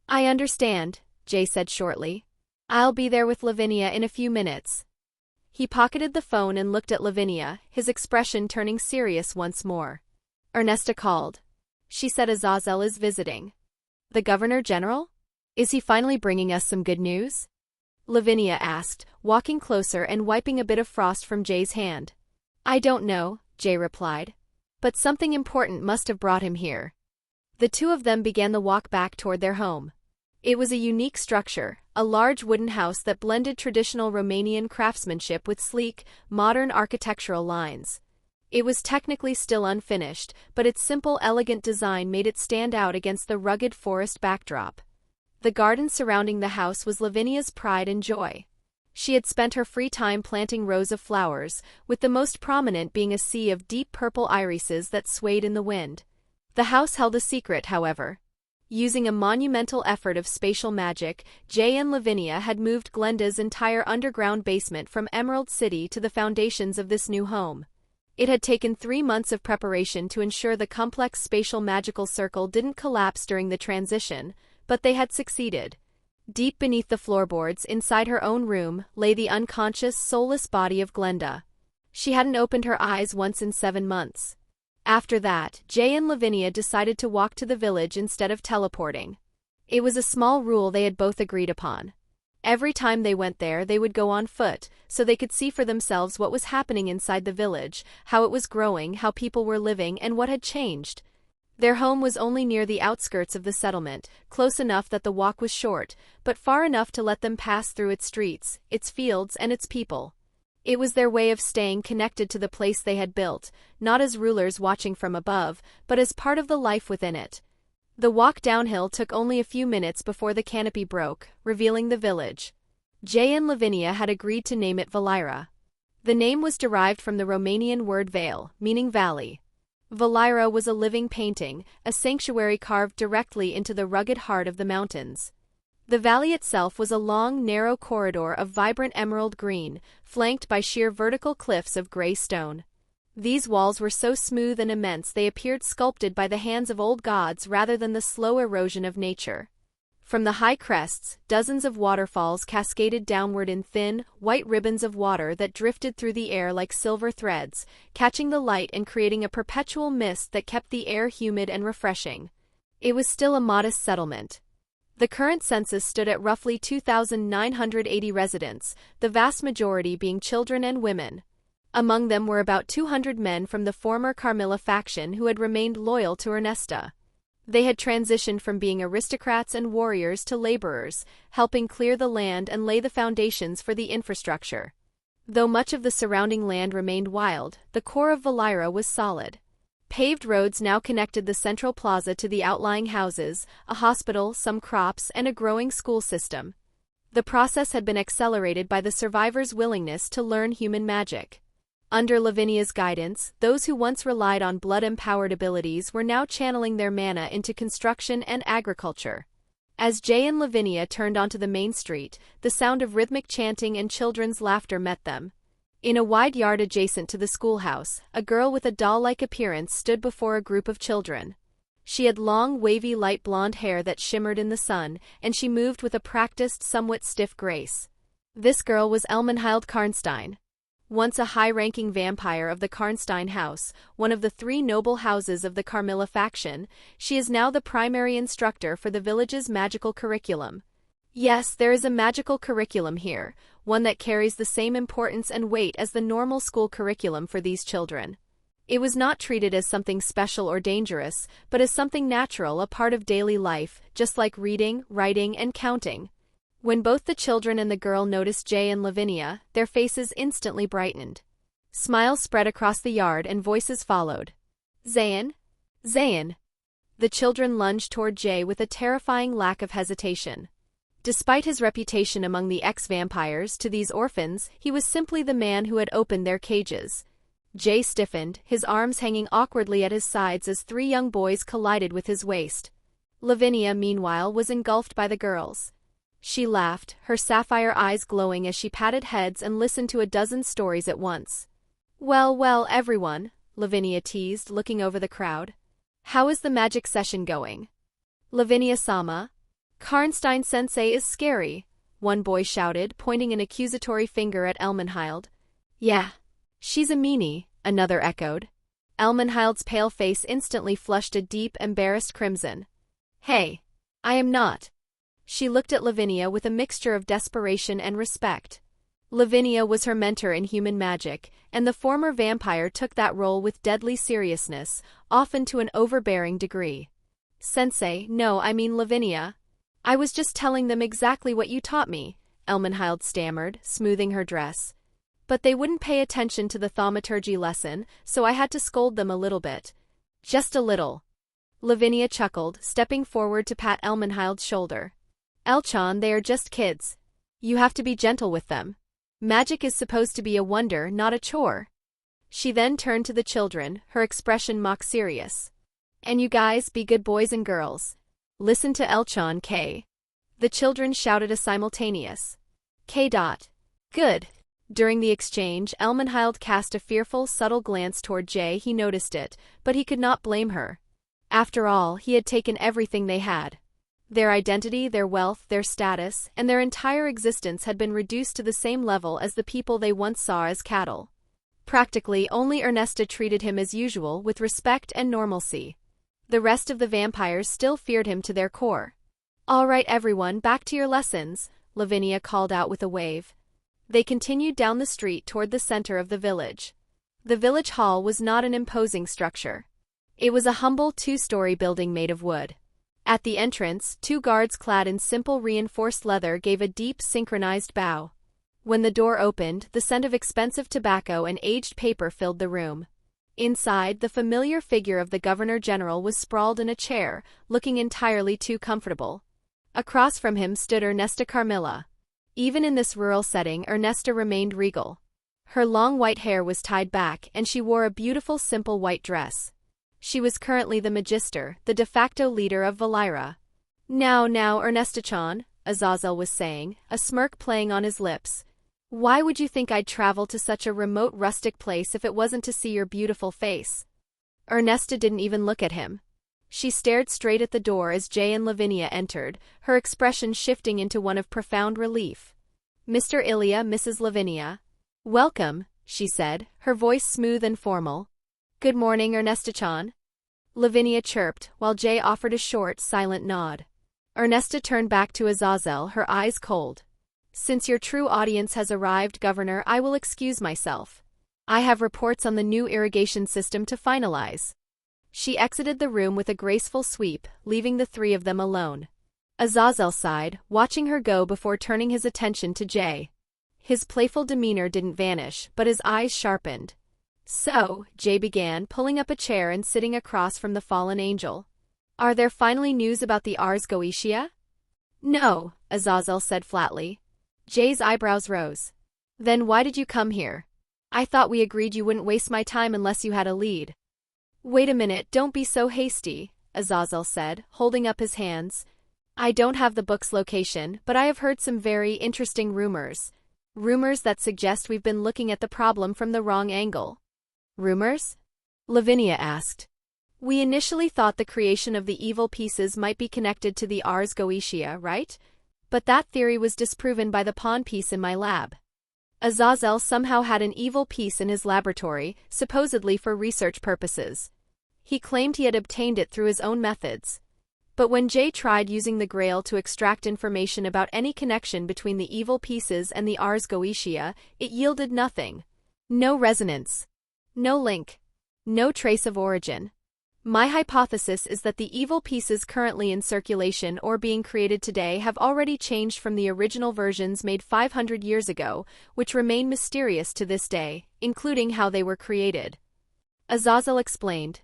I understand, Jay said shortly. I'll be there with Lavinia in a few minutes. He pocketed the phone and looked at Lavinia, his expression turning serious once more. Ernesta called. She said Azazel is visiting. The Governor General? Is he finally bringing us some good news? Lavinia asked, walking closer and wiping a bit of frost from Jay's hand. I don't know, Jay replied. But something important must have brought him here. The two of them began the walk back toward their home. It was a unique structure, a large wooden house that blended traditional Romanian craftsmanship with sleek, modern architectural lines. It was technically still unfinished, but its simple, elegant design made it stand out against the rugged forest backdrop. The garden surrounding the house was Lavinia's pride and joy. She had spent her free time planting rows of flowers, with the most prominent being a sea of deep purple irises that swayed in the wind. The house held a secret, however. Using a monumental effort of spatial magic, Jay and Lavinia had moved Glenda's entire underground basement from Emerald City to the foundations of this new home. It had taken 3 months of preparation to ensure the complex spatial magical circle didn't collapse during the transition, but they had succeeded. Deep beneath the floorboards, inside her own room, lay the unconscious, soulless body of Glenda. She hadn't opened her eyes once in 7 months. After that, Jay and Lavinia decided to walk to the village instead of teleporting. It was a small rule they had both agreed upon. Every time they went there, they would go on foot, so they could see for themselves what was happening inside the village, how it was growing, how people were living, and what had changed. Their home was only near the outskirts of the settlement, close enough that the walk was short, but far enough to let them pass through its streets, its fields, and its people. It was their way of staying connected to the place they had built, not as rulers watching from above, but as part of the life within it. The walk downhill took only a few minutes before the canopy broke, revealing the village. Jay and Lavinia had agreed to name it Valira. The name was derived from the Romanian word vale, meaning valley. Valira was a living painting, a sanctuary carved directly into the rugged heart of the mountains. The valley itself was a long, narrow corridor of vibrant emerald green, flanked by sheer vertical cliffs of gray stone. These walls were so smooth and immense they appeared sculpted by the hands of old gods rather than the slow erosion of nature. From the high crests, dozens of waterfalls cascaded downward in thin, white ribbons of water that drifted through the air like silver threads, catching the light and creating a perpetual mist that kept the air humid and refreshing. It was still a modest settlement. The current census stood at roughly 2,980 residents, the vast majority being children and women. Among them were about 200 men from the former Carmilla faction who had remained loyal to Ernesta. They had transitioned from being aristocrats and warriors to laborers, helping clear the land and lay the foundations for the infrastructure. Though much of the surrounding land remained wild, the core of Valira was solid. Paved roads now connected the central plaza to the outlying houses, a hospital, some crops, and a growing school system. The process had been accelerated by the survivors' willingness to learn human magic. Under Lavinia's guidance, those who once relied on blood-empowered abilities were now channeling their mana into construction and agriculture. As Jay and Lavinia turned onto the main street, the sound of rhythmic chanting and children's laughter met them. In a wide yard adjacent to the schoolhouse, a girl with a doll-like appearance stood before a group of children. She had long, wavy light blonde hair that shimmered in the sun, and she moved with a practiced, somewhat stiff grace. This girl was Elmenhild Karnstein. Once a high-ranking vampire of the Karnstein house, one of the 3 noble houses of the Carmilla faction, she is now the primary instructor for the village's magical curriculum. Yes, there is a magical curriculum here, one that carries the same importance and weight as the normal school curriculum for these children. It was not treated as something special or dangerous, but as something natural, a part of daily life, just like reading, writing, and counting. When both the children and the girl noticed Jay and Lavinia, their faces instantly brightened. Smiles spread across the yard and voices followed. Zayyn? Zayyn! The children lunged toward Jay with a terrifying lack of hesitation. Despite his reputation among the ex-vampires, to these orphans, he was simply the man who had opened their cages. Jay stiffened, his arms hanging awkwardly at his sides as 3 young boys collided with his waist. Lavinia, meanwhile, was engulfed by the girls. She laughed, her sapphire eyes glowing as she patted heads and listened to a dozen stories at once. Well, everyone, Lavinia teased, looking over the crowd. How is the magic session going? Lavinia-sama? Karnstein-sensei is scary, one boy shouted, pointing an accusatory finger at Elmenhild. Yeah. She's a meanie, another echoed. Elmenhild's pale face instantly flushed a deep, embarrassed crimson. Hey, I am not. She looked at Lavinia with a mixture of desperation and respect. Lavinia was her mentor in human magic, and the former vampire took that role with deadly seriousness, often to an overbearing degree. Sensei, no, I mean Lavinia. I was just telling them exactly what you taught me, Elmenhild stammered, smoothing her dress. But they wouldn't pay attention to the thaumaturgy lesson, so I had to scold them a little bit. Just a little. Lavinia chuckled, stepping forward to pat Elmenhild's shoulder. Elchan, they are just kids. You have to be gentle with them. Magic is supposed to be a wonder, not a chore. She then turned to the children, her expression mock serious. And you guys, be good boys and girls. Listen to Elchan K. The children shouted a simultaneous K. Good. During the exchange, Elmenhild cast a fearful, subtle glance toward Jay. He noticed it, but he could not blame her. After all, he had taken everything they had. Their identity, their wealth, their status, and their entire existence had been reduced to the same level as the people they once saw as cattle. Practically, only Ernesta treated him as usual, with respect and normalcy. The rest of the vampires still feared him to their core. All right, everyone, back to your lessons, Lavinia called out with a wave. They continued down the street toward the center of the village. The village hall was not an imposing structure. It was a humble 2-story building made of wood. At the entrance, 2 guards clad in simple reinforced leather gave a deep, synchronized bow. When the door opened, the scent of expensive tobacco and aged paper filled the room. Inside, the familiar figure of the Governor-General was sprawled in a chair, looking entirely too comfortable. Across from him stood Ernesta Carmilla. Even in this rural setting, Ernesta remained regal. Her long white hair was tied back, and she wore a beautiful simple white dress. She was currently the Magister, the de facto leader of Valira. Now, Ernesta-chan, Azazel was saying, a smirk playing on his lips. Why would you think I'd travel to such a remote rustic place if it wasn't to see your beautiful face? Ernesta didn't even look at him. She stared straight at the door as Jay and Lavinia entered, her expression shifting into one of profound relief. Mr. Illya, Mrs. Lavinia. Welcome, she said, her voice smooth and formal. Good morning, Ernesta-chan. Lavinia chirped, while Jay offered a short, silent nod. Ernesta turned back to Azazel, her eyes cold. Since your true audience has arrived, Governor, I will excuse myself. I have reports on the new irrigation system to finalize. She exited the room with a graceful sweep, leaving the 3 of them alone. Azazel sighed, watching her go before turning his attention to Jay. His playful demeanor didn't vanish, but his eyes sharpened. So, Jay began, pulling up a chair and sitting across from the fallen angel. Are there finally news about the Ars Goetia? No, Azazel said flatly. Jay's eyebrows rose. Then why did you come here? I thought we agreed you wouldn't waste my time unless you had a lead. Wait a minute, don't be so hasty, Azazel said, holding up his hands. I don't have the book's location, but I have heard some very interesting rumors. Rumors that suggest we've been looking at the problem from the wrong angle. Rumors? Lavinia asked. We initially thought the creation of the evil pieces might be connected to the Ars Goetia, right? But that theory was disproven by the pawn piece in my lab. Azazel somehow had an evil piece in his laboratory, supposedly for research purposes. He claimed he had obtained it through his own methods. But when Jay tried using the Grail to extract information about any connection between the evil pieces and the Ars Goetia, it yielded nothing. No resonance. No link. No trace of origin. My hypothesis is that the evil pieces currently in circulation or being created today have already changed from the original versions made 500 years ago, which remain mysterious to this day, including how they were created. Azazel explained.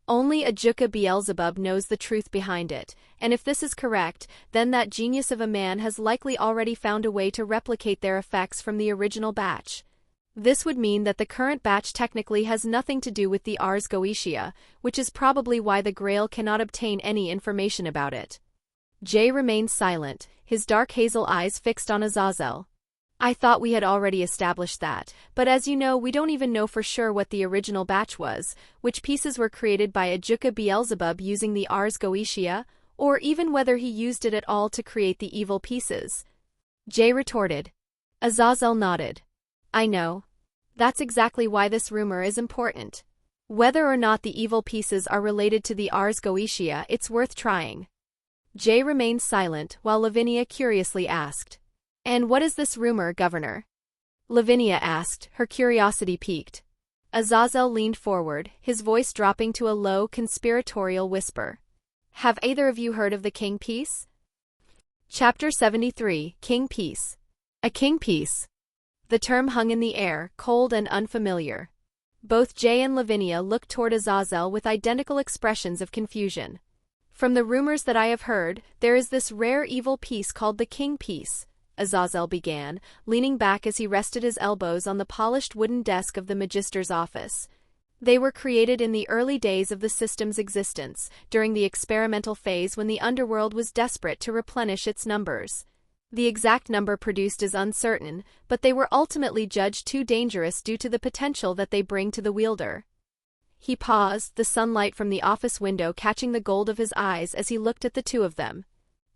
Only Ajuka Beelzebub knows the truth behind it, and if this is correct, then that genius of a man has likely already found a way to replicate their effects from the original batch. This would mean that the current batch technically has nothing to do with the Ars Goetia, which is probably why the Grail cannot obtain any information about it. Jay remained silent, his dark hazel eyes fixed on Azazel. I thought we had already established that, but as you know, we don't even know for sure what the original batch was, which pieces were created by Ajuka Beelzebub using the Ars Goetia, or even whether he used it at all to create the evil pieces. Jay retorted. Azazel nodded. I know. That's exactly why this rumor is important. Whether or not the evil pieces are related to the Ars Goetia, it's worth trying. Jay remained silent while Lavinia curiously asked. And what is this rumor, Governor? Lavinia asked, her curiosity piqued. Azazel leaned forward, his voice dropping to a low, conspiratorial whisper. Have either of you heard of the King Piece? Chapter 73, King Piece. A King Piece. The term hung in the air, cold and unfamiliar. Both Jay and Lavinia looked toward Azazel with identical expressions of confusion. From the rumors that I have heard, there is this rare evil piece called the King Piece, Azazel began, leaning back as he rested his elbows on the polished wooden desk of the Magister's office. They were created in the early days of the system's existence, during the experimental phase when the underworld was desperate to replenish its numbers. The exact number produced is uncertain, but they were ultimately judged too dangerous due to the potential that they bring to the wielder. He paused, the sunlight from the office window catching the gold of his eyes as he looked at the two of them.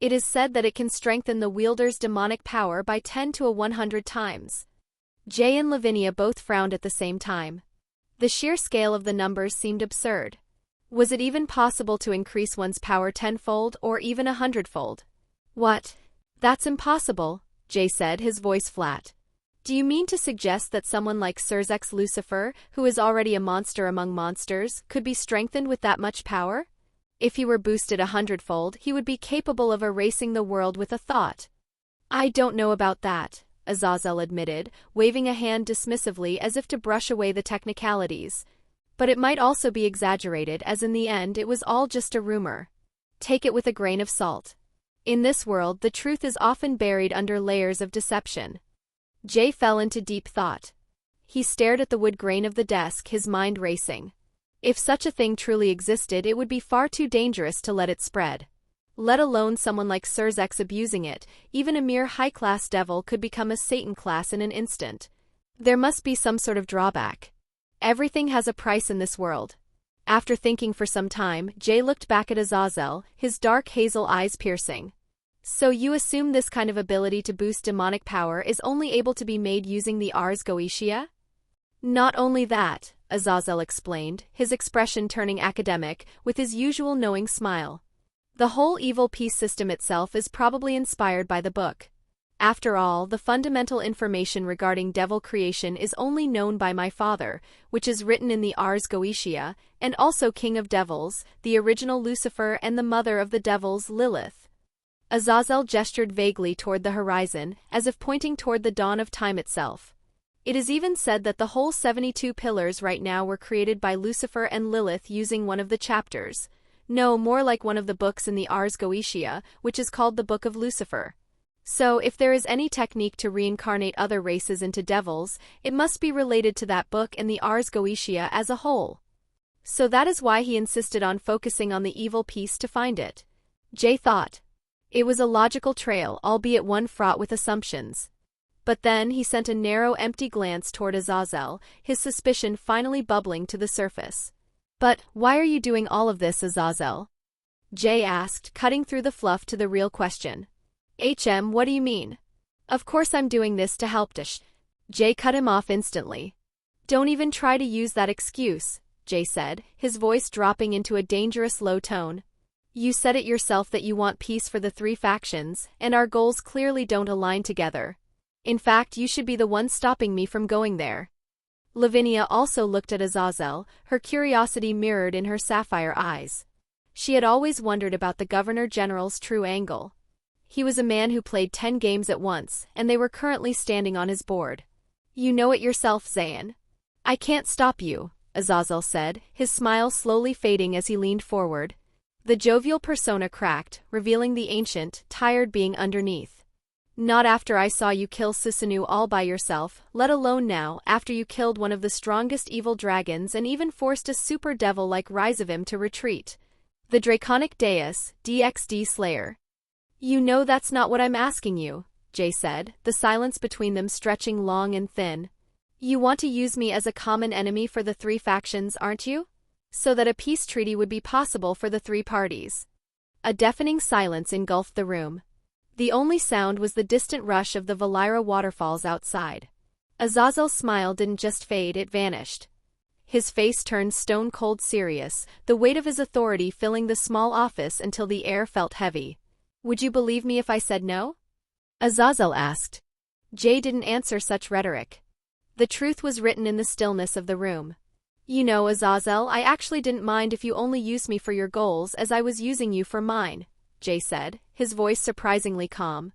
It is said that it can strengthen the wielder's demonic power by 10 to 100 times. Jay and Lavinia both frowned at the same time. The sheer scale of the numbers seemed absurd. Was it even possible to increase one's power 10-fold or even 100-fold? What? That's impossible, Jay said, his voice flat. Do you mean to suggest that someone like Surzex Lucifer, who is already a monster among monsters, could be strengthened with that much power? If he were boosted 100-fold, he would be capable of erasing the world with a thought. I don't know about that, Azazel admitted, waving a hand dismissively as if to brush away the technicalities. But it might also be exaggerated, as in the end it was all just a rumor. Take it with a grain of salt. In this world, the truth is often buried under layers of deception. Jay fell into deep thought. He stared at the wood grain of the desk, his mind racing. If such a thing truly existed, it would be far too dangerous to let it spread. Let alone someone like Surzex abusing it, even a mere high-class devil could become a Satan class in an instant. There must be some sort of drawback. Everything has a price in this world. After thinking for some time, Jay looked back at Azazel, his dark hazel eyes piercing. So you assume this kind of ability to boost demonic power is only able to be made using the Ars Goetia? Not only that, Azazel explained, his expression turning academic, with his usual knowing smile. The whole evil piece system itself is probably inspired by the book. After all, the fundamental information regarding devil creation is only known by my father, which is written in the Ars Goetia, and also King of Devils, the original Lucifer, and the mother of the devils, Lilith. Azazel gestured vaguely toward the horizon, as if pointing toward the dawn of time itself. It is even said that the whole 72 pillars right now were created by Lucifer and Lilith using one of the chapters. No, more like one of the books in the Ars Goetia, which is called the Book of Lucifer. So, if there is any technique to reincarnate other races into devils, it must be related to that book and the Ars Goetia as a whole. So that is why he insisted on focusing on the evil piece to find it. Jay thought. It was a logical trail, albeit one fraught with assumptions. But then he sent a narrow, empty glance toward Azazel, his suspicion finally bubbling to the surface. But why are you doing all of this, Azazel? Jay asked, cutting through the fluff to the real question. What do you mean? Of course I'm doing this to help Dish. Jay cut him off instantly. Don't even try to use that excuse, Jay said, his voice dropping into a dangerous low tone. You said it yourself that you want peace for the three factions, and our goals clearly don't align together. In fact, you should be the one stopping me from going there. Lavinia also looked at Azazel, her curiosity mirrored in her sapphire eyes. She had always wondered about the Governor General's true angle. He was a man who played 10 games at once, and they were currently standing on his board. You know it yourself, Zayyn. I can't stop you, Azazel said, his smile slowly fading as he leaned forward. The jovial persona cracked, revealing the ancient, tired being underneath. Not after I saw you kill Sisanu all by yourself, let alone now, after you killed one of the strongest evil dragons and even forced a super devil like Rizavim to retreat. The Draconic Deus, DxD Slayer. You know that's not what I'm asking you, Jay said, the silence between them stretching long and thin. You want to use me as a common enemy for the three factions, aren't you? So that a peace treaty would be possible for the three parties. A deafening silence engulfed the room. The only sound was the distant rush of the Valira waterfalls outside. Azazel's smile didn't just fade, it vanished. His face turned stone-cold serious, the weight of his authority filling the small office until the air felt heavy. Would you believe me if I said no? Azazel asked. Jay didn't answer such rhetoric. The truth was written in the stillness of the room. You know, Azazel, I actually didn't mind if you only used me for your goals as I was using you for mine, Jay said, his voice surprisingly calm.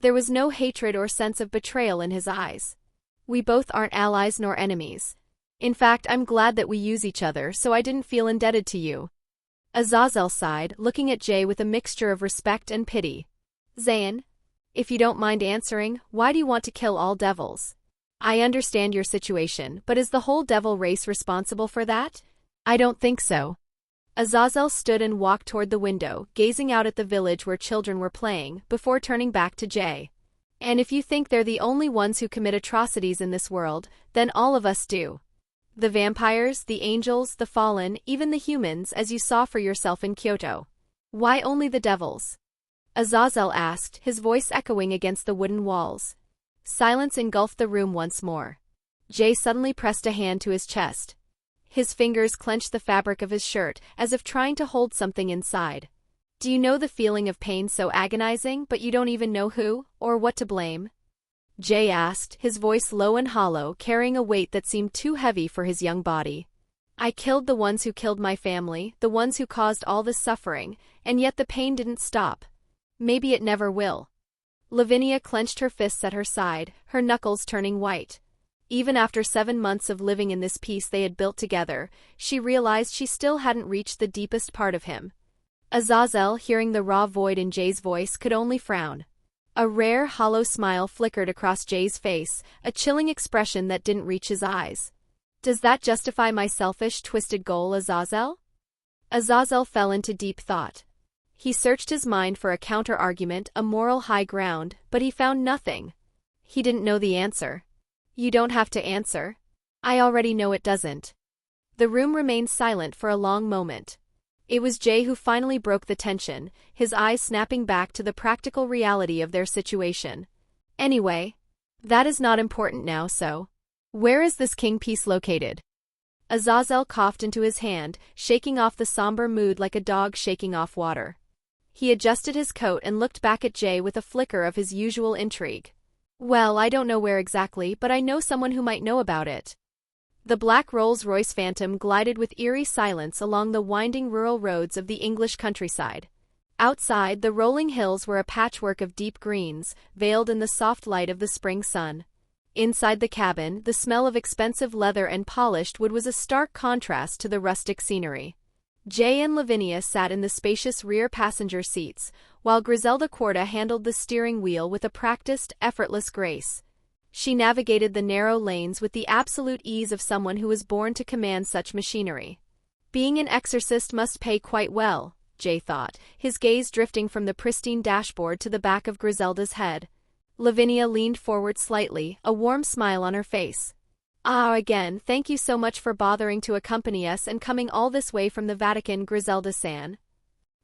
There was no hatred or sense of betrayal in his eyes. We both aren't allies nor enemies. In fact, I'm glad that we use each other, so I didn't feel indebted to you. Azazel sighed, looking at Jay with a mixture of respect and pity. Zayyn, if you don't mind answering, why do you want to kill all devils? I understand your situation, but is the whole devil race responsible for that? I don't think so. Azazel stood and walked toward the window, gazing out at the village where children were playing, before turning back to Jay. And if you think they're the only ones who commit atrocities in this world, then all of us do. The vampires, the angels, the fallen, even the humans, as you saw for yourself in Kyoto. Why only the devils? Azazel asked, his voice echoing against the wooden walls. Silence engulfed the room once more. Jay suddenly pressed a hand to his chest. His fingers clenched the fabric of his shirt, as if trying to hold something inside. Do you know the feeling of pain so agonizing, but you don't even know who, or what to blame? Jay asked, his voice low and hollow, carrying a weight that seemed too heavy for his young body. I killed the ones who killed my family, the ones who caused all this suffering, and yet the pain didn't stop. Maybe it never will. Lavinia clenched her fists at her side, her knuckles turning white. Even after 7 months of living in this peace they had built together, she realized she still hadn't reached the deepest part of him. Azazel, hearing the raw void in Jay's voice, could only frown. A rare, hollow smile flickered across Jay's face, a chilling expression that didn't reach his eyes. Does that justify my selfish, twisted goal, Azazel? Azazel fell into deep thought. He searched his mind for a counter-argument, a moral high ground, but he found nothing. He didn't know the answer. You don't have to answer. I already know it doesn't. The room remained silent for a long moment. It was Jay who finally broke the tension, his eyes snapping back to the practical reality of their situation. Anyway, that is not important now, so. Where is this king piece located? Azazel coughed into his hand, shaking off the somber mood like a dog shaking off water. He adjusted his coat and looked back at Jay with a flicker of his usual intrigue. Well, I don't know where exactly, but I know someone who might know about it. The black Rolls-Royce Phantom glided with eerie silence along the winding rural roads of the English countryside. Outside, the rolling hills were a patchwork of deep greens, veiled in the soft light of the spring sun. Inside the cabin, the smell of expensive leather and polished wood was a stark contrast to the rustic scenery. Jay and Lavinia sat in the spacious rear passenger seats, while Griselda Quarta handled the steering wheel with a practiced, effortless grace. She navigated the narrow lanes with the absolute ease of someone who was born to command such machinery. Being an exorcist must pay quite well, Jay thought, his gaze drifting from the pristine dashboard to the back of Griselda's head. Lavinia leaned forward slightly, a warm smile on her face. Ah, again, thank you so much for bothering to accompany us and coming all this way from the Vatican, Griselda-san.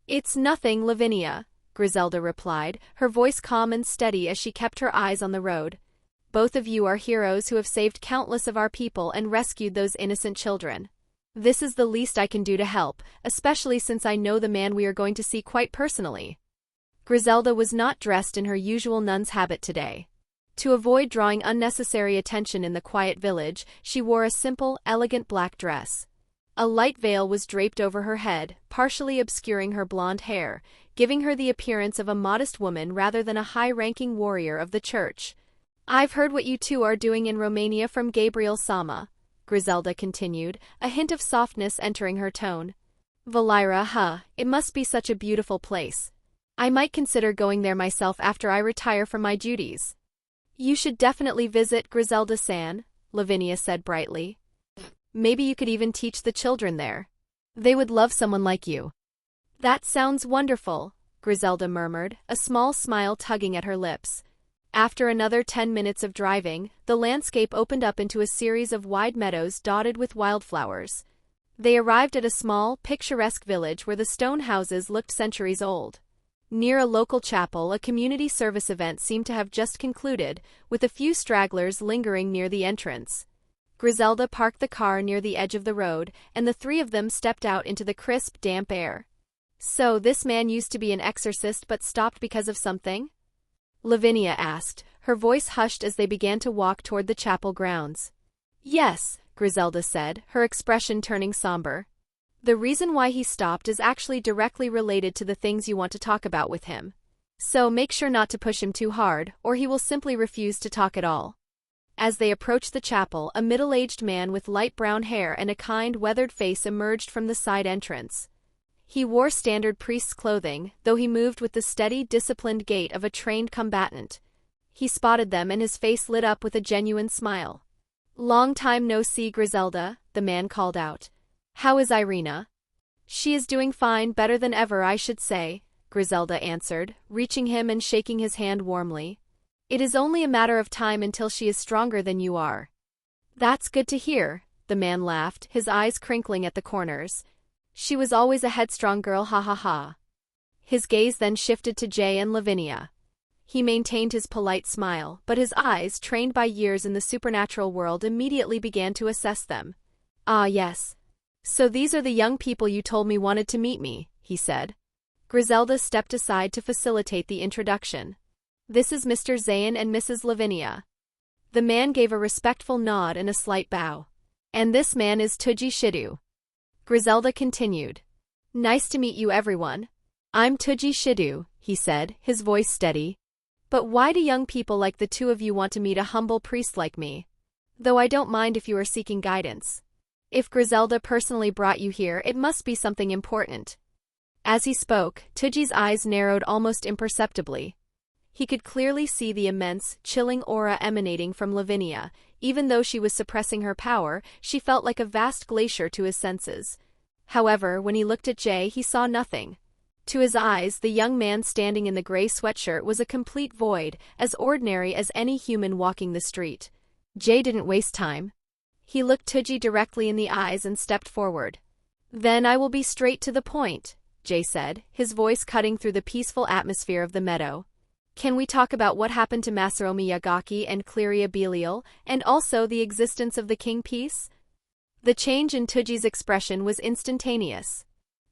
It's nothing, Lavinia, Griselda replied, her voice calm and steady as she kept her eyes on the road. Both of you are heroes who have saved countless of our people and rescued those innocent children. This is the least I can do to help, especially since I know the man we are going to see quite personally. Griselda was not dressed in her usual nun's habit today. To avoid drawing unnecessary attention in the quiet village, she wore a simple, elegant black dress. A light veil was draped over her head, partially obscuring her blonde hair, giving her the appearance of a modest woman rather than a high-ranking warrior of the church. I've heard what you two are doing in Romania from Gabriel Sama, Griselda continued, a hint of softness entering her tone. Valira, it must be such a beautiful place. I might consider going there myself after I retire from my duties. You should definitely visit, Griselda-san, Lavinia said brightly. Maybe you could even teach the children there. They would love someone like you. That sounds wonderful, Griselda murmured, a small smile tugging at her lips. After another 10 minutes of driving, the landscape opened up into a series of wide meadows dotted with wildflowers. They arrived at a small, picturesque village where the stone houses looked centuries old. Near a local chapel, a community service event seemed to have just concluded, with a few stragglers lingering near the entrance. Griselda parked the car near the edge of the road, and the three of them stepped out into the crisp, damp air. So, this man used to be an exorcist but stopped because of something? Lavinia asked, her voice hushed as they began to walk toward the chapel grounds. Yes, Griselda said, her expression turning somber. The reason why he stopped is actually directly related to the things you want to talk about with him. So make sure not to push him too hard, or he will simply refuse to talk at all. As they approached the chapel, a middle-aged man with light brown hair and a kind, weathered face emerged from the side entrance. He wore standard priest's clothing, though he moved with the steady, disciplined gait of a trained combatant. He spotted them and his face lit up with a genuine smile. Long time no see, Griselda, the man called out. How is Irina? She is doing fine, better than ever I should say, Griselda answered, reaching him and shaking his hand warmly. It is only a matter of time until she is stronger than you are. That's good to hear, the man laughed, his eyes crinkling at the corners. She was always a headstrong girl, ha ha ha. His gaze then shifted to Jay and Lavinia. He maintained his polite smile, but his eyes, trained by years in the supernatural world, immediately began to assess them. Ah yes. So these are the young people you told me wanted to meet me, he said. Griselda stepped aside to facilitate the introduction. This is Mr. Zayyn and Mrs. Lavinia. The man gave a respectful nod and a slight bow. And this man is Tuji Shidu. Griselda continued. Nice to meet you everyone. I'm Tuji Shidu, he said, his voice steady. But why do young people like the two of you want to meet a humble priest like me? Though I don't mind if you are seeking guidance. If Griselda personally brought you here, it must be something important. As he spoke, Tuji's eyes narrowed almost imperceptibly. He could clearly see the immense, chilling aura emanating from Lavinia. Even though she was suppressing her power, she felt like a vast glacier to his senses. However, when he looked at Jay, he saw nothing. To his eyes, the young man standing in the gray sweatshirt was a complete void, as ordinary as any human walking the street. Jay didn't waste time. He looked Tuji directly in the eyes and stepped forward. Then I will be straight to the point, Jay said, his voice cutting through the peaceful atmosphere of the meadow. Can we talk about what happened to Masaru Miyagaki and Cleria Belial, and also the existence of the king piece? The change in Tuji's expression was instantaneous.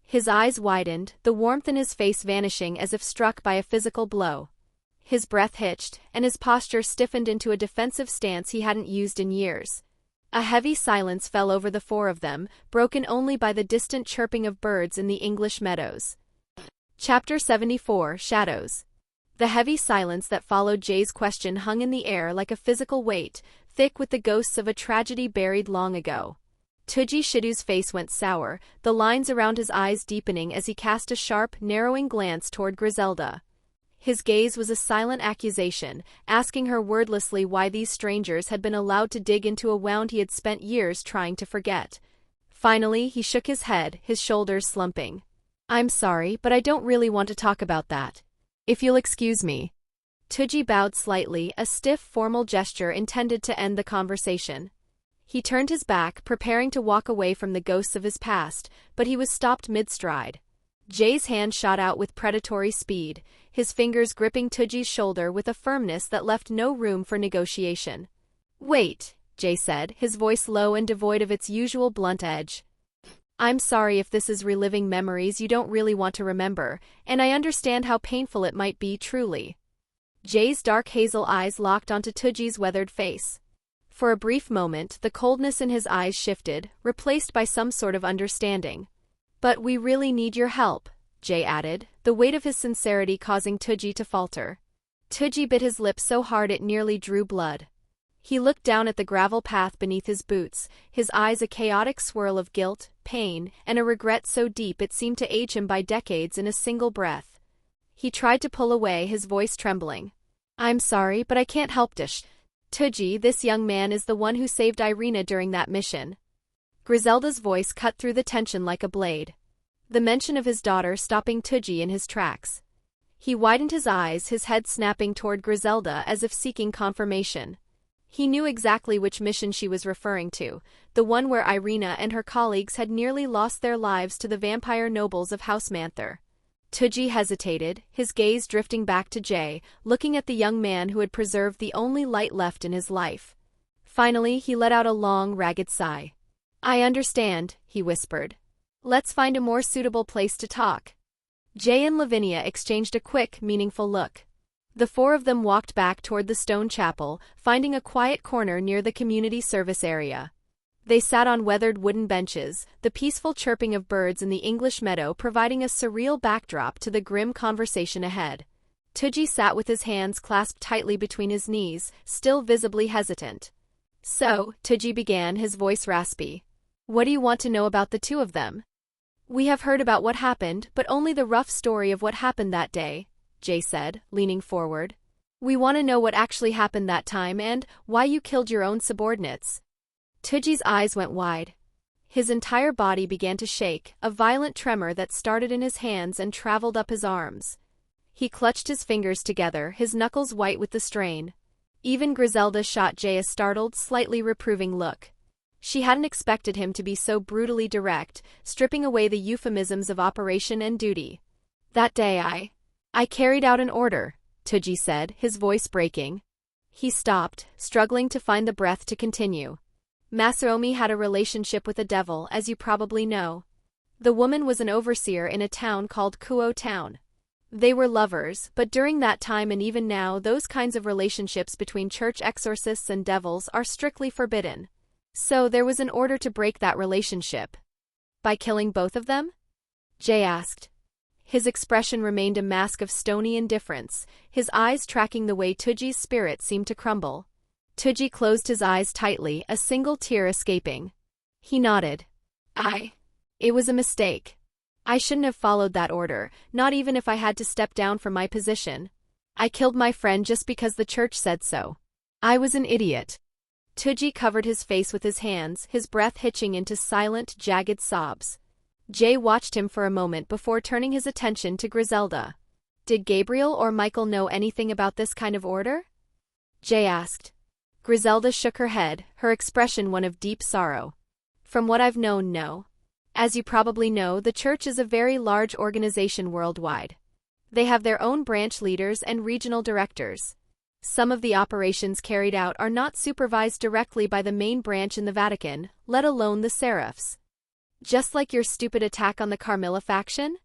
His eyes widened, the warmth in his face vanishing as if struck by a physical blow. His breath hitched, and his posture stiffened into a defensive stance he hadn't used in years. A heavy silence fell over the four of them, broken only by the distant chirping of birds in the English meadows. Chapter 74, Shadows. The heavy silence that followed Jay's question hung in the air like a physical weight, thick with the ghosts of a tragedy buried long ago. Tuji Shidu's face went sour, the lines around his eyes deepening as he cast a sharp, narrowing glance toward Griselda. His gaze was a silent accusation, asking her wordlessly why these strangers had been allowed to dig into a wound he had spent years trying to forget. Finally, he shook his head, his shoulders slumping. I'm sorry, but I don't really want to talk about that. If you'll excuse me. Tuji bowed slightly, a stiff, formal gesture intended to end the conversation. He turned his back, preparing to walk away from the ghosts of his past, but he was stopped mid-stride. Jay's hand shot out with predatory speed, his fingers gripping Tuji's shoulder with a firmness that left no room for negotiation. "Wait," Jay said, his voice low and devoid of its usual blunt edge. "I'm sorry if this is reliving memories you don't really want to remember, and I understand how painful it might be, truly." Jay's dark hazel eyes locked onto Tuji's weathered face. For a brief moment, the coldness in his eyes shifted, replaced by some sort of understanding. "But we really need your help," Jay added, the weight of his sincerity causing Tuji to falter. Tuji bit his lip so hard it nearly drew blood. He looked down at the gravel path beneath his boots, his eyes a chaotic swirl of guilt, pain, and a regret so deep it seemed to age him by decades in a single breath. He tried to pull away, his voice trembling. "I'm sorry, but I can't help this. Tuji, this young man is the one who saved Irina during that mission." Griselda's voice cut through the tension like a blade. The mention of his daughter stopping Tuji in his tracks. He widened his eyes, his head snapping toward Griselda as if seeking confirmation. He knew exactly which mission she was referring to, the one where Irina and her colleagues had nearly lost their lives to the vampire nobles of House Manther. Tuji hesitated, his gaze drifting back to Jay, looking at the young man who had preserved the only light left in his life. Finally, he let out a long, ragged sigh. "I understand," he whispered. "Let's find a more suitable place to talk." Jay and Lavinia exchanged a quick, meaningful look. The four of them walked back toward the stone chapel, finding a quiet corner near the community service area. They sat on weathered wooden benches, the peaceful chirping of birds in the English meadow providing a surreal backdrop to the grim conversation ahead. Tuji sat with his hands clasped tightly between his knees, still visibly hesitant. "So," Tuji began, his voice raspy. "What do you want to know about the two of them?" "We have heard about what happened, but only the rough story of what happened that day," Jay said, leaning forward. "We want to know what actually happened that time and why you killed your own subordinates." Tuji's eyes went wide. His entire body began to shake, a violent tremor that started in his hands and traveled up his arms. He clutched his fingers together, his knuckles white with the strain. Even Griselda shot Jay a startled, slightly reproving look. She hadn't expected him to be so brutally direct, stripping away the euphemisms of operation and duty. "That day I carried out an order," Tuji said, his voice breaking. He stopped, struggling to find the breath to continue. "Masaomi had a relationship with the devil, as you probably know. The woman was an overseer in a town called Kuo Town. They were lovers, but during that time and even now those kinds of relationships between church exorcists and devils are strictly forbidden. So there was an order to break that relationship." "By killing both of them?" Jay asked. His expression remained a mask of stony indifference, his eyes tracking the way Tuji's spirit seemed to crumble. Tuji closed his eyes tightly, a single tear escaping. He nodded. It was a mistake. I shouldn't have followed that order, not even if I had to step down from my position. I killed my friend just because the church said so. I was an idiot." Tuji covered his face with his hands, his breath hitching into silent, jagged sobs. Jay watched him for a moment before turning his attention to Griselda. "Did Gabriel or Michael know anything about this kind of order?" Jay asked. Griselda shook her head, her expression one of deep sorrow. "From what I've known, no. As you probably know, the church is a very large organization worldwide. They have their own branch leaders and regional directors. Some of the operations carried out are not supervised directly by the main branch in the Vatican, let alone the Seraphs." "Just like your stupid attack on the Carmilla faction?"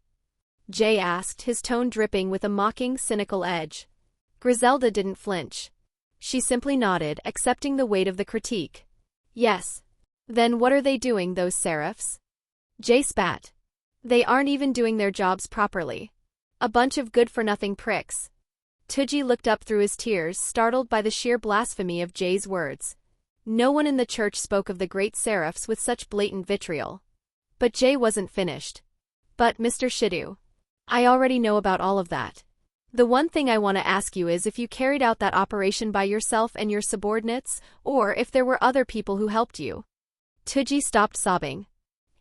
Jay asked, his tone dripping with a mocking, cynical edge. Griselda didn't flinch. She simply nodded, accepting the weight of the critique. "Yes. Then what are they doing, those Seraphs?" Jay spat. "They aren't even doing their jobs properly. A bunch of good-for-nothing pricks." Tuji looked up through his tears, startled by the sheer blasphemy of Jay's words. No one in the church spoke of the great Seraphs with such blatant vitriol. But Jay wasn't finished. "But, Mr. Shidu, I already know about all of that. The one thing I want to ask you is if you carried out that operation by yourself and your subordinates, or if there were other people who helped you." Tuji stopped sobbing.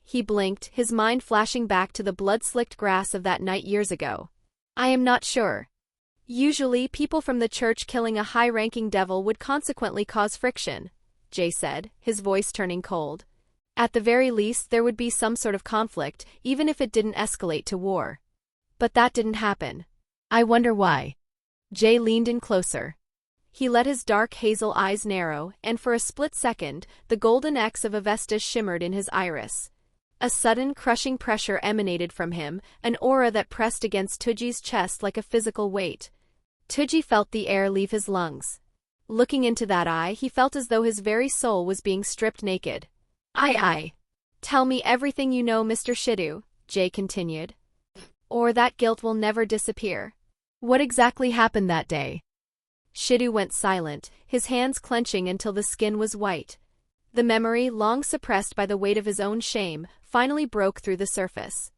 He blinked, his mind flashing back to the blood-slicked grass of that night years ago. "I am not sure. Usually, people from the church killing a high-ranking devil would consequently cause friction. Jay said, his voice turning cold. At the very least there would be some sort of conflict, even if it didn't escalate to war. But that didn't happen. I wonder why. Jay leaned in closer. He let his dark hazel eyes narrow, and for a split second, the golden X of Avesta shimmered in his iris. A sudden, crushing pressure emanated from him, an aura that pressed against Tujy's chest like a physical weight. Tujy felt the air leave his lungs. Looking into that eye, he felt as though his very soul was being stripped naked. Aye. Tell me everything you know, Mr. Shidu, Jay continued. Or that guilt will never disappear. What exactly happened that day? Shidu went silent, his hands clenching until the skin was white. The memory, long suppressed by the weight of his own shame, finally broke through the surface.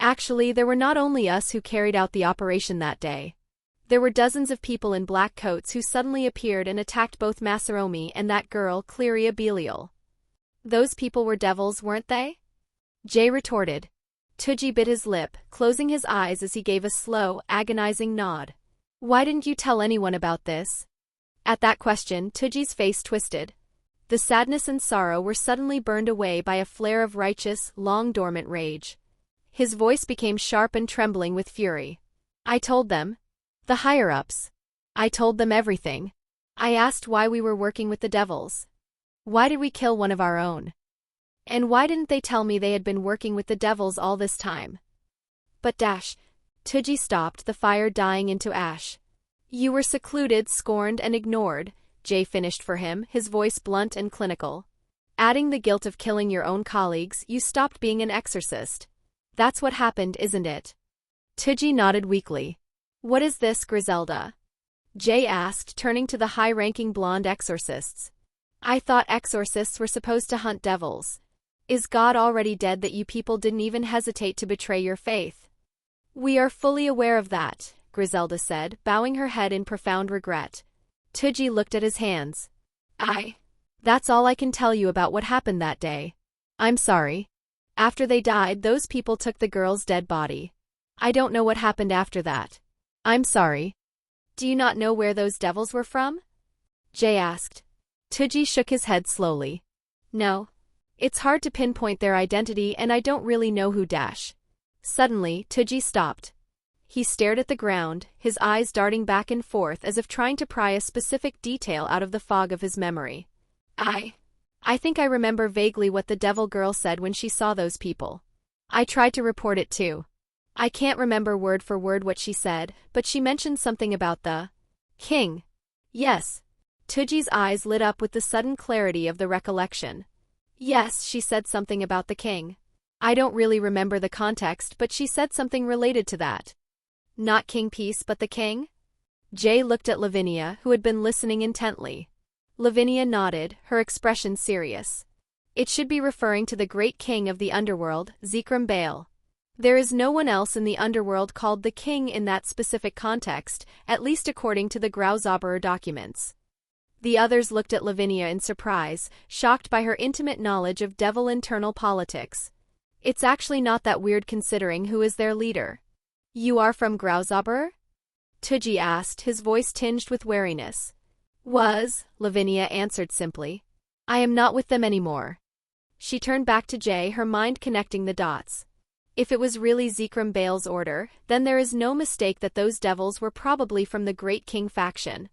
Actually, there were not only us who carried out the operation that day. There were dozens of people in black coats who suddenly appeared and attacked both Masaromi and that girl, Cleria Belial. Those people were devils, weren't they? Jay retorted. Tujy bit his lip, closing his eyes as he gave a slow, agonizing nod. Why didn't you tell anyone about this? At that question, Tujy's face twisted. The sadness and sorrow were suddenly burned away by a flare of righteous, long-dormant rage. His voice became sharp and trembling with fury. I told them. The higher-ups. I told them everything. I asked why we were working with the devils. Why did we kill one of our own? And why didn't they tell me they had been working with the devils all this time? But Tujy stopped, the fire dying into ash. You were secluded, scorned, and ignored, Jay finished for him, his voice blunt and clinical. Adding the guilt of killing your own colleagues, you stopped being an exorcist. That's what happened, isn't it? Tujy nodded weakly. What is this, Griselda? Jay asked, turning to the high-ranking blonde exorcists. I thought exorcists were supposed to hunt devils. Is God already dead that you people didn't even hesitate to betray your faith? We are fully aware of that, Griselda said, bowing her head in profound regret. Tujy looked at his hands. That's all I can tell you about what happened that day. I'm sorry. After they died, those people took the girl's dead body. I don't know what happened after that. I'm sorry. Do you not know where those devils were from? Jay asked. Tujy shook his head slowly. No. It's hard to pinpoint their identity and I don't really know who. Suddenly, Tujy stopped. He stared at the ground, his eyes darting back and forth as if trying to pry a specific detail out of the fog of his memory. I think I remember vaguely what the devil girl said when she saw those people. I tried to report it too. I can't remember word for word what she said, but she mentioned something about the king. Yes. Tujy's eyes lit up with the sudden clarity of the recollection. Yes, she said something about the king. I don't really remember the context, but she said something related to that. Not King Peace, but the king? Jay looked at Lavinia, who had been listening intently. Lavinia nodded, her expression serious. It should be referring to the great king of the underworld, Zikram Baal. There is no one else in the underworld called the king in that specific context, at least according to the Grauzauberer documents. The others looked at Lavinia in surprise, shocked by her intimate knowledge of devil internal politics. It's actually not that weird considering who is their leader. You are from Grauzauberer? Tujy asked, his voice tinged with wariness. Lavinia answered simply. I am not with them anymore. She turned back to Jay, her mind connecting the dots. If it was really Zikram Baal's order, then there is no mistake that those devils were probably from the Great King faction.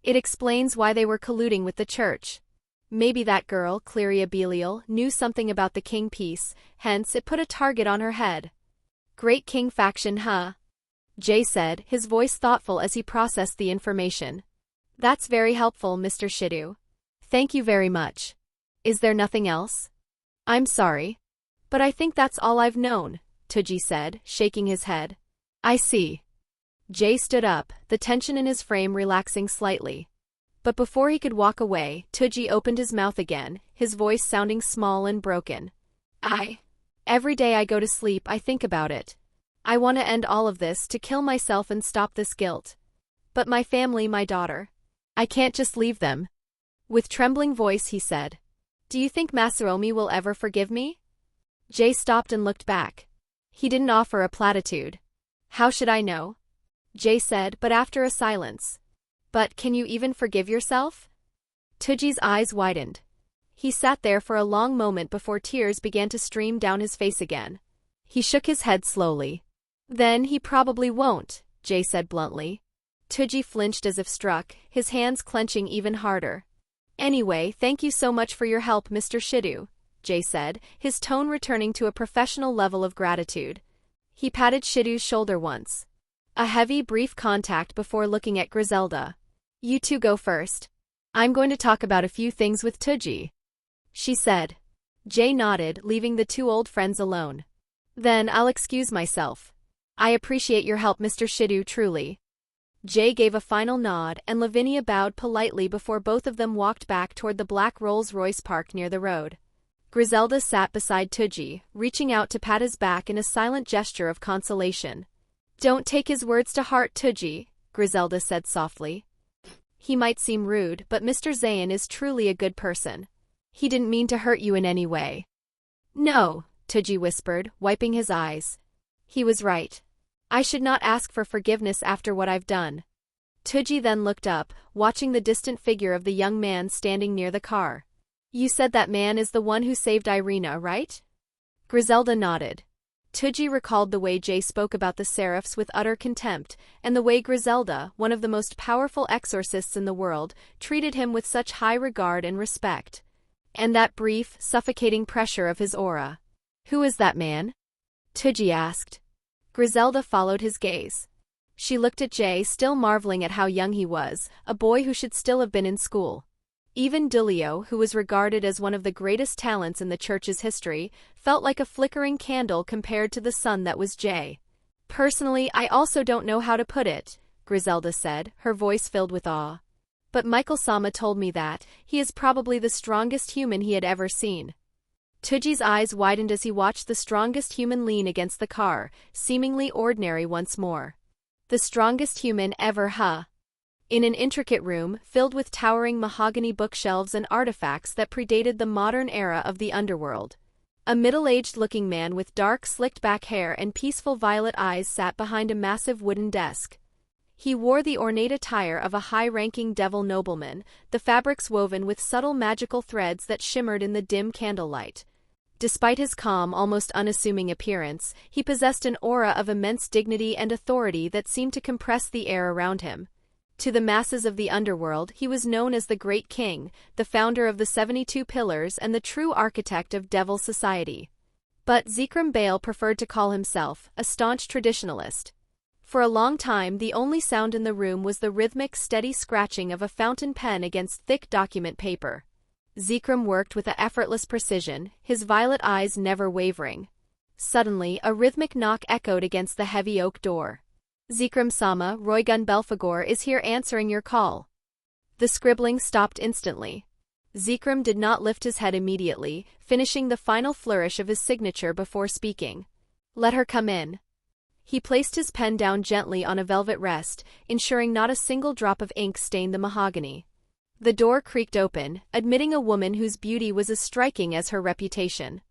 It explains why they were colluding with the church. Maybe that girl, Cleria Belial, knew something about the King Peace, hence it put a target on her head. Great King faction, huh? Jay said, his voice thoughtful as he processed the information. That's very helpful, Mr. Shidu. Thank you very much. Is there nothing else? I'm sorry. But I think that's all I've known, Tujy said, shaking his head. I see. Jay stood up, the tension in his frame relaxing slightly. But before he could walk away, Tujy opened his mouth again, his voice sounding small and broken. Every day I go to sleep I think about it. I want to end all of this, to kill myself and stop this guilt. But my family, my daughter. I can't just leave them. With trembling voice he said. Do you think Masaromi will ever forgive me? Jay stopped and looked back. He didn't offer a platitude. How should I know? Jay said, but after a silence. But can you even forgive yourself? Tooji's eyes widened. He sat there for a long moment before tears began to stream down his face again. He shook his head slowly. Then he probably won't, Jay said bluntly. Tooji flinched as if struck, his hands clenching even harder. Anyway, thank you so much for your help, Mr. Shidu, Jay said, his tone returning to a professional level of gratitude. He patted Shidu's shoulder once. A heavy, brief contact before looking at Griselda. You two go first. I'm going to talk about a few things with Tooji, she said. Jay nodded, leaving the two old friends alone. Then I'll excuse myself. I appreciate your help, Mr. Shidu, truly. Jay gave a final nod, and Lavinia bowed politely before both of them walked back toward the black Rolls-Royce parked near the road. Griselda sat beside Tooji, reaching out to pat his back in a silent gesture of consolation. Don't take his words to heart, Tooji, Griselda said softly. He might seem rude, but Mr. Zayyn is truly a good person. He didn't mean to hurt you in any way. No, Tooji whispered, wiping his eyes. He was right. I should not ask for forgiveness after what I've done. Tooji then looked up, watching the distant figure of the young man standing near the car. You said that man is the one who saved Irina, right? Griselda nodded. Tooji recalled the way Jay spoke about the seraphs with utter contempt, and the way Griselda, one of the most powerful exorcists in the world, treated him with such high regard and respect. And that brief, suffocating pressure of his aura. Who is that man? Tooji asked. Griselda followed his gaze. She looked at Jay, still marveling at how young he was, a boy who should still have been in school. Even Dulio, who was regarded as one of the greatest talents in the church's history, felt like a flickering candle compared to the sun that was Jay. Personally, I also don't know how to put it, Griselda said, her voice filled with awe. But Michael-sama told me that he is probably the strongest human he had ever seen. Tooji's eyes widened as he watched the strongest human lean against the car, seemingly ordinary once more. The strongest human ever, huh? In an intricate room, filled with towering mahogany bookshelves and artifacts that predated the modern era of the underworld. A middle-aged-looking man with dark, slicked-back hair and peaceful violet eyes sat behind a massive wooden desk. He wore the ornate attire of a high-ranking devil nobleman, the fabrics woven with subtle magical threads that shimmered in the dim candlelight. Despite his calm, almost unassuming appearance, he possessed an aura of immense dignity and authority that seemed to compress the air around him. To the masses of the underworld, he was known as the Great King, the founder of the 72 Pillars and the true architect of Devil Society. But Zikram Bale preferred to call himself a staunch traditionalist. For a long time, the only sound in the room was the rhythmic, steady scratching of a fountain pen against thick document paper. Zikram worked with effortless precision, his violet eyes never wavering. Suddenly, a rhythmic knock echoed against the heavy oak door. Zikram-sama, Roygun Belphegor is here answering your call. The scribbling stopped instantly. Zikram did not lift his head immediately, finishing the final flourish of his signature before speaking. Let her come in. He placed his pen down gently on a velvet rest, ensuring not a single drop of ink stained the mahogany. The door creaked open, admitting a woman whose beauty was as striking as her reputation.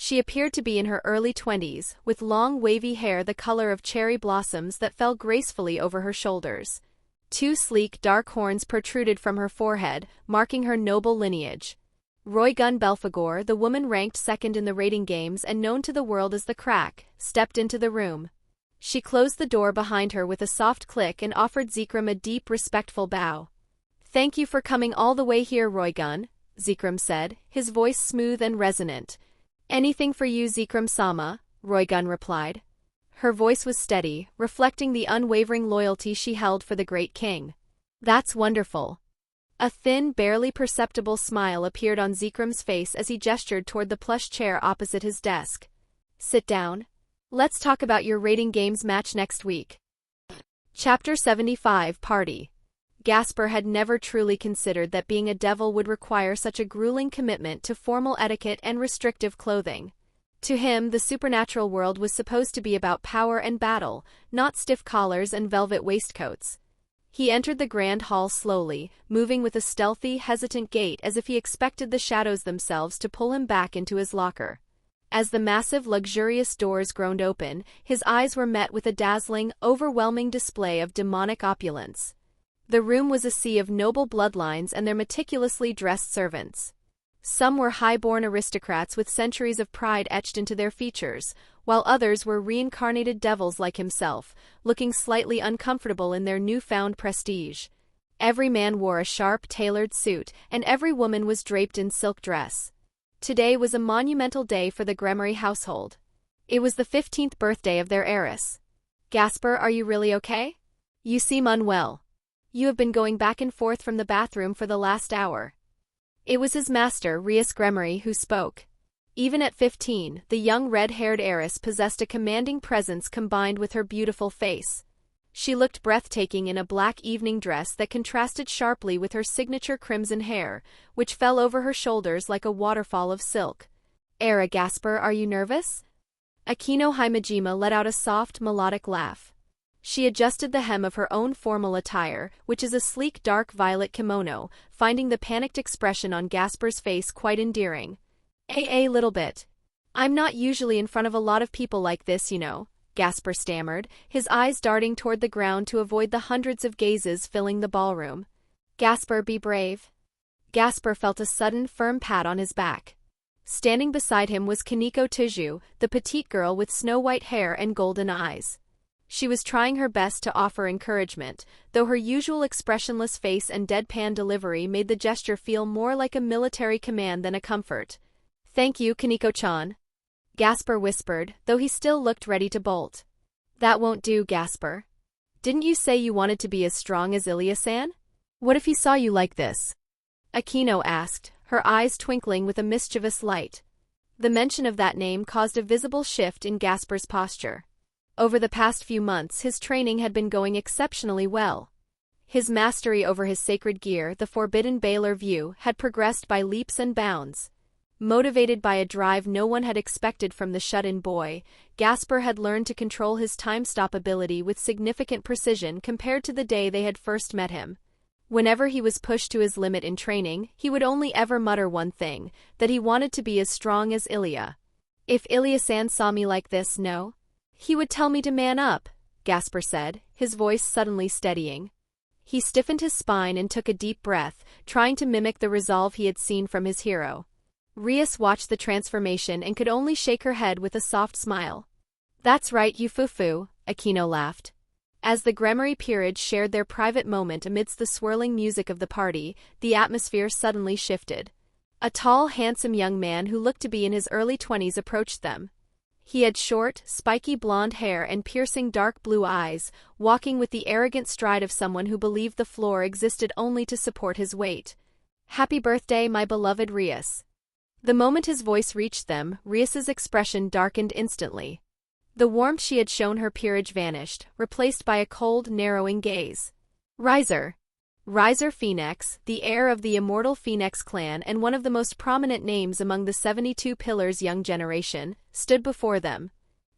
She appeared to be in her early 20s, with long wavy hair the color of cherry blossoms that fell gracefully over her shoulders. Two sleek dark horns protruded from her forehead, marking her noble lineage. Roygun Belphegor, the woman ranked second in the rating games and known to the world as the Crack, stepped into the room. She closed the door behind her with a soft click and offered Zikram a deep, respectful bow. Thank you for coming all the way here, Roygun, Zikram said, his voice smooth and resonant. Anything for you, Zikram-sama, Roygun replied. Her voice was steady, reflecting the unwavering loyalty she held for the Great King. That's wonderful. A thin, barely perceptible smile appeared on Zikram's face as he gestured toward the plush chair opposite his desk. Sit down. Let's talk about your rating games match next week. Chapter 75 Party. Gasper had never truly considered that being a devil would require such a grueling commitment to formal etiquette and restrictive clothing. To him, the supernatural world was supposed to be about power and battle, not stiff collars and velvet waistcoats. He entered the grand hall slowly, moving with a stealthy, hesitant gait as if he expected the shadows themselves to pull him back into his locker. As the massive, luxurious doors groaned open, his eyes were met with a dazzling, overwhelming display of demonic opulence. The room was a sea of noble bloodlines and their meticulously dressed servants. Some were high-born aristocrats with centuries of pride etched into their features, while others were reincarnated devils like himself, looking slightly uncomfortable in their newfound prestige. Every man wore a sharp, tailored suit, and every woman was draped in silk dress. Today was a monumental day for the Gremory household. It was the 15th birthday of their heiress. "Gasper, are you really okay? You seem unwell. You have been going back and forth from the bathroom for the last hour." It was his master, Rhys Gremory, who spoke. Even at 15, the young red-haired heiress possessed a commanding presence combined with her beautiful face. She looked breathtaking in a black evening dress that contrasted sharply with her signature crimson hair, which fell over her shoulders like a waterfall of silk. "Era Gasper, are you nervous?" Akino Himejima let out a soft, melodic laugh. She adjusted the hem of her own formal attire, which is a sleek dark violet kimono, finding the panicked expression on Gasper's face quite endearing. A little bit. I'm not usually in front of a lot of people like this, you know," Gasper stammered, his eyes darting toward the ground to avoid the hundreds of gazes filling the ballroom. "Gasper, be brave." Gasper felt a sudden, firm pat on his back. Standing beside him was Kaneko Tiju, the petite girl with snow-white hair and golden eyes. She was trying her best to offer encouragement, though her usual expressionless face and deadpan delivery made the gesture feel more like a military command than a comfort. "Thank you, Kaneko-chan," Gasper whispered, though he still looked ready to bolt. "That won't do, Gasper. Didn't you say you wanted to be as strong as Illya-san? What if he saw you like this?" Akino asked, her eyes twinkling with a mischievous light. The mention of that name caused a visible shift in Gasper's posture. Over the past few months his training had been going exceptionally well. His mastery over his sacred gear, the Forbidden Baler View, had progressed by leaps and bounds. Motivated by a drive no one had expected from the shut-in boy, Gasper had learned to control his time-stop ability with significant precision compared to the day they had first met him. Whenever he was pushed to his limit in training, he would only ever mutter one thing, that he wanted to be as strong as Illya. "If Illya-san saw me like this, no? He would tell me to man up," Gasper said, his voice suddenly steadying. He stiffened his spine and took a deep breath, trying to mimic the resolve he had seen from his hero. Rhys watched the transformation and could only shake her head with a soft smile. "That's right, you foo-foo," Akino laughed. As the Gremory peerage shared their private moment amidst the swirling music of the party, the atmosphere suddenly shifted. A tall, handsome young man who looked to be in his early 20s approached them. He had short, spiky blonde hair and piercing dark blue eyes, walking with the arrogant stride of someone who believed the floor existed only to support his weight. "Happy birthday, my beloved Rhys." The moment his voice reached them, Rhys's expression darkened instantly. The warmth she had shown her peerage vanished, replaced by a cold, narrowing gaze. Riser Phoenix, the heir of the immortal Phoenix clan and one of the most prominent names among the 72 Pillars' young generation, stood before them.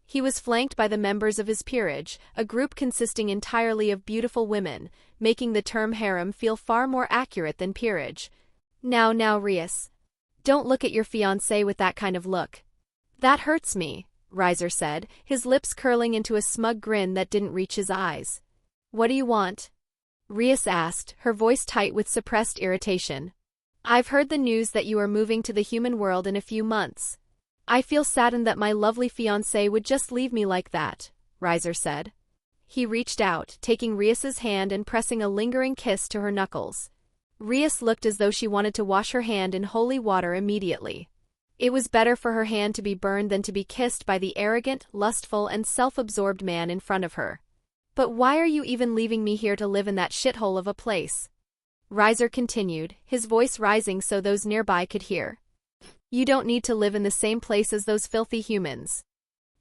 He was flanked by the members of his peerage, a group consisting entirely of beautiful women, making the term harem feel far more accurate than peerage. Now, Rhys. Don't look at your fiancé with that kind of look. That hurts me," Riser said, his lips curling into a smug grin that didn't reach his eyes. "What do you want?" Rhys asked, her voice tight with suppressed irritation. "I've heard the news that you are moving to the human world in a few months. I feel saddened that my lovely fiancé would just leave me like that," Riser said. He reached out, taking Rhys's hand and pressing a lingering kiss to her knuckles. Rhys looked as though she wanted to wash her hand in holy water immediately. It was better for her hand to be burned than to be kissed by the arrogant, lustful, and self-absorbed man in front of her. "But why are you even leaving me here to live in that shithole of a place?" Riser continued, his voice rising so those nearby could hear. "You don't need to live in the same place as those filthy humans."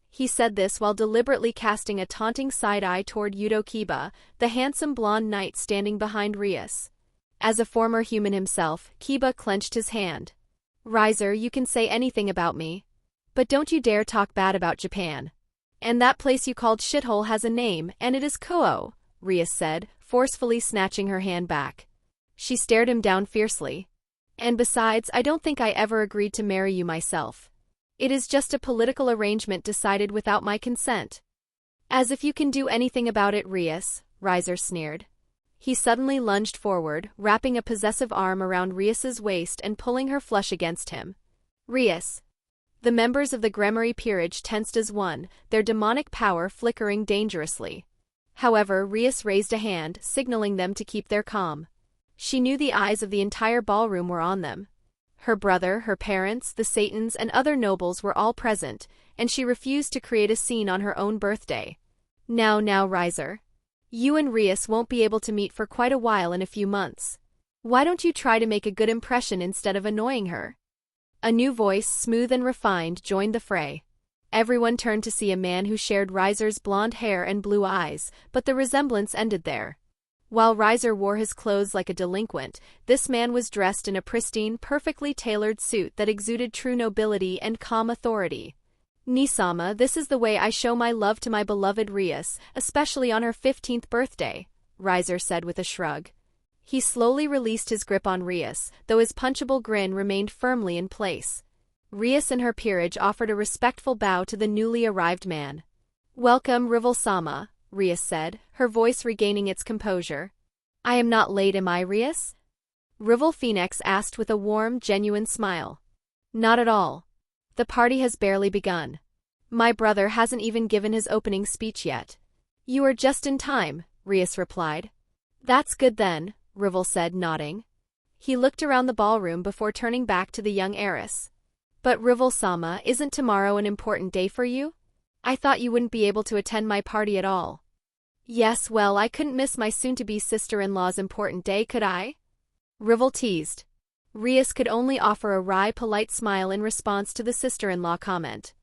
He said this while deliberately casting a taunting side-eye toward Yudo Kiba, the handsome blonde knight standing behind Rhys. As a former human himself, Kiba clenched his hand. "Riser, you can say anything about me. But don't you dare talk bad about Japan. And that place you called shithole has a name, and it is Koho," Rhys said, forcefully snatching her hand back. She stared him down fiercely. "And besides, I don't think I ever agreed to marry you myself. It is just a political arrangement decided without my consent." "As if you can do anything about it, Rhys," Riser sneered. He suddenly lunged forward, wrapping a possessive arm around Rias's waist and pulling her flush against him. Rias. The members of the Gremory peerage tensed as one, their demonic power flickering dangerously. However, Rias raised a hand, signaling them to keep their calm. She knew the eyes of the entire ballroom were on them. Her brother, her parents, the Satans, and other nobles were all present, and she refused to create a scene on her own birthday. Now, Riser. You and Rias won't be able to meet for quite a while in a few months. Why don't you try to make a good impression instead of annoying her? A new voice, smooth and refined, joined the fray. Everyone turned to see a man who shared Riser's blonde hair and blue eyes, but the resemblance ended there. While Riser wore his clothes like a delinquent, this man was dressed in a pristine, perfectly tailored suit that exuded true nobility and calm authority. Nisama, this is the way I show my love to my beloved Rias, especially on her 15th birthday, Riser said with a shrug. He slowly released his grip on Rias, though his punchable grin remained firmly in place. Rias and her peerage offered a respectful bow to the newly arrived man. Welcome, Rival-sama, Rias said, her voice regaining its composure. I am not late, am I, Rias? Rival Phoenix asked with a warm, genuine smile. Not at all. The party has barely begun. My brother hasn't even given his opening speech yet. You are just in time, Rias replied. That's good then, Rival said, nodding. He looked around the ballroom before turning back to the young heiress. But Rival-sama, isn't tomorrow an important day for you? I thought you wouldn't be able to attend my party at all. Yes, well, I couldn't miss my soon-to-be sister-in-law's important day, could I? Rival teased. Rias could only offer a wry, polite smile in response to the sister-in-law comment.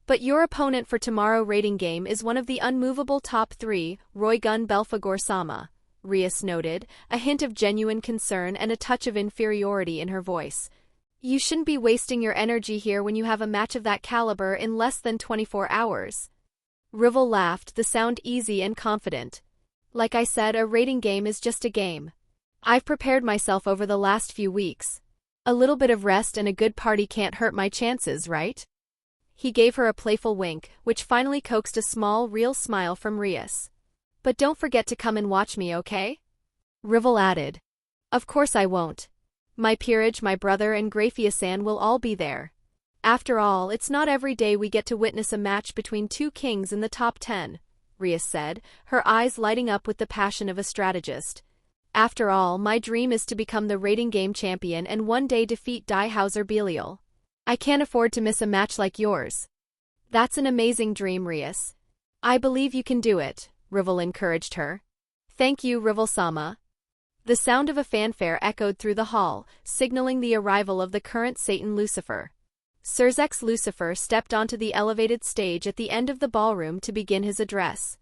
But your opponent for tomorrow rating game is one of the unmovable top 3, Roygun Belphegor-sama, Rias noted, a hint of genuine concern and a touch of inferiority in her voice. You shouldn't be wasting your energy here when you have a match of that caliber in less than 24 hours. Rival laughed, the sound easy and confident. Like I said, a rating game is just a game. I've prepared myself over the last few weeks. A little bit of rest and a good party can't hurt my chances, right? He gave her a playful wink, which finally coaxed a small, real smile from Rias. But don't forget to come and watch me, okay? Rival added. Of course I won't. My peerage, my brother, and Grafia-san will all be there. After all, it's not every day we get to witness a match between two kings in the top 10, Rias said, her eyes lighting up with the passion of a strategist. After all, my dream is to become the rating game champion and one day defeat Diehauser Belial. I can't afford to miss a match like yours. That's an amazing dream, Rias. I believe you can do it, Rival encouraged her. Thank you, Rival-sama. The sound of a fanfare echoed through the hall, signaling the arrival of the current Satan Lucifer. Surzex Lucifer stepped onto the elevated stage at the end of the ballroom to begin his address.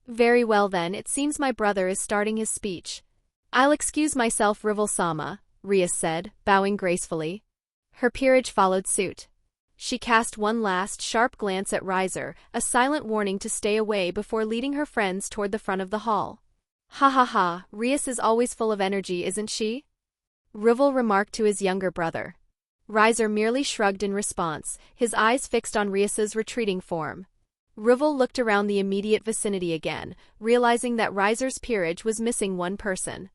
Very well then, it seems my brother is starting his speech. I'll excuse myself, Rival-sama, Rias said, bowing gracefully. Her peerage followed suit. She cast one last, sharp glance at Riser, a silent warning to stay away before leading her friends toward the front of the hall. Ha ha ha, Rias is always full of energy, isn't she? Rival remarked to his younger brother. Riser merely shrugged in response, his eyes fixed on Rias's retreating form. Rival looked around the immediate vicinity again, realizing that Riser's peerage was missing one person.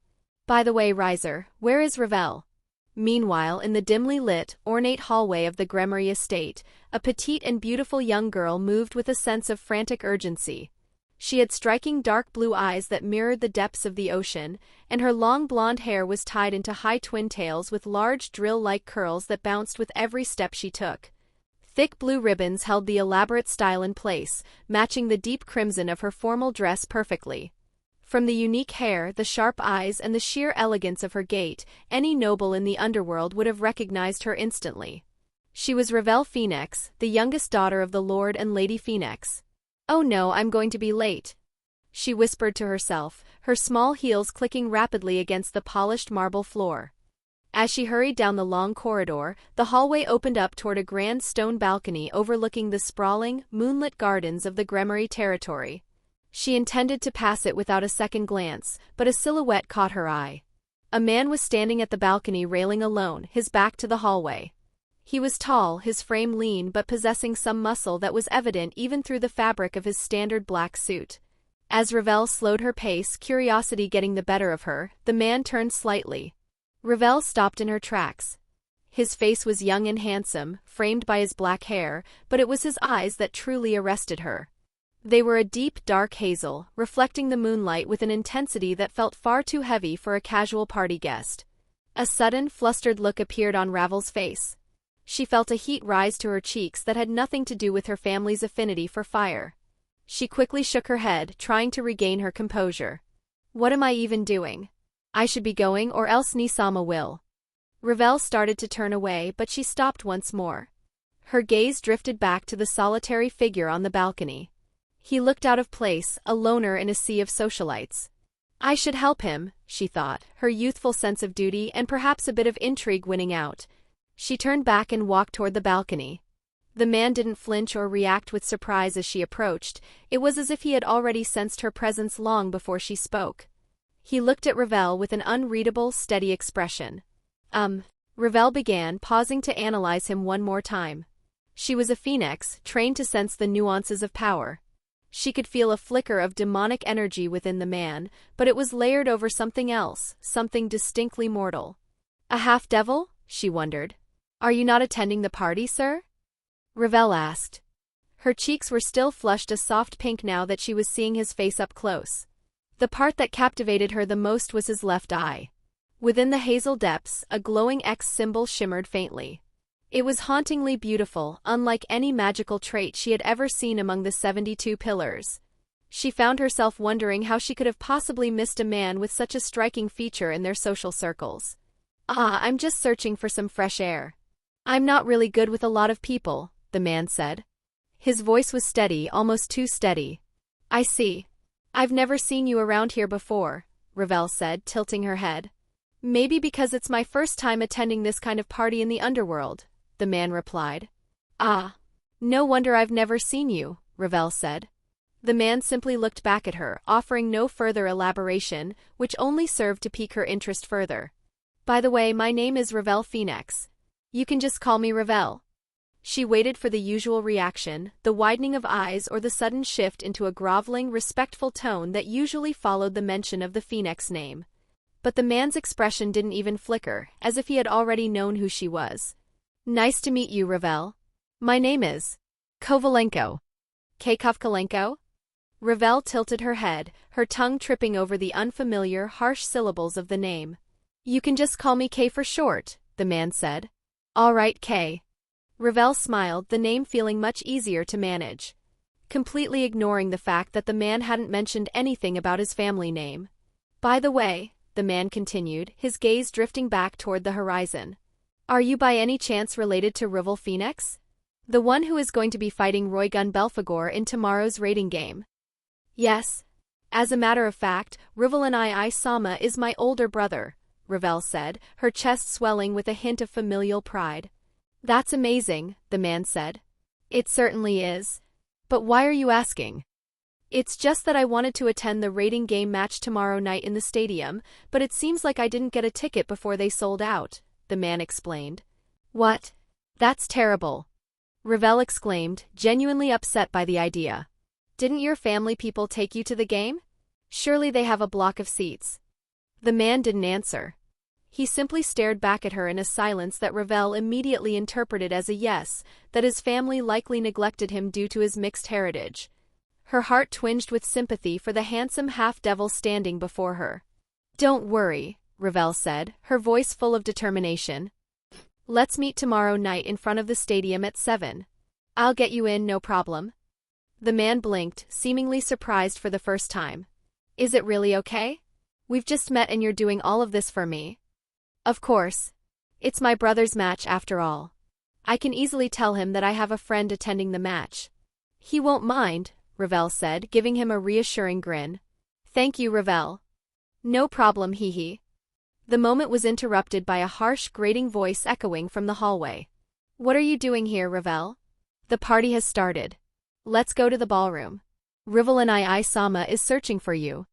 By the way, Riser, where is Ravel? Meanwhile, in the dimly lit, ornate hallway of the Gremory estate, a petite and beautiful young girl moved with a sense of frantic urgency. She had striking dark blue eyes that mirrored the depths of the ocean, and her long blonde hair was tied into high twin tails with large drill-like curls that bounced with every step she took. Thick blue ribbons held the elaborate style in place, matching the deep crimson of her formal dress perfectly. From the unique hair, the sharp eyes, and the sheer elegance of her gait, any noble in the underworld would have recognized her instantly. She was Ravel Phoenix, the youngest daughter of the Lord and Lady Phoenix. Oh no, I'm going to be late, she whispered to herself, her small heels clicking rapidly against the polished marble floor. As she hurried down the long corridor, the hallway opened up toward a grand stone balcony overlooking the sprawling, moonlit gardens of the Gremory territory. She intended to pass it without a second glance, but a silhouette caught her eye. A man was standing at the balcony railing alone, his back to the hallway. He was tall, his frame lean but possessing some muscle that was evident even through the fabric of his standard black suit. As Ravel slowed her pace, curiosity getting the better of her, the man turned slightly. Ravel stopped in her tracks. His face was young and handsome, framed by his black hair, but it was his eyes that truly arrested her. They were a deep, dark hazel, reflecting the moonlight with an intensity that felt far too heavy for a casual party guest. A sudden, flustered look appeared on Ravel's face. She felt a heat rise to her cheeks that had nothing to do with her family's affinity for fire. She quickly shook her head, trying to regain her composure. What am I even doing? I should be going, or else Nisama will. Ravel started to turn away, but she stopped once more. Her gaze drifted back to the solitary figure on the balcony. He looked out of place, a loner in a sea of socialites. I should help him, she thought, her youthful sense of duty and perhaps a bit of intrigue winning out. She turned back and walked toward the balcony. The man didn't flinch or react with surprise as she approached. It was as if he had already sensed her presence long before she spoke. He looked at Ravel with an unreadable, steady expression. Ravel began, pausing to analyze him one more time. She was a phoenix, trained to sense the nuances of power. She could feel a flicker of demonic energy within the man, but it was layered over something else, something distinctly mortal. A half-devil? She wondered. Are you not attending the party, sir? Ravel asked. Her cheeks were still flushed a soft pink now that she was seeing his face up close. The part that captivated her the most was his left eye. Within the hazel depths, a glowing X symbol shimmered faintly. It was hauntingly beautiful, unlike any magical trait she had ever seen among the 72 pillars. She found herself wondering how she could have possibly missed a man with such a striking feature in their social circles. I'm just searching for some fresh air. I'm not really good with a lot of people, the man said. His voice was steady, almost too steady. I see. I've never seen you around here before, Ravel said, tilting her head. Maybe because it's my first time attending this kind of party in the underworld, the man replied. No wonder I've never seen you, Ravel said. The man simply looked back at her, offering no further elaboration, which only served to pique her interest further. By the way, my name is Ravel Phoenix. You can just call me Ravel. She waited for the usual reaction, the widening of eyes or the sudden shift into a groveling, respectful tone that usually followed the mention of the Phoenix name. But the man's expression didn't even flicker, as if he had already known who she was. Nice to meet you, Ravel. My name is Kovalenko. Kovalenko? Ravel tilted her head, her tongue tripping over the unfamiliar, harsh syllables of the name. You can just call me K for short, the man said. All right, K. Ravel smiled, the name feeling much easier to manage. Completely ignoring the fact that the man hadn't mentioned anything about his family name. By the way, the man continued, his gaze drifting back toward the horizon. Are you by any chance related to Ravel Phoenix? The one who is going to be fighting Roygun Belphegor in tomorrow's raiding game? Yes. As a matter of fact, Ravel and I Sama is my older brother, Ravel said, her chest swelling with a hint of familial pride. That's amazing, the man said. It certainly is. But why are you asking? It's just that I wanted to attend the raiding game match tomorrow night in the stadium, but it seems like I didn't get a ticket before they sold out, the man explained. What? That's terrible. Ravel exclaimed, genuinely upset by the idea. Didn't your family people take you to the game? Surely they have a block of seats. The man didn't answer. He simply stared back at her in a silence that Ravel immediately interpreted as a yes, that his family likely neglected him due to his mixed heritage. Her heart twinged with sympathy for the handsome half-devil standing before her. Don't worry, Ravel said, her voice full of determination. Let's meet tomorrow night in front of the stadium at 7. I'll get you in, no problem. The man blinked, seemingly surprised for the first time. Is it really okay? We've just met and you're doing all of this for me. Of course. It's my brother's match after all. I can easily tell him that I have a friend attending the match. He won't mind, Ravel said, giving him a reassuring grin. Thank you, Ravel. No problem, hee. The moment was interrupted by a harsh, grating voice echoing from the hallway. What are you doing here, Ravel? The party has started. Let's go to the ballroom. Ravel and I Sama is searching for you.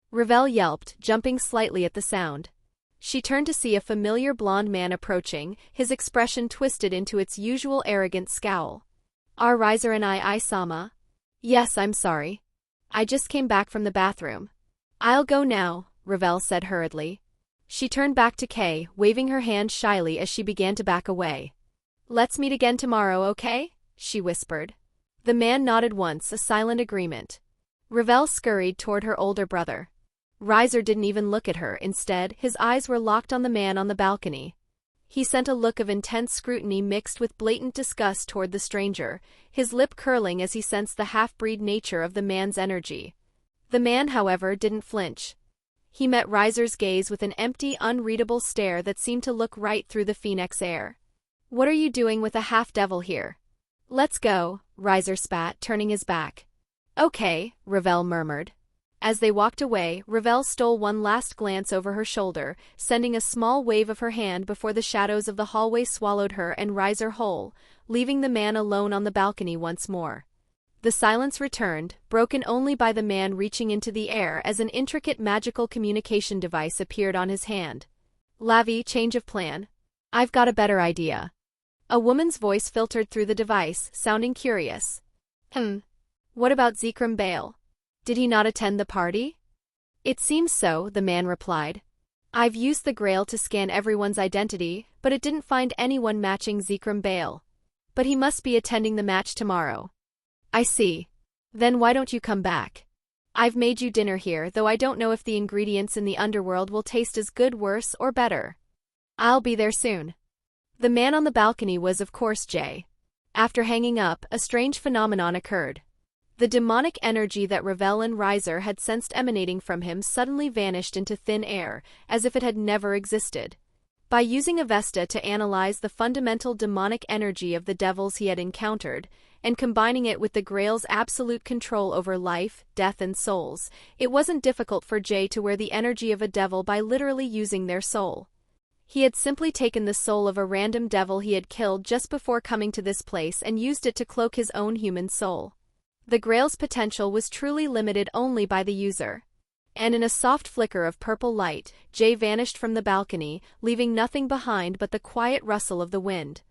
Ravel yelped, jumping slightly at the sound. She turned to see a familiar blond man approaching, his expression twisted into its usual arrogant scowl. Are Riser and I Sama? Yes, I'm sorry. I just came back from the bathroom. I'll go now, Ravel said hurriedly. She turned back to Kay, waving her hand shyly as she began to back away. Let's meet again tomorrow, okay? She whispered. The man nodded once, a silent agreement. Ravel scurried toward her older brother. Reiser didn't even look at her. Instead, his eyes were locked on the man on the balcony. He sent a look of intense scrutiny mixed with blatant disgust toward the stranger, his lip curling as he sensed the half-breed nature of the man's energy. The man, however, didn't flinch. He met Reiser's gaze with an empty, unreadable stare that seemed to look right through the phoenix air. What are you doing with a half-devil here? Let's go, Reiser spat, turning his back. Okay, Ravel murmured. As they walked away, Ravel stole one last glance over her shoulder, sending a small wave of her hand before the shadows of the hallway swallowed her and Reiser whole, leaving the man alone on the balcony once more. The silence returned, broken only by the man reaching into the air as an intricate magical communication device appeared on his hand. Lavi, change of plan. I've got a better idea. A woman's voice filtered through the device, sounding curious. What about Zikram Bale? Did he not attend the party? It seems so, the man replied. I've used the Grail to scan everyone's identity, but it didn't find anyone matching Zikram Bale. But he must be attending the match tomorrow. I see. Then why don't you come back? I've made you dinner here, though I don't know if the ingredients in the underworld will taste as good, worse, or better. I'll be there soon. The man on the balcony was, of course, Jay. After hanging up, a strange phenomenon occurred. The demonic energy that Ravel and Reiser had sensed emanating from him suddenly vanished into thin air, as if it had never existed. By using Avesta to analyze the fundamental demonic energy of the devils he had encountered, and combining it with the Grail's absolute control over life, death and souls, it wasn't difficult for Jay to wear the energy of a devil by literally using their soul. He had simply taken the soul of a random devil he had killed just before coming to this place and used it to cloak his own human soul. The Grail's potential was truly limited only by the user. And in a soft flicker of purple light, Jay vanished from the balcony, leaving nothing behind but the quiet rustle of the wind.